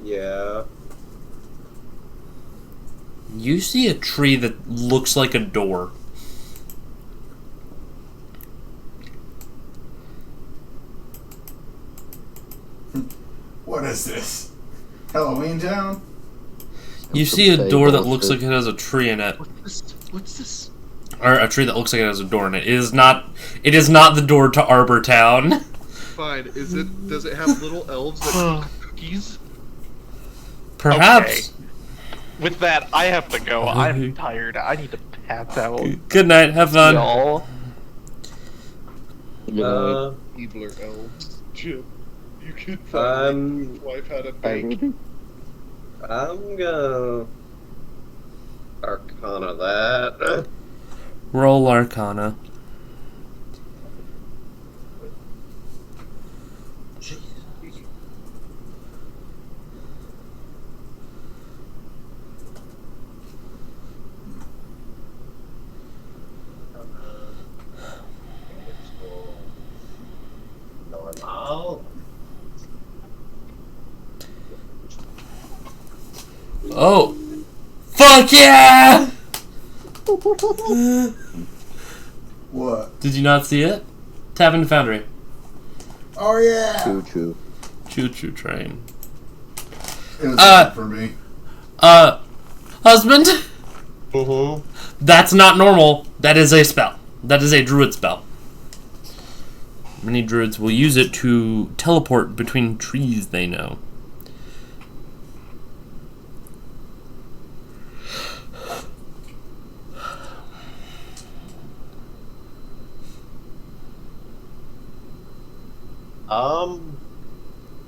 Yeah. You see a tree that looks like a door. What is this? Halloween Town? You see a door that looks like it has a tree in it. What's this? Or a tree that looks like it has a door in it. It is not the door to Arbor Town. Fine. Does it have little elves that cook cookies? Perhaps. Okay. With that, I have to go. I'm tired. I need to pass out. Good night. Have fun. Y'all. Eebler elves. Jim, you can find your wife had a baby. I'm gonna Arcana that. Roll Arcana. Normal. Oh, fuck yeah! What? Did you not see it? Tap into Foundry. Oh yeah! Choo choo. Choo choo train. It was good for me. Husband? That's not normal. That is a spell. That is a druid spell. Many druids will use it to teleport between trees they know.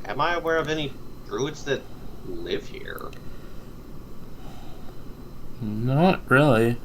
Am I aware of any druids that live here? Not really.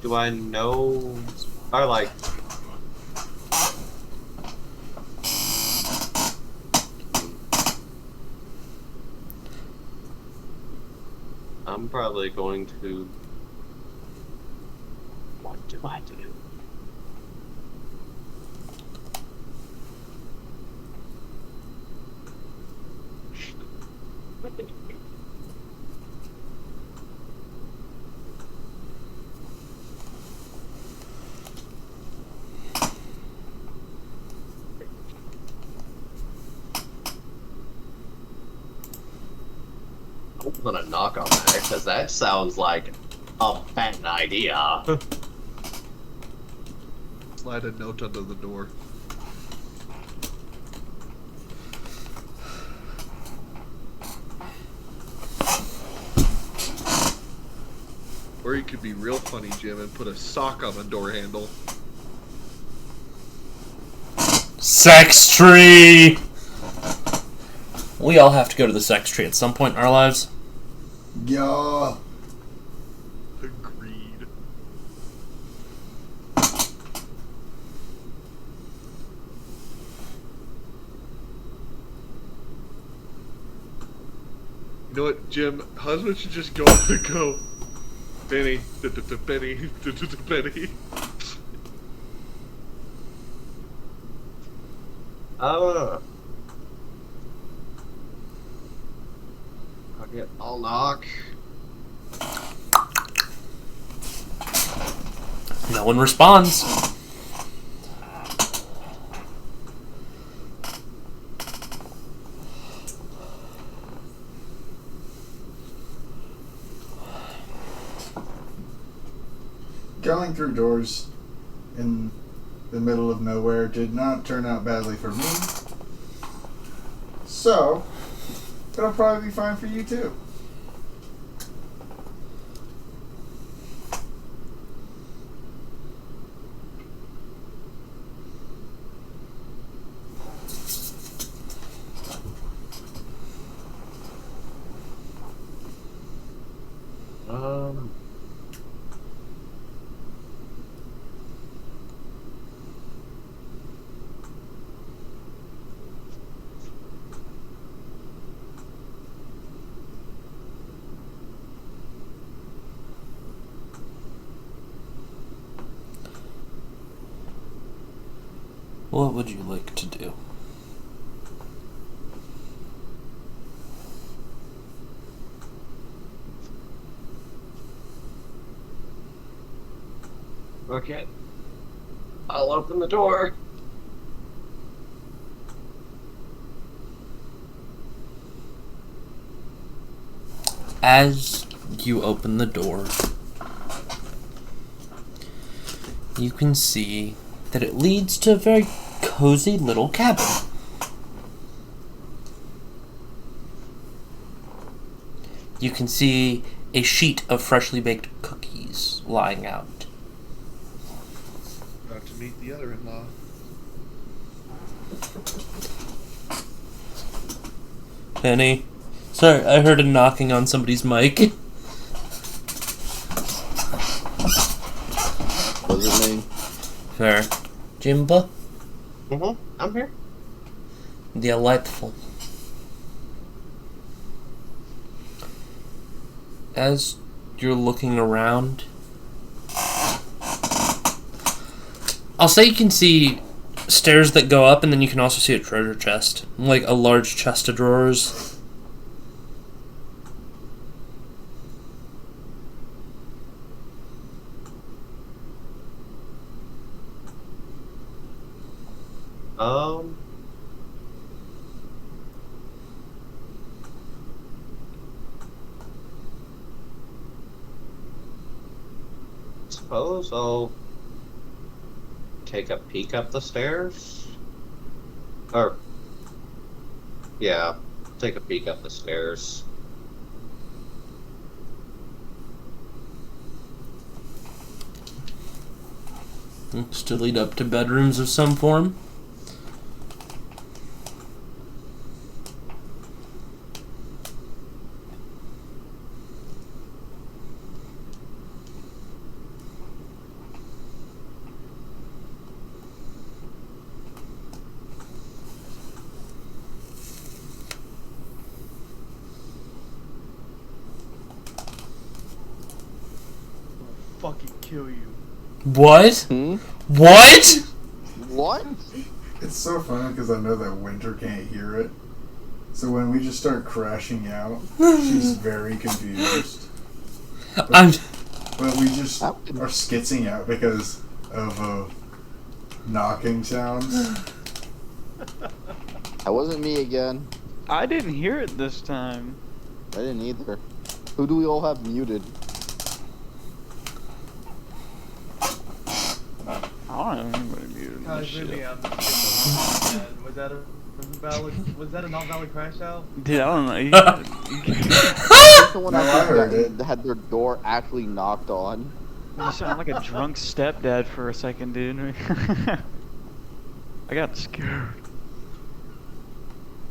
Do I know, or like, I'm probably going to, what do I do? I'm gonna knock on that because that sounds like a bad idea. Slide a note under the door. Or you could be real funny, Jim, and put a sock on the door handle. Sex tree! We all have to go to the sex tree at some point in our lives. Yeah. Agreed. You know what, Jim? How about you just go Benny, Benny, Benny. I'll knock. No one responds. Going through doors in the middle of nowhere did not turn out badly for me. So, it'll probably be fine for you too. What would you like to do? Okay. I'll open the door. As you open the door, you can see that it leads to a very cozy little cabin. You can see a sheet of freshly baked cookies lying out. About to meet the other in-law. Penny, sorry, I heard a knocking on somebody's mic. Was it me? Fair. Jimba? I'm here. Delightful. As you're looking around, I'll say you can see stairs that go up, and then you can also see a treasure chest. Like a large chest of drawers. Suppose I'll take a peek up the stairs. Or, yeah, take a peek up the stairs. Looks to lead up to bedrooms of some form. Fucking kill you. What? What? What? It's so funny because I know that Winter can't hear it. So when we just start crashing out, she's very confused. But we just are skitzing out because of knocking sounds. That wasn't me again. I didn't hear it this time. I didn't either. Who do we all have muted? I don't know anybody muted. Guys, really, was that a not valid crash out? Dude, I don't know. Someone No, I heard it. had their door actually knocked on. You sound like a drunk stepdad for a second, dude. I got scared.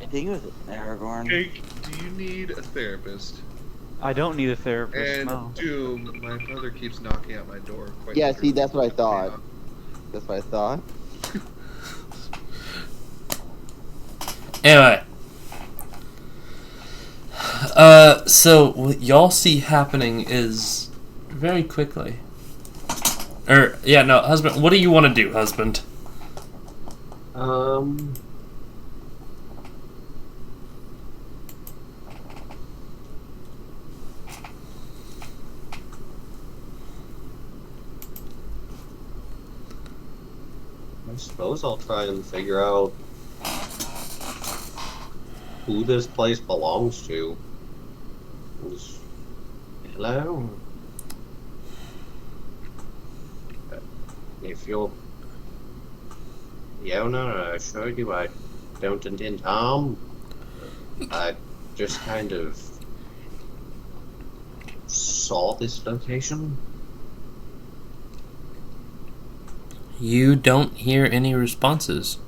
I think it was Aragorn. Jake, do you need a therapist? I don't need a therapist. And No. Doom, my brother keeps knocking at my door. Quite Yeah, literally. see, that's what I thought. That's what I thought. Anyway. So what y'all see happening is very quickly. Husband, what do you want to do, husband? I suppose I'll try and figure out who this place belongs to. Hello? If you're the owner, I assure you I don't intend harm. I just kind of saw this location. You don't hear any responses.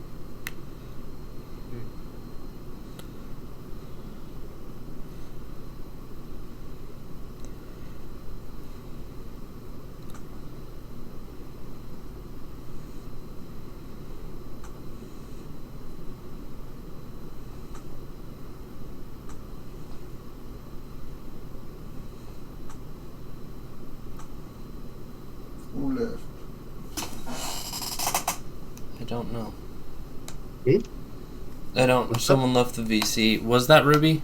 Who left? I don't know. Hmm? I don't. Someone left the VC. Was that Ruby?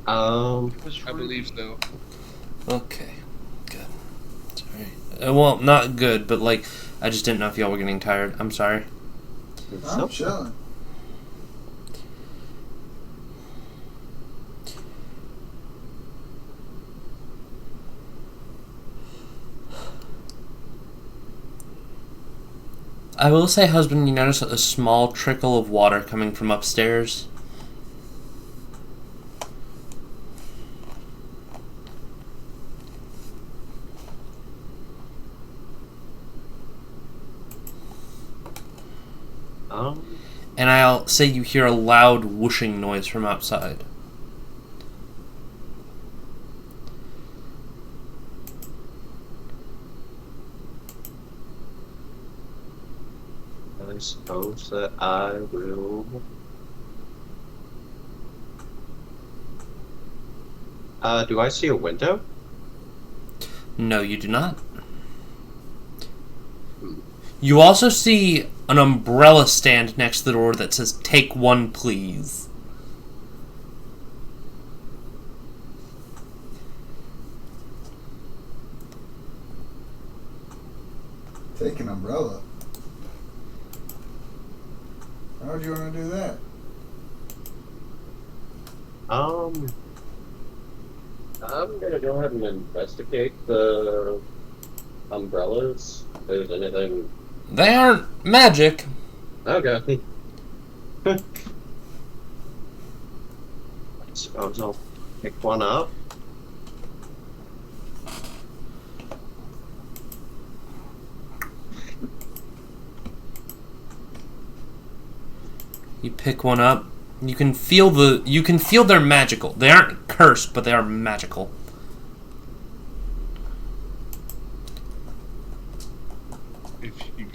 I believe so. Okay. Good. Sorry. Well, not good, but like, I just didn't know if y'all were getting tired. I'm sorry. I'm chilling. I will say, husband, you notice a small trickle of water coming from upstairs. And I'll say you hear a loud whooshing noise from outside. I suppose that I will. Do I see a window? No, you do not. You also see an umbrella stand next to the door that says, "Take one, please." Take an umbrella. How would you want to do that? I'm gonna go ahead and investigate the umbrellas. If there's anything. They aren't magic. Okay. I suppose I'll pick one up. You pick one up. You can feel they're magical. They aren't cursed, but they are magical.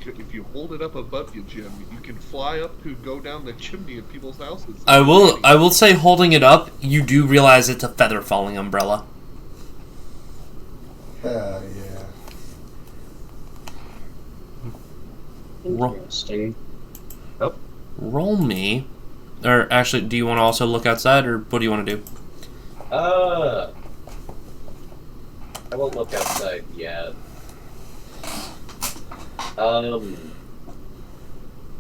If you hold it up above you, Jim, you can fly up to go down the chimney of people's houses. I will say, holding it up, you do realize it's a feather falling umbrella. Hell yeah. Interesting. Oh. Roll me. Or actually, do you want to also look outside, or what do you want to do? I won't look outside yet. I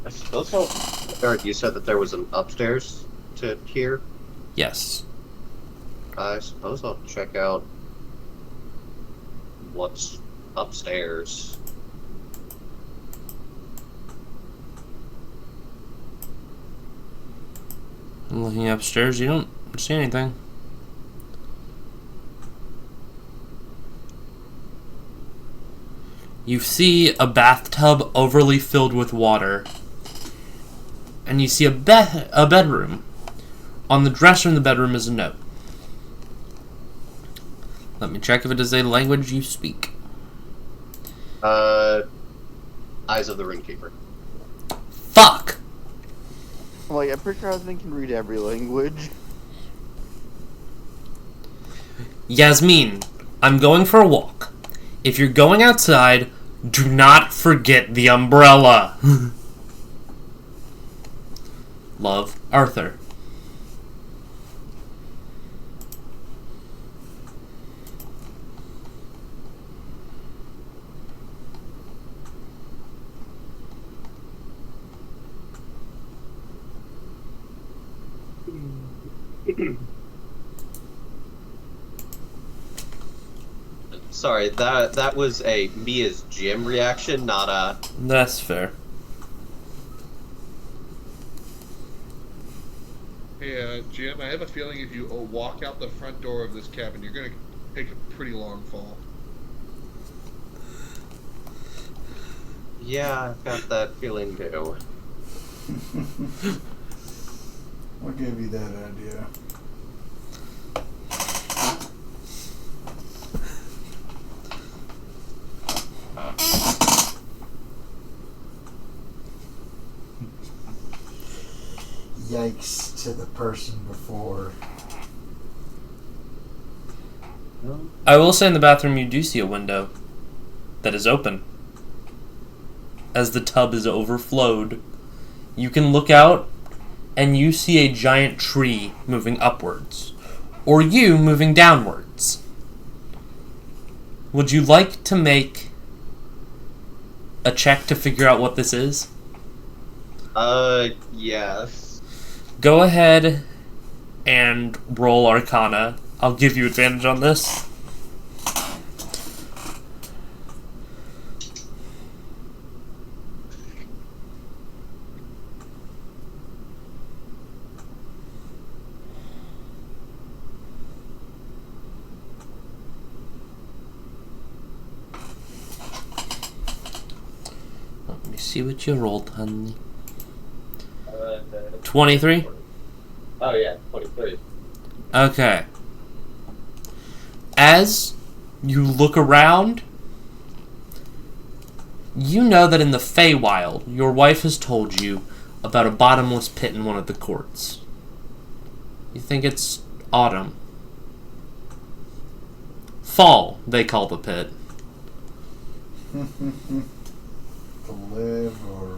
suppose Eric, you said that there was an upstairs to here? Yes. I suppose I'll check out what's upstairs. Looking upstairs, you don't see anything. You see a bathtub overly filled with water. And you see a bedroom. On the dresser in the bedroom is a note. Let me check if it is a language you speak. Eyes of the Runekeeper. Fuck! Like, I'm pretty sure husband can read every language. Yasmin, I'm going for a walk. If you're going outside, do not forget the umbrella. Love, Arthur. Sorry, that was a me as Jim reaction, not a... That's fair. Hey, Jim, I have a feeling if you walk out the front door of this cabin, you're gonna take a pretty long fall. Yeah, I've got that feeling too. What gave you that idea? Yikes to the person before. I will say in the bathroom you do see a window that is open. As the tub is overflowed, you can look out and you see a giant tree moving upwards, or you moving downwards. Would you like to make a check to figure out what this is? Yes. Go ahead and roll Arcana. I'll give you advantage on this. Let me see what you rolled, honey. 23? Oh yeah, 23. Okay. As you look around, you know that in the Feywild, your wife has told you about a bottomless pit in one of the courts. You think it's autumn. Fall, they call the pit. To live or...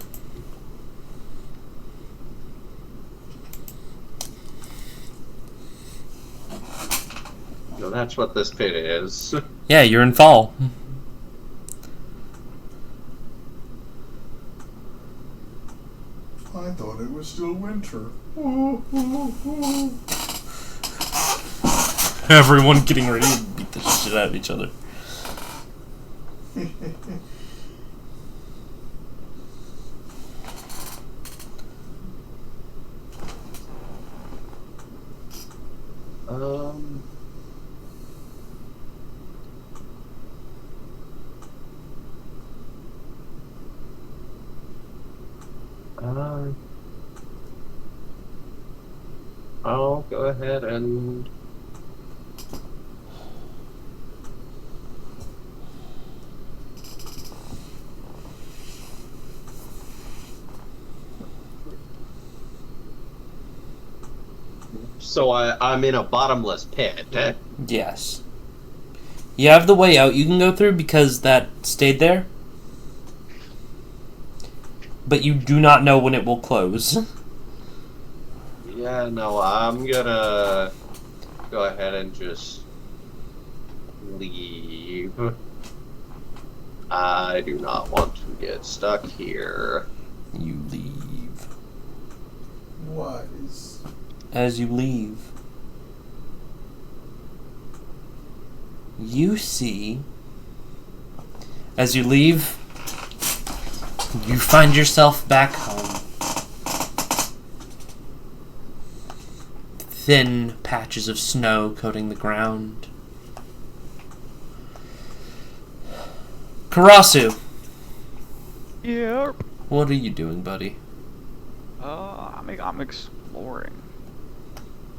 No, that's what this pit is. Yeah, you're in fall. I thought it was still winter. Everyone getting ready to beat the shit out of each other. I'll go ahead and... So I'm in a bottomless pit. Yes. You have the way out you can go through because that stayed there. But you do not know when it will close. Yeah, no, I'm gonna go ahead and just leave. I do not want to get stuck here. You leave. Wise. As you leave, you see, as you leave, you find yourself back home. Thin patches of snow coating the ground. Karasu! Yeah. What are you doing, buddy? I'm exploring.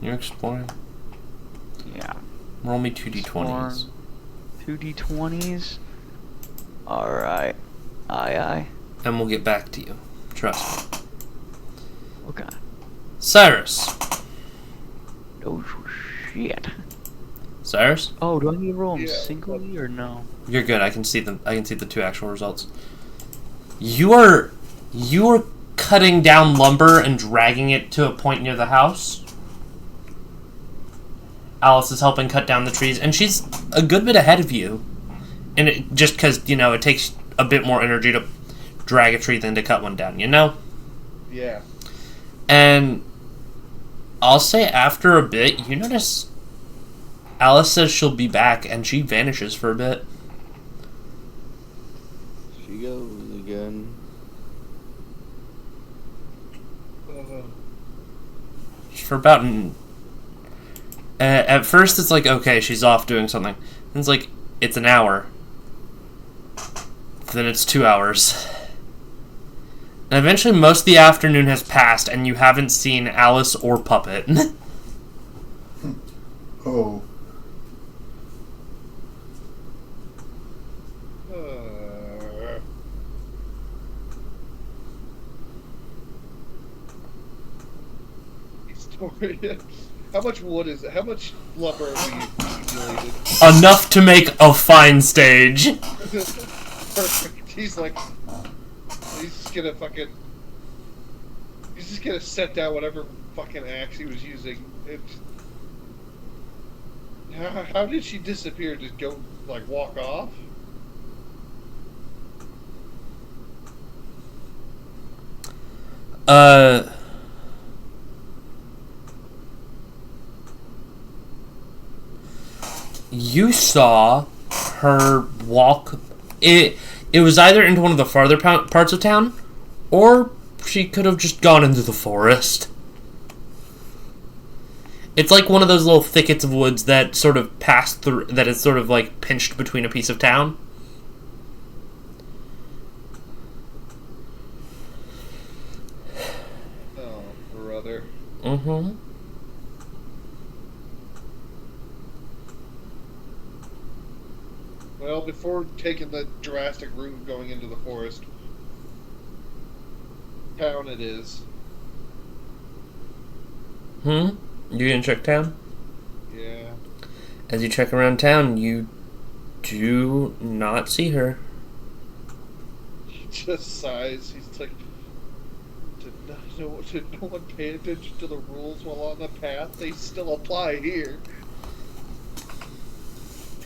You're exploring? Yeah. Roll me 2d20s. 2d20s. Alright. Aye. And we'll get back to you. Trust me. Okay. Cyrus. Oh, shit. Cyrus? Oh, do I need to roll them singly or no? You're good. I can see them. I can see the 2 actual results. You are cutting down lumber and dragging it to a point near the house. Alice is helping cut down the trees, and she's a good bit ahead of you. And it, just because, you know, it takes a bit more energy to drag a tree than to cut one down, you know? Yeah. And I'll say after a bit, you notice Alice says she'll be back, and she vanishes for a bit. She goes again. For about at first it's like, okay, she's off doing something. Then it's like, it's an hour. Then it's 2 hours. And eventually most of the afternoon has passed and you haven't seen Alice or Puppet. Oh. How much wood is it? How much lumber have we accumulated? Enough to make a fine stage. Perfect. He's like, he's just gonna set down whatever fucking axe he was using. How did she disappear? Just go, like, walk off? You saw her walk. It was either into one of the farther parts of town, or she could have just gone into the forest. It's like one of those little thickets of woods that sort of pass through, that is sort of like pinched between a piece of town. Oh, brother. Mm-hmm. Well, before taking the drastic route of going into the forest, town it is. You didn't check town? Yeah. As you check around town, you do not see her. He just sighs. He's like, did no one pay attention to the rules while on the path? They still apply here.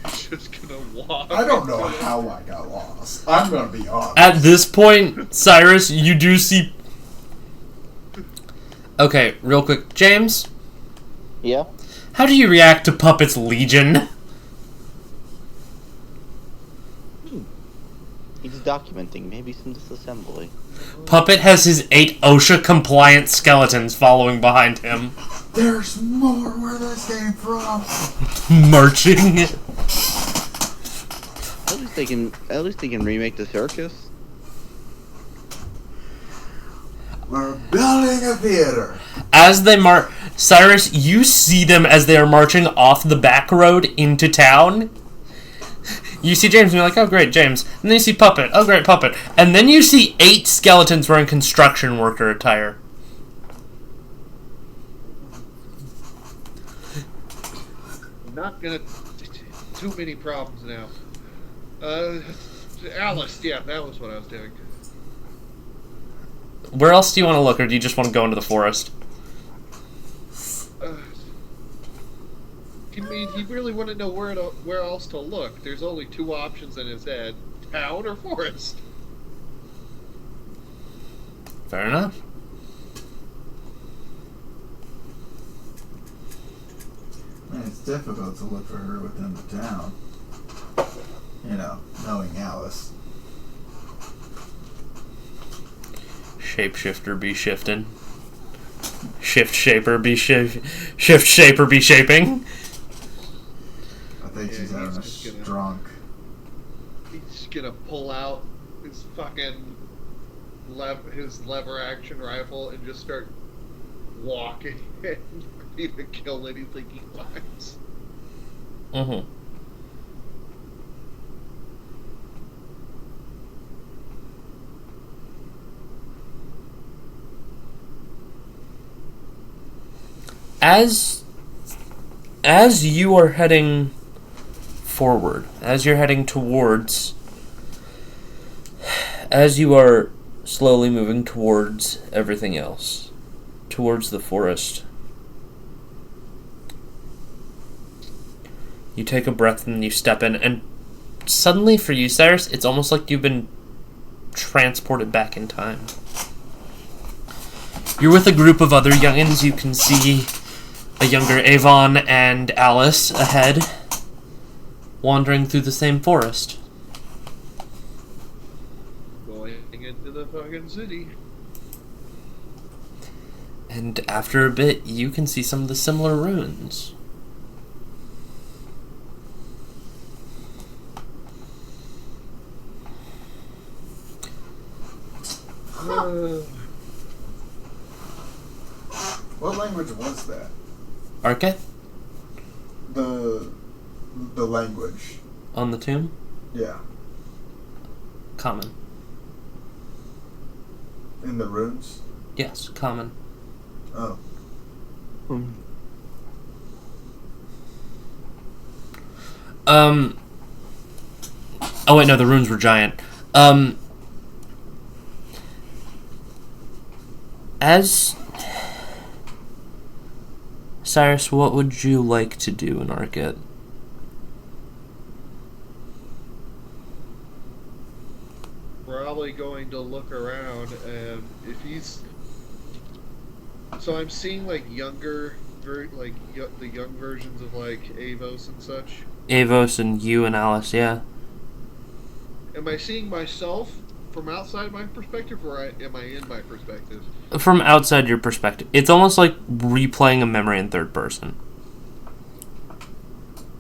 He's just gonna walk. I don't know how I got lost. I'm gonna be honest. At this point, Cyrus, you do see... Okay, real quick. James? Yeah? How do you react to Puppet's Legion? He's documenting maybe some disassembly. Puppet has his 8 OSHA-compliant skeletons following behind him. There's more where this came from. Marching. At least they can remake the circus. We're building a theater. As they march, Cyrus, you see them as they are marching off the back road into town. You see James and you're like, oh great, James. And then you see Puppet, oh great, Puppet. And then you see 8 skeletons wearing construction worker attire. Not gonna... Too many problems now. Alice, yeah, that was what I was doing. Where else do you want to look, or do you just want to go into the forest? I mean, he really wouldn't know where else to look. There's only 2 options in his head: town or forest. Fair enough. Man, it's difficult to look for her within the town. You know, knowing Alice. Shapeshifter be shifting. Shift shaper be shift shaper be shaping. I think she's having a drunk. He's just gonna pull out his fucking his lever action rifle and just start walking and ready to kill anything he finds. Mm-hmm. As you are heading forward, as you're heading towards, as you are slowly moving towards everything else, towards the forest, you take a breath and you step in, and suddenly for you, Cyrus, it's almost like you've been transported back in time. You're with a group of other youngins. You can see a younger Avon and Alice ahead, wandering through the same forest. Going into the fucking city. And after a bit, you can see some of the similar ruins. What language was that? Arke? The language. On the tomb? Yeah. Common. In the runes? Yes, common. Oh. Oh wait, no, the runes were giant. As Cyrus, what would you like to do in Arket? Probably going to look around, and if he's... So I'm seeing, like, younger... the young versions of, like, Avos and such. Avos and you and Alice, yeah. Am I seeing myself from outside my perspective, or am I in my perspective? From outside your perspective. It's almost like replaying a memory in third person.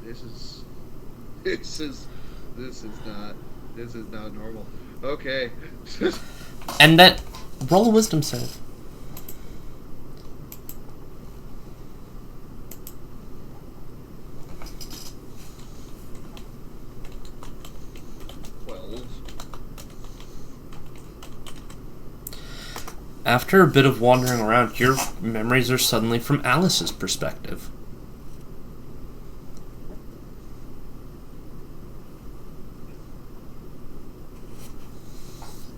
This is not normal. Okay. And that... Roll a wisdom save. After a bit of wandering around, your memories are suddenly from Alice's perspective.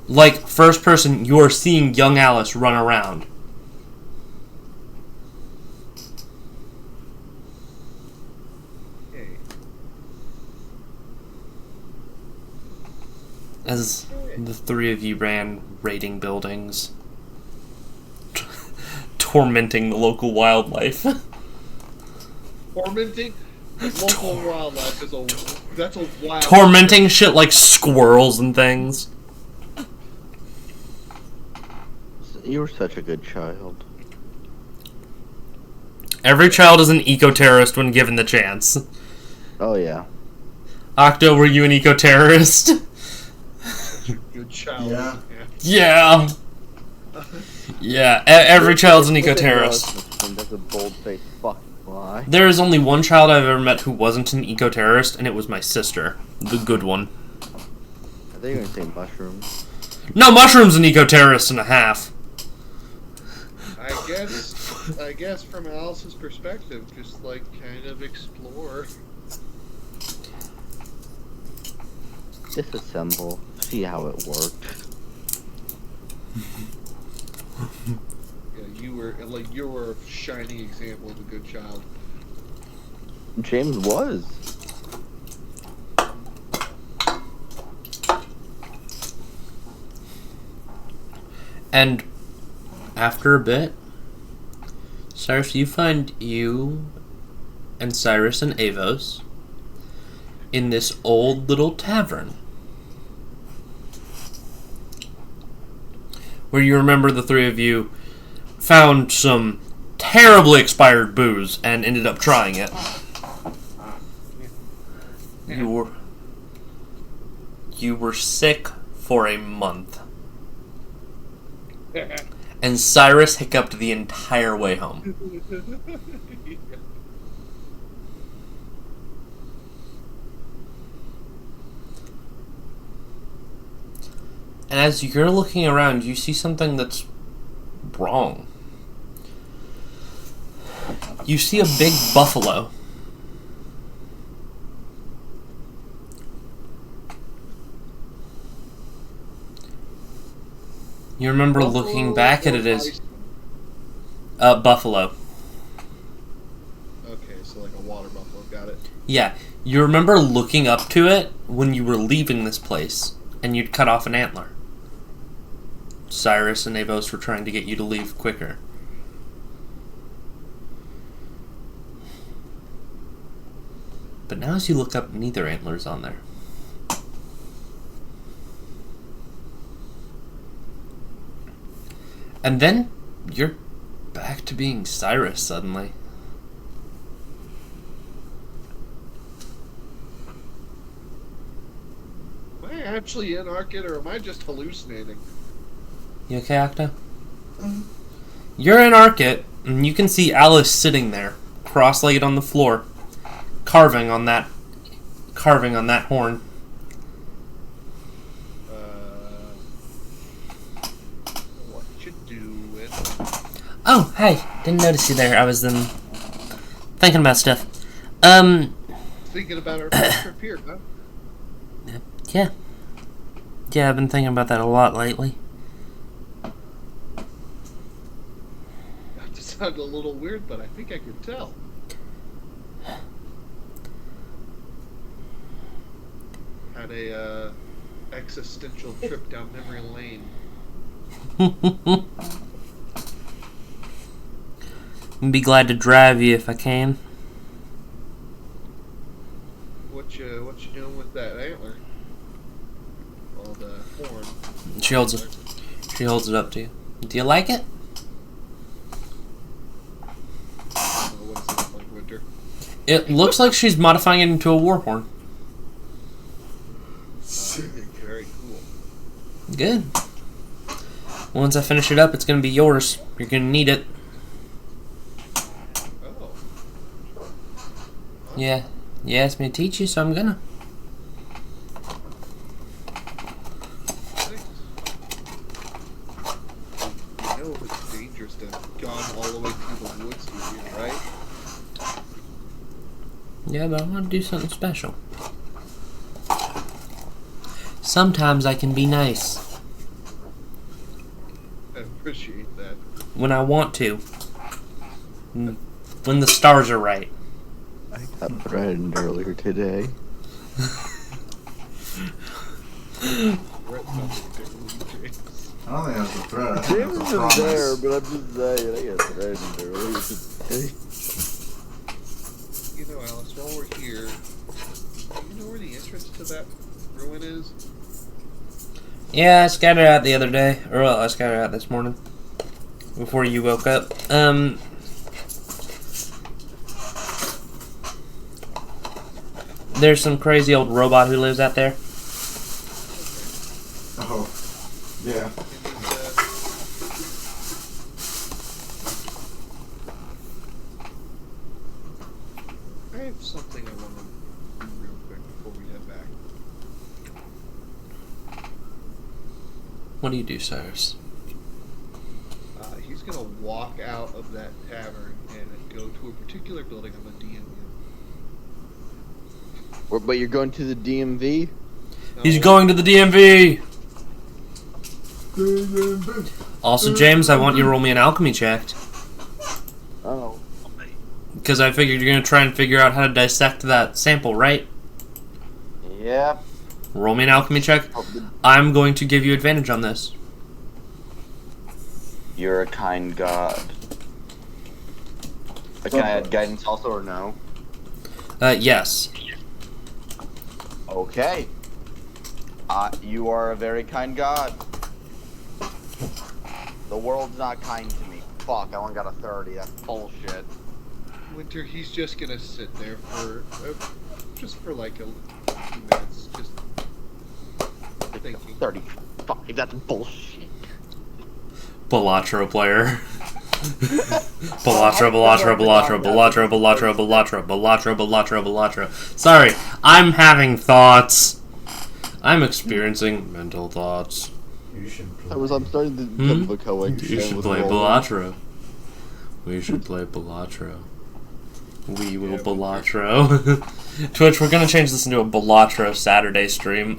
Like, first person, you are seeing young Alice run around. Okay. As the three of you ran raiding buildings, tormenting the local wildlife. Tormenting? Local wildlife is that's a wild... Tormenting shit like squirrels and things. You were such a good child. Every child is an eco-terrorist when given the chance. Oh, yeah. Octo, were you an eco-terrorist? Good child. Yeah. Yeah. Yeah, every child's an eco-terrorist. That's a bold-faced fucking lie. There is only one child I've ever met who wasn't an eco-terrorist, and it was my sister. The good one. I think you're gonna say mushrooms. No, Mushroom's an eco-terrorist and a half. I guess from Alice's perspective, just like kind of explore. Disassemble. See how it worked. Yeah, you were a shining example of a good child. James was. And after a bit, Cyrus, you find you and Cyrus and Avos in this old little tavern. Where you remember the three of you found some terribly expired booze and ended up trying it. You were sick for a month. And Cyrus hiccuped the entire way home. And as you're looking around, you see something that's wrong. You see a big buffalo. You remember looking back at it as buffalo. Okay, so like a water buffalo. Got it. Yeah, you remember looking up to it when you were leaving this place, and you'd cut off an antler. Cyrus and Avos were trying to get you to leave quicker. But now as you look up, neither antler's on there. And then you're back to being Cyrus suddenly. Am I actually in Arcade, or am I just hallucinating? You okay, Octo? You're in Arcade, and you can see Alice sitting there, cross-legged on the floor, carving on that horn. What you doing? Oh, hey, didn't notice you there. I was thinking about stuff. Thinking about our first trip here, huh? Yeah. Yeah, I've been thinking about that a lot lately. That sounded a little weird, but I think I could tell. Had a existential trip down memory lane. I'd be glad to drive you if I can. What you doing with that antler? Well, the horn. She holds it up to you. Do you like it? What does it look like, Winter? It looks like she's modifying it into a war horn. Very cool. Good. Once I finish it up, it's going to be yours. You're going to need it. Oh. Yeah. You asked me to teach you, so I'm gonna. You know it's dangerous to have gone all the way through the woods to here, right? Yeah, but I want to do something special. Sometimes I can be nice. I appreciate that. When I want to. When the stars are right. I got threatened earlier today. I don't think that's a threat. I think James that's is a promise. there, but I'm just saying, I got threatened earlier today. You know, Alice, while we're here, do you know where the entrance to that ruin is? Yeah, I scattered out the other day. Or, well, I scattered out this morning. Before you woke up. There's some crazy old robot who lives out there. Oh, yeah. I have something I want to do real quick before we head back. What do you do, Cyrus? He's gonna walk out of that tavern and go to a particular building on the DMV. But you're going to the DMV? He's going to the DMV! Also, James, I want you to roll me an alchemy check. Oh. Because I figured you're going to try and figure out how to dissect that sample, right? Yep. Roll me an alchemy check. I'm going to give you advantage on this. You're a kind god. Can I add guidance also or no? Yes. Okay. You are a very kind god. The world's not kind to me. Fuck, I only got a 30. That's bullshit. Winter, he's just gonna sit there for just for like a few minutes, just thinking. 35. That's bullshit. Balatro player. Balatro. Sorry, I'm having thoughts. I'm experiencing mental thoughts. You should I'm starting to become a coaxium. You should play Balatro. We should play Balatro. We will Balatro. Twitch, we're gonna change this into a Balatro Saturday stream.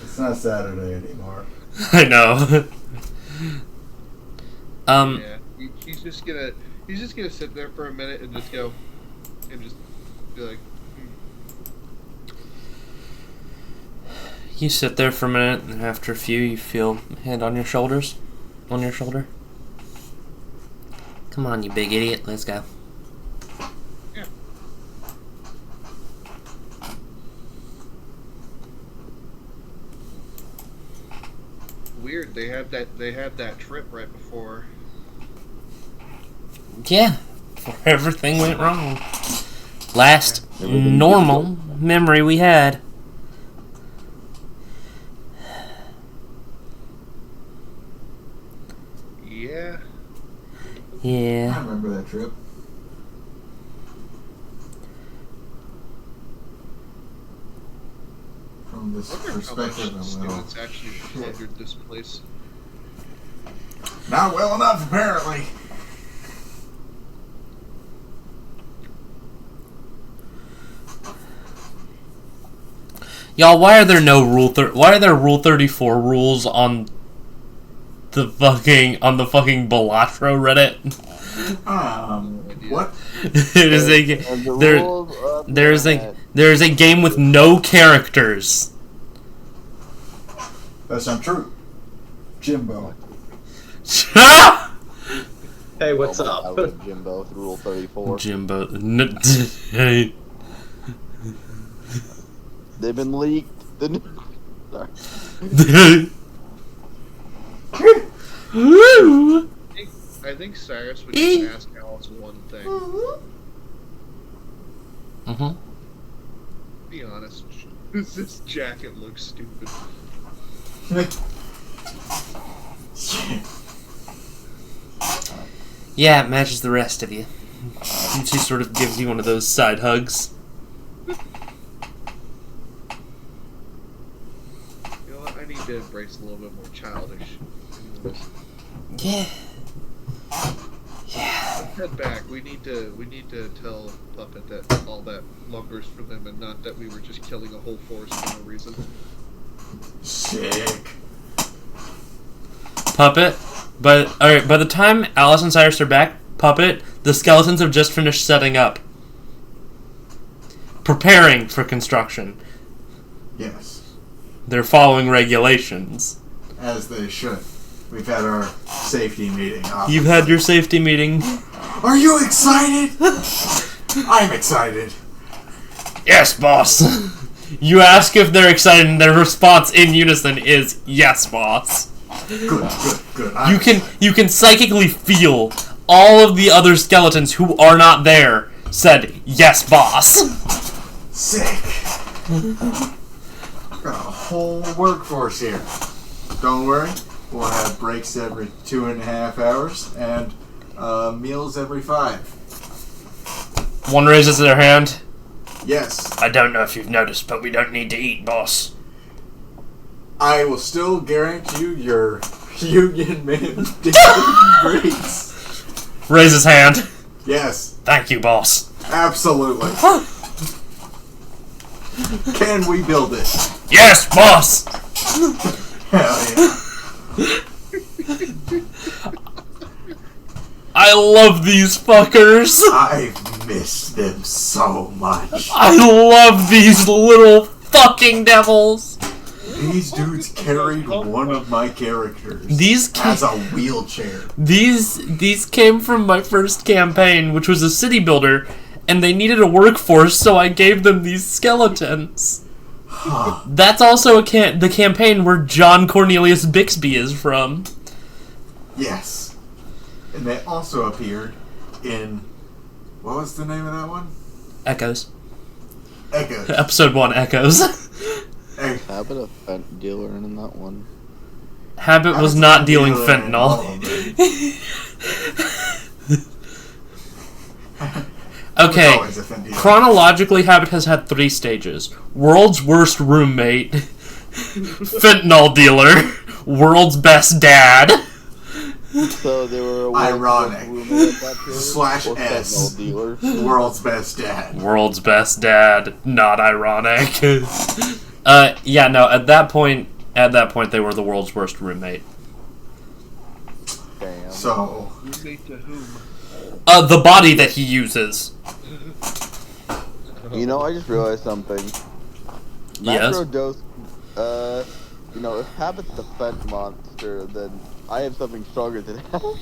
It's not Saturday anymore. I know. Yeah, he's just gonna sit there for a minute and just go, and just be like. You sit there for a minute, and after a few, you feel a hand on your shoulders, on your shoulder. Come on, you big idiot. Let's go. Yeah. Weird. They had that trip right before. Yeah, before everything went wrong. Last normal memory we had. Yeah. Yeah. I remember that trip. From this perspective, It's actually plundered this place. Not well enough, apparently. Y'all, why are there no why are there Rule 34 rules on the fucking Balatro Reddit? What? There is a game with no characters. That's not true. Jimbo. Hey, what's up? Jimbo with Rule 34. Jimbo. They've been leaked. Sorry. I think Cyrus would just ask Alice one thing. Mm-hmm. Be honest. Does this jacket look stupid? Yeah, it matches the rest of you. She sort of gives you one of those side hugs. You know what? I need to embrace a little bit more childish. Yeah. Let's head back. We need to tell Puppet that all that lumber's for them, and not that we were just killing a whole forest for no reason. Sick. Puppet. But alright, by the time Alice and Cyrus are back, Puppet, the skeletons have just finished setting up. Preparing for construction. Yes. They're following regulations. As they should. We've had our safety meeting. You've had your safety meeting. Are you excited? I'm excited. Yes, boss. You ask if they're excited, and their response in unison is yes, boss. Good. You can psychically feel all of the other skeletons who are not there said yes, boss. Sick. Got a whole workforce here. Don't worry. We'll have breaks every 2.5 hours and meals every 5. One raises their hand. Yes. I don't know if you've noticed, but we don't need to eat, boss. I will still guarantee you your union man breaks. Raise his hand. Yes. Thank you, boss. Absolutely. Can we build it? Yes, boss. Hell yeah. I love these fuckers. I've missed them so much. I love these little fucking devils. These dudes carried one of my characters These as a wheelchair. These came from my first campaign, which was a city builder, and they needed a workforce, so I gave them these skeletons. That's also the campaign where John Cornelius Bixby is from. Yes. And they also appeared in... What was the name of that one? Echoes. Echoes. Episode 1, Echoes. Habit of dealer in that one. Habit was not dealing fentanyl. Okay, chronologically, Habit has had 3 stages. World's Worst Roommate, Fentanyl dealer. World's best dad. So they were a Ironic. Slash or S. fentanyl dealer. World's best dad. World's best dad. Not ironic. Yeah, no, at that point they were the world's worst roommate. Damn. So, Roommate to whom? The body that he uses. You know, I just realized something. Yes? Macrodose, you know, if Habit's the Fent monster, then I have something stronger than that.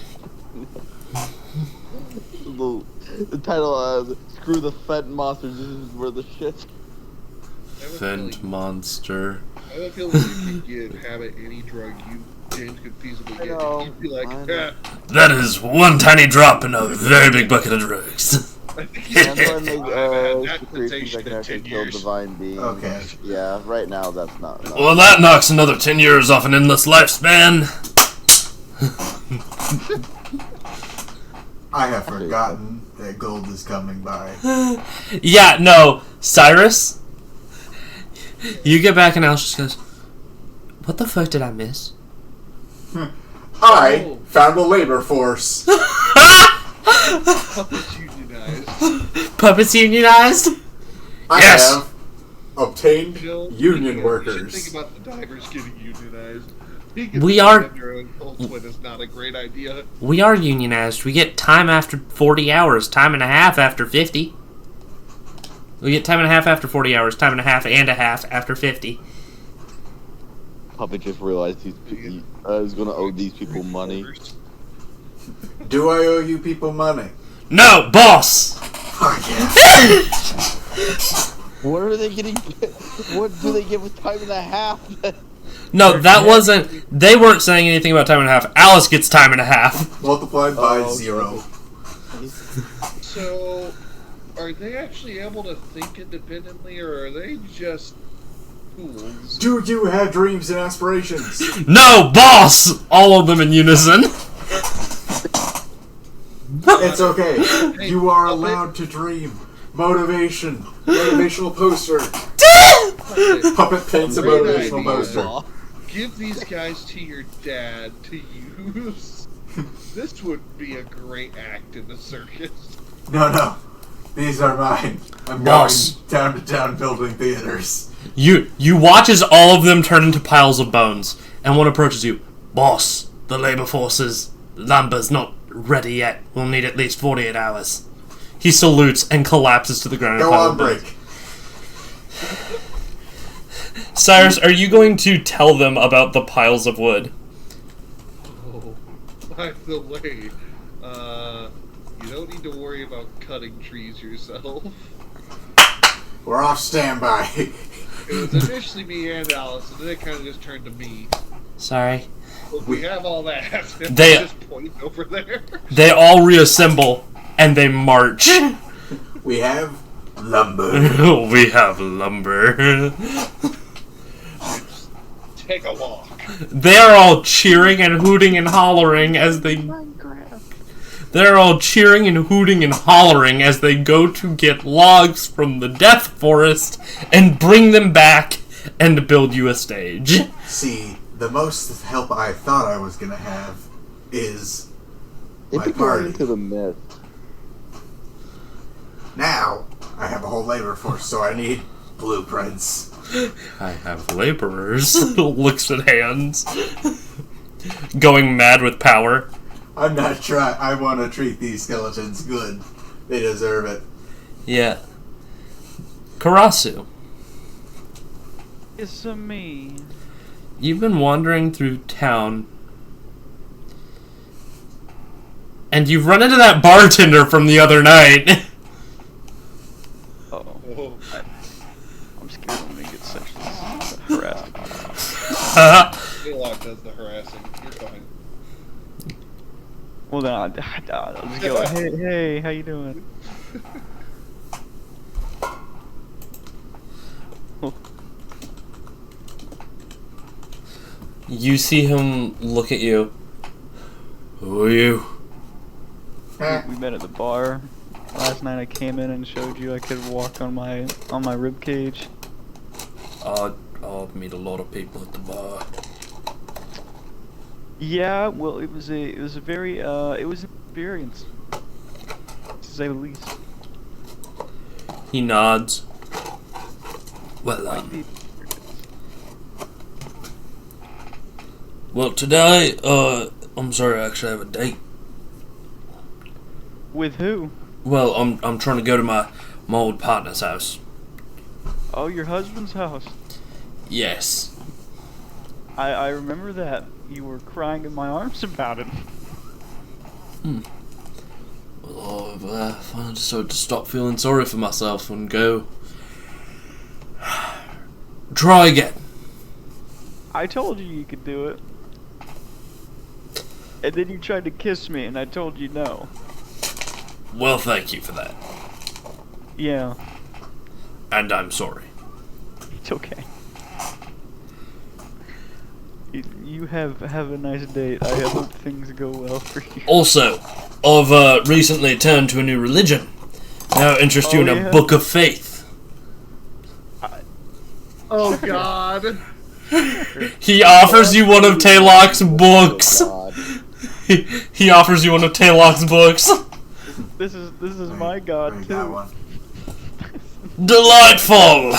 The title, Screw the Fent monster, this is where the shit. Fent monster. I don't feel like you could give Habit any drug James could feasibly get. He'd be like, yeah. That is one tiny drop in a very big bucket of drugs. That's why I make secretions I can actually kill divine beings. Okay. Yeah, right now that's not enough. Well, that knocks another 10 years off an endless lifespan. I have forgotten that gold is coming by. Yeah, no, Cyrus. You get back and Alice just goes, what the fuck did I miss? I found a labor force. Puppets unionized. Puppets unionized? I Yes! have obtained Jill, union you workers. should think about the divers getting unionized. We are- Their own Cold Twin is not a great idea. We are unionized. We get time after 40 hours, time and a half after 50. We get time and a half after 40 hours, time and a half after 50. Puppet just realized I was gonna owe these people money. Do I owe you people money? No, boss! Fuck yeah. What are they getting? What do they get with time and a half? No, that wasn't... They weren't saying anything about time and a half. Alice gets time and a half. Multiplied by okay. 0. So, are they actually able to think independently, or are they just fools? Do you have dreams and aspirations? No, boss! All of them in unison. It's okay. You are allowed to dream. Motivation. Motivational poster. Puppet paints a Great motivational idea. poster. Give these guys to your dad to use. This would be a great act in the circus. No. These are mine. I'm Boss. going town to town building theaters. You watch as all of them turn into piles of bones, and one approaches you. Boss, the labor force's lumber's not ready yet. We'll need at least 48 hours. He salutes and collapses to the ground. Go on break. Cyrus, are you going to tell them about the piles of wood? Oh, by the way, you don't need to worry about cutting trees yourself. We're off standby. It was initially me and Alice, and then it kind of just turned to me. Sorry. But we have all that. They- just point over there. They all reassemble, and they march. We have lumber. We have lumber. Take a walk. They are all cheering and hooting and hollering as they... They're all cheering and hooting and hollering as they go to get logs from the Death Forest and bring them back and build you a stage. See, the most help I thought I was gonna have is If my you go party. into the myth, Now, I have a whole labor force, so I need blueprints. I have laborers. Looks at hands. Going mad with power. I'm not trying. I want to treat these skeletons good. They deserve it. Yeah. Karasu, It's a me. you've been wandering through town, and you've run into that bartender from the other night. Oh. I'm scared I'm gonna get sexually harassed. Baylock does the harassing. You're fine. Well, then I'll just go, hey, how you doing? You see him look at you. Who are you? We met at the bar. Last night I came in and showed you I could walk on my rib cage. meet a lot of people at the bar. Yeah, well, it was an experience, to say the least. He nods. Well, well, today, I'm sorry, I actually have a date. With who? Well, I'm trying to go to my old partner's house. Oh, your husband's house. Yes. I remember that. You were crying in my arms about it. Well, I decided to stop feeling sorry for myself and go try again. I told you could do it. And then you tried to kiss me, and I told you no. Well, thank you for that. Yeah. And I'm sorry. It's okay. You have a nice date. I hope things go well for you. Also, I've recently turned to a new religion. Now I interest you in a book of faith. Oh God. He offers you one of Tayloc's books. He offers you one of Tayloc's books. This is my god too. Delightful.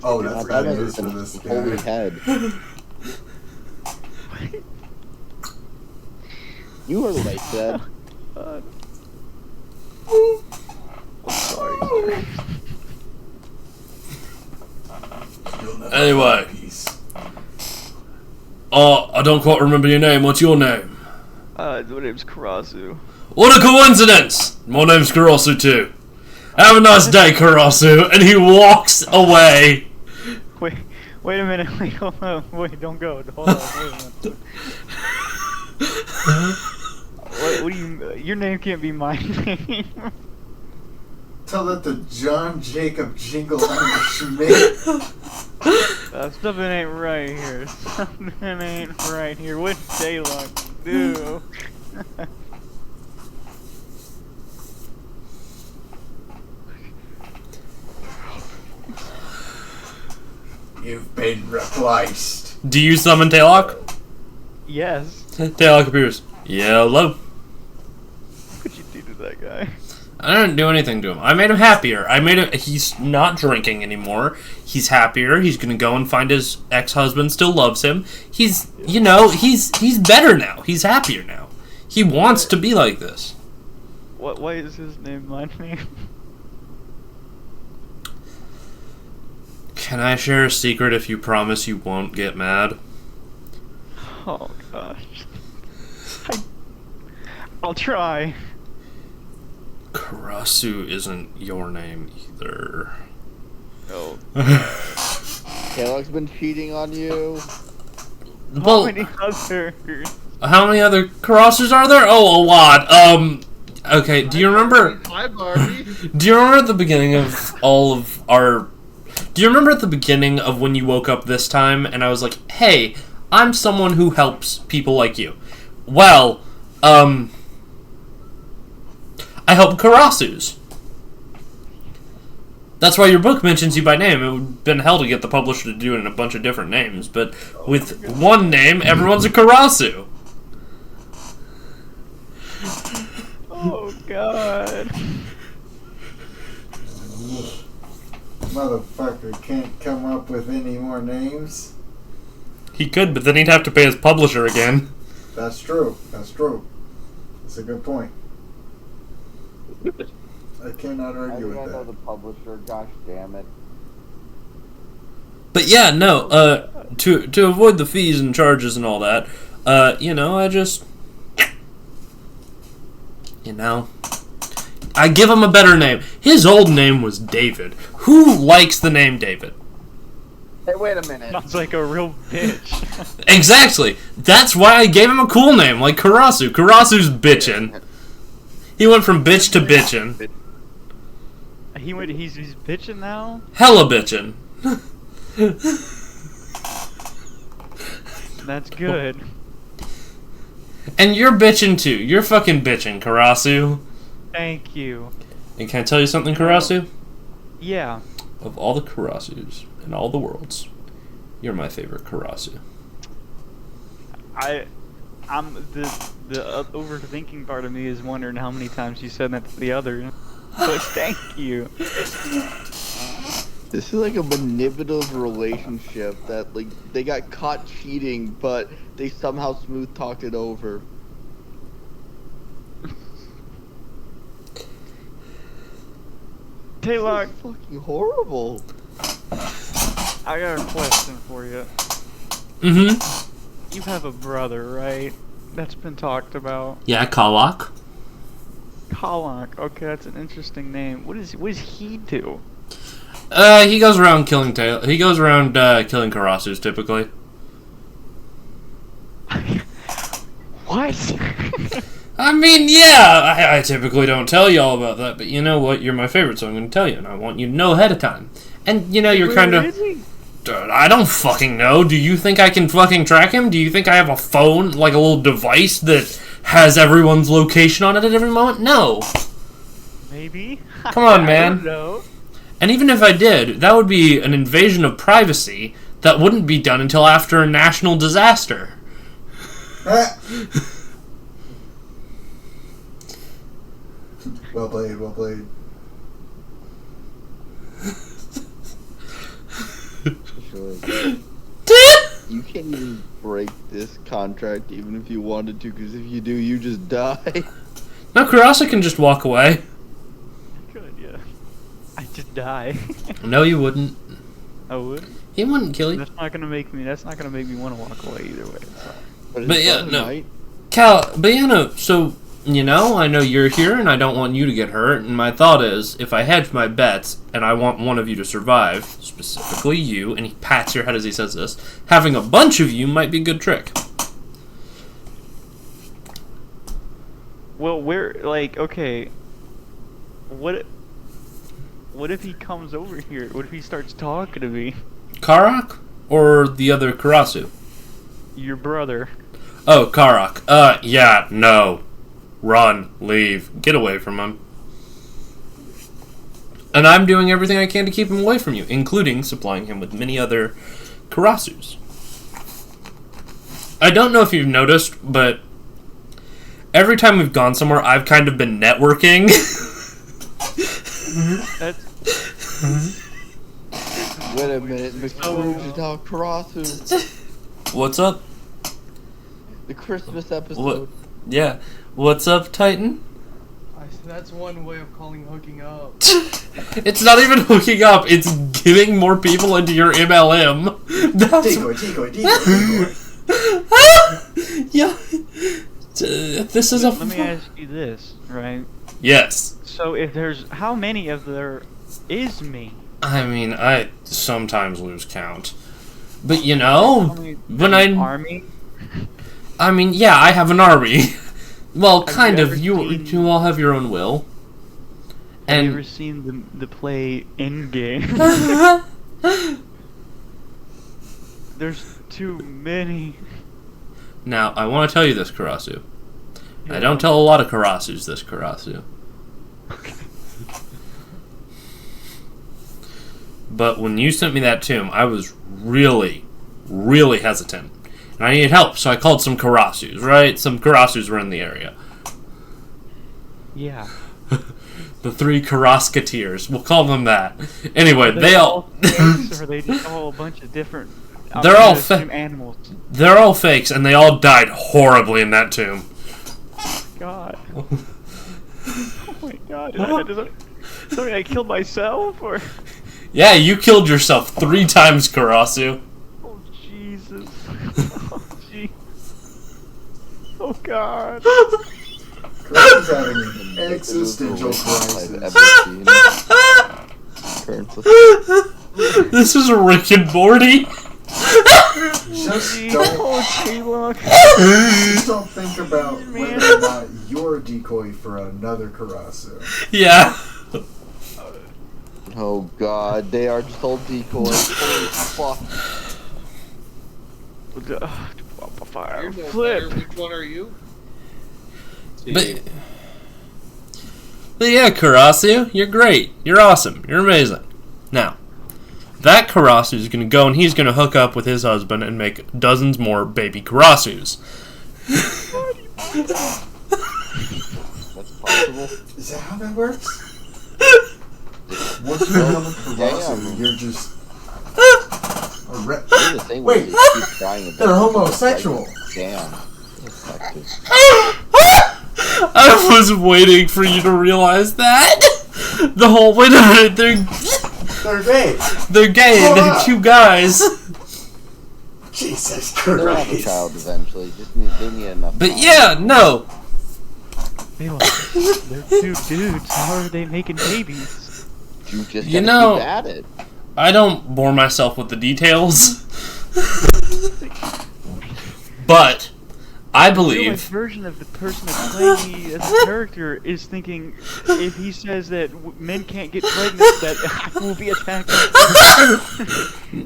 Oh, that's bad news for this guy. Holy head. You were right, Dad. Sorry. Anyway. I don't quite remember your name. What's your name? My name's Karasu. What a coincidence! My name's Karasu too. Have a nice day, Karasu. And he walks away. Wait a minute. Wait, hold on. Wait, don't go. Hold on. Wait a minute. What do you? Your name can't be my name. Tell that to John Jacob Jingleheimer Schmidt. Something ain't right here. Something ain't right here. What Daylock do? You've been replaced. Do you summon Taylock? Yes. Taylock appears. Yellow. What could you do to that guy? I didn't do anything to him. I made him happier. He's not drinking anymore. He's happier. He's gonna go and find his ex-husband. Still loves him. He's better now. He's happier now. He wants to be like this. Why is his name my name? Can I share a secret if you promise you won't get mad? Oh gosh. I'll try. Karasu isn't your name either. Oh. Taylor's been cheating on you. Well, How many others? how many other Karasus are there? Oh, a lot. Okay, do you remember... Hi, Barbie. Do you remember at the beginning of all of our... Do you remember at the beginning of when you woke up this time and I was like, hey, I'm someone who helps people like you. Well, I help Karasus. That's why your book mentions you by name. It would have been hell to get the publisher to do it in a bunch of different names, but with one name, everyone's a Karasu. Oh god. Motherfucker can't come up with any more names. He could, but then he'd have to pay his publisher again. That's true. That's true. That's a good point. I cannot argue with I that. know the publisher. Gosh damn it. But yeah, no, to avoid the fees and charges and all that, I just, I give him a better name. His old name was David. Who likes the name David? Hey, wait a minute. Sounds like a real bitch. Exactly. That's why I gave him a cool name, like Karasu. Karasu's bitchin'. He went from bitch to bitchin'. He's bitching now? Hella bitchin'. That's good. And you're bitchin' too. You're fucking bitchin', Karasu. Thank you. And can I tell you something, Karasu? Yeah. of all the Karasus in all the worlds, you're my favorite Karasu. I'm the overthinking part of me is wondering how many times you said that to the other. But thank you. This is like a manipulative relationship that, like, they got caught cheating, but they somehow smooth talked it over. Taylor, fucking horrible. I got a question for you. Mm-hmm. You have a brother, right? That's been talked about. Yeah, Kawak. Kawak. Okay, that's an interesting name. What does he do? He goes around killing He goes around killing Karasus typically. What? I mean, yeah, I typically don't tell you all about that, but you know what? You're my favorite, so I'm going to tell you, and I want you to know ahead of time. And, you know, you're kind of... I don't fucking know. Do you think I can fucking track him? Do you think I have a phone, like a little device that has everyone's location on it at every moment? No. Maybe. Come on, man. I don't know. And even if I did, that would be an invasion of privacy that wouldn't be done until after a national disaster. Well played, well played. You can't even break this contract even if you wanted to, because if you do, you just die. No, Kurasa can just walk away. Good, yeah. I just die. No, you wouldn't. I would. He wouldn't kill you. That's not gonna make me want to walk away either way. So. But yeah, no. But yeah, no. So, you know, I know you're here, and I don't want you to get hurt. And my thought is, if I hedge my bets, and I want one of you to survive, specifically you, and he pats your head as he says this, having a bunch of you might be a good trick. Well, okay, what if he comes over here? What if he starts talking to me? Karak? Or the other Karasu? Your brother. Oh, Karak. Yeah, no. Run. Leave. Get away from him. And I'm doing everything I can to keep him away from you, including supplying him with many other Karasus. I don't know if you've noticed, but every time we've gone somewhere, I've kind of been networking. Wait a minute, Mr. Karasu. What's up? The Christmas episode. Yeah. What's up, Titan? That's one way of calling hooking up. It's not even hooking up, it's getting more people into your MLM. Decoy. Yeah. This is Let me ask you this, right? Yes. So if there's... How many of there is me? I mean, I sometimes lose count. But you know, when army? I mean, yeah, I have an army. Well, kind of. You all have your own will. Have you ever seen the play Endgame? There's too many. Now, I want to tell you this, Karasu. Yeah. I don't tell a lot of Karasus this, Karasu. Okay. But when you sent me that tomb, I was really, really hesitant. And I needed help, so I called some Karasus, right? Some Karasus were in the area. Yeah. The 3 Karasketeers. We'll call them that. Anyway, they all... fakes, or they just all a bunch of different... They're all fake animals. They're all fakes, and they all died horribly in that tomb. God. Oh my God. Sorry, I killed myself, or... Yeah, you killed yourself 3 times, Karasu. Oh, Jesus. Oh, jeez. Oh, God. Chris is having an existential crisis. This is Rick and Morty. Just don't think about whether or not you're a decoy for another Karasu. Yeah. Oh God, they are just all decoys. Holy fuck. Fire. Flip. Which one are you? But yeah, Karasu, you're great. You're awesome. You're amazing. Now, that Karasu is going to go and he's going to hook up with his husband and make dozens more baby Karasus. That's possible. Is that how that works? Once you become a Karasu, you're just Wait, they're homosexual. Damn. Effective. I was waiting for you to realize that. The whole wait a minute, they're gay. They're gay. They're two guys. Jesus They'll have a Christ. child eventually. They need enough. But yeah, no. They're two dudes. How are they making babies? You just You gotta know, keep at it. I don't bore myself with the details. But I My believe version of the person that's playing me as a character is thinking if he says that men can't get pregnant, that I will be attacked.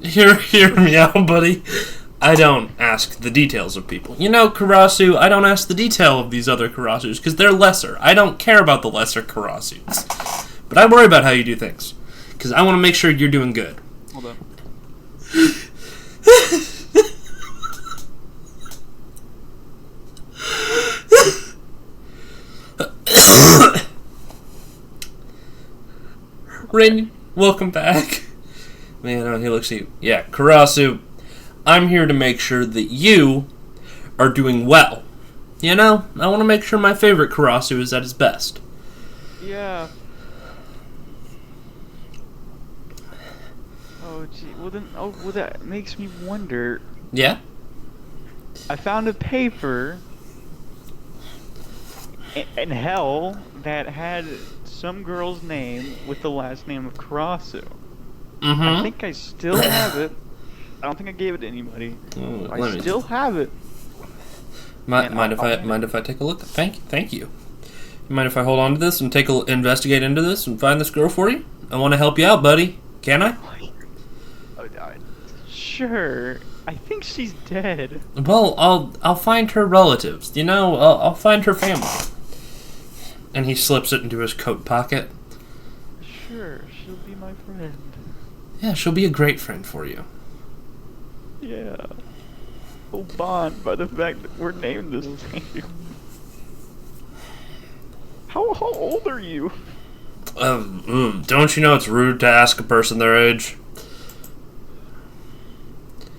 hear me out, buddy. I don't ask the details of people. You know, Karasu, I don't ask the detail of these other Karasus because they're lesser. I don't care about the lesser Karasus. But I worry about how you do things because I want to make sure you're doing good. Hold on. Rain, welcome back. Man, oh, he looks at you. Yeah, Karasu, I'm here to make sure that you are doing well. You know, I want to make sure my favorite Karasu is at his best. Yeah. Oh, gee. Well, then, well, that makes me wonder. Yeah? I found a paper in hell that had some girl's name with the last name of Karasu. Mm-hmm. I think I still have it. I don't think I gave it to anybody. I still have it. Mind if I take a look? Thank you. Mind if I hold on to this and investigate into this and find this girl for you? I want to help you out, buddy. Can I? Sure. I think she's dead. Well, I'll find her relatives. You know, I'll find her family. And he slips it into his coat pocket. Sure, she'll be my friend. Yeah, she'll be a great friend for you. Yeah. We'll bond by the fact that we're named the same. How old are you? Don't you know it's rude to ask a person their age?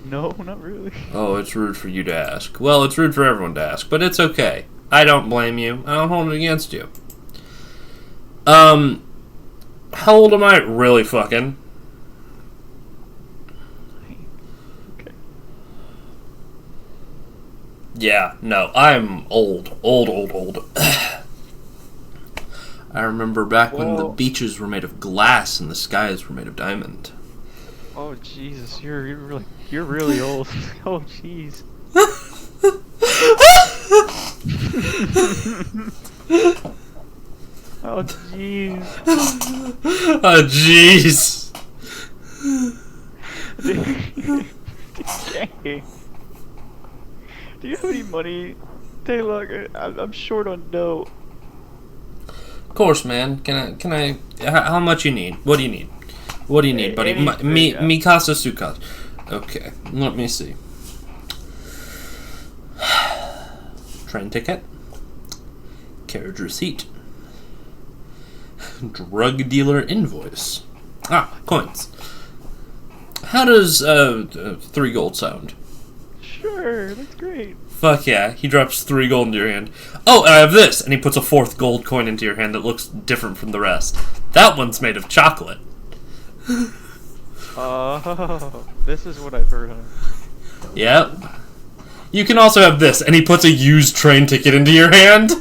No, not really. Oh, it's rude for you to ask. Well, it's rude for everyone to ask, but it's okay. I don't blame you. I don't hold it against you. How old am I really fucking? Okay. Yeah, no, I'm old. I remember back when the beaches were made of glass and the skies were made of diamond. Oh Jesus, you're really old. Oh jeez. Oh jeez. Oh jeez. Do you have any money, Taylor? I'm short on dough. Of course, man. Can I? How much you need? What do you need? What do you need, buddy? Mikasa Sukas. Okay, let me see. Train ticket. Carriage receipt. Drug dealer invoice. Ah, coins. How does 3 gold sound? Sure, that's great. Fuck yeah, he drops 3 gold into your hand. Oh, and I have this! And he puts a 4th gold coin into your hand that looks different from the rest. That one's made of chocolate. Oh, this is what I've heard of. Yep. You can also have this, and he puts a used train ticket into your hand.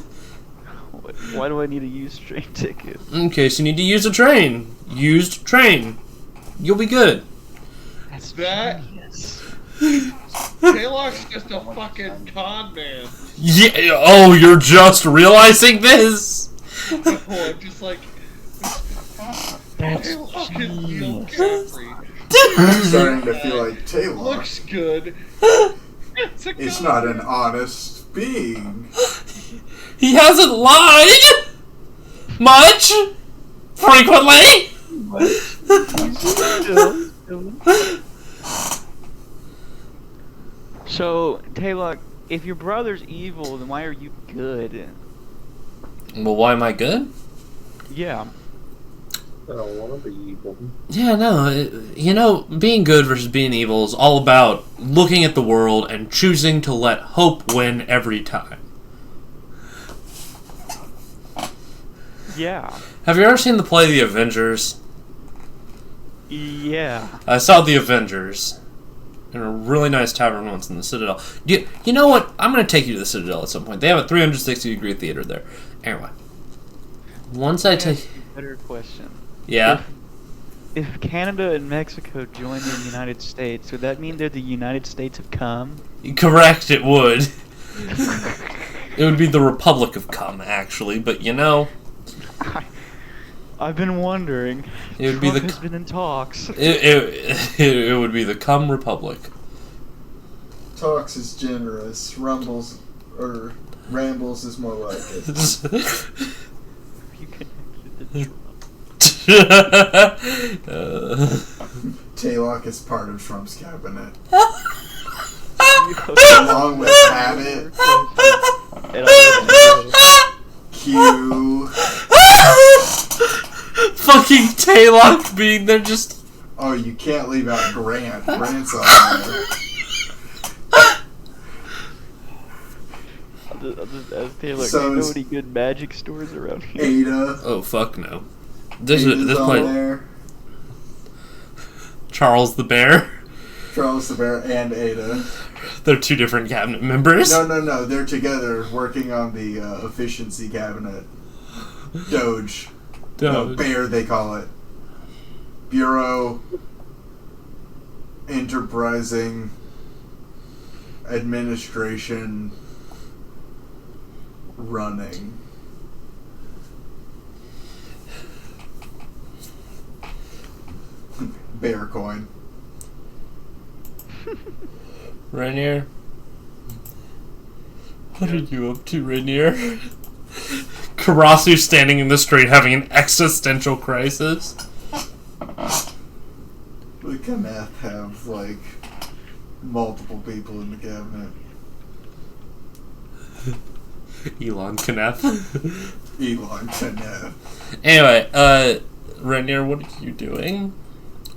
Why do I need a used train ticket? In case you need to use a train. Used train. You'll be good. That's genius. Taylor's just a fucking con man. Yeah. Oh, you're just realizing this? Oh, I'm just like... That's I'm starting to feel like Taylor. Looks good. It's not an honest being. He hasn't lied much frequently. So, Taylor, if your brother's evil, then why are you good? Well, why am I good? Yeah. I don't want to be evil. Yeah, no, you know, being good versus being evil is all about looking at the world and choosing to let hope win every time. Yeah. Have you ever seen the play The Avengers? Yeah. I saw The Avengers in a really nice tavern once in the Citadel. You know what? I'm going to take you to the Citadel at some point. They have a 360-degree theater there. Anyway. Once I take... Better question. Yeah? If Canada and Mexico join the United States, would that mean they're the United States of Cum? Correct, it would. It would be the Republic of Cum, actually, but you know... I've been wondering. It would be Trump the... has been in talks. It would be the Cum Republic. Talks is generous. Rambles is more like it. Taylock is part of Trump's cabinet. Along with Abbott, Q. Fucking Taylock being there just... Oh, you can't leave out Grant. Grant's on there. I'll just ask Taylor, So do you know is any good magic stores around here? Ada. Oh, fuck no. This Ada's on place... there. Charles the Bear. Charles the Bear and Ada. They're two different cabinet members. No. They're together working on the efficiency cabinet. Doge. No, Bear, they call it. Bureau. Enterprising. Administration. Running. Bear coin. Rainier? What are you up to, Rainier? Karasu standing in the street having an existential crisis. We can have, like, multiple people in the cabinet. Elon Kenneth. Elon Kenneth. Anyway, Rainier, what are you doing?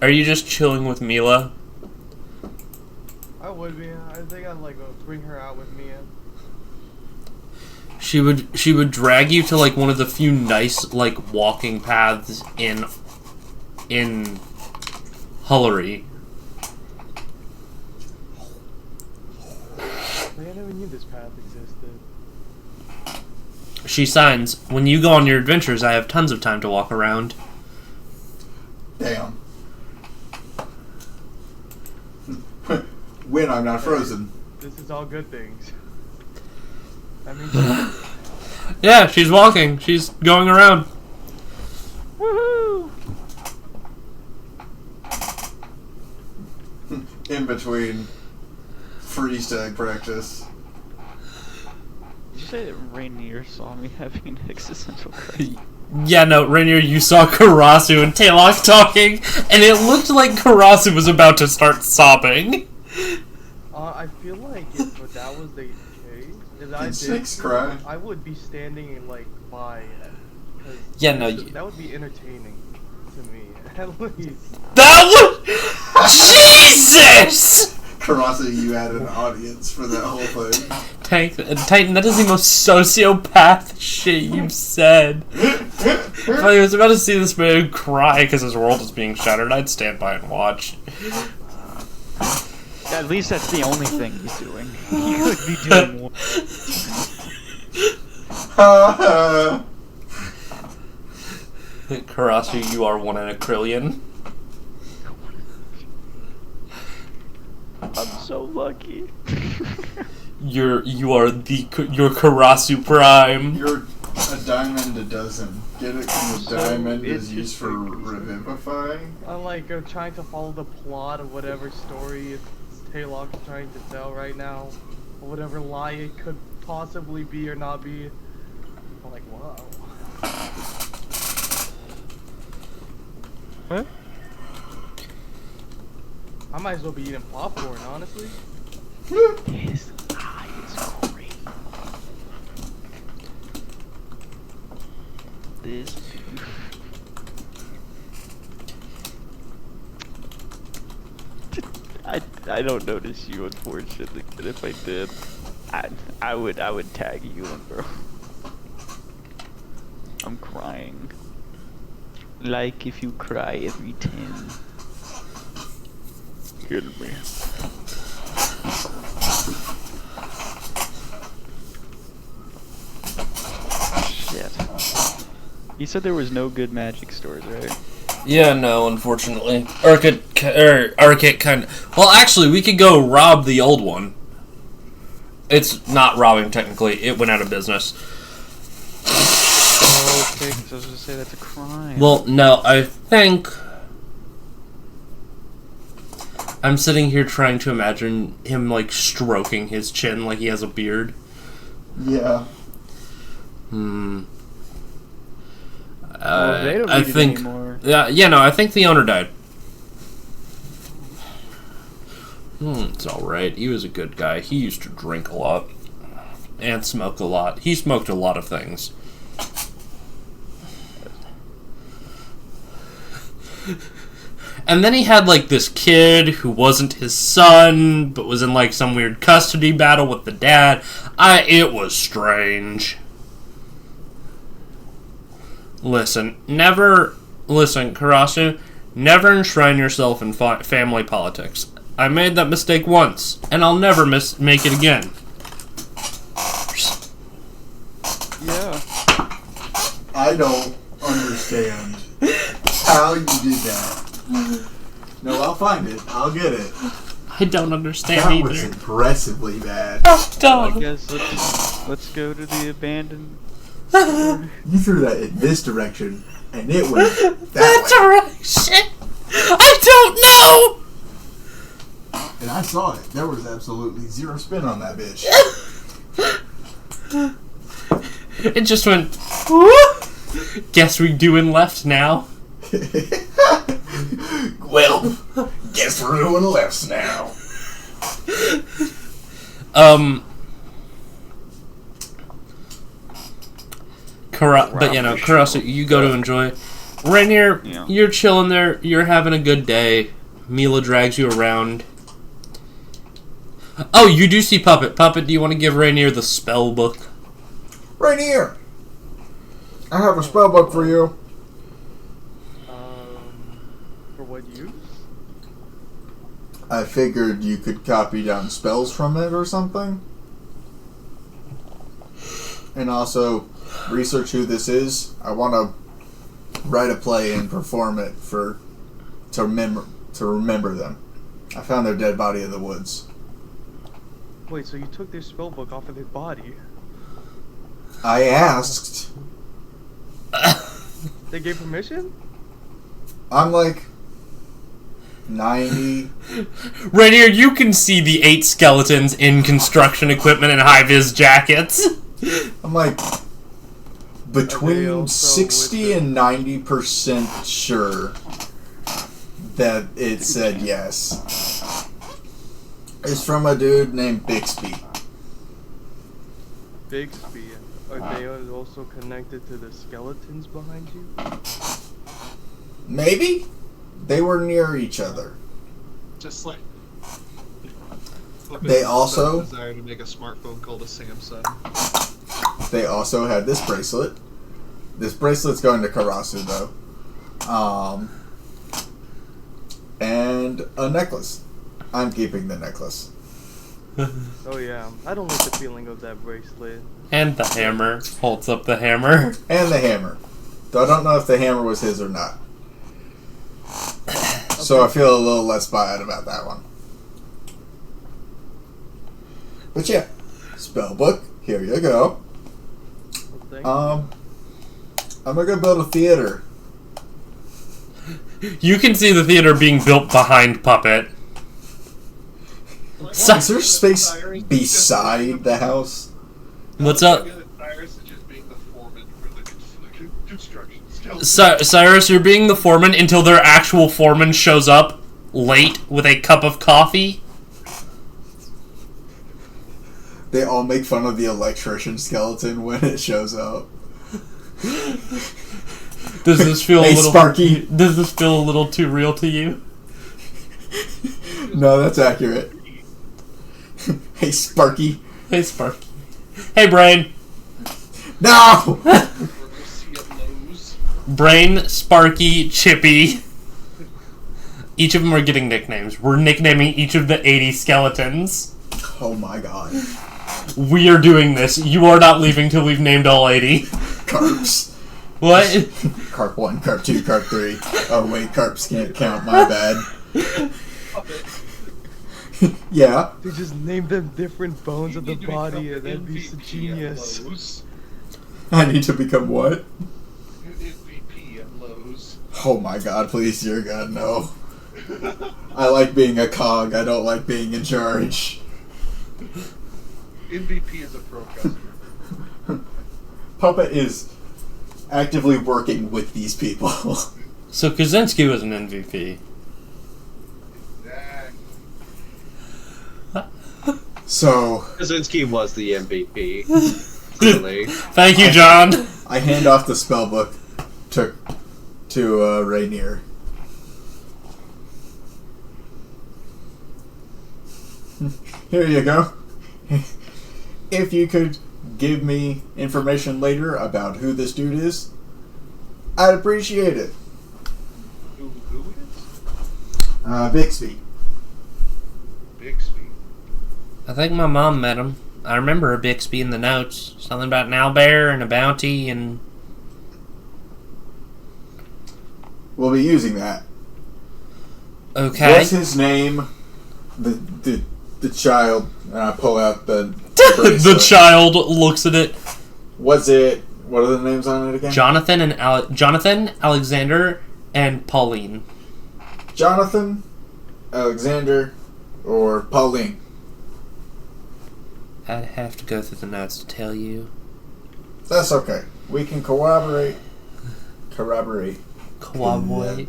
Are you just chilling with Mila? I would be. I think I'd like bring her out with me. She would drag you to like one of the few nice like walking paths in Hullery. I never knew this path existed. She signs, "When you go on your adventures, I have tons of time to walk around." Damn. When I'm not frozen. This is all good things. That means Yeah, she's walking. She's going around. Woohoo! In between freeze tag practice. Did you say that Rainier saw me having an existential crisis? Yeah, no, Rainier, you saw Karasu and Taylock talking, and it looked like Karasu was about to start sobbing. I feel like if that was the case, if I Insects did, cry. I would be standing like by it. Yeah, no, that would be entertaining to me, at least. That would... Jesus! Karasu, you had an audience for that whole thing. Titan, that is the most sociopath shit you've said. If I was about to see this man cry because his world is being shattered, I'd stand by and watch. At least that's the only thing he's doing. He could be doing more. Karasu, you are one in a trillion. I'm so lucky. You're Karasu Prime. You're a diamond a dozen. Get it? Because the diamond is used for revivifying. I'm like trying to follow the plot of whatever story Taylock is trying to tell right now, or whatever lie it could possibly be or not be. I'm like, wow. What? I might as well be eating popcorn, honestly. His eye is great. This dude. I don't notice you, unfortunately, but if I did, I would tag you in, bro. I'm crying. Like if you cry every 10. Kill me. Shit. You said there was no good magic stores, right? Yeah, no, unfortunately. Arcade kind of... Well, actually, we could go rob the old one. It's not robbing, technically. It went out of business. Oh, okay, because I was going to say that's a crime. Well, no, I think... I'm sitting here trying to imagine him, like, stroking his chin like he has a beard. Yeah. They don't I need it think... anymore. Yeah, no, I think the owner died. It's alright. He was a good guy. He used to drink a lot. And smoke a lot. He smoked a lot of things. And then he had, like, this kid who wasn't his son, but was in, like, some weird custody battle with the dad. It was strange. Listen, Karasu, never enshrine yourself in family politics. I made that mistake once, and I'll never make it again. Yeah. I don't understand how you did that. No, I'll find it. I'll get it. I don't understand that either. Was aggressively bad. I guess let's go to the abandoned. You threw that in this direction, and it went that direction. I don't know. And I saw it. There was absolutely zero spin on that bitch. It just went. Guess we doing left now. Well, guess we're doing lefts now. But you know, Karasu, you go to enjoy. Rainier, you're chilling there. You're having a good day. Mila drags you around. Oh, you do see Puppet. Puppet, do you want to give Rainier the spell book? Rainier, I have a spell book for you. For what use? I figured you could copy down spells from it or something. And also, research who this is. I want to write a play and perform it to remember them. I found their dead body in the woods. Wait, so you took their spellbook off of their body? I asked. They gave permission? I'm like 90. Rainier, you can see the 8 skeletons in construction equipment and high-vis jackets. I'm like between 60 and 90% sure that it said yes. It's from a dude named Bixby. Bixby. Are they also connected to the skeletons behind you? Maybe? They were near each other. Just like they also desire to make a smartphone called a Samsung. They also had this bracelet. This bracelet's going to Karasu though. And a necklace. I'm keeping the necklace. Oh yeah, I don't like the feeling of that bracelet. And the hammer. Holds up the hammer. And the hammer. Though I don't know if the hammer was his or not. So I feel a little less bad about that one. But yeah, spellbook. Here you go. I'm gonna go build a theater. You can see the theater being built behind Puppet. Is there space beside the house? What's up? Cyrus is just being the foreman for the construction. Cyrus, you're being the foreman until their actual foreman shows up. late with a cup of coffee. They all make fun of the electrician skeleton when it shows up. Does this feel Hey, a little Sparky. Does this feel a little too real to you? No, that's accurate. Hey, Sparky. Hey, Sparky. Hey, Brain. No! Brain, Sparky, Chippy. Each of them are getting nicknames. We're nicknaming each of the 80 skeletons. Oh my god. We are doing this. You are not leaving till we've named all 80. Carps. What? Carp 1, Carp 2, Carp 3. Oh wait, Carps can't count, my bad. Yeah. They just name them different bones of the body and that'd be so genius. I need to become what? MVP at Lowe's. Oh my god, please, dear god, no. I like being a cog, I don't like being in charge. MVP is a pro customer. Puppet is actively working with these people. So Kaczynski was an MVP. So Kaczynski was the MVP. Clearly. Thank you, John. I hand off the spellbook to Rainier. Here you go. If you could give me information later about who this dude is, I'd appreciate it. Who is? Bixby. Bixby. I think my mom met him. I remember a Bixby in the notes. Something about an owlbear and a bounty and... We'll be using that. Okay. What's his name? The child. And I pull out the The child looks at it. Was it... What are the names on it again? Jonathan, Alexander, and Pauline. Jonathan, Alexander, or Pauline? I'd have to go through the notes to tell you. That's okay. We can corroborate. Corroborate. Corroborate.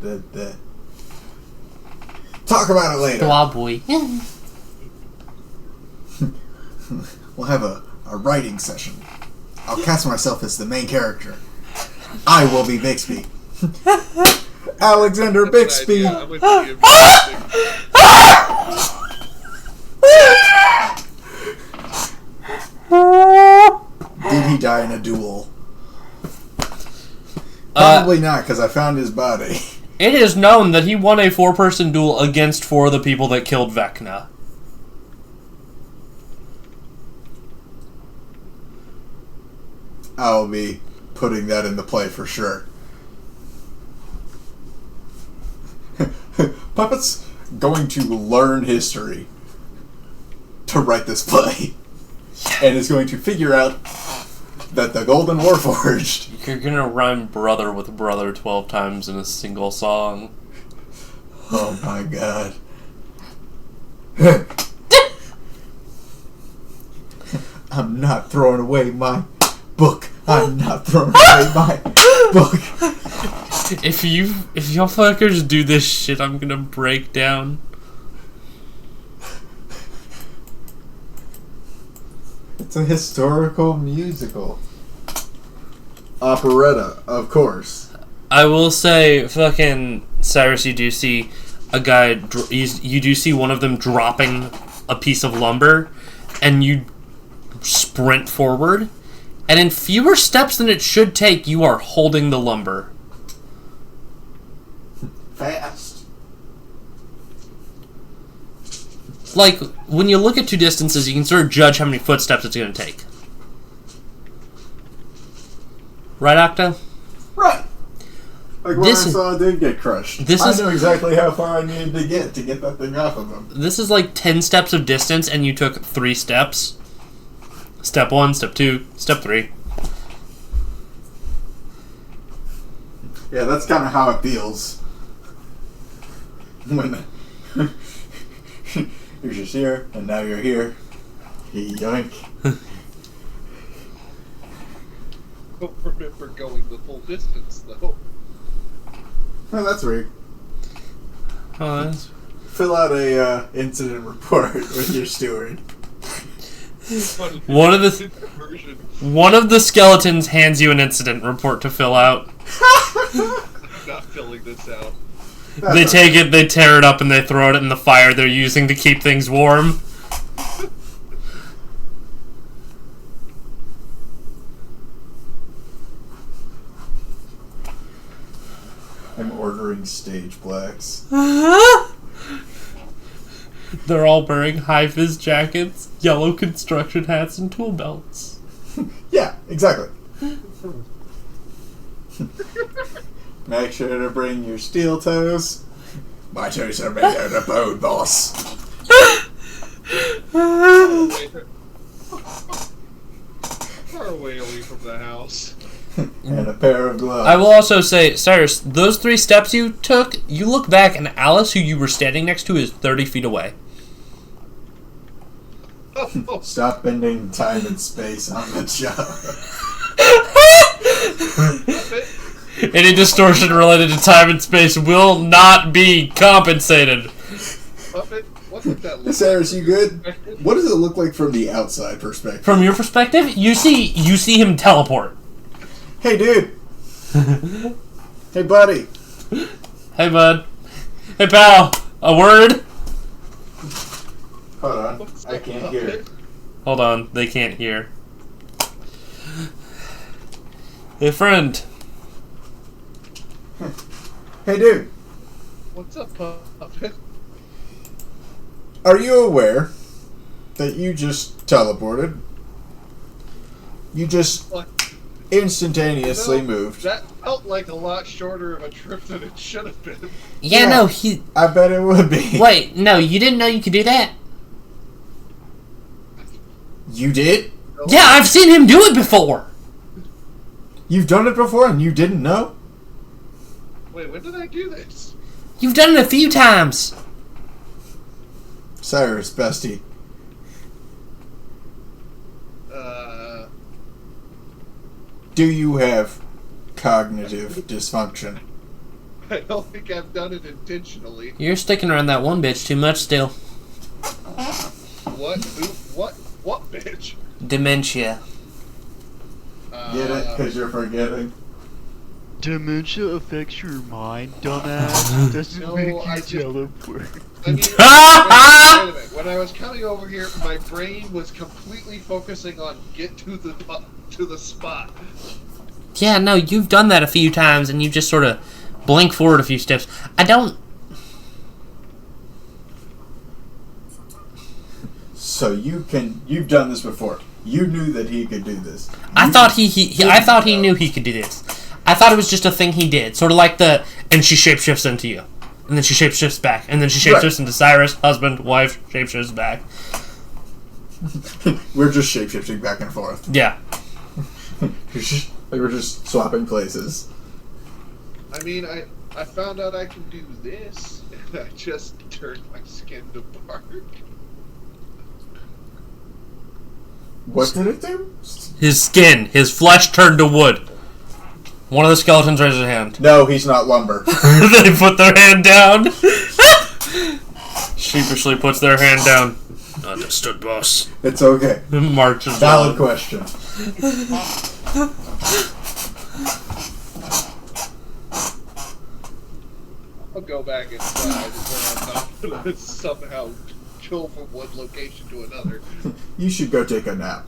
Talk about it later. Corroborate. We'll have a writing session. I'll cast myself as the main character. I will be Bixby. Alexander Bixby. Did he die in a duel? Probably not, because I found his body. It is known that he won a 4-person duel against 4 of the people that killed Vecna. I'll be putting that into play for sure. Puppet's going to learn history to write this play. And is going to figure out that the Golden Warforged... You're gonna rhyme brother with brother 12 times in a single song. Oh my god. I'm not throwing away my book. I'm not throwing away my book. If y'all fuckers do this shit, I'm gonna break down. It's a historical musical. Operetta, of course. I will say, fucking Cyrus, you do see a guy, you do see one of them dropping a piece of lumber, and you sprint forward, and in fewer steps than it should take, you are holding the lumber. Fast. Like, when you look at two distances, you can sort of judge how many footsteps it's going to take. Right, Octo? Right. Like when I saw a dude get crushed. I knew exactly how far I needed to get that thing off of him. This is like 10 steps of distance, and you took 3 steps. Step 1, step 2, step 3. Yeah, that's kind of how it feels. When you're just here, and now you're here. Yoink. I don't remember going the full distance, though. Oh, that's weird. Oh, that's... fill out a incident report with your steward. One of the skeletons hands you an incident report to fill out. I'm not filling this out. They take it, they tear it up, and they throw it in the fire they're using to keep things warm. I'm ordering stage blacks. They're all wearing high-vis jackets, yellow construction hats, and tool belts. Yeah, exactly. Make sure to bring your steel toes. My toes are made out of bone, boss. Far away from the house. And a pair of gloves. I will also say, Cyrus, those 3 steps you took, you look back and Alice, who you were standing next to, is 30 feet away. Stop bending time and space on the job. Any distortion related to time and space will not be compensated. What did that look Cyrus, you good? What does it look like from the outside perspective? From your perspective, you see him teleport. Hey, dude. Hey, buddy. Hey, bud. Hey, pal. A word? Hold on. I can't hear. Hold on. They can't hear. Hey, friend. Hey, dude. What's up, Puppet? Are you aware that you just teleported? You just instantaneously moved. That felt like a lot shorter of a trip than it should have been. Yeah, no, he... I bet it would be. Wait, no, you didn't know you could do that? You did? Yeah, I've seen him do it before. You've done it before and you didn't know? Wait, when did I do this? You've done it a few times. Cyrus, bestie. Do you have cognitive dysfunction? I don't think I've done it intentionally. You're sticking around that one bitch too much still. What? What bitch? Dementia. Get it? Because you're forgetting. Dementia affects your mind, dumbass. Doesn't No, make I you just- teleport. I mean, wait a minute. When I was coming over here, my brain was completely focusing on get to the spot. Yeah, no, you've done that a few times and you just sort of blink forward a few steps. I don't... So you've done this before. You knew that he could do this. I thought I thought he knew he could do this. I thought it was just a thing he did. Sort of like the, and she shapeshifts into you. And then she shapeshifts back. And then she shapeshifts into Cyrus, husband, wife, shapeshifts back. We're just shapeshifting back and forth. Yeah. We're just swapping places. I mean, I found out I can do this, and I just turned my skin to bark. What did it do? His skin, his flesh turned to wood. One of the skeletons raises a hand. No, he's not lumber. They put their hand down. Sheepishly puts their hand down. Understood, boss. It's okay. Marches Valid on. question. I'll go back inside where I'm not gonna somehow go from one location to another. You should go take a nap.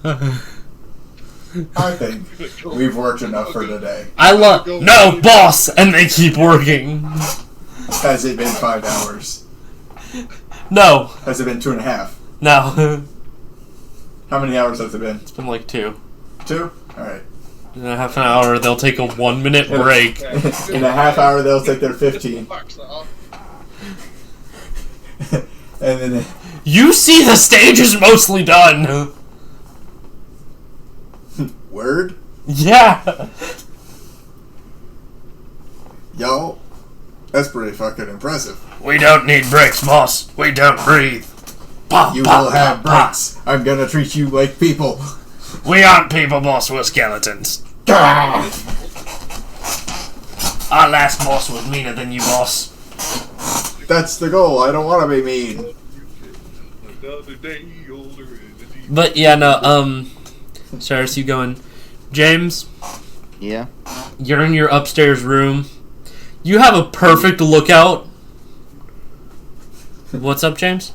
I think we've worked enough for today. I love... No, boss! And they keep working. Has it been 5 hours? No. Has it been 2.5? No. How many hours has it been? It's been like 2. 2? Alright. In a half an hour, they'll take a 1-minute break. In a half hour, they'll take their 15. And then... You see the stage is mostly done! Word? Yeah! Yo, that's pretty fucking impressive. We don't need bricks, boss. We don't breathe. Bah, You bah, will have bah, breaks. I'm gonna treat you like people. bah. We aren't people, boss. We're skeletons. Ah! Our last boss was meaner than you, boss. that's the goal. I don't want to be mean. Another day older in the deep. But yeah, no. Cyrus, you going? James? Yeah. You're in your upstairs room. You have a perfect lookout. What's up, James?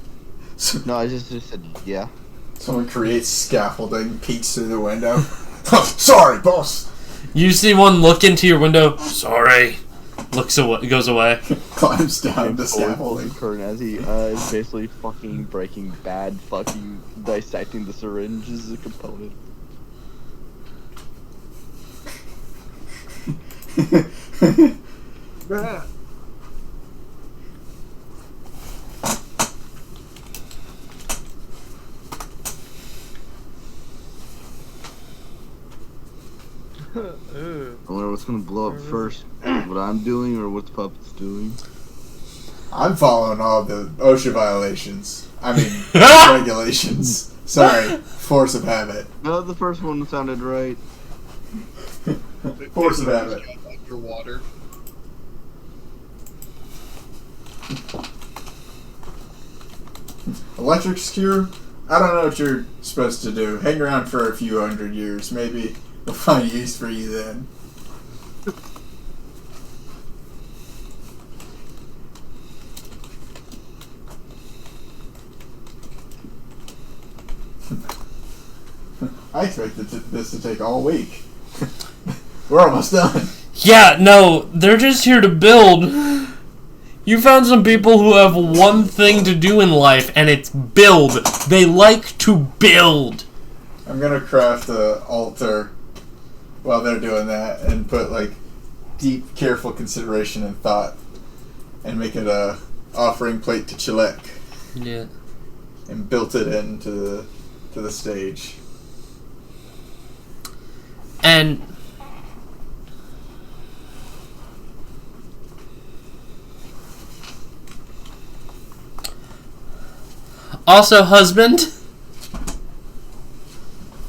No, I just said yeah. Someone creates scaffolding, peeks through the window. Sorry, boss. You see one look into your window. Sorry. Looks away. Goes away. Climbs down the scaffolding. Kurt as he is basically fucking Breaking Bad, fucking dissecting the syringe as a component. I wonder what's gonna blow up first. What I'm doing or what the puppet's doing. I'm following all the OSHA violations. I mean, regulations. Sorry, force of habit. No, the first one sounded right. Force of habit. Underwater. Electric skewer? I don't know what you're supposed to do. Hang around for a few hundred years. Maybe we'll find use for you then. I expected this to take all week. We're almost done. Yeah, no, they're just here to build. You found some people who have one thing to do in life, and it's build. They like to build. I'm gonna craft an altar while they're doing that and put like deep, careful consideration and thought, and make it a offering plate to Chilek. Yeah. And built it into the stage. And also, husband,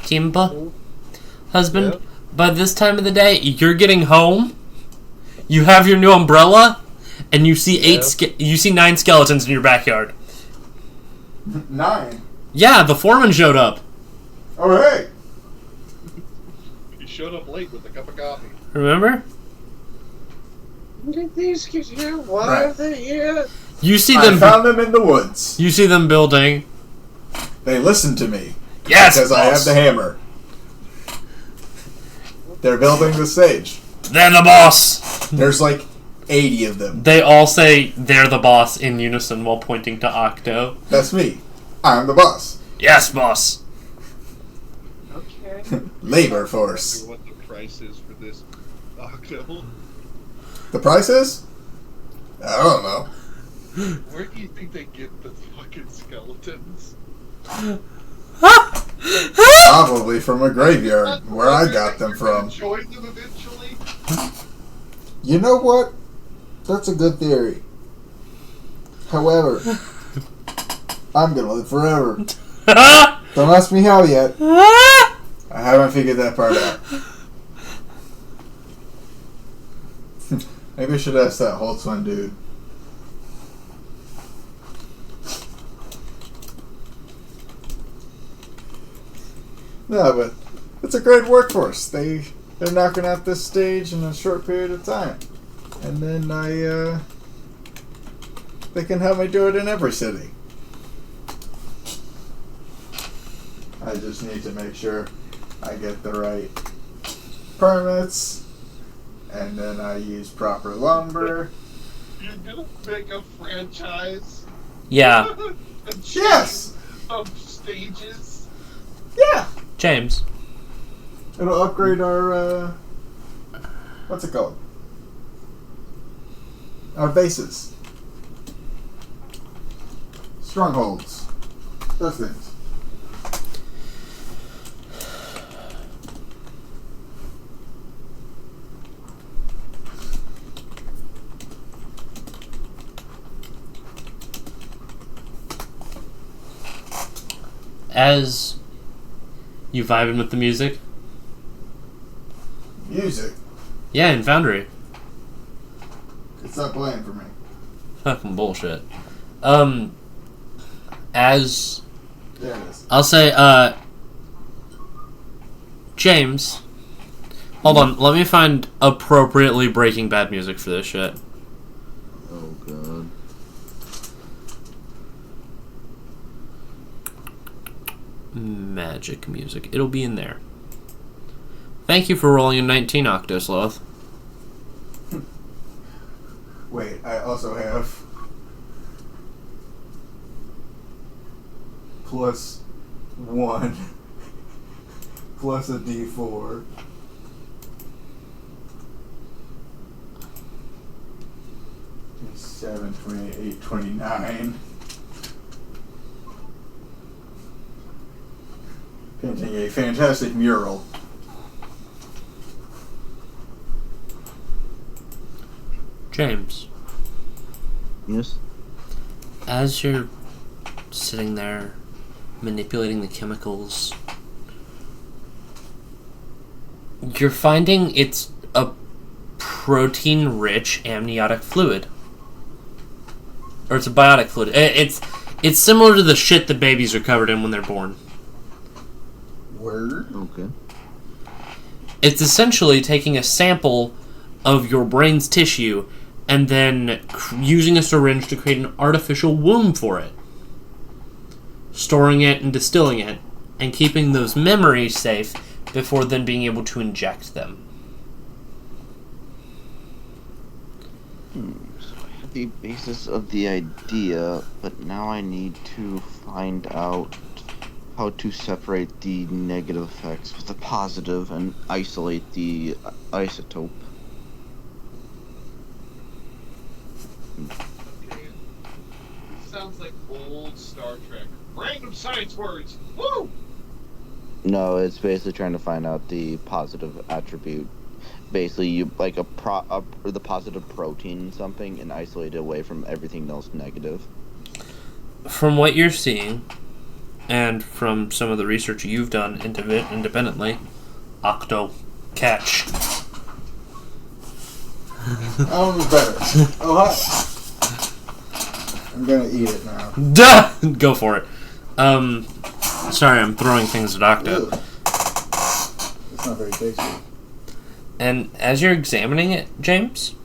Kimba, husband. Yeah. By this time of the day, you're getting home. You have your new umbrella, and you see you see 9 skeletons in your backyard. 9. Yeah, the foreman showed up. Oh hey! He showed up late with a cup of coffee. Remember? Did these get here? Why Right. are they here? You see I them. found them in the woods. You see them building. They listened to me. Yes, because I have boss. the hammer. They're building the stage. They're the boss. There's like 80 of them. They all say they're the boss in unison while pointing to Octo. That's me. I'm the boss. Yes, boss. Okay. Labor I force. wonder what the price is for this Octo. The price is? I don't know. Where do you think they get the fucking skeletons? Probably from a graveyard, where I got them from. Join them eventually? You know what? That's a good theory. However, I'm gonna live forever. Don't ask me how yet. I haven't figured that part out. Maybe I should ask that Holtzman dude. No, but it's a great workforce. They're knocking out this stage in a short period of time, and then they can help me do it in every city. I just need to make sure I get the right permits, and then I use proper lumber. You're gonna make a franchise? Yeah. A chain Yes! of stages? Yeah! James. It'll upgrade our, what's it called? Our bases. Strongholds. Those things. As you vibing with the music? Music. Yeah, in Foundry. It's not playing for me. fucking bullshit. As There it is. I'll say, James, hold on, let me find appropriately Breaking Bad music for this shit. Oh god. Magic music. It'll be in there. Thank you for rolling a 19, Octosloth. Wait, I also have +1 plus a D4. Seven, 28, 29. Painting a fantastic mural. James. Yes? As you're sitting there manipulating the chemicals, you're finding it's a protein-rich amniotic fluid. Or it's a biotic fluid. It's similar to the shit that babies are covered in when they're born. Word? Okay. It's essentially taking a sample of your brain's tissue and then using a syringe to create an artificial womb for it. Storing it and distilling it, and keeping those memories safe before then being able to inject them. So I have the basis of the idea, but now I need to find out how to separate the negative effects with the positive and isolate the isotope. Sounds like old Star Trek. Random science words. Woo! No, it's basically trying to find out the positive attribute. Basically, you like the positive protein in something and isolate it away from everything else negative. From what you're seeing, and from some of the research you've done independently, Octo, catch. Better. Oh, hi. I'm gonna eat it now. Duh! Go for it. Sorry, I'm throwing things at Octo. Ew. It's not very tasty. And as you're examining it, James,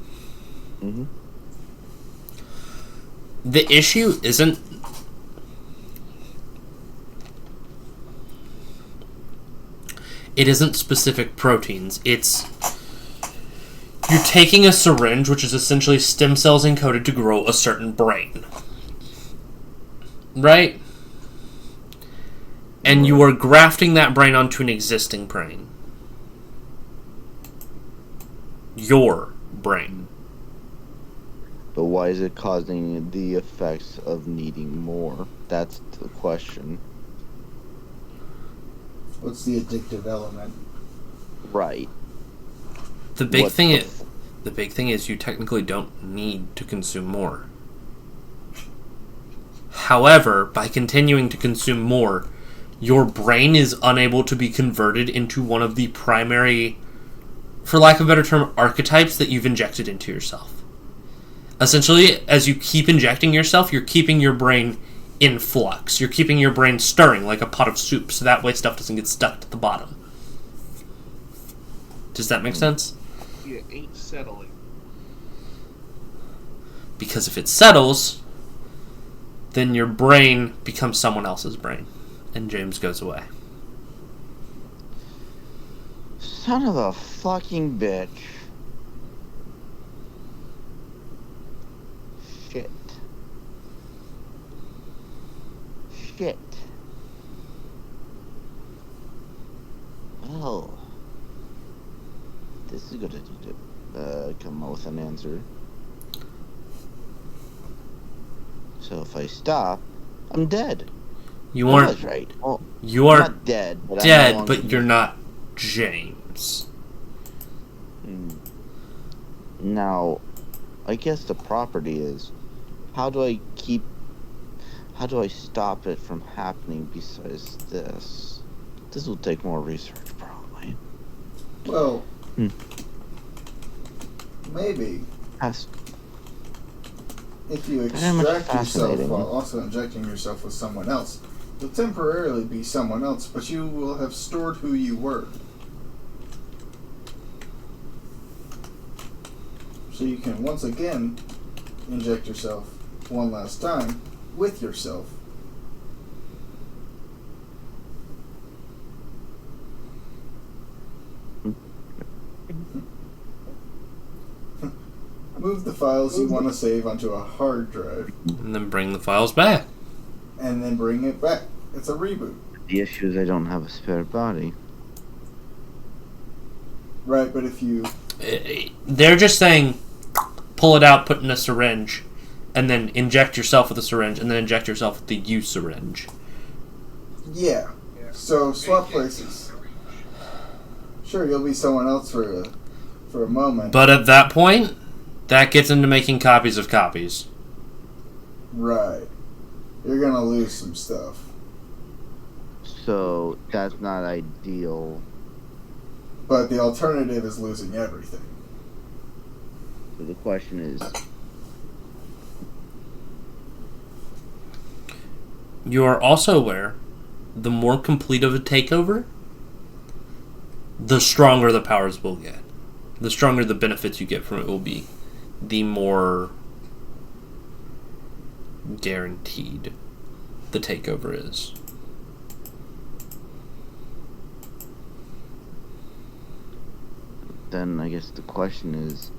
the issue isn't specific proteins. It's you're taking a syringe, which is essentially stem cells encoded to grow a certain brain. Right? And you are grafting that brain onto an existing brain. Your brain. But why is it causing the effects of needing more? That's the question. What's the addictive element? Right. The big thing is you technically don't need to consume more. However, by continuing to consume more, your brain is unable to be converted into one of the primary, for lack of a better term, archetypes that you've injected into yourself. Essentially, as you keep injecting yourself, you're keeping your brain in flux. You're keeping your brain stirring like a pot of soup, so that way stuff doesn't get stuck to the bottom. Does that make sense? It ain't settling. Because if it settles, then your brain becomes someone else's brain, and James goes away. Son of a fucking bitch. Shit. Shit. Well, this is gonna come up with an answer. So if I stop, I'm dead. You aren't. That's right. Well, you are not dead, but I'm dead, no longer but you're not James. Now, I guess the property is, how do I stop it from happening besides this? This will take more research, probably. Well, maybe. If you Very much extract yourself fascinating. while also injecting yourself with someone else, you'll temporarily be someone else, but you will have stored who you were. So you can once again inject yourself one last time with yourself. Move the files you want to save onto a hard drive. And then bring the files back. And then bring it back. It's a reboot. The issue is I don't have a spare body. Right, but if you... They're just saying, pull it out, put it in a syringe, and then inject yourself with a syringe, and then inject yourself with the used syringe. Yeah. So, swap places. Sure, you'll be someone else for a moment. But at that point, that gets into making copies of copies. Right. You're gonna lose some stuff. So, that's not ideal. But the alternative is losing everything. So the question is... You are also aware, the more complete of a takeover, the stronger the powers will get. The stronger the benefits you get from it will be. The more guaranteed the takeover is. Then I guess the question is,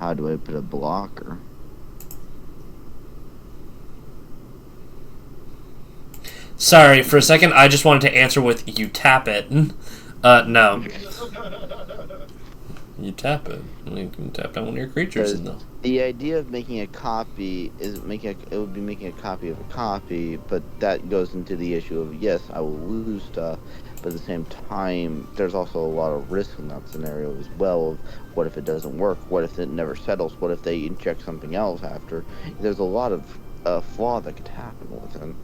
how do I put a blocker? Sorry, for a second I just wanted to answer with, you tap it. No. You tap it. You can tap down one of your creatures in though. The idea of making a copy is it would be making a copy of a copy, but that goes into the issue of, yes, I will lose stuff, but at the same time, there's also a lot of risk in that scenario as well. Of what if it doesn't work? What if it never settles? What if they inject something else after? There's a lot of flaw that could happen with it.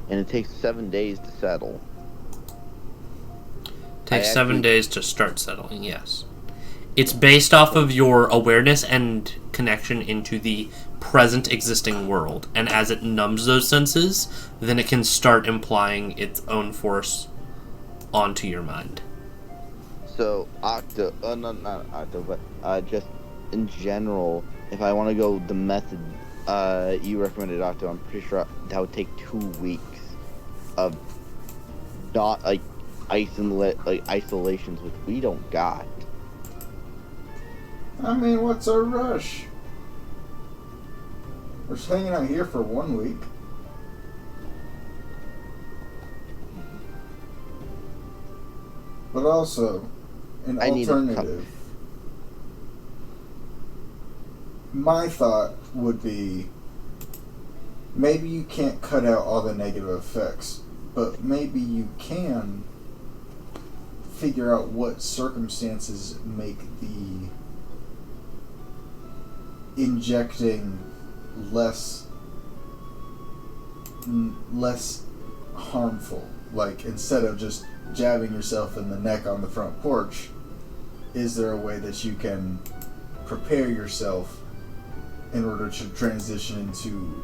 And it takes 7 days to settle. Takes 7 days to start settling, yes. It's based off of your awareness and connection into the present existing world. And as it numbs those senses, then it can start implying its own force onto your mind. So, not Octo, but just in general, if I want to go the method you recommended, Octo, I'm pretty sure that would take 2 weeks of not, isolations, which we don't got. I mean, what's our rush? We're just hanging out here for 1 week. But also, an alternative. My thought would be, maybe you can't cut out all the negative effects, but maybe you can figure out what circumstances make the injecting less harmful. Like, instead of just jabbing yourself in the neck on the front porch, is there a way that you can prepare yourself in order to transition into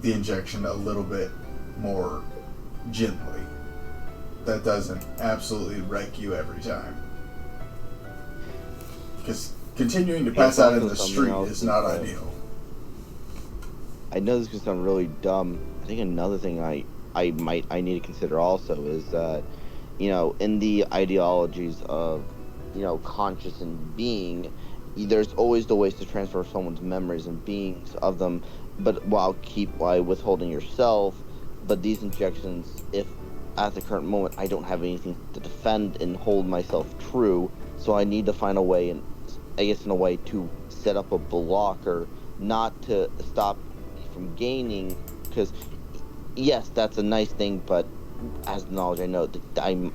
the injection a little bit more gently, that doesn't absolutely wreck you every time? Because continuing to pass out in the street is not ideal. I know this could sound really dumb. I think another thing I need to consider also is that, in the ideologies of, conscious and being, there's always the ways to transfer someone's memories and beings of them, but while withholding yourself. But these injections, if at the current moment I don't have anything to defend and hold myself true, so I need to find a way, and I guess in a way, to set up a blocker, not to stop me from gaining, because yes, that's a nice thing, but as the knowledge I know, that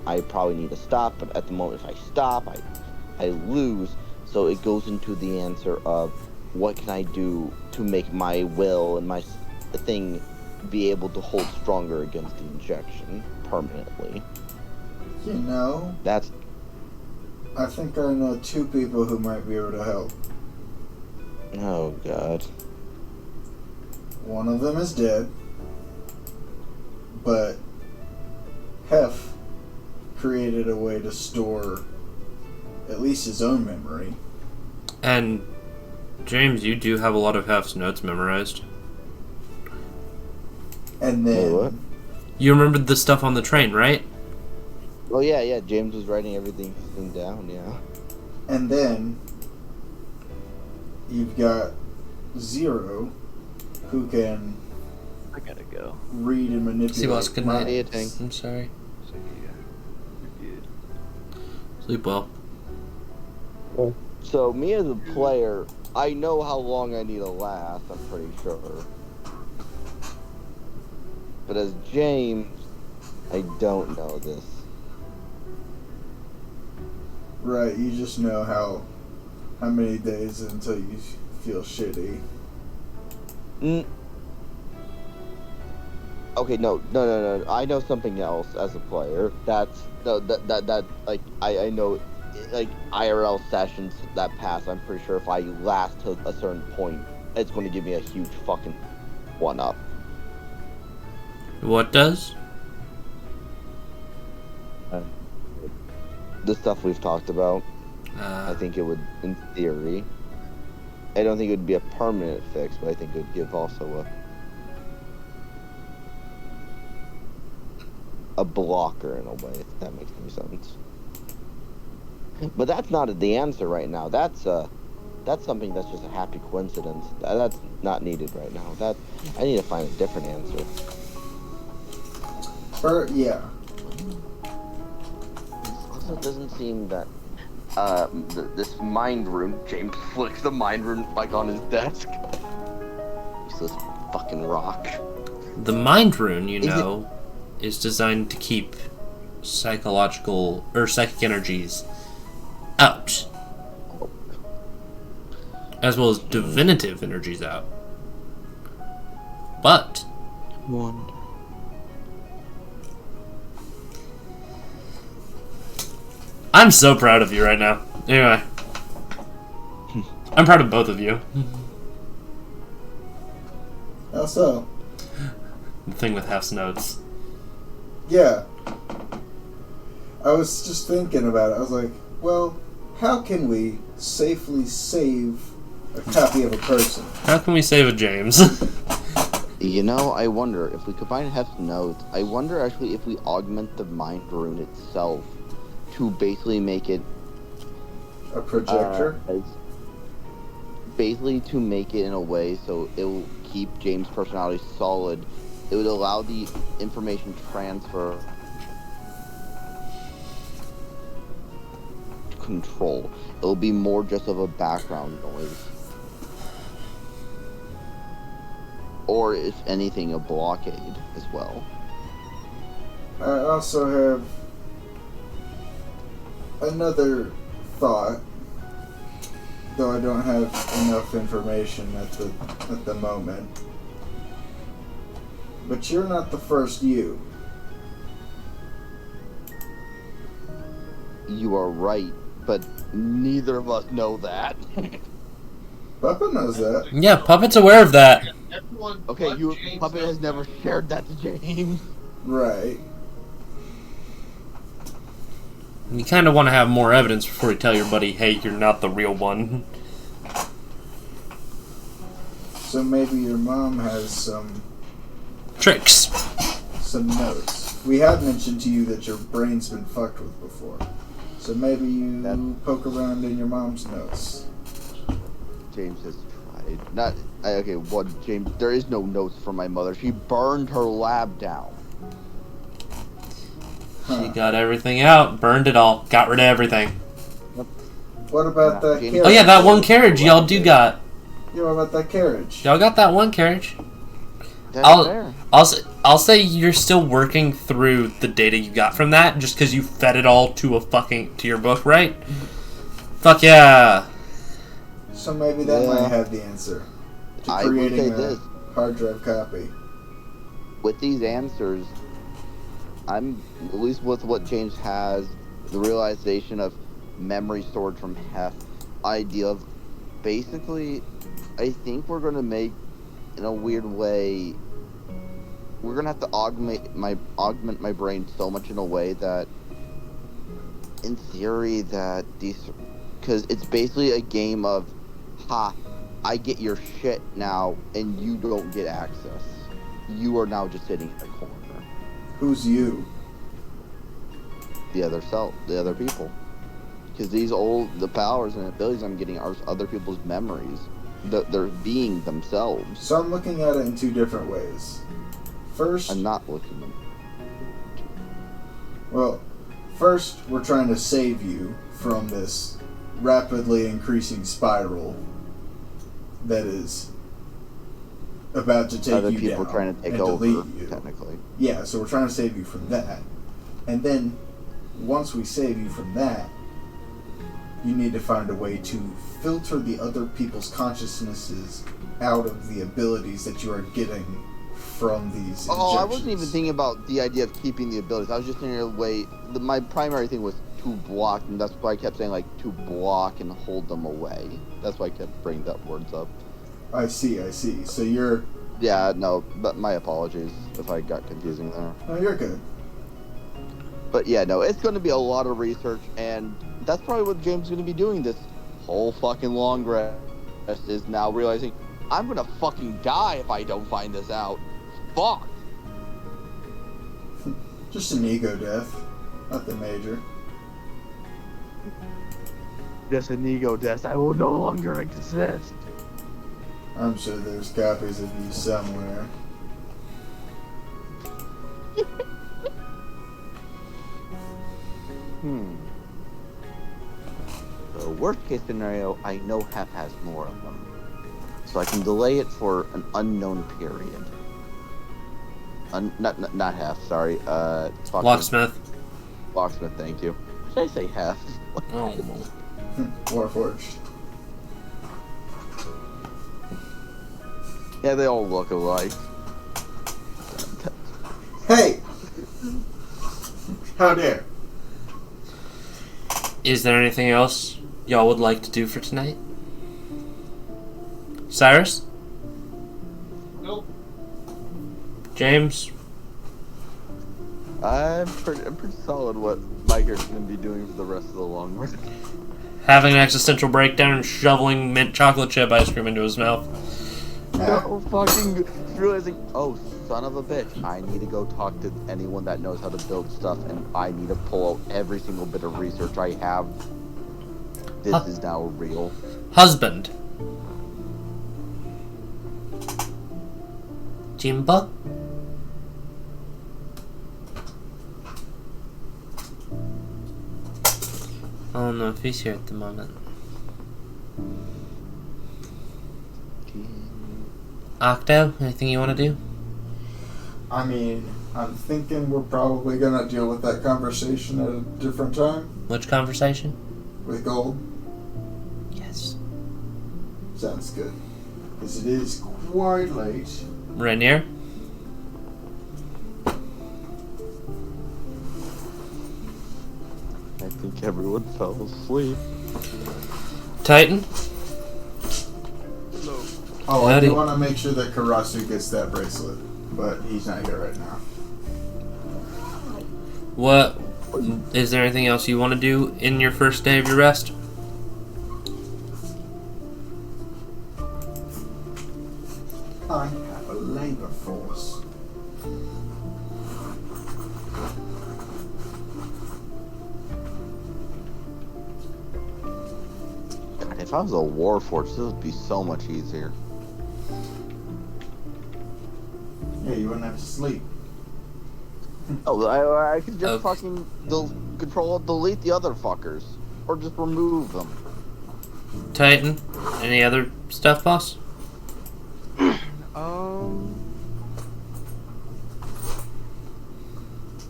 I probably need to stop, but at the moment if I stop, I lose. So it goes into the answer of, what can I do to make my will and my thing be able to hold stronger against the injection permanently? That's... I think I know 2 people who might be able to help. Oh god. One of them is dead, but Hef created a way to store at least his own memory. And James, you do have a lot of Hef's notes memorized. And then what? You remembered the stuff on the train, right? Oh yeah, James was writing everything down, yeah. And then you've got Zero, who can I gotta go. read and manipulate. See what's good night. minds. I'm sorry. So yeah, you're good. Sleep well. So me as a player, I know how long I need to last, I'm pretty sure. But as James, I don't know this. Right, you just know how many days until you feel shitty. Okay, no. I know something else as a player. That's that like I know, like IRL sessions that pass. I'm pretty sure if I last to a certain point, it's going to give me a huge fucking 1-up. What does? The stuff we've talked about. I think it would, in theory. I don't think it would be a permanent fix, but I think it would give also a blocker in a way, if that makes any sense. But that's not the answer right now. That's something that's just a happy coincidence. That's not needed right now. I need to find a different answer. Yeah. Also, it doesn't seem that this mind rune. James flicks the mind rune like on his desk. Useless fucking rock. The mind rune, you know, is designed to keep psychological or psychic energies out, as well as divinative energies out. But I'm so proud of you right now. Anyway, I'm proud of both of you. How so? The thing with Hef's notes. Yeah. I was just thinking about it. I was like, well, how can we safely save a copy of a person? How can we save a James? You know, I wonder if we combine Hef's notes. I wonder actually if we augment the mind rune itself to basically make it a projector. Basically, to make it in a way so it will keep James' personality solid. It would allow the information transfer control. It'll be more just of a background noise. Or, if anything, a blockade as well. I also have another thought, though I don't have enough information at the moment. But you're not the first you. You are right, but neither of us know that. Puppet knows that. Yeah, Puppet's aware of that. Okay, Puppet has never shared that to James. Right. You kind of want to have more evidence before you tell your buddy, hey, you're not the real one. So maybe your mom has some tricks, some notes. We have mentioned to you that your brain's been fucked with before. So maybe you poke around in your mom's notes. James has tried. James, there is no notes from my mother. She burned her lab down. She got everything out, burned it all, got rid of everything. What about that carriage? Oh yeah, that one carriage y'all do got. Yeah, what about that carriage? Y'all got that one carriage. That's I'll say you're still working through the data you got from that, just because you fed it all to your book, right? Fuck yeah. So maybe that might have the answer to creating a hard drive copy. With these answers, I'm at least with what James has, the realization of memory storage from Hef, idea of basically, I think we're gonna make, in a weird way, we're gonna have to augment my brain so much in a way that, in theory, that these, because it's basically a game of, I get your shit now, and you don't get access. You are now just sitting in the corner. Who's you? The other people. Because the powers and abilities I'm getting are other people's memories. They're being themselves. So I'm looking at it in two different ways. First, I'm not looking at it. Well, first, we're trying to save you from this rapidly increasing spiral that is about to take other you people down trying to take and over, delete you. technically. Yeah, so we're trying to save you from that. And then, once we save you from that, you need to find a way to filter the other people's consciousnesses out of the abilities that you are getting from these Oh, I injections. wasn't even thinking about the idea of keeping the abilities. I was just thinking of the way... my primary thing was to block, and that's why I kept saying, like, to block and hold them away. That's why I kept bringing that words up. I see. So you're... Yeah, no, but my apologies if I got confusing there. No, you're good. But yeah, no, it's going to be a lot of research, and that's probably what the game's going to be doing this whole fucking long rest, is now realizing, I'm going to fucking die if I don't find this out. Fuck! Just an ego death. Nothing major. Just an ego death. I will no longer exist. I'm sure there's copies of you somewhere. The worst case scenario, I know Hef has more of them. So I can delay it for an unknown period. Not Hef, sorry. Locksmith. Locksmith, thank you. Should I say Hef? Oh. Warforged. Yeah, they all look alike. Hey! How dare? Is there anything else y'all would like to do for tonight? Cyrus? Nope. James? I'm pretty solid what my character's gonna be doing for the rest of the long run. Having an existential breakdown and shoveling mint chocolate chip ice cream into his mouth. No fucking realizing, oh son of a bitch, I need to go talk to anyone that knows how to build stuff, and I need to pull out every single bit of research I have. This is now real. Husband. Jimba? I don't know if he's here at the moment. Octo, anything you want to do? I mean, I'm thinking we're probably gonna deal with that conversation at a different time. Which conversation? With gold. Yes. Sounds good. Because it is quite late. Rainier? I think everyone fell asleep. Titan? Oh, I Howdy. do want to make sure that Karasu gets that bracelet, but he's not here right now. What? Is there anything else you want to do in your first day of your rest? I have a labor force. God, if I was a warforged, this would be so much easier. Yeah, you wouldn't have to sleep. Oh, I could just fucking control delete the other fuckers, or just remove them. Titan? Any other stuff, boss?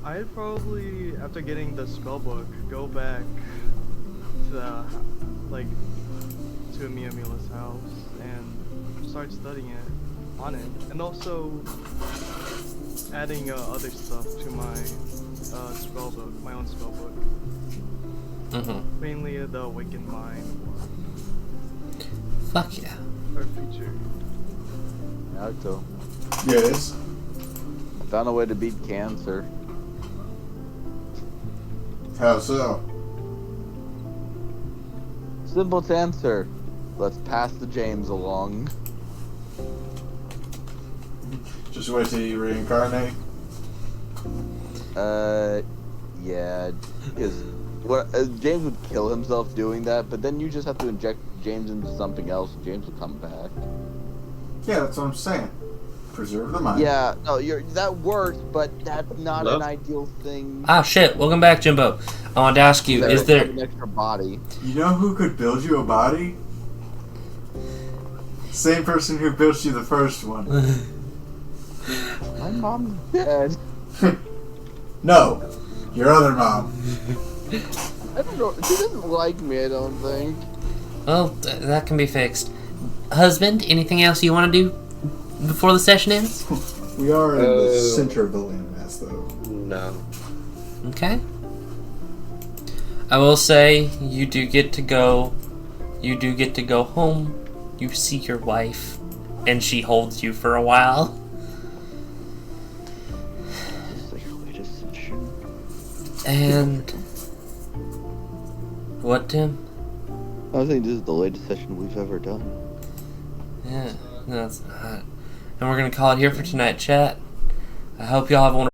I'd probably, after getting the spellbook, go back to to Miyamila's house and start studying it on it, and also adding other stuff to my spellbook, my own spellbook. Mm-hmm. Mainly the Awakened Mind Fuck yeah. or feature. Naruto. Yes. Found a way to beat cancer. How so? Simple answer. Let's pass the James along. Just wait till you reincarnate. Yeah, because what James would kill himself doing that, but then you just have to inject James into something else. James will come back. Yeah, that's what I'm saying. Preserve the mind. Yeah, no, that works, but that's not Hello? an ideal thing. Ah, shit. Welcome back, Jimbo. I wanted to ask you, is there... an extra body? You know who could build you a body? Same person who built you the first one. My mom's dead. No, your other mom. I don't know. She doesn't like me, I don't think. Well, that can be fixed. Husband, anything else you want to do before the session ends? We are in the center of the landmass, though. No. Okay. I will say, you do get to go home. You see your wife, and she holds you for a while. And what, Tim? I think this is the latest session we've ever done. Yeah, no, it's not. And we're gonna call it here for tonight, chat. I hope y'all have a wonderful